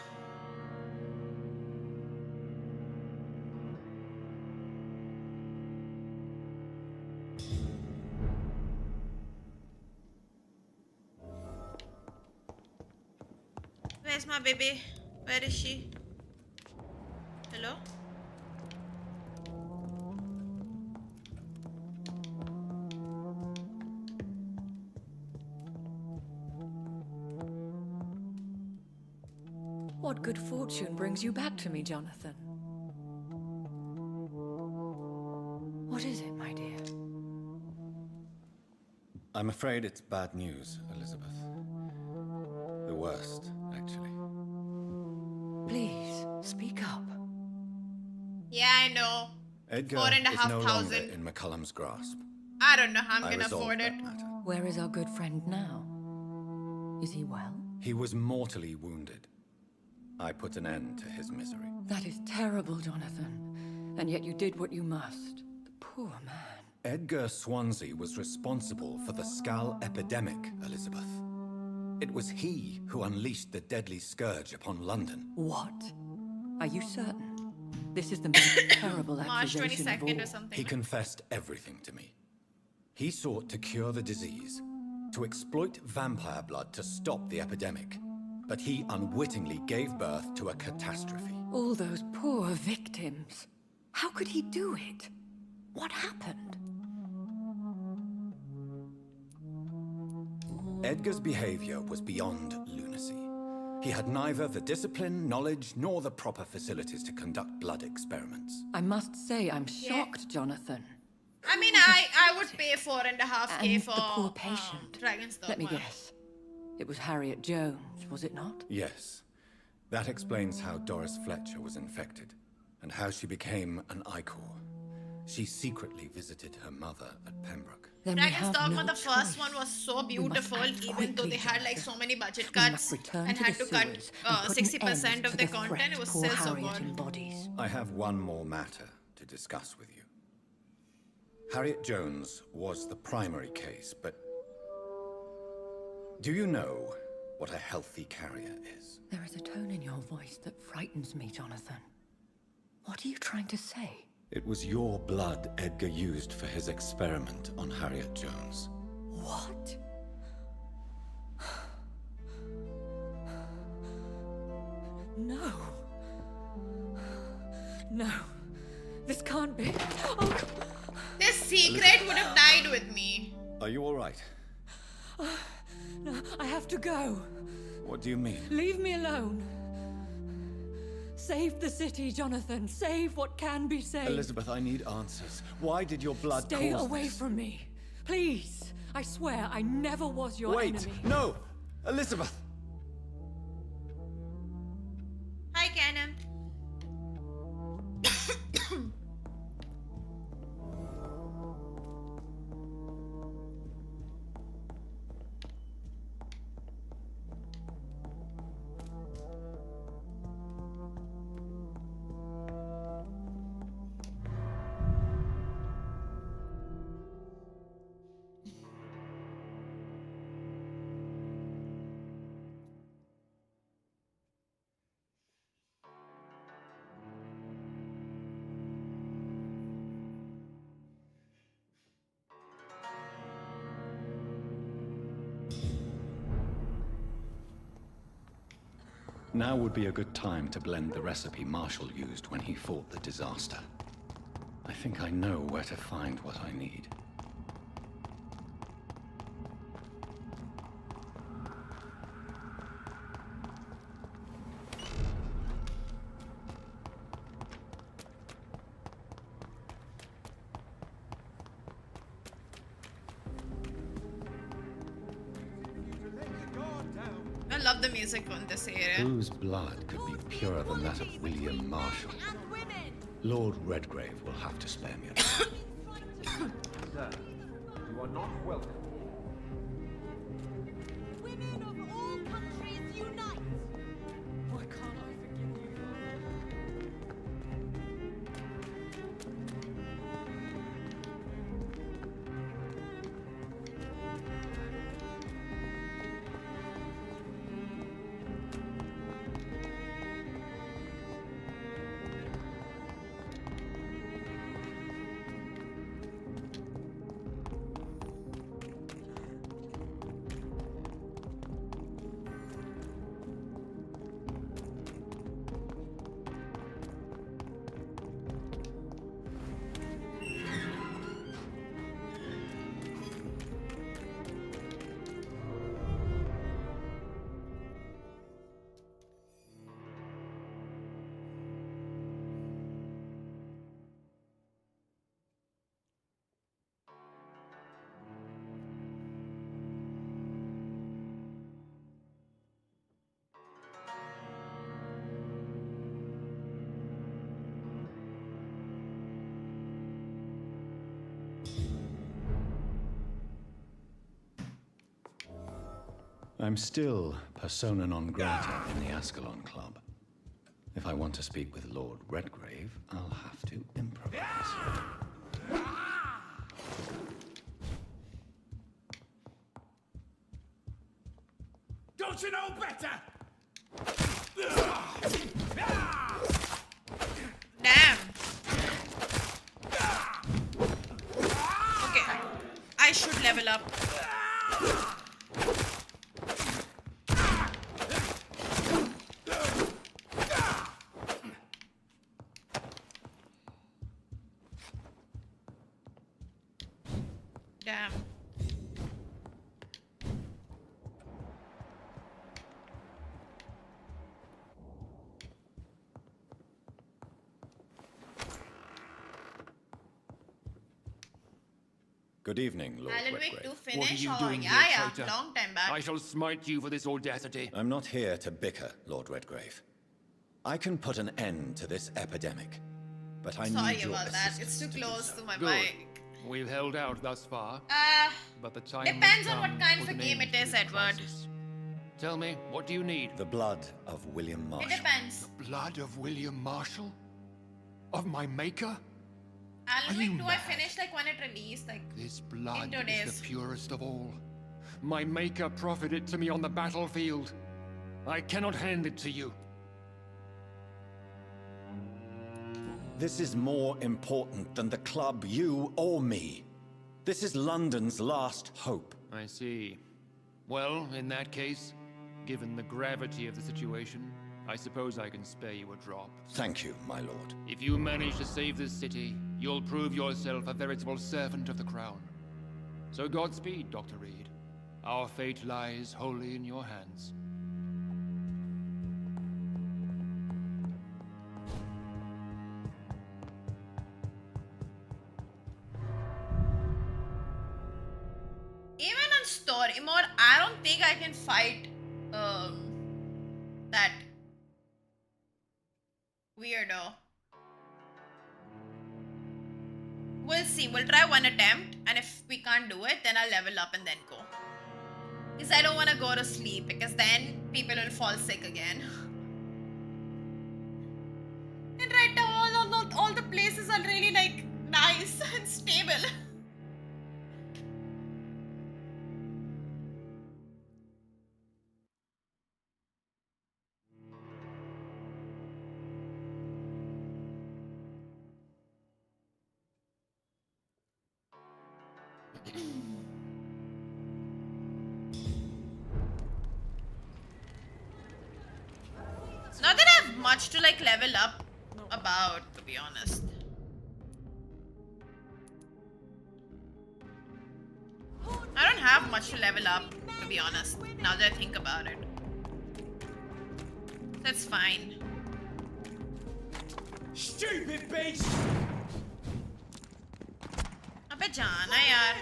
Where's my baby? Where is she? Hello? What good fortune brings you back to me, Jonathan? What is it, my dear? I'm afraid it's bad news, Elizabeth. The worst, actually. Please, speak up. Yeah, I know. Edgar Four and a is half no longer thousand. in McCullum's grasp. I don't know how I'm I gonna resolved afford it. that matter. Where is our good friend now? Is he well? He was mortally wounded. I put an end to his misery. That is terrible, Jonathan. And yet you did what you must. The poor man. Edgar Swansea was responsible for the Skal epidemic, Elizabeth. It was he who unleashed the deadly scourge upon London. What? Are you certain? This is the most terrible March accusation of 22nd all. or something. He confessed everything to me. He sought to cure the disease, to exploit vampire blood to stop the epidemic. But he unwittingly gave birth to a catastrophe. All those poor victims. How could he do it? What happened? Edgar's behavior was beyond lunacy. He had neither the discipline, knowledge, nor the proper facilities to conduct blood experiments. I must say, I'm shocked, Jonathan. I mean, I would pay 4.5K And for the poor patient. Dragon's Dogma. Let me guess. It was Harriet Jones, was it not? Yes. That explains how Doris Fletcher was infected, and how she became an Icor. She secretly visited her mother at Pembroke. Dragon's Dogma, the first one, was so beautiful, even though they had like so many budget cuts and had to cut 60% of the content. It was still so good. I have one more matter to discuss with you. Harriet Jones was the primary case, but do you know what a healthy carrier is? There is a tone in your voice that frightens me, Jonathan. What are you trying to say? It was your blood Edgar used for his experiment on Harriet Jones. What? No. No. This can't be. Oh. This secret would have died with me. Are you all right? No, I have to go. What do you mean? Leave me alone. Save the city, Jonathan. Save what can be saved. Elizabeth, I need answers. Why did your blood Stay cause away this? from me. Please. I swear I never was your enemy. Wait! No! Elizabeth! Hi, Canon. Now would be a good time to blend the recipe Marshall used when he fought the disaster. I think I know where to find what I need. I love the music on this area. Whose blood could be purer than that of William Marshall? Lord Redgrave will have to spare me a Sir, you are not welcome. Women of all countries unite! Why can't I forgive you? I'm still persona non grata in the Ascalon Club. If I want to speak with Lord Redgrave, I'll have to improvise. Don't you know better? Damn. Okay. I should level up. Damn. Good evening, Lord Alan Wake Redgrave. 2 What are finish you or doing yeah, here, yeah, traitor? long time back. I shall smite you for this audacity. I'm not here to bicker, Lord Redgrave. I can put an end to this epidemic, but I Sorry need your about that. assistance It's too to do close so. to my Good. mic. We've held out thus far, but the time Depends will on what come kind for of an game end it to is, this Edward. crisis. Tell me, what do you need? The blood of William It Marshall. depends. Blood of William Marshall? Of my maker? Alan Are you Wake 2 I mad? finished like when it released, like This blood in 2 is days. the purest of all. My maker proffered it to me on the battlefield. I cannot hand it to you. This is more important than the club, you or me. This is London's last hope. I see. Well, in that case, given the gravity of the situation, I suppose I can spare you a drop. Thank you, my lord. If you manage to save this city, you'll prove yourself a veritable servant of the crown. So Godspeed, Dr. Reed. Our fate lies wholly in your hands. Even on story mode, I don't think I can fight that weirdo. We'll see. We'll try one attempt, and if we can't do it, then I'll level up and then go. Because I don't want to go to sleep, because then people will fall sick again. And right now, all the places are really like nice and stable. Not that I have much to like level up about, to be honest. I don't have much to level up, to be honest, now that I think about it. That's fine. Stupid beast! अबे जाना यार.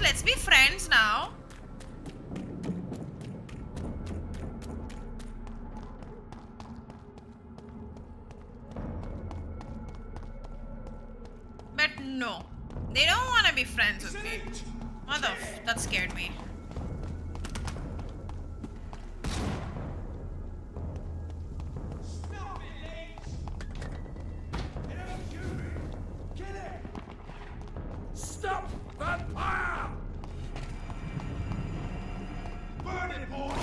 Let's be friends now. But no, they don't want to be friends with me. What the f? That scared me. Stop Vampyr! Burn it, boy!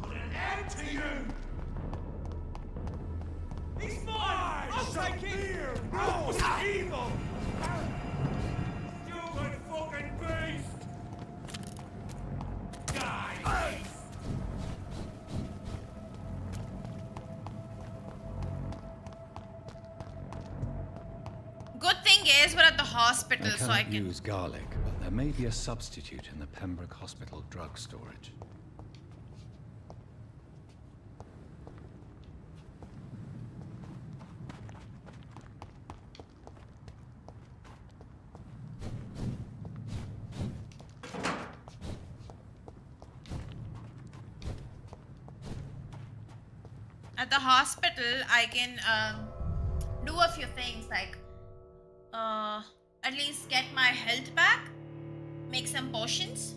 Put an end to you! He's mine! I'll take it! No! Evil! Stupid fucking beast! Die! Good thing is we're at the hospital, I so I can't can. use garlic, but there may be a substitute in the Pembroke Hospital drug storage. At the hospital, I can do a few things like at least get my health back, make some potions.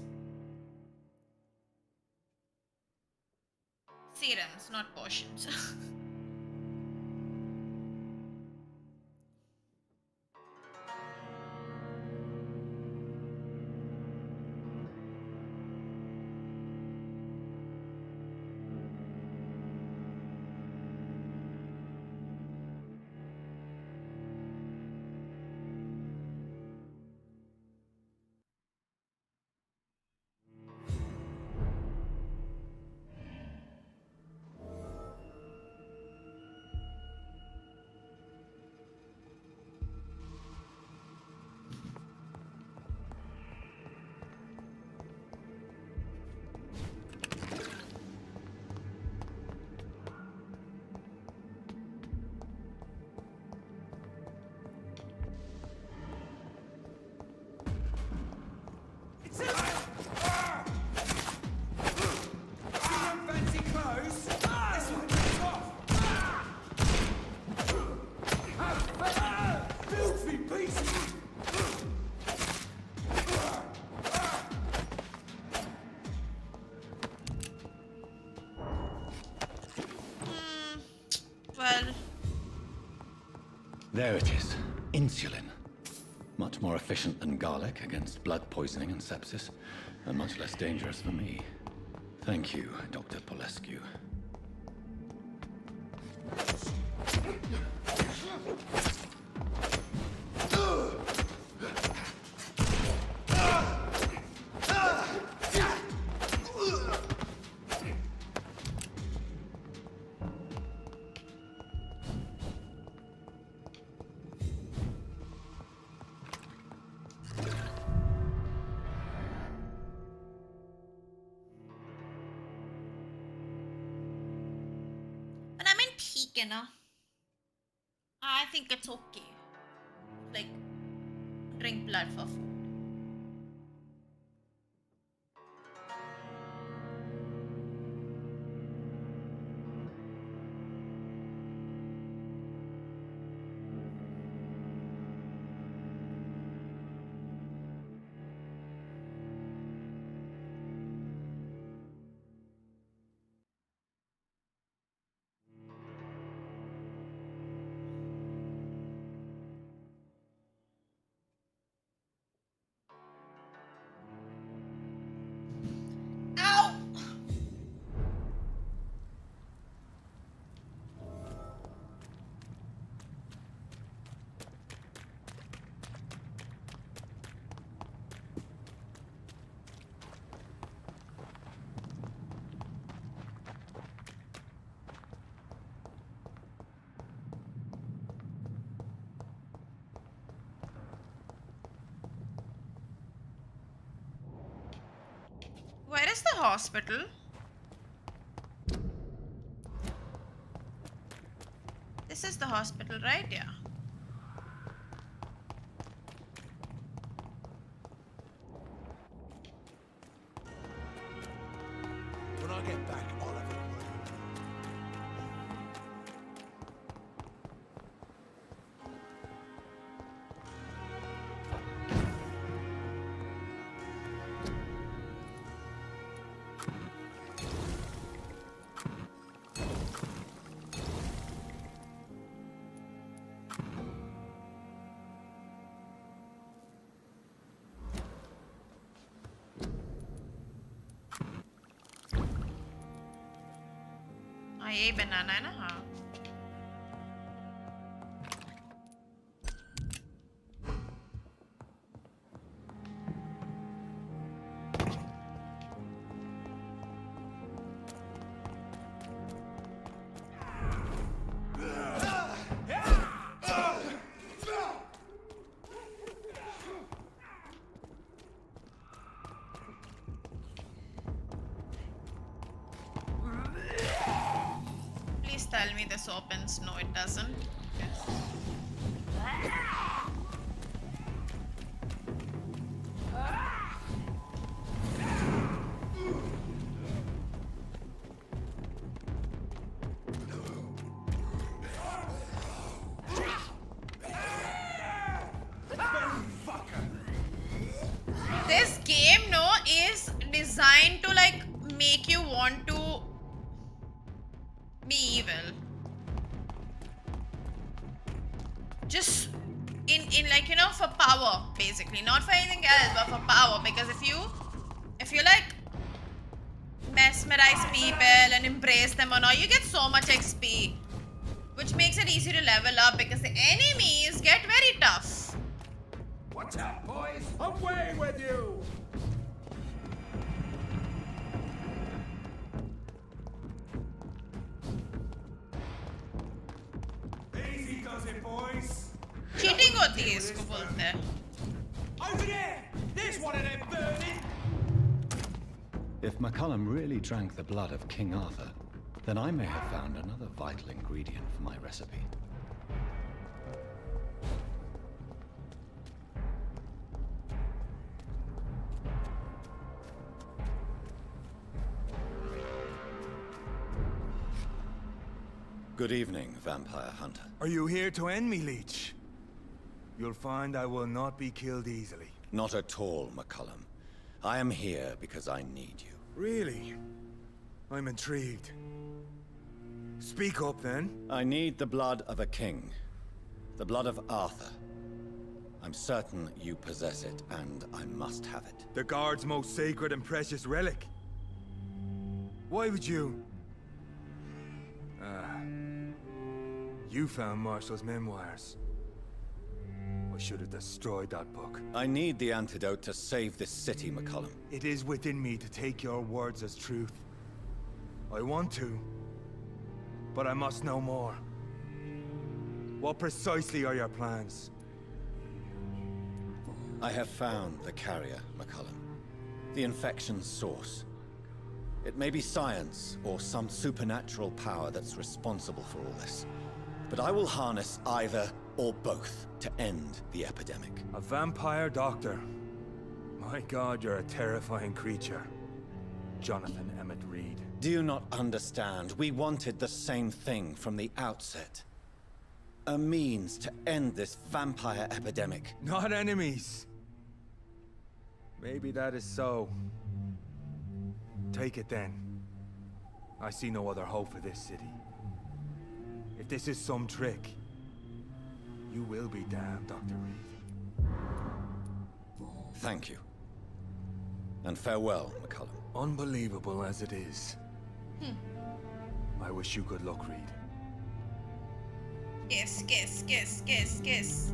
Serums, not potions. Well... There it is. Insulin. Much more efficient than garlic against blood poisoning and sepsis, and much less dangerous for me. Thank you, Dr. Polescu. But I mean, ठीक है ना? I think it's okay. Like, drink blood for food. Ow! Where is the hospital? This is the hospital, right? Yeah. When I get back, I'll have a word. हाँ यही बनाना है ना हाँ Please tell me this opens. No, it doesn't. Yes. This game, no, is designed to like make you want to be evil. Just in like, you know, for power, basically. Not for anything else, but for power. Because if you like mesmerize people and embrace them or not, you get so much XP. Which makes it easy to level up because the enemies get very tough. What's up, boys? Away with you! Easy does it, boys. Cheating होती है इसको बोलते हैं. Over there! There's one of them burning! If McCullum really drank the blood of King Arthur, then I may have found another vital ingredient for my recipe. Good evening, vampire hunter. Are you here to end me, Leech? You'll find I will not be killed easily. Not at all, McCullum. I am here because I need you. Really? I'm intrigued. Speak up, then. I need the blood of a king. The blood of Arthur. I'm certain you possess it, and I must have it. The Guard's most sacred and precious relic. Why would you... You found Marshall's memoirs. I should have destroyed that book. I need the antidote to save this city, McCullum. It is within me to take your words as truth. I want to, but I must know more. What precisely are your plans? I have found the carrier, McCullum. The infection's source. It may be science or some supernatural power that's responsible for all this. But I will harness either or both to end the epidemic. A vampire doctor. My God, you're a terrifying creature. Jonathan Emmett Reed. Do you not understand? We wanted the same thing from the outset. A means to end this vampire epidemic. Not enemies. Maybe that is so. Take it then. I see no other hope for this city. If this is some trick, you will be damned, Dr. Reed. Thank you. And farewell, McCullum. Unbelievable as it is. I wish you good luck, Reed. Kiss, kiss, kiss, kiss, kiss.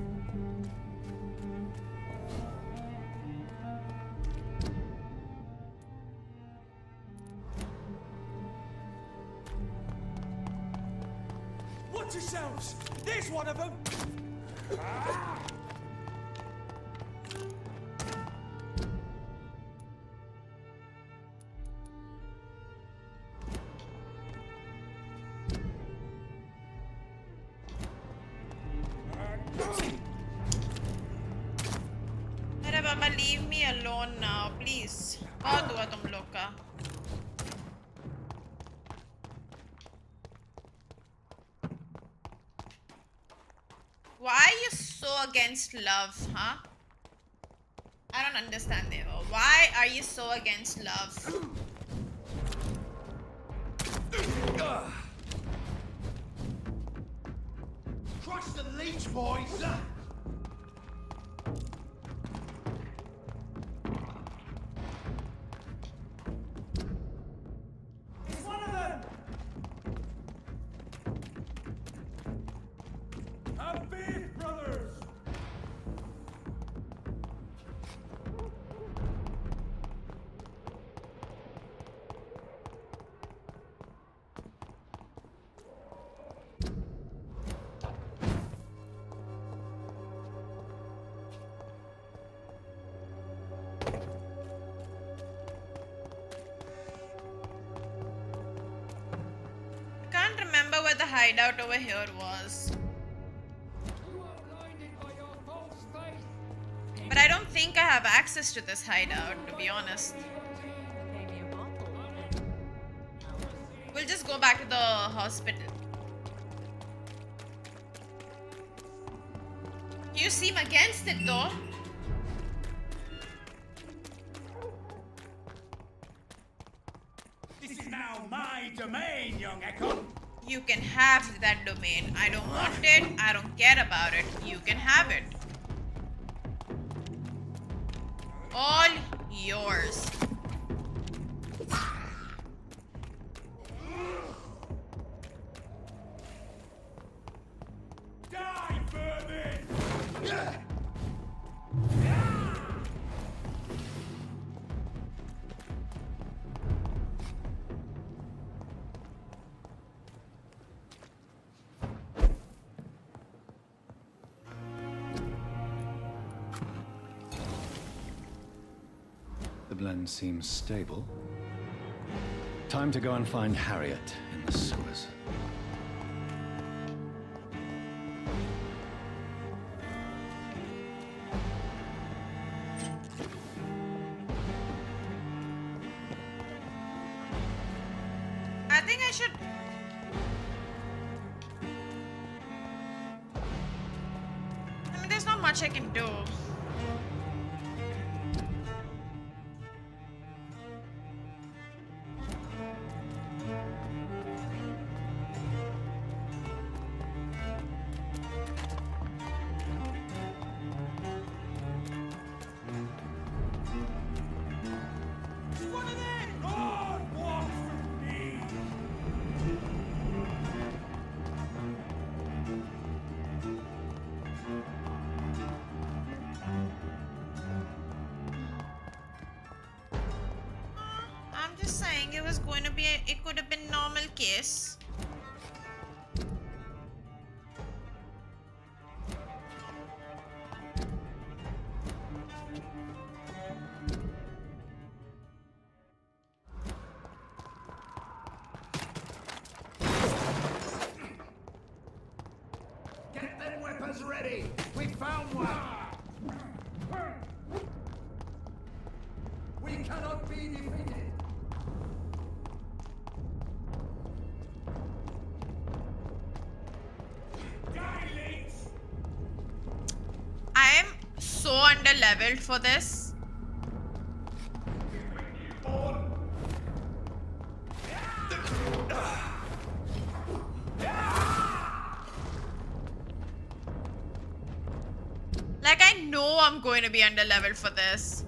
Watch yourselves! There's one of them! अरे बाबा, leave me alone now, please. बहुत हुआ तुम लोग का. Why are you so against love, huh? I don't understand, Devo. Why are you so against love? Crush the leech, boys! It's one of them! Have faith, brothers! I can't remember where the hideout over here was. But I don't think I have access to this hideout, to be honest. We'll just go back to the hospital. You seem against it though. This is now my domain, young Echo. You can have that domain. I don't want it. I don't care about it. You can have it. All yours. Die, vermin! The blend seems stable. Time to go and find Harriet in the sewers. I think I should... I mean, there's not much I can do. could have been normal case. Get them weapons ready! We found one! We cannot be defeated! I am so under-leveled for this. Like, I know I'm going to be under-leveled for this.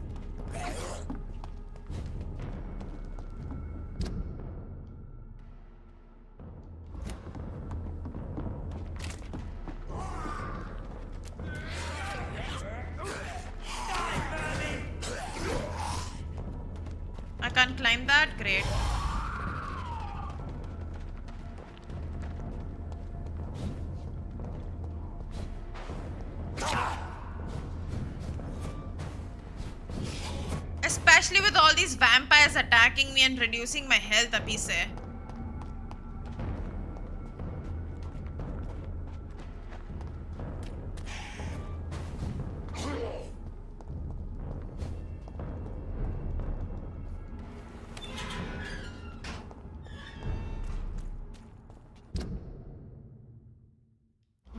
I can't climb that? Great. Especially with all these vampires attacking me and reducing my health, abhi se.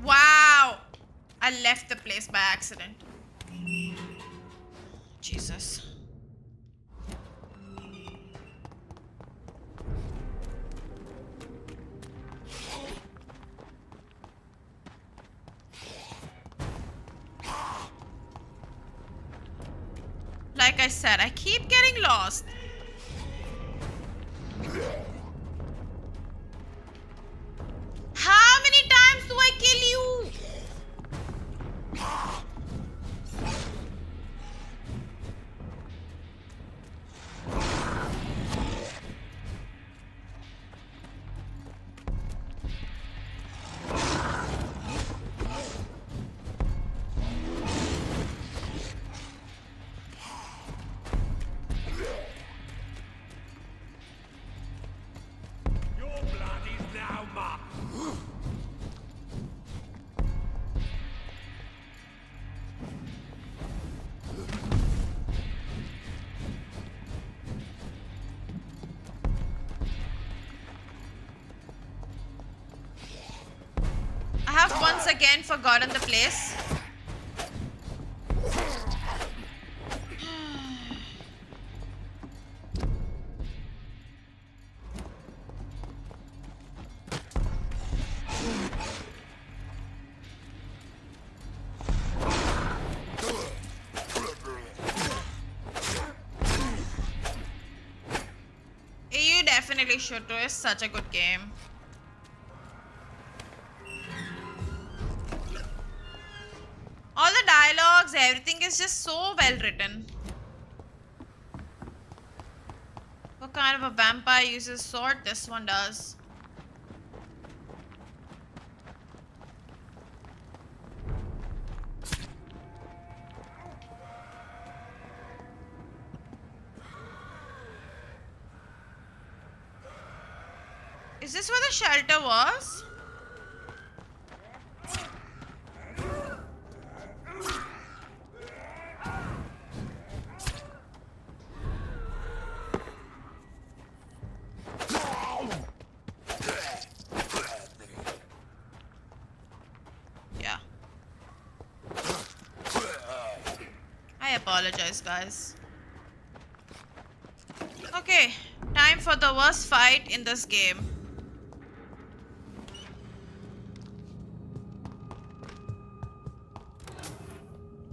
Wow! I left the place by accident. Jesus. Like I said, I keep getting lost. How many times do I kill you? I have once again forgotten the place. You definitely should do. It's such a good game. All the dialogues, everything is just so well written. What kind of a vampire uses sword? This one does. Is this where the shelter was? Yeah. I apologize, guys. Okay, time for the worst fight in this game.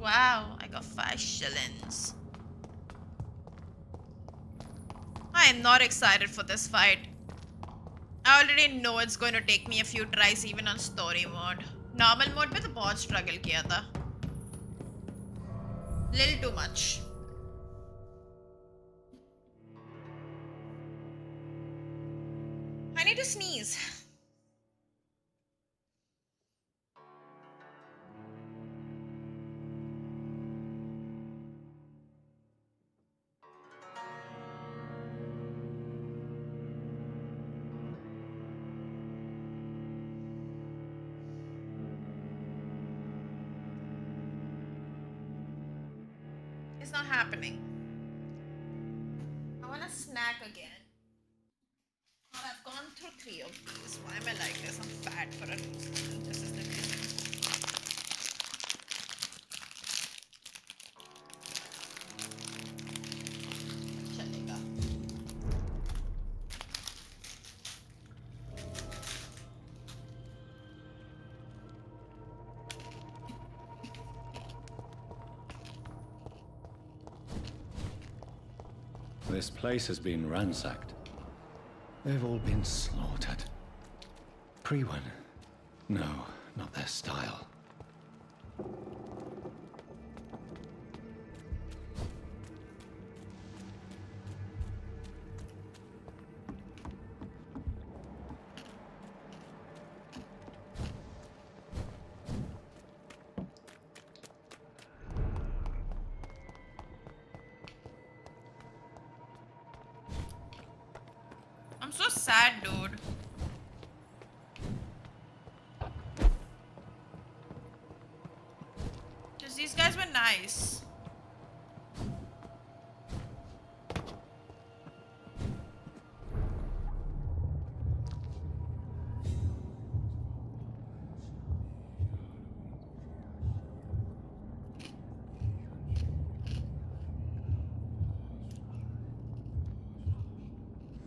Wow, I got 5 shillings. I am not excited for this fight. I already know it's going to take me a few tries even on story mode. Normal mode में तो बहुत struggle किया था. Little too much. to sneeze. It's not happening. I want a snack again. Well, I've gone through 3 of these. Why am I like this? I'm fat for a reason. This is the reason. Chalega. This place has been ransacked. They've all been slaughtered. Pre-one? No, not their style. I'm so sad, dude. Because these guys were nice.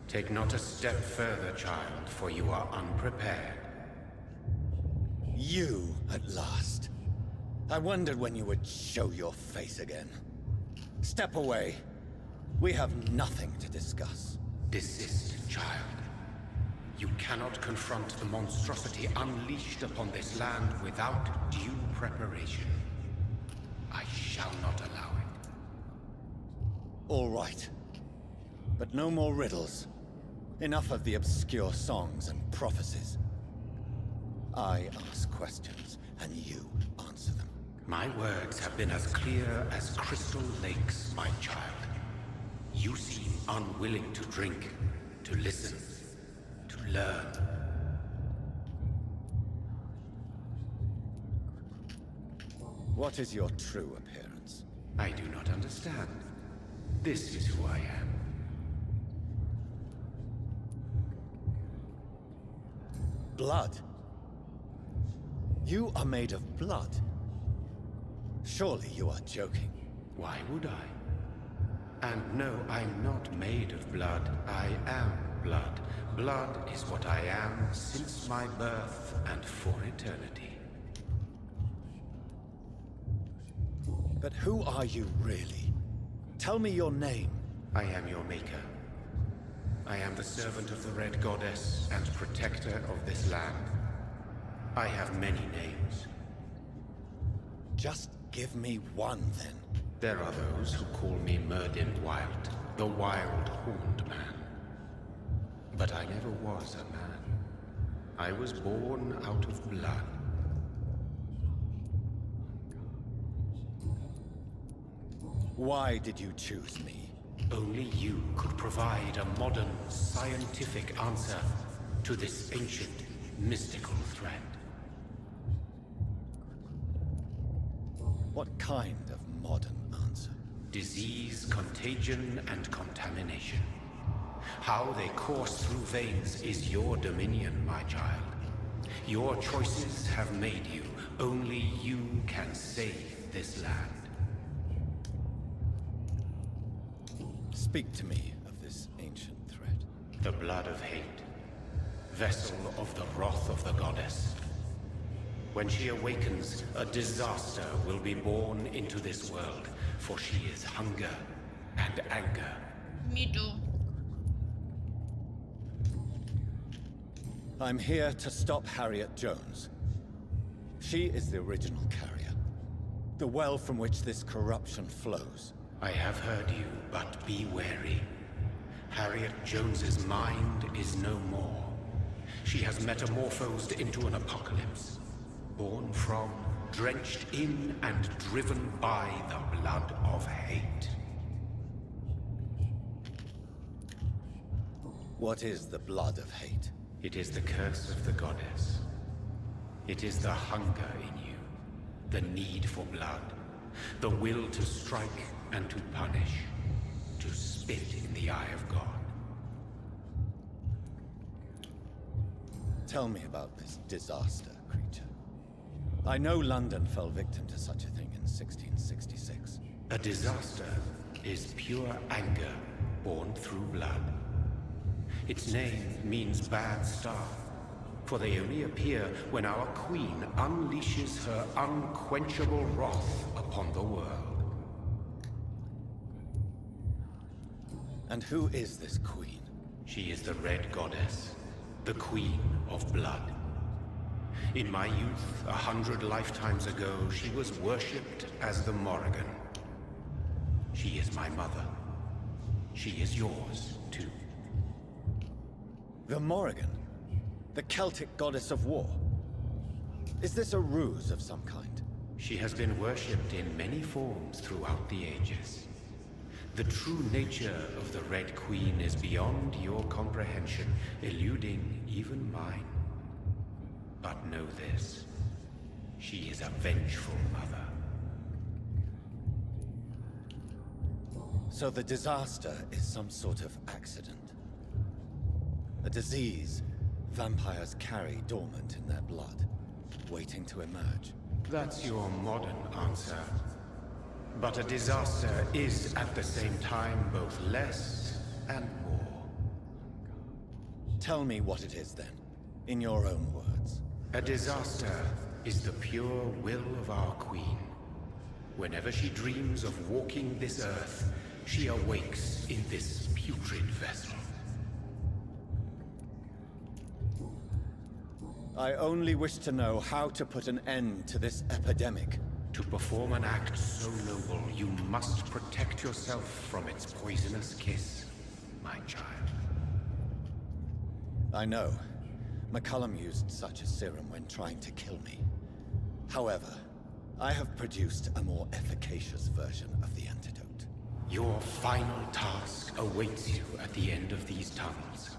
Take not a step further, child, for you are unprepared. You, at last. I wondered when you would show your face again. Step away. We have nothing to discuss. Desist, child. You cannot confront the monstrosity unleashed upon this land without due preparation. I shall not allow it. All right. But no more riddles. Enough of the obscure songs and prophecies. I ask questions, and you answer them. My words have been as clear as crystal lakes, my child. You seem unwilling to drink, to listen, to learn. What is your true appearance? I do not understand. This is who I am. Blood? You are made of blood. Surely you are joking. Why would I? And no, I'm not made of blood. I am blood. Blood is what I am since my birth and for eternity. But who are you really? Tell me your name. I am your maker. I am the servant of the Red Goddess and protector of this land. I have many names. Just give me one, then. There are those who call me Myrddin Wild, the Wild Horned Man. But I never was a man. I was born out of blood. Why did you choose me? Only you could provide a modern, scientific answer to this ancient, mystical threat. What kind of modern answer? Disease, contagion, and contamination. How they course through veins is your dominion, my child. Your choices have made you. Only you can save this land. Speak to me of this ancient threat. The blood of hate. Vessel of the wrath of the goddess. When she awakens, a disaster will be born into this world, for she is hunger and anger. Me too. I'm here to stop Harriet Jones. She is the original carrier. The well from which this corruption flows. I have heard you, but be wary. Harriet Jones's mind is no more. She has metamorphosed into an apocalypse, born from, drenched in, and driven by the blood of hate. What is the blood of hate? It is the curse of the goddess. It is the hunger in you, the need for blood, the will to strike and to punish, to spit in the eye of God. Tell me about this disaster, creature. I know London fell victim to such a thing in 1666. A disaster is pure anger born through blood. Its name means bad star, for they only appear when our queen unleashes her unquenchable wrath upon the world. And who is this queen? She is the Red Goddess, the Queen of Blood. In my youth, 100 lifetimes ago, she was worshipped as the Morrigan. She is my mother. She is yours, too. The Morrigan? The Celtic goddess of war? Is this a ruse of some kind? She has been worshipped in many forms throughout the ages. The true nature of the Red Queen is beyond your comprehension, eluding even mine. But know this, she is a vengeful mother. So the disaster is some sort of accident. A disease vampires carry dormant in their blood, waiting to emerge. That's your modern answer. But a disaster is at the same time both less and more. Tell me what it is then, in your own words. A disaster is the pure will of our queen. Whenever she dreams of walking this earth, she awakes in this putrid vessel. I only wish to know how to put an end to this epidemic. To perform an act so noble, you must protect yourself from its poisonous kiss, my child. I know. McCullum used such a serum when trying to kill me. However, I have produced a more efficacious version of the antidote. Your final task awaits you at the end of these tunnels.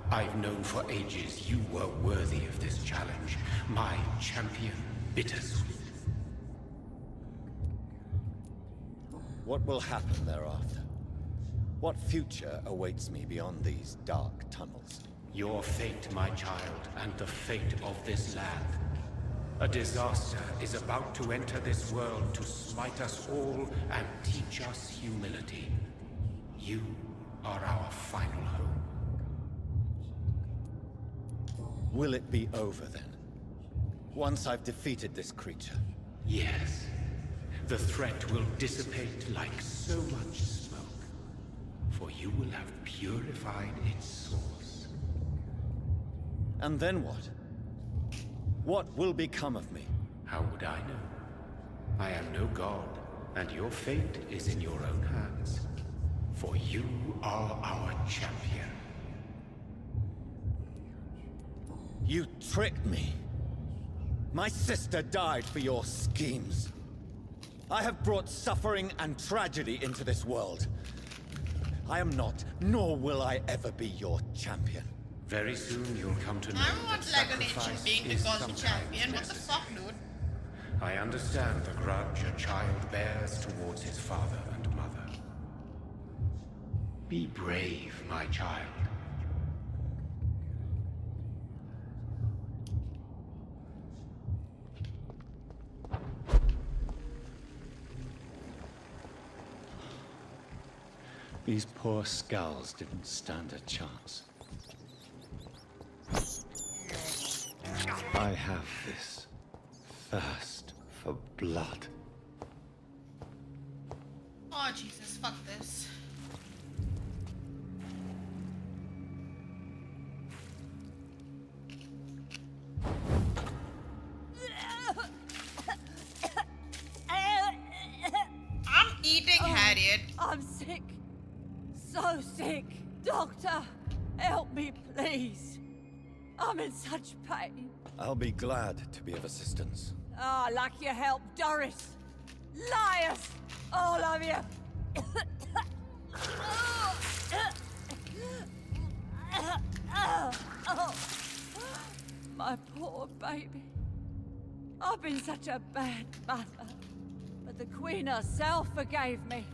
I've known for ages you were worthy of this challenge, my champion, Bittersweet. What will happen thereafter? What future awaits me beyond these dark tunnels? Your fate, my child, and the fate of this land. A disaster is about to enter this world to smite us all and teach us humility. You are our final home. Will it be over then? Once I've defeated this creature? Yes. The threat will dissipate like so much smoke, for you will have purified its source. And then what? What will become of me? How would I know? I am no god, and your fate is in your own hands. For you are our champion. You tricked me. My sister died for your schemes. I have brought suffering and tragedy into this world. I am not, nor will I ever be your champion. Very soon you'll come to know that sacrifice is sometimes champion. What the necessary. fuck, dude? I understand the grudge a child bears towards his father and mother. Be brave, my child. These poor skulls didn't stand a chance. I have this thirst for blood. Oh, Jesus, fuck this. I'm eating, Harriet. I'm sick. So sick. Doctor, help me, please. I'm in such pain. I'll be glad to be of assistance. Ah, like your help, Doris. Liars! All of you! My poor baby. I've been such a bad mother. But the Queen herself forgave me.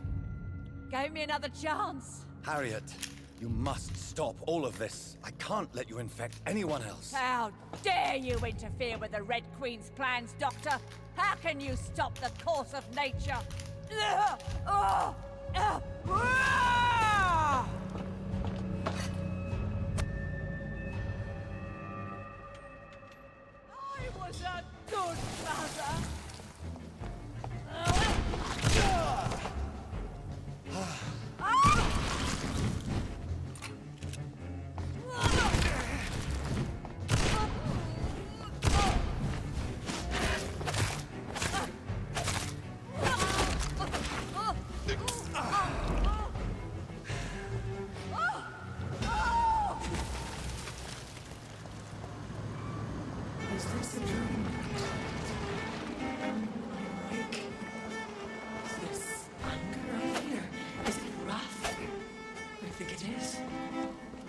Gave me another chance. Harriet, you must stop all of this. I can't let you infect anyone else. How dare you interfere with the Red Queen's plans, Doctor? How can you stop the course of nature? I was a good mother. Is this a dream? Is this anger I fear? Is it wrath? I think it is.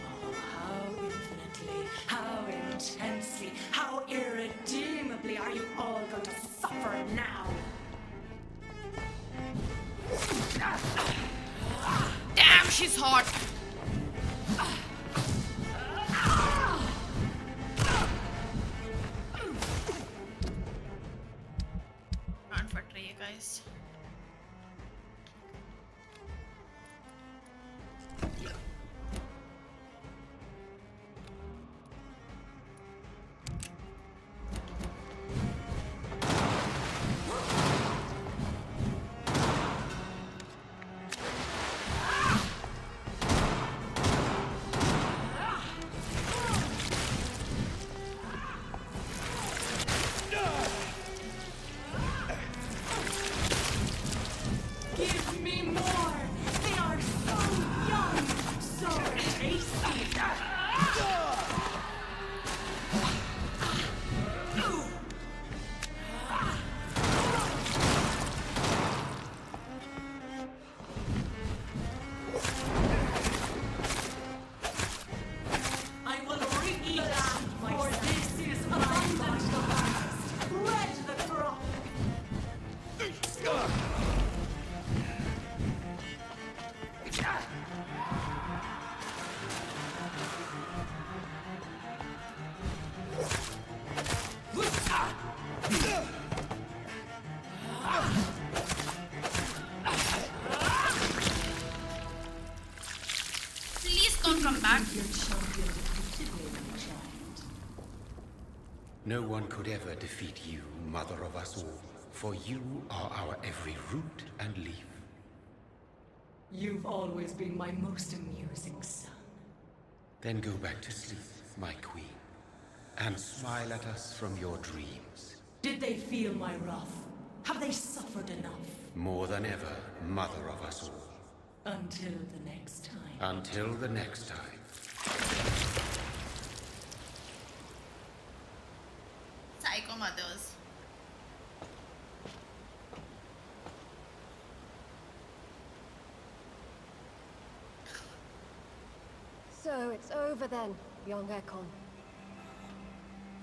Oh, how infinitely, how intensely, how irredeemably are you all going to suffer now? Damn, she's hot. Run for tree, guys. Give me more! They are so young, so tasty! I will reeat, for this is abundant the harvest. Red the crop! Please don't come back. No one could ever defeat you, mother of us all, for you are our every root and leaf. You've always been my most amusing son. Then go back to sleep, my queen, and smile at us from your dreams. Did they feel my wrath? Have they suffered enough? More than ever, mother of us all. Until the next time. Until the next time. Psycho mothers. So it's over then, young Ekon.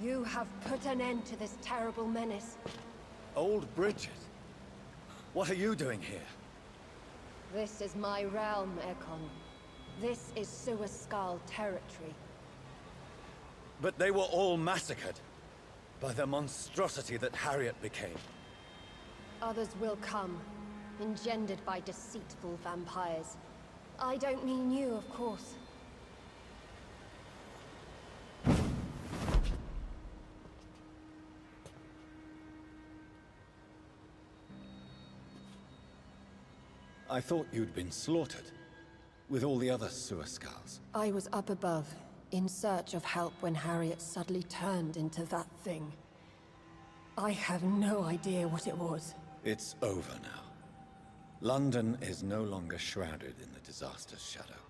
You have put an end to this terrible menace. Old Bridget? What are you doing here? This is my realm, Ekon. This is Suascal territory. But they were all massacred by the monstrosity that Harriet became. Others will come, engendered by deceitful vampires. I don't mean you, of course. I thought you'd been slaughtered, with all the other Suascals. I was up above, in search of help when Harriet suddenly turned into that thing. I have no idea what it was. It's over now. London is no longer shrouded in the disaster's shadow.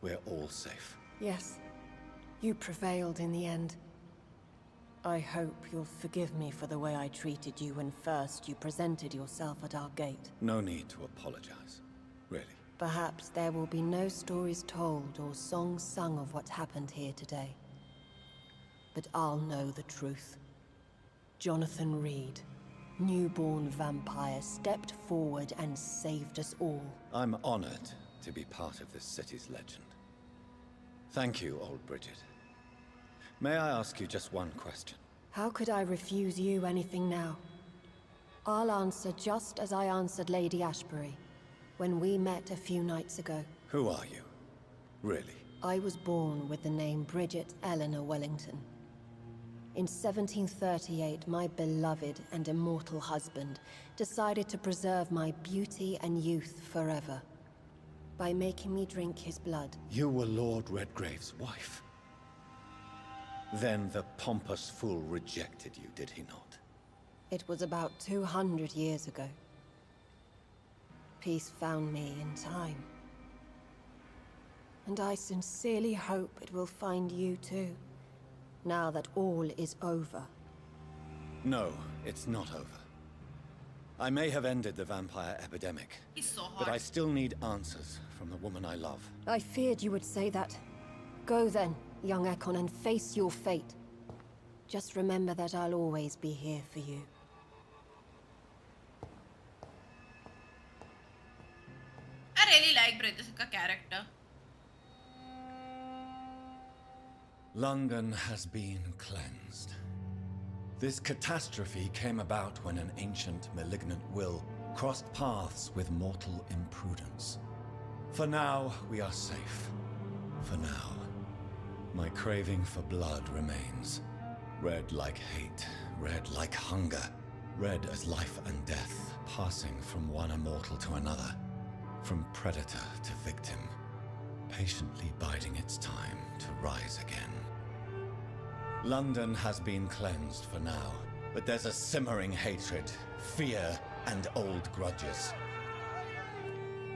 We're all safe. Yes. You prevailed in the end. I hope you'll forgive me for the way I treated you when first you presented yourself at our gate. No need to apologize. Really. Perhaps there will be no stories told or songs sung of what happened here today. But I'll know the truth. Jonathan Reed, newborn vampire, stepped forward and saved us all. I'm honored to be part of this city's legend. Thank you, old Bridget. May I ask you just one question? How could I refuse you anything now? I'll answer just as I answered Lady Ashbury when we met a few nights ago. Who are you? Really? I was born with the name Bridget Eleanor Wellington. In 1738, my beloved and immortal husband decided to preserve my beauty and youth forever by making me drink his blood. You were Lord Redgrave's wife. Then the pompous fool rejected you, did he not? It was about 200 years ago. Peace found me in time. And I sincerely hope it will find you too, now that all is over. No, it's not over. I may have ended the vampire epidemic, but I still need answers from the woman I love. I feared you would say that. Go then, young Ekon, and face your fate. Just remember that I'll always be here for you. I really like Bridget's character. London has been cleansed. This catastrophe came about when an ancient, malignant will crossed paths with mortal imprudence. For now, we are safe. For now. My craving for blood remains. Red like hate, red like hunger. Red as life and death, passing from one immortal to another. From predator to victim. Patiently biding its time to rise again. London has been cleansed for now, but there's a simmering hatred, fear, and old grudges.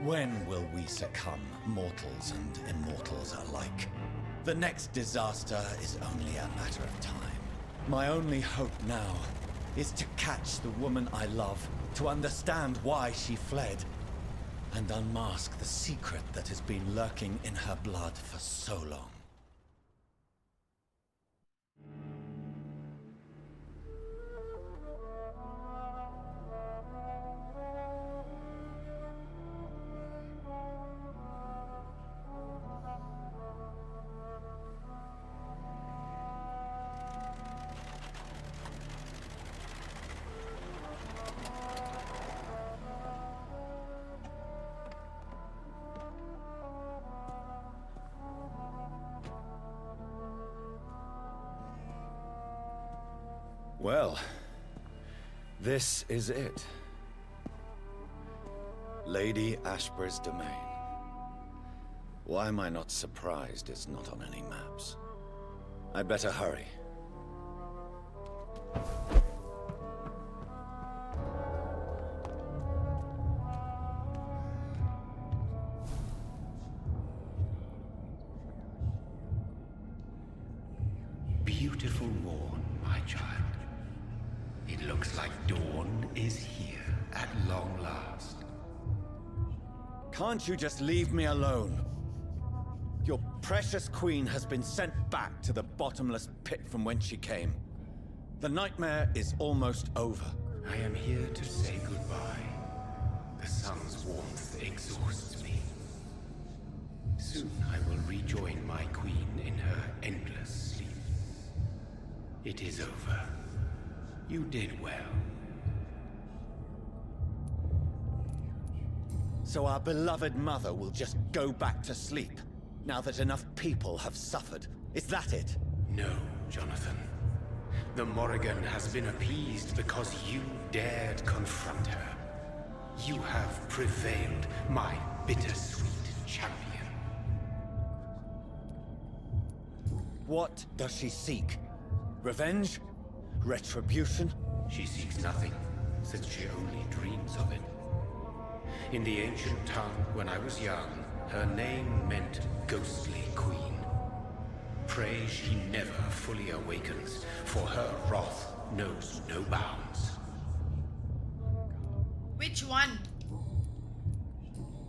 When will we succumb, mortals and immortals alike? The next disaster is only a matter of time. My only hope now is to catch the woman I love, to understand why she fled, and unmask the secret that has been lurking in her blood for so long. Well, this is it. Lady Ashbury's domain. Why am I not surprised it's not on any maps? I'd better hurry. Beautiful morn, my child. It looks like dawn is here at long last. Can't you just leave me alone? Your precious queen has been sent back to the bottomless pit from whence she came. The nightmare is almost over. I am here to say goodbye. The sun's warmth exhausts me. Soon I will rejoin my queen in her endless sleep. It is over. You did well. So our beloved mother will just go back to sleep, now that enough people have suffered. Is that it? No, Jonathan. The Morrigan has been appeased because you dared confront her. You have prevailed, my bittersweet champion. What does she seek? Revenge? Retribution? She seeks nothing, since she only dreams of it. In the ancient tongue, when I was young, her name meant ghostly queen. Pray she never fully awakens, for her wrath knows no bounds. Which one?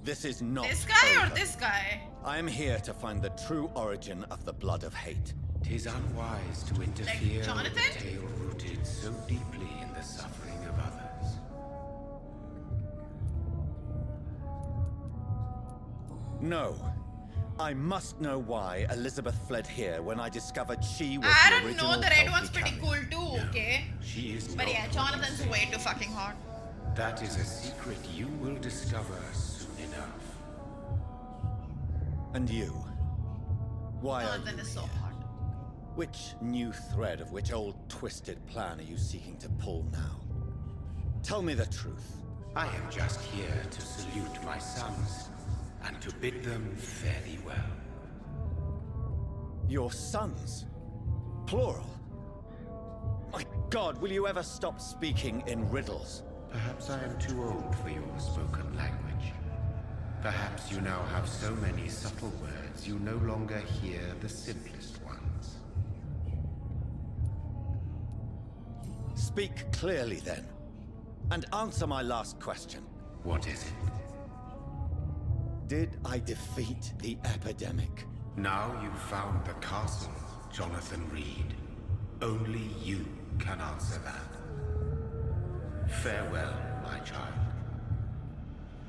This is not This guy or over. this guy? I am here to find the true origin of the blood of hate. 'Tis unwise to interfere with Jonathan? a tale rooted so deeply in the suffering of others. No. I must know why Elizabeth fled here when I discovered she was I the don't original know, the red healthy one's pretty carrier. cool too, okay? She is But not yeah, what Jonathan's you say. way too fucking hot. That is a secret you will discover soon enough. And you? Why are Jonathan you is so here? hot. Which new thread of which old twisted plan are you seeking to pull now? Tell me the truth. I am just here to salute my sons and to bid them fare thee well. Your sons? Plural? My God, will you ever stop speaking in riddles? Perhaps I am too old for your spoken language. Perhaps you now have so many subtle words you no longer hear the simplest ones. Speak clearly then, and answer my last question. What is it? Did I defeat the epidemic? Now you've found the castle, Jonathan Reed. Only you can answer that. Farewell, my child.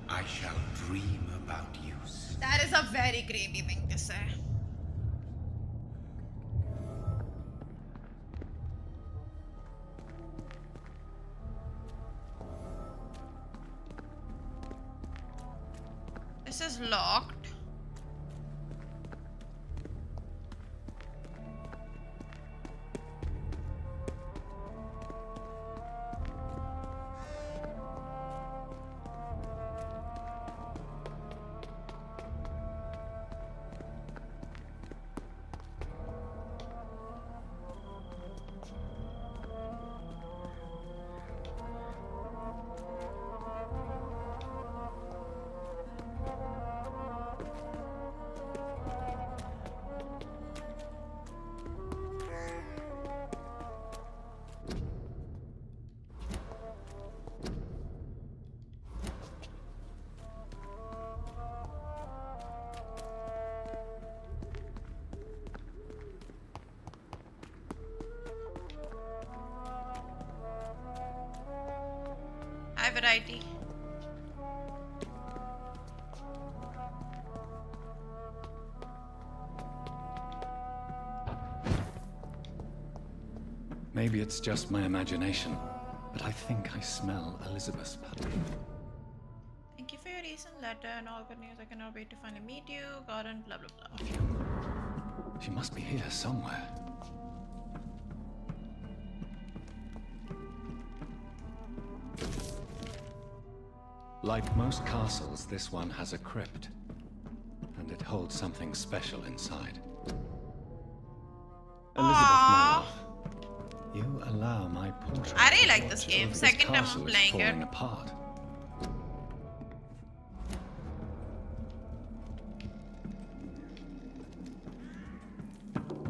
I shall dream about you soon. That is a very creepy thing to say. This is locked. High variety. Maybe it's just my imagination, but I think I smell Elizabeth's puppy. Thank you for your recent letter and all good news. I cannot wait to finally meet you. Garden, blah blah blah. She must be here somewhere. Like most castles, this one has a crypt, and it holds something special inside. Elizabeth, my love, you allow my portrait. I really to like this watch game. over Second time I'm castle is playing it. falling apart.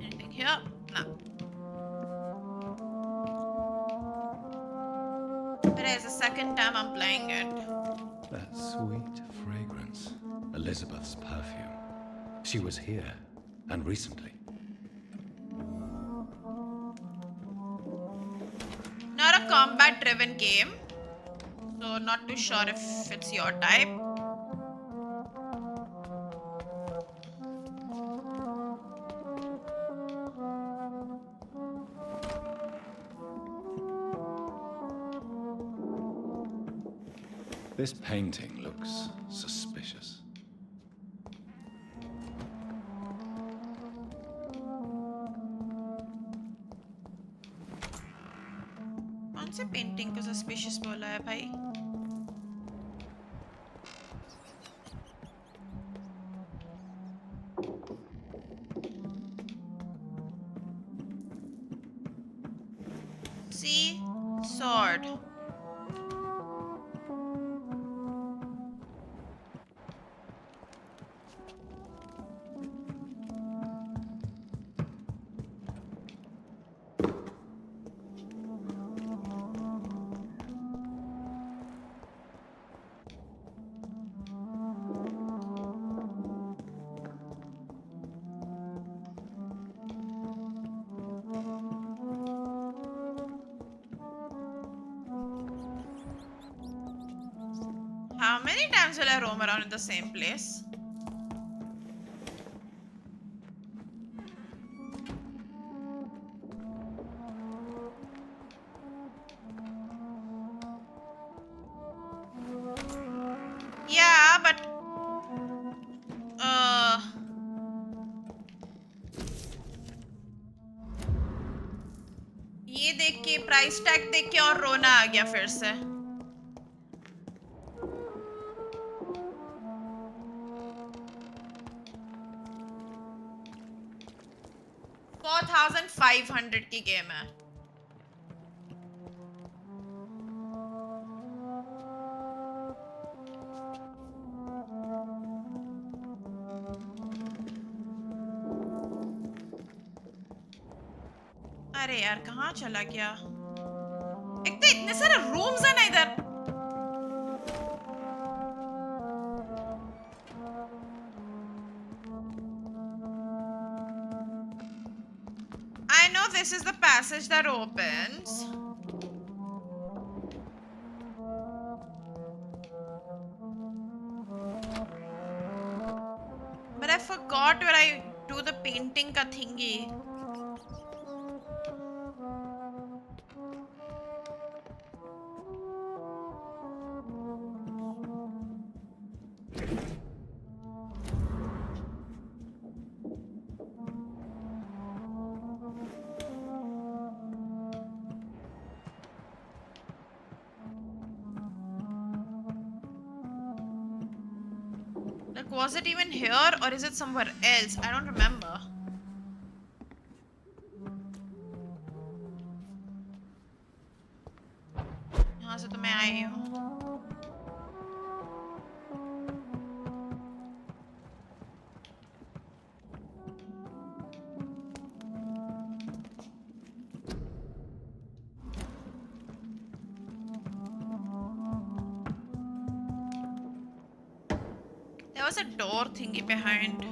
Anything here? No. It is the second time I'm playing it. That sweet fragrance. Elizabeth's perfume. She was here, and recently. Not a combat-driven game, so not too sure if it's your type. This painting looks suspicious. कौन से painting को suspicious बोला है भाई? See? Sword. many times will I roam around in the same place? Yeah, but ये देख के price tag देख के और रोना आ गया फिर से. $4,500 की गेम है. अरे यार कहाँ चला गया? एक तो इतने सारे रूम्स हैं ना इधर. I know this is the passage that opens. But I forgot where I do the painting ka thingy. Like, was it even here or is it somewhere else? I don't remember. यहाँ से तो मैं आई हूँ. There was a door thingy behind.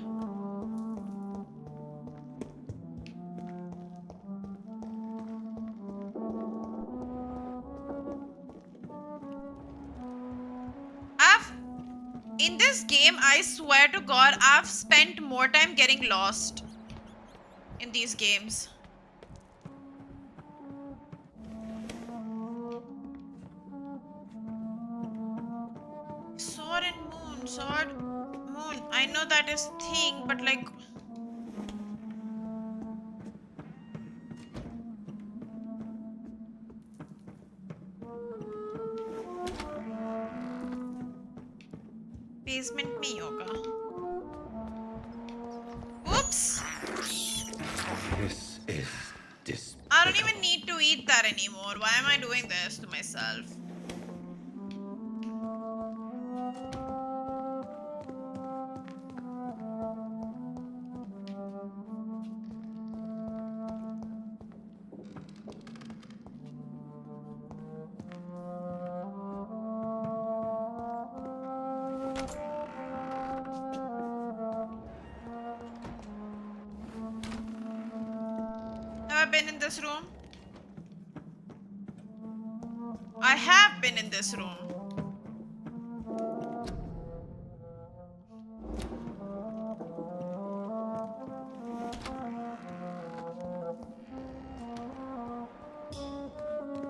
In this game, I swear to God, I've spent more time getting lost in these games. Sword and moon, sword, moon. I know that is thing, but like... basement में ही होगा. Oops. I don't even need to eat that anymore. Why am I doing this to myself? Room? I have been in this room.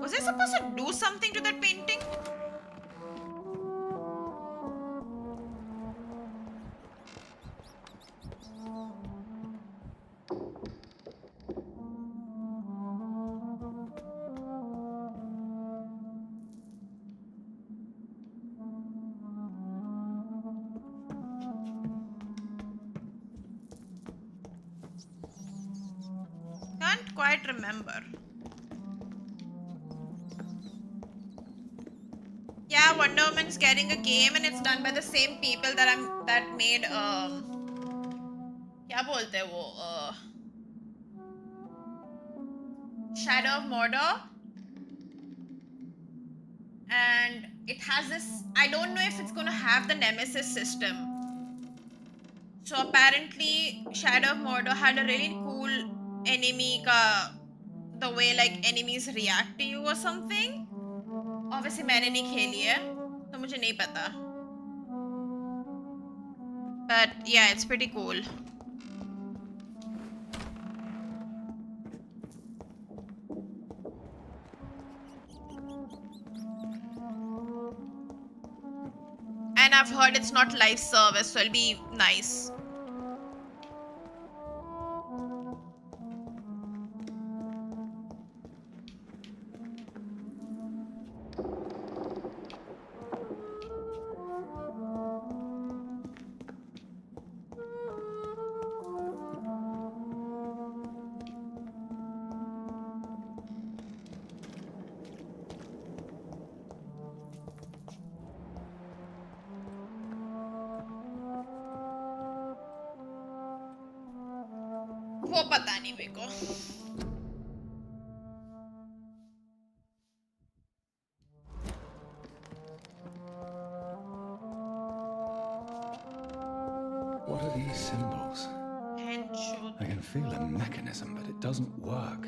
Was I supposed to do something to that painting? Quite remember. Yeah, Wonder Woman's getting a game and it's done by the same people that made क्या बोलते हैं वो Shadow of Mordor, and it has this. I don't know if it's gonna have the Nemesis system. So apparently, Shadow of Mordor had a really cool enemy ka, the way like enemies react to you or something. Obviously मैंने नहीं खेली है तो मुझे नहीं पता. But yeah, it's pretty cool. And I've heard it's not live service, so it'll be nice. वो पता नहीं मेरे को. What are these symbols? I can feel a mechanism, but it doesn't work.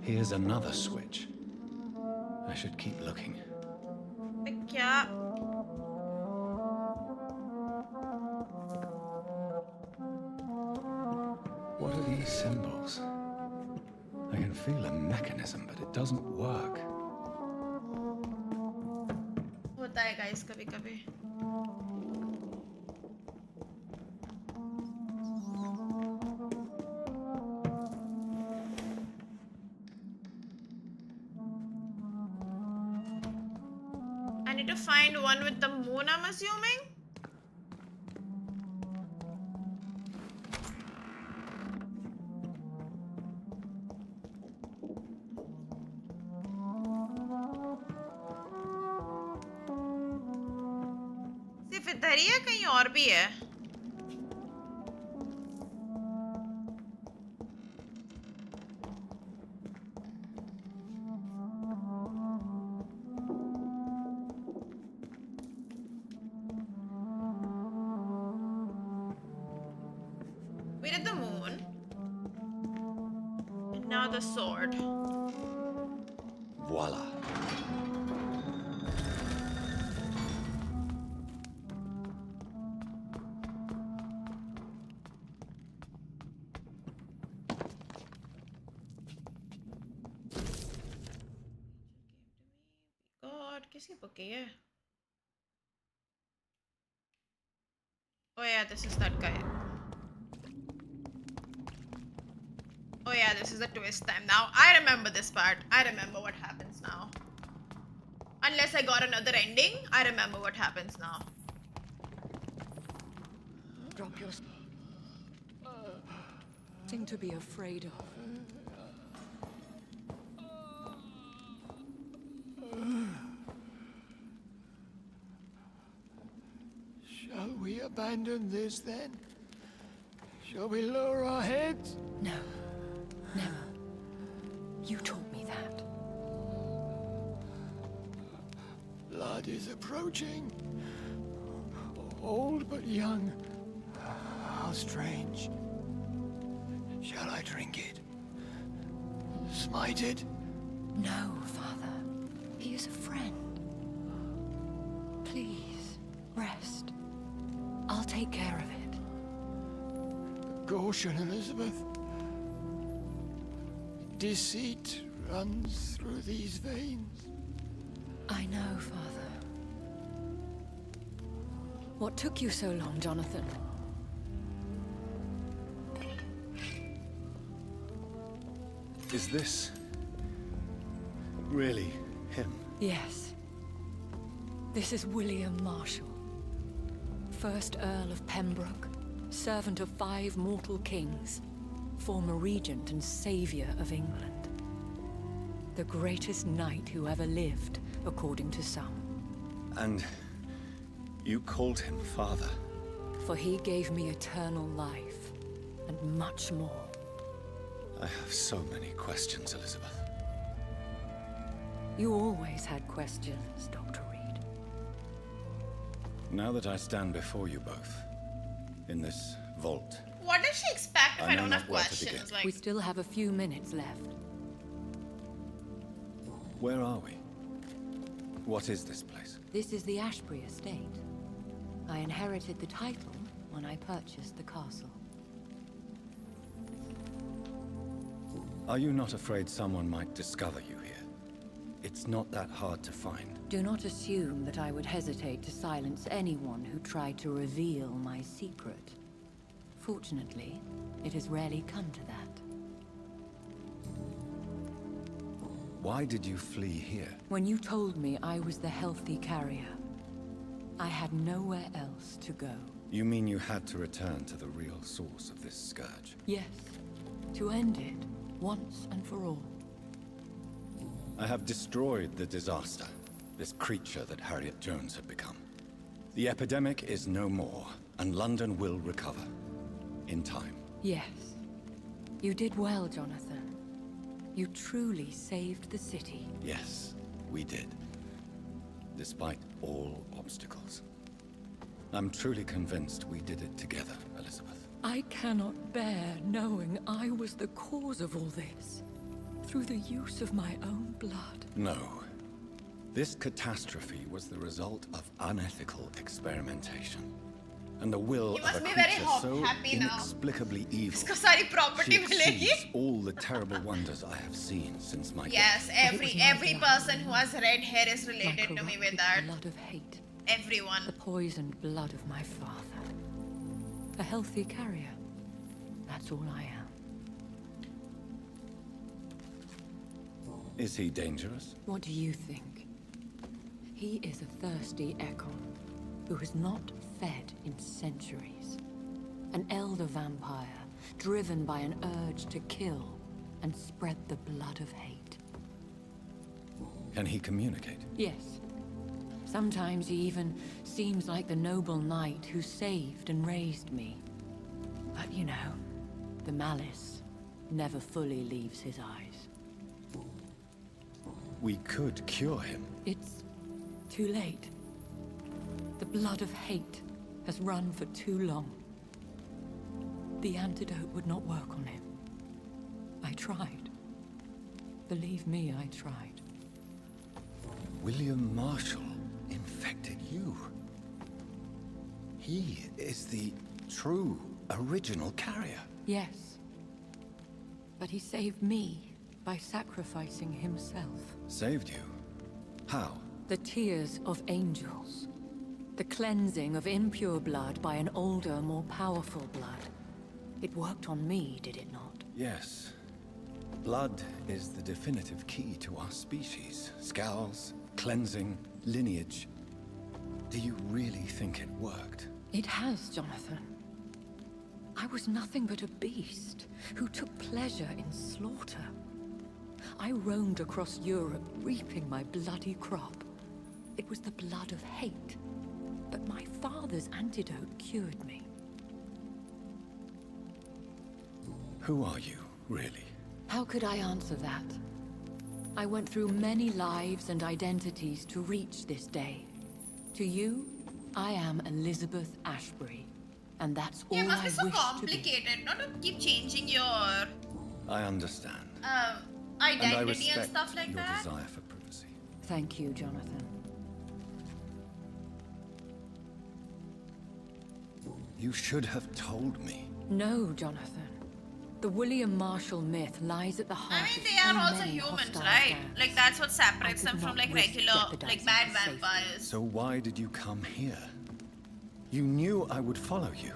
Here's another switch. I should keep looking. क्या? What are these symbols? I can feel a mechanism, but it doesn't work. होता है guys कभी-कभी. I need to find one with the moon, I'm assuming. सिर्फ इधर ही है, कहीं और भी है? We did the moon. And now the sword. Voila. God, किसकी book है? Oh yeah, this is that guy. Oh yeah, this is the twist time. Now I remember this part. I remember what happens now. Unless I got another ending, I remember what happens now. Drop your... Thing to be afraid of. Shall we abandon this then? Shall we lower our heads? No. Never. You taught me that. Blood is approaching. Old but young. How strange. Shall I drink it? Smite it? No, Father. He is a friend. Please, rest. I'll take care of it. Caution, Elizabeth. Deceit runs through these veins. I know, Father. What took you so long, Jonathan? Is this really him? Yes. This is William Marshall, 1st Earl of Pembroke, servant of 5 mortal kings, former regent and savior of England. The greatest knight who ever lived, according to some. And you called him father? For he gave me eternal life, and much more. I have so many questions, Elizabeth. You always had questions, Dr. Reed. Now that I stand before you both, in this vault, What does she expect if I know don't not have where to questions? begin. Like, We still have a few minutes left. where are we? What is this place? This is the Ashbury estate. I inherited the title when I purchased the castle. Are you not afraid someone might discover you here? It's not that hard to find. Do not assume that I would hesitate to silence anyone who tried to reveal my secret. Fortunately, it has rarely come to that. Why did you flee here? When you told me I was the healthy carrier, I had nowhere else to go. You mean you had to return to the real source of this scourge? Yes, to end it once and for all. I have destroyed the disaster, this creature that Harriet Jones had become. The epidemic is no more, and London will recover. In time. Yes. You did well, Jonathan. You truly saved the city. Yes, we did. Despite all obstacles. I'm truly convinced we did it together, Elizabeth. I cannot bear knowing I was the cause of all this. Through the use of my own blood. No. This catastrophe was the result of unethical experimentation. And the will of a creature so inexplicably evil. इसको सारी property She मिलेगी. exceeds all the terrible wonders I have seen since my Yes, death. every person who has red hair is related to me with that. Blood of hate. Everyone. The poisoned blood of my father. A healthy carrier. That's all I am. Is he dangerous? What do you think? He is a thirsty echo who has not fed in centuries. An elder vampire, driven by an urge to kill and spread the blood of hate. Can he communicate? Yes. Sometimes he even seems like the noble knight who saved and raised me. But you know, the malice never fully leaves his eyes. We could cure him. It's too late. The blood of hate has run for too long. The antidote would not work on him. I tried. Believe me, I tried. William Marshall infected you. He is the true, original carrier. Yes. But he saved me by sacrificing himself. Saved you? How? The tears of angels. The cleansing of impure blood by an older, more powerful blood. It worked on me, did it not? Yes. Blood is the definitive key to our species. Scowls, cleansing, lineage. Do you really think it worked? It has, Jonathan. I was nothing but a beast who took pleasure in slaughter. I roamed across Europe, reaping my bloody crop. It was the blood of hate. But my father's antidote cured me. Who are you, really? How could I answer that? I went through many lives and identities to reach this day. To you, I am Elizabeth Ashbury. And that's all Yeah, it must I be so wish complicated, not to keep changing your I understand. identity and respect stuff like your that. desire for privacy. Thank you, Jonathan. You should have told me. No, Jonathan. The William Marshall myth lies at the heart I mean, of they so are also many humans, hostile right? gangs. Like, that's what separates I them could from, not like, risk regular, like, jeopardizing bad their safety. vampires. So why did you come here? You knew I would follow you.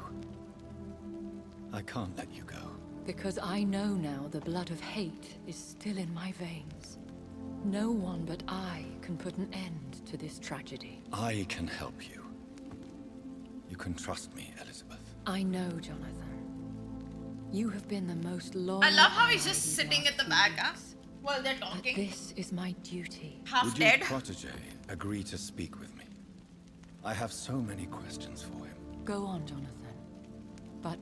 I can't let you go. Because I know now the blood of hate is still in my veins. No one but I can put an end to this tragedy. I can help you. You can trust me, Elizabeth. I know, Jonathan. You have been the most loyal. I love how he's ally just these sitting last at the few back, huh? weeks. While they're But talking. this is my duty. Half Would dead. your protege agree to speak with me? I have so many questions for him. Go on, Jonathan. But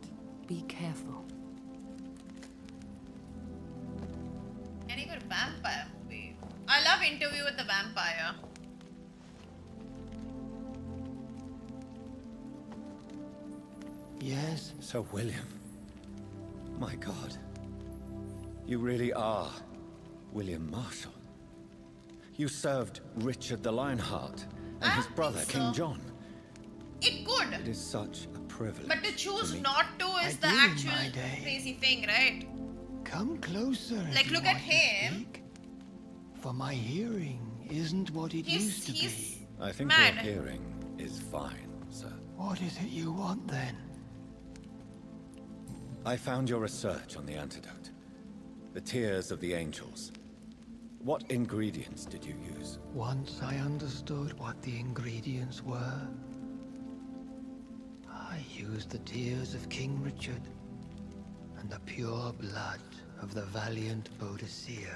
be careful. Any good vampire movie? I love Interview with the Vampire. Yes. So, William. My God. You really are William Marshall. You served Richard the Lionheart and his brother, King John. It could. It is such a privilege. But to choose me. not to is the did in actual my day. crazy thing, right? Come closer. if Like, you look at want to him. speak. For my hearing isn't what it used to be. I think mad. your hearing is fine, sir. What is it you want then? I found your research on the antidote. The tears of the angels. What ingredients did you use? Once I understood what the ingredients were, I used the tears of King Richard and the pure blood of the valiant Boadicea.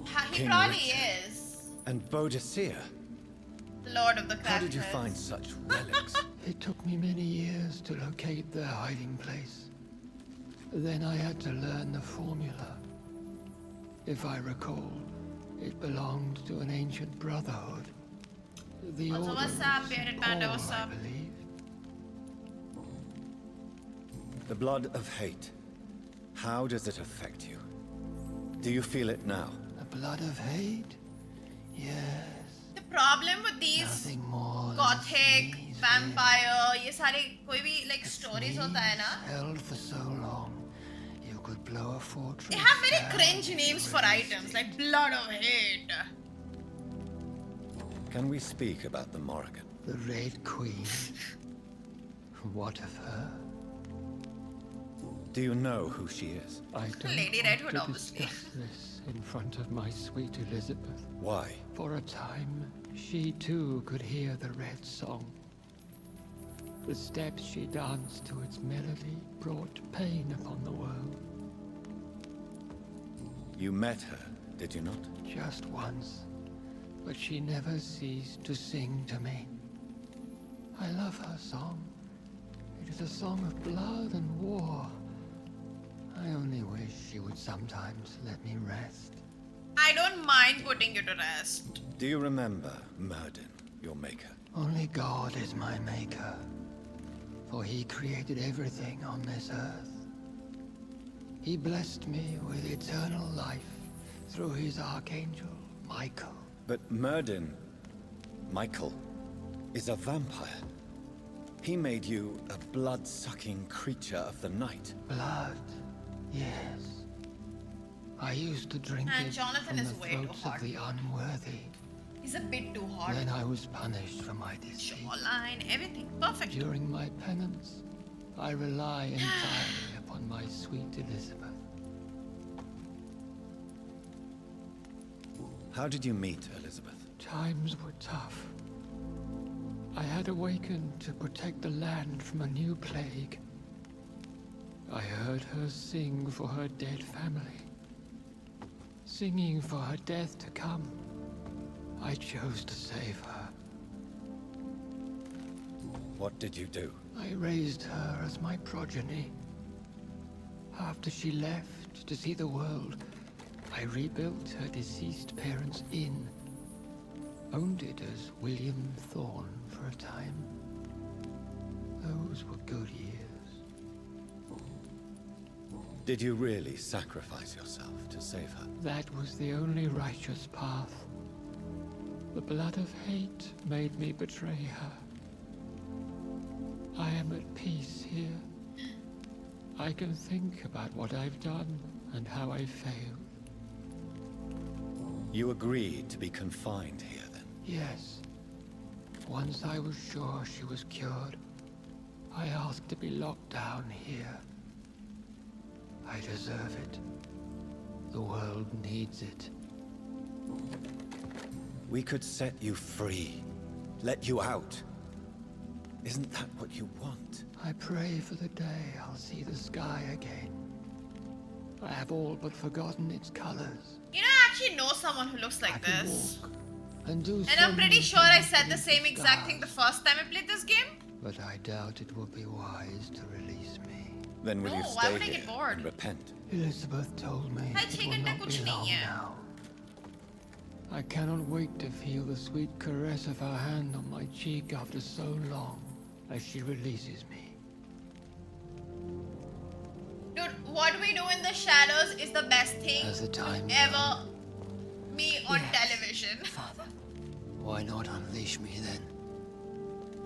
He King probably Richard. is. And Boadicea? The Lord of the How did you Crackers. find such relics? It took me many years to locate their hiding place. Then I had to learn the formula. If I recall, it belonged to an ancient brotherhood. The Also, Order what's of up, St. Bearded Panda? Paul, What's I up? believe. The blood of hate. How does it affect you? Do you feel it now? The blood of hate? Yes. The problem with these Nothing more gothic, vampire, ये सारे कोई भी like stories होता है ना, held for so long, you could blow a fortress. they have very cringe names for items like Blood of Hate. Can we speak about the Morrigan? The Red Queen. What of her? Do you know who she is? I don't Lady want Redhood, to obviously. discuss this in front of my sweet Elizabeth. Why? For a time, she too could hear the Red Song. The steps she danced to its melody brought pain upon the world. You met her, did you not? Just once, but she never ceased to sing to me. I love her song. It is a song of blood and war. I only wish she would sometimes let me rest. I don't mind putting you to rest. Do you remember Myrddin, your maker? Only God is my maker, for he created everything on this earth. He blessed me with eternal life through his archangel, Michael. But Myrddin, Michael, is a vampire. He made you a blood-sucking creature of the night. Blood, yes. I used to drink And it Jonathan from is the way too throats hot. of the unworthy. He's a bit too hot. Then I was punished for my deceit. Jawline, everything perfect. During my penance, I rely entirely upon my sweet Elizabeth. How did you meet Elizabeth? Times were tough. I had awakened to protect the land from a new plague. I heard her sing for her dead family. Singing for her death to come. I chose to save her. What did you do? I raised her as my progeny. After she left to see the world, I rebuilt her deceased parents' inn. Owned it as William Thorne for a time. Those were good years. Did you really sacrifice yourself to save her? That was the only righteous path. The blood of hate made me betray her. I am at peace here. I can think about what I've done and how I failed. You agreed to be confined here, then? Yes. Once I was sure she was cured, I asked to be locked down here. I deserve it. The world needs it. We could set you free. Let you out. Isn't that what you want? I pray for the day I'll see the sky again. I have all but forgotten its colors. You know, I actually know someone who looks like this. And do And I'm pretty sure I said the things same with exact stars. thing the first time I played this game. But I doubt it will be wise to release me. Then will No, you why stay would I here get bored? and repent? Elizabeth told me I'll it take will it not to be kuch nahi long hai. now. I cannot wait to feel the sweet caress of her hand on my cheek after so long as she releases me. Dude, what we do in the shadows is the best thing As the time ever me on Yes, television. Father. Why not unleash me then?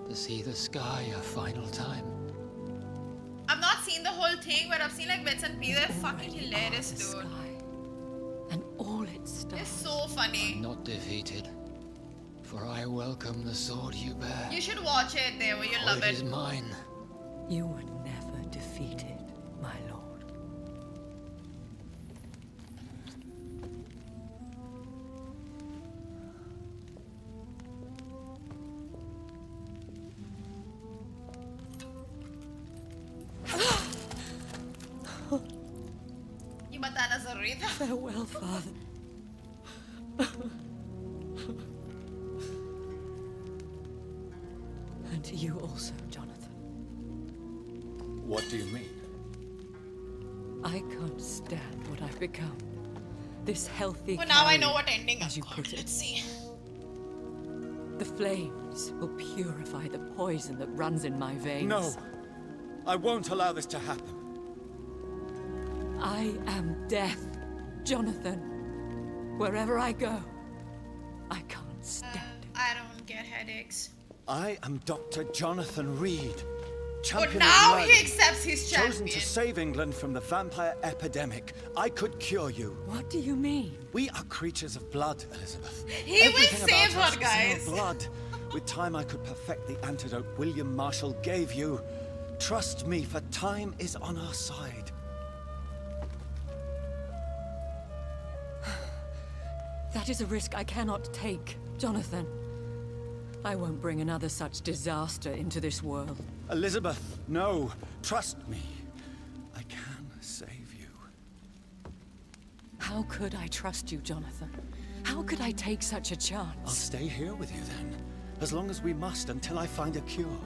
To see the sky a final time. I've not seen the whole thing, but I've seen like bits and pieces. They're fucking hilarious, dude. And all its stars. It's so funny. I'm not defeated, for I welcome the sword you bear. You should watch it, Devo. You'll For love it it. is mine. You were never defeated, my lord. ये बताना जरूरी था. Farewell, Father. And to you also, Jonathan. What do you mean? I can't stand what I've become. This healthy Well, now I know carrion, what ending as you I've got. put it. Let's see. The flames will purify the poison that runs in my veins. No! I won't allow this to happen. I am death, Jonathan. Wherever I go, I can't stand I don't get headaches. I am Dr. Jonathan Reed, But champion now of he learning, accepts his champion. chosen to save England from the vampire epidemic. I could cure you. What do you mean? We are creatures of blood, Elizabeth. He will Everything save about us her, is in our guys. blood. With time, I could perfect the antidote William Marshall gave you. Trust me, for time is on our side. That is a risk I cannot take, Jonathan. I won't bring another such disaster into this world. Elizabeth, no. Trust me. I can save you. How could I trust you, Jonathan? How could I take such a chance? I'll stay here with you then. As long as we must, until I find a cure.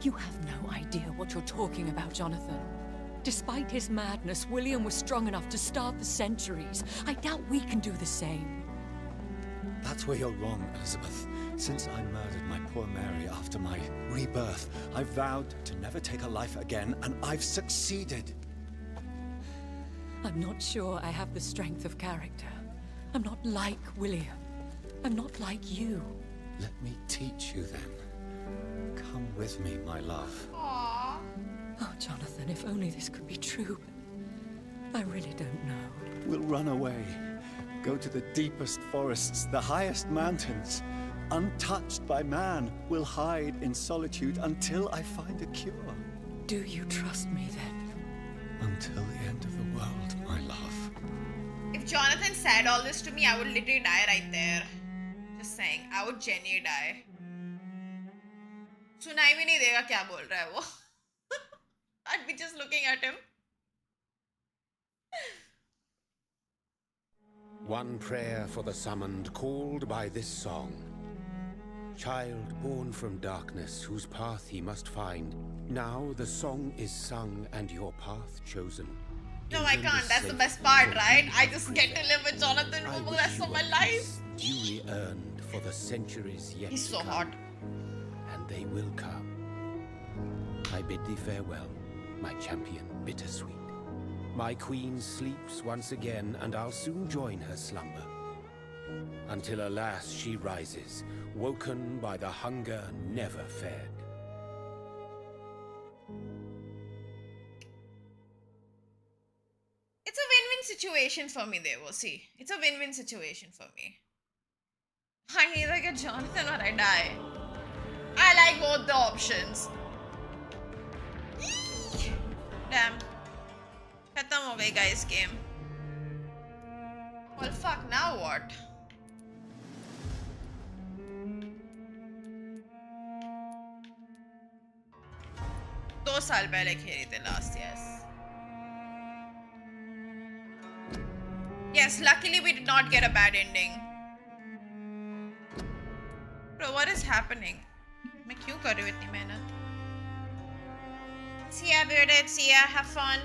You have no idea what you're talking about, Jonathan. Despite his madness, William was strong enough to starve for centuries. I doubt we can do the same. That's where you're wrong, Elizabeth. Since I murdered my poor Mary after my rebirth, I vowed to never take a life again, and I've succeeded. I'm not sure I have the strength of character. I'm not like William. I'm not like you. Let me teach you then. Come with me, my love. Aww. Oh, Jonathan, if only this could be true. I really don't know. We'll run away. Go to the deepest forests, the highest mountains. Untouched by man, we'll hide in solitude until I find a cure. Do you trust me then? Until the end of the world, my love. If Jonathan said all this to me, I would literally die right there. Just saying, I would genuinely die. सुनाई भी नहीं देगा क्या बोल रहा है वो. I'd be just looking at him. One prayer for the summoned called by this song. Child born from darkness, whose path he must find. Now the song is sung and your path chosen. No, I can't. That's the best part, right? I just get to live with Jonathan for the rest of my life. Duly earned for the centuries yet He's to so come. hot. And they will come. I bid thee farewell, my champion bittersweet. My queen sleeps once again, and I'll soon join her slumber. Until alas she rises, woken by the hunger never fed. It's a win-win situation for me, they will see. It's a win-win situation for me. I either get Jonathan or I die. I like both the options. Damn. खत्म हो गई guys game. Well fuck, now what? दो साल पहले खेली थी last, yes. Yes, luckily we did not get a bad ending. Bro, what is happening? मैं क्यों कर रही हूँ इतनी मेहनत? See ya, bearded. See ya. Have fun.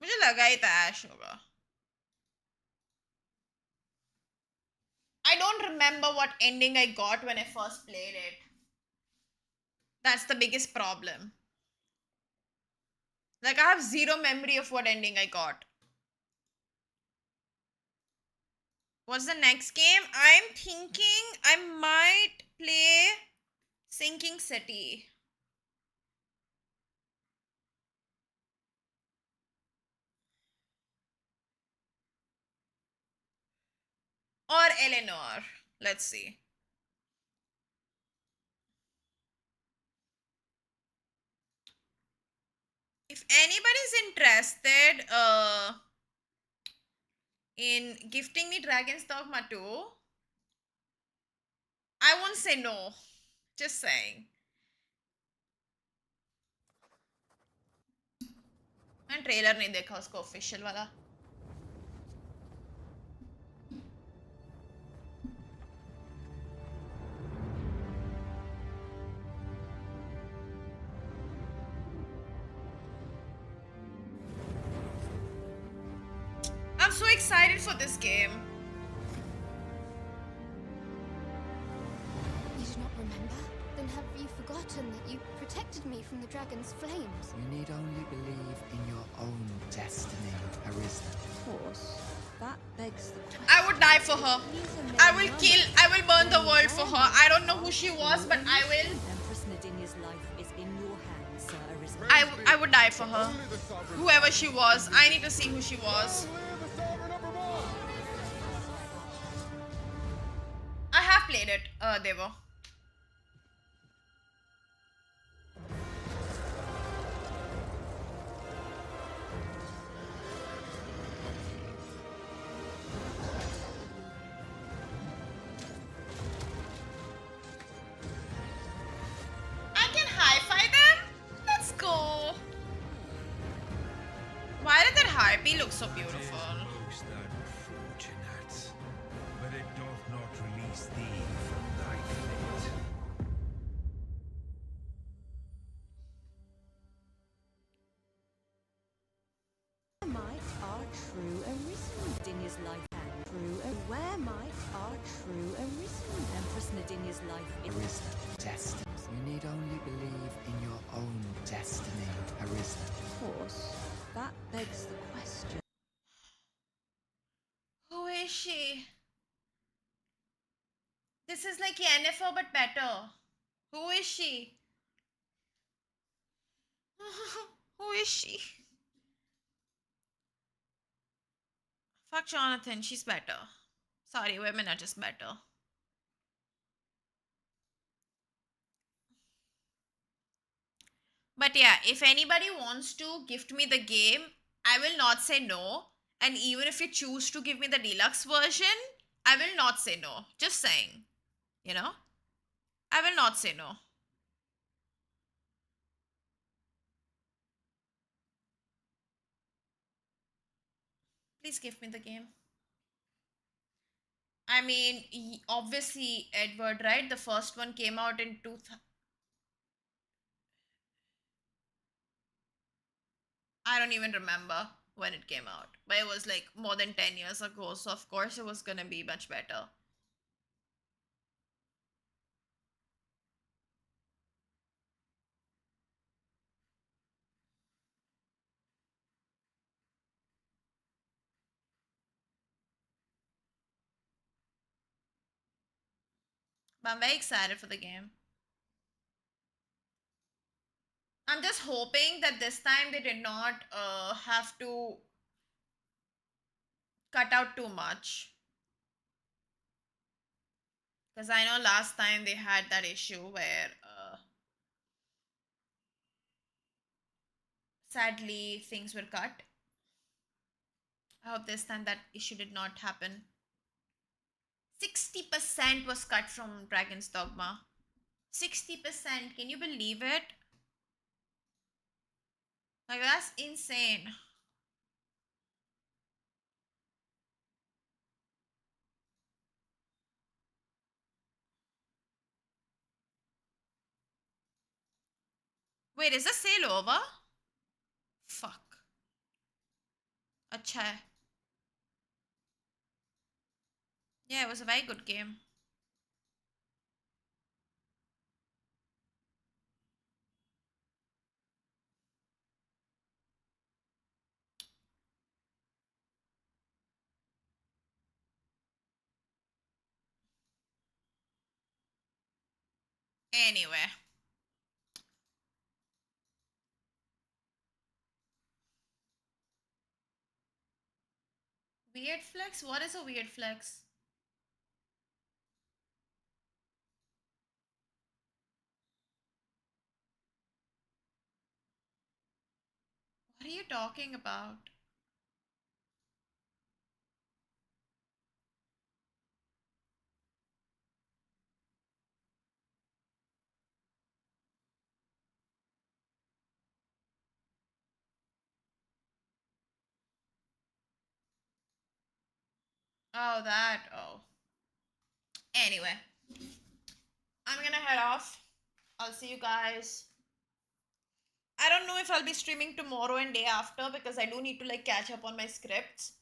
मुझे लगा ही था ऐश होगा. I don't remember what ending I got when I first played it. That's the biggest problem. Like, I have zero memory of what ending I got. What's the next game? I'm thinking I might play Sinking City. Or Eleanor. Let's see. If anybody's interested in gifting me Dragon's Dogma 2, I won't say no. Just saying. मैंने trailer नहीं देखा उसका official वाला. I'm so excited for this game. You do not remember? Then have you forgotten that you protected me from the dragon's flames? You need only believe in your own destiny, Arisen. Of course. That begs the question. I would die for her. I will burn the world for her. I don't know who she was, but I will. Empress Nadinia's life is in your hands, Sir Arisen. I would die for her. Whoever she was. I need to see who she was. I have played it, Devo. I can hi-fi them? Let's go. Why did that harpy look so beautiful? Most unfortunate, but it doth not release thee from thy fate. Might are true Arisen. Nadinia's life and true. Where might are true Arisen. Empress Nadinia's life is Arisen. Destiny. You need only believe in your own destiny, Arisen. Of course. That begs the question. Who is she? This is like Yennefer but better. Who is she? Who is she? Fuck Jonathan, she's better. Sorry, women are just better. But yeah, if anybody wants to gift me the game, I will not say no. And even if you choose to give me the deluxe version, I will not say no. Just saying. You know? I will not say no. Please give me the game. I mean, obviously, Edward, right? The first one came out in 2000. I don't even remember when it came out. But it was like more than 10 years ago. So, of course, it was gonna be much better. But I'm very excited for the game. I'm just hoping that this time they did not have to cut out too much. Because I know last time they had that issue where sadly things were cut. I hope this time that issue did not happen. 60% was cut from Dragon's Dogma. 60%. Can you believe it? Like, that's insane. Wait, is the sale over? Fuck. Acha hai. Yeah, it was a very good game. Anyway. Weird flex? What is a weird flex? What are you talking about? Oh, that. Oh. Anyway, I'm gonna head off. I'll see you guys. I don't know if I'll be streaming tomorrow and day after because I do need to like catch up on my scripts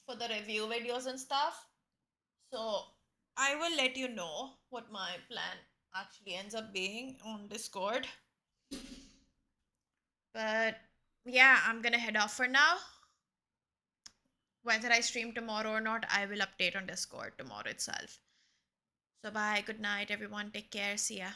for the review videos and stuff. So I will let you know what my plan actually ends up being on Discord. But yeah, I'm gonna head off for now. Whether I stream tomorrow or not, I will update on Discord tomorrow itself. So bye, good night, everyone. Take care. See ya.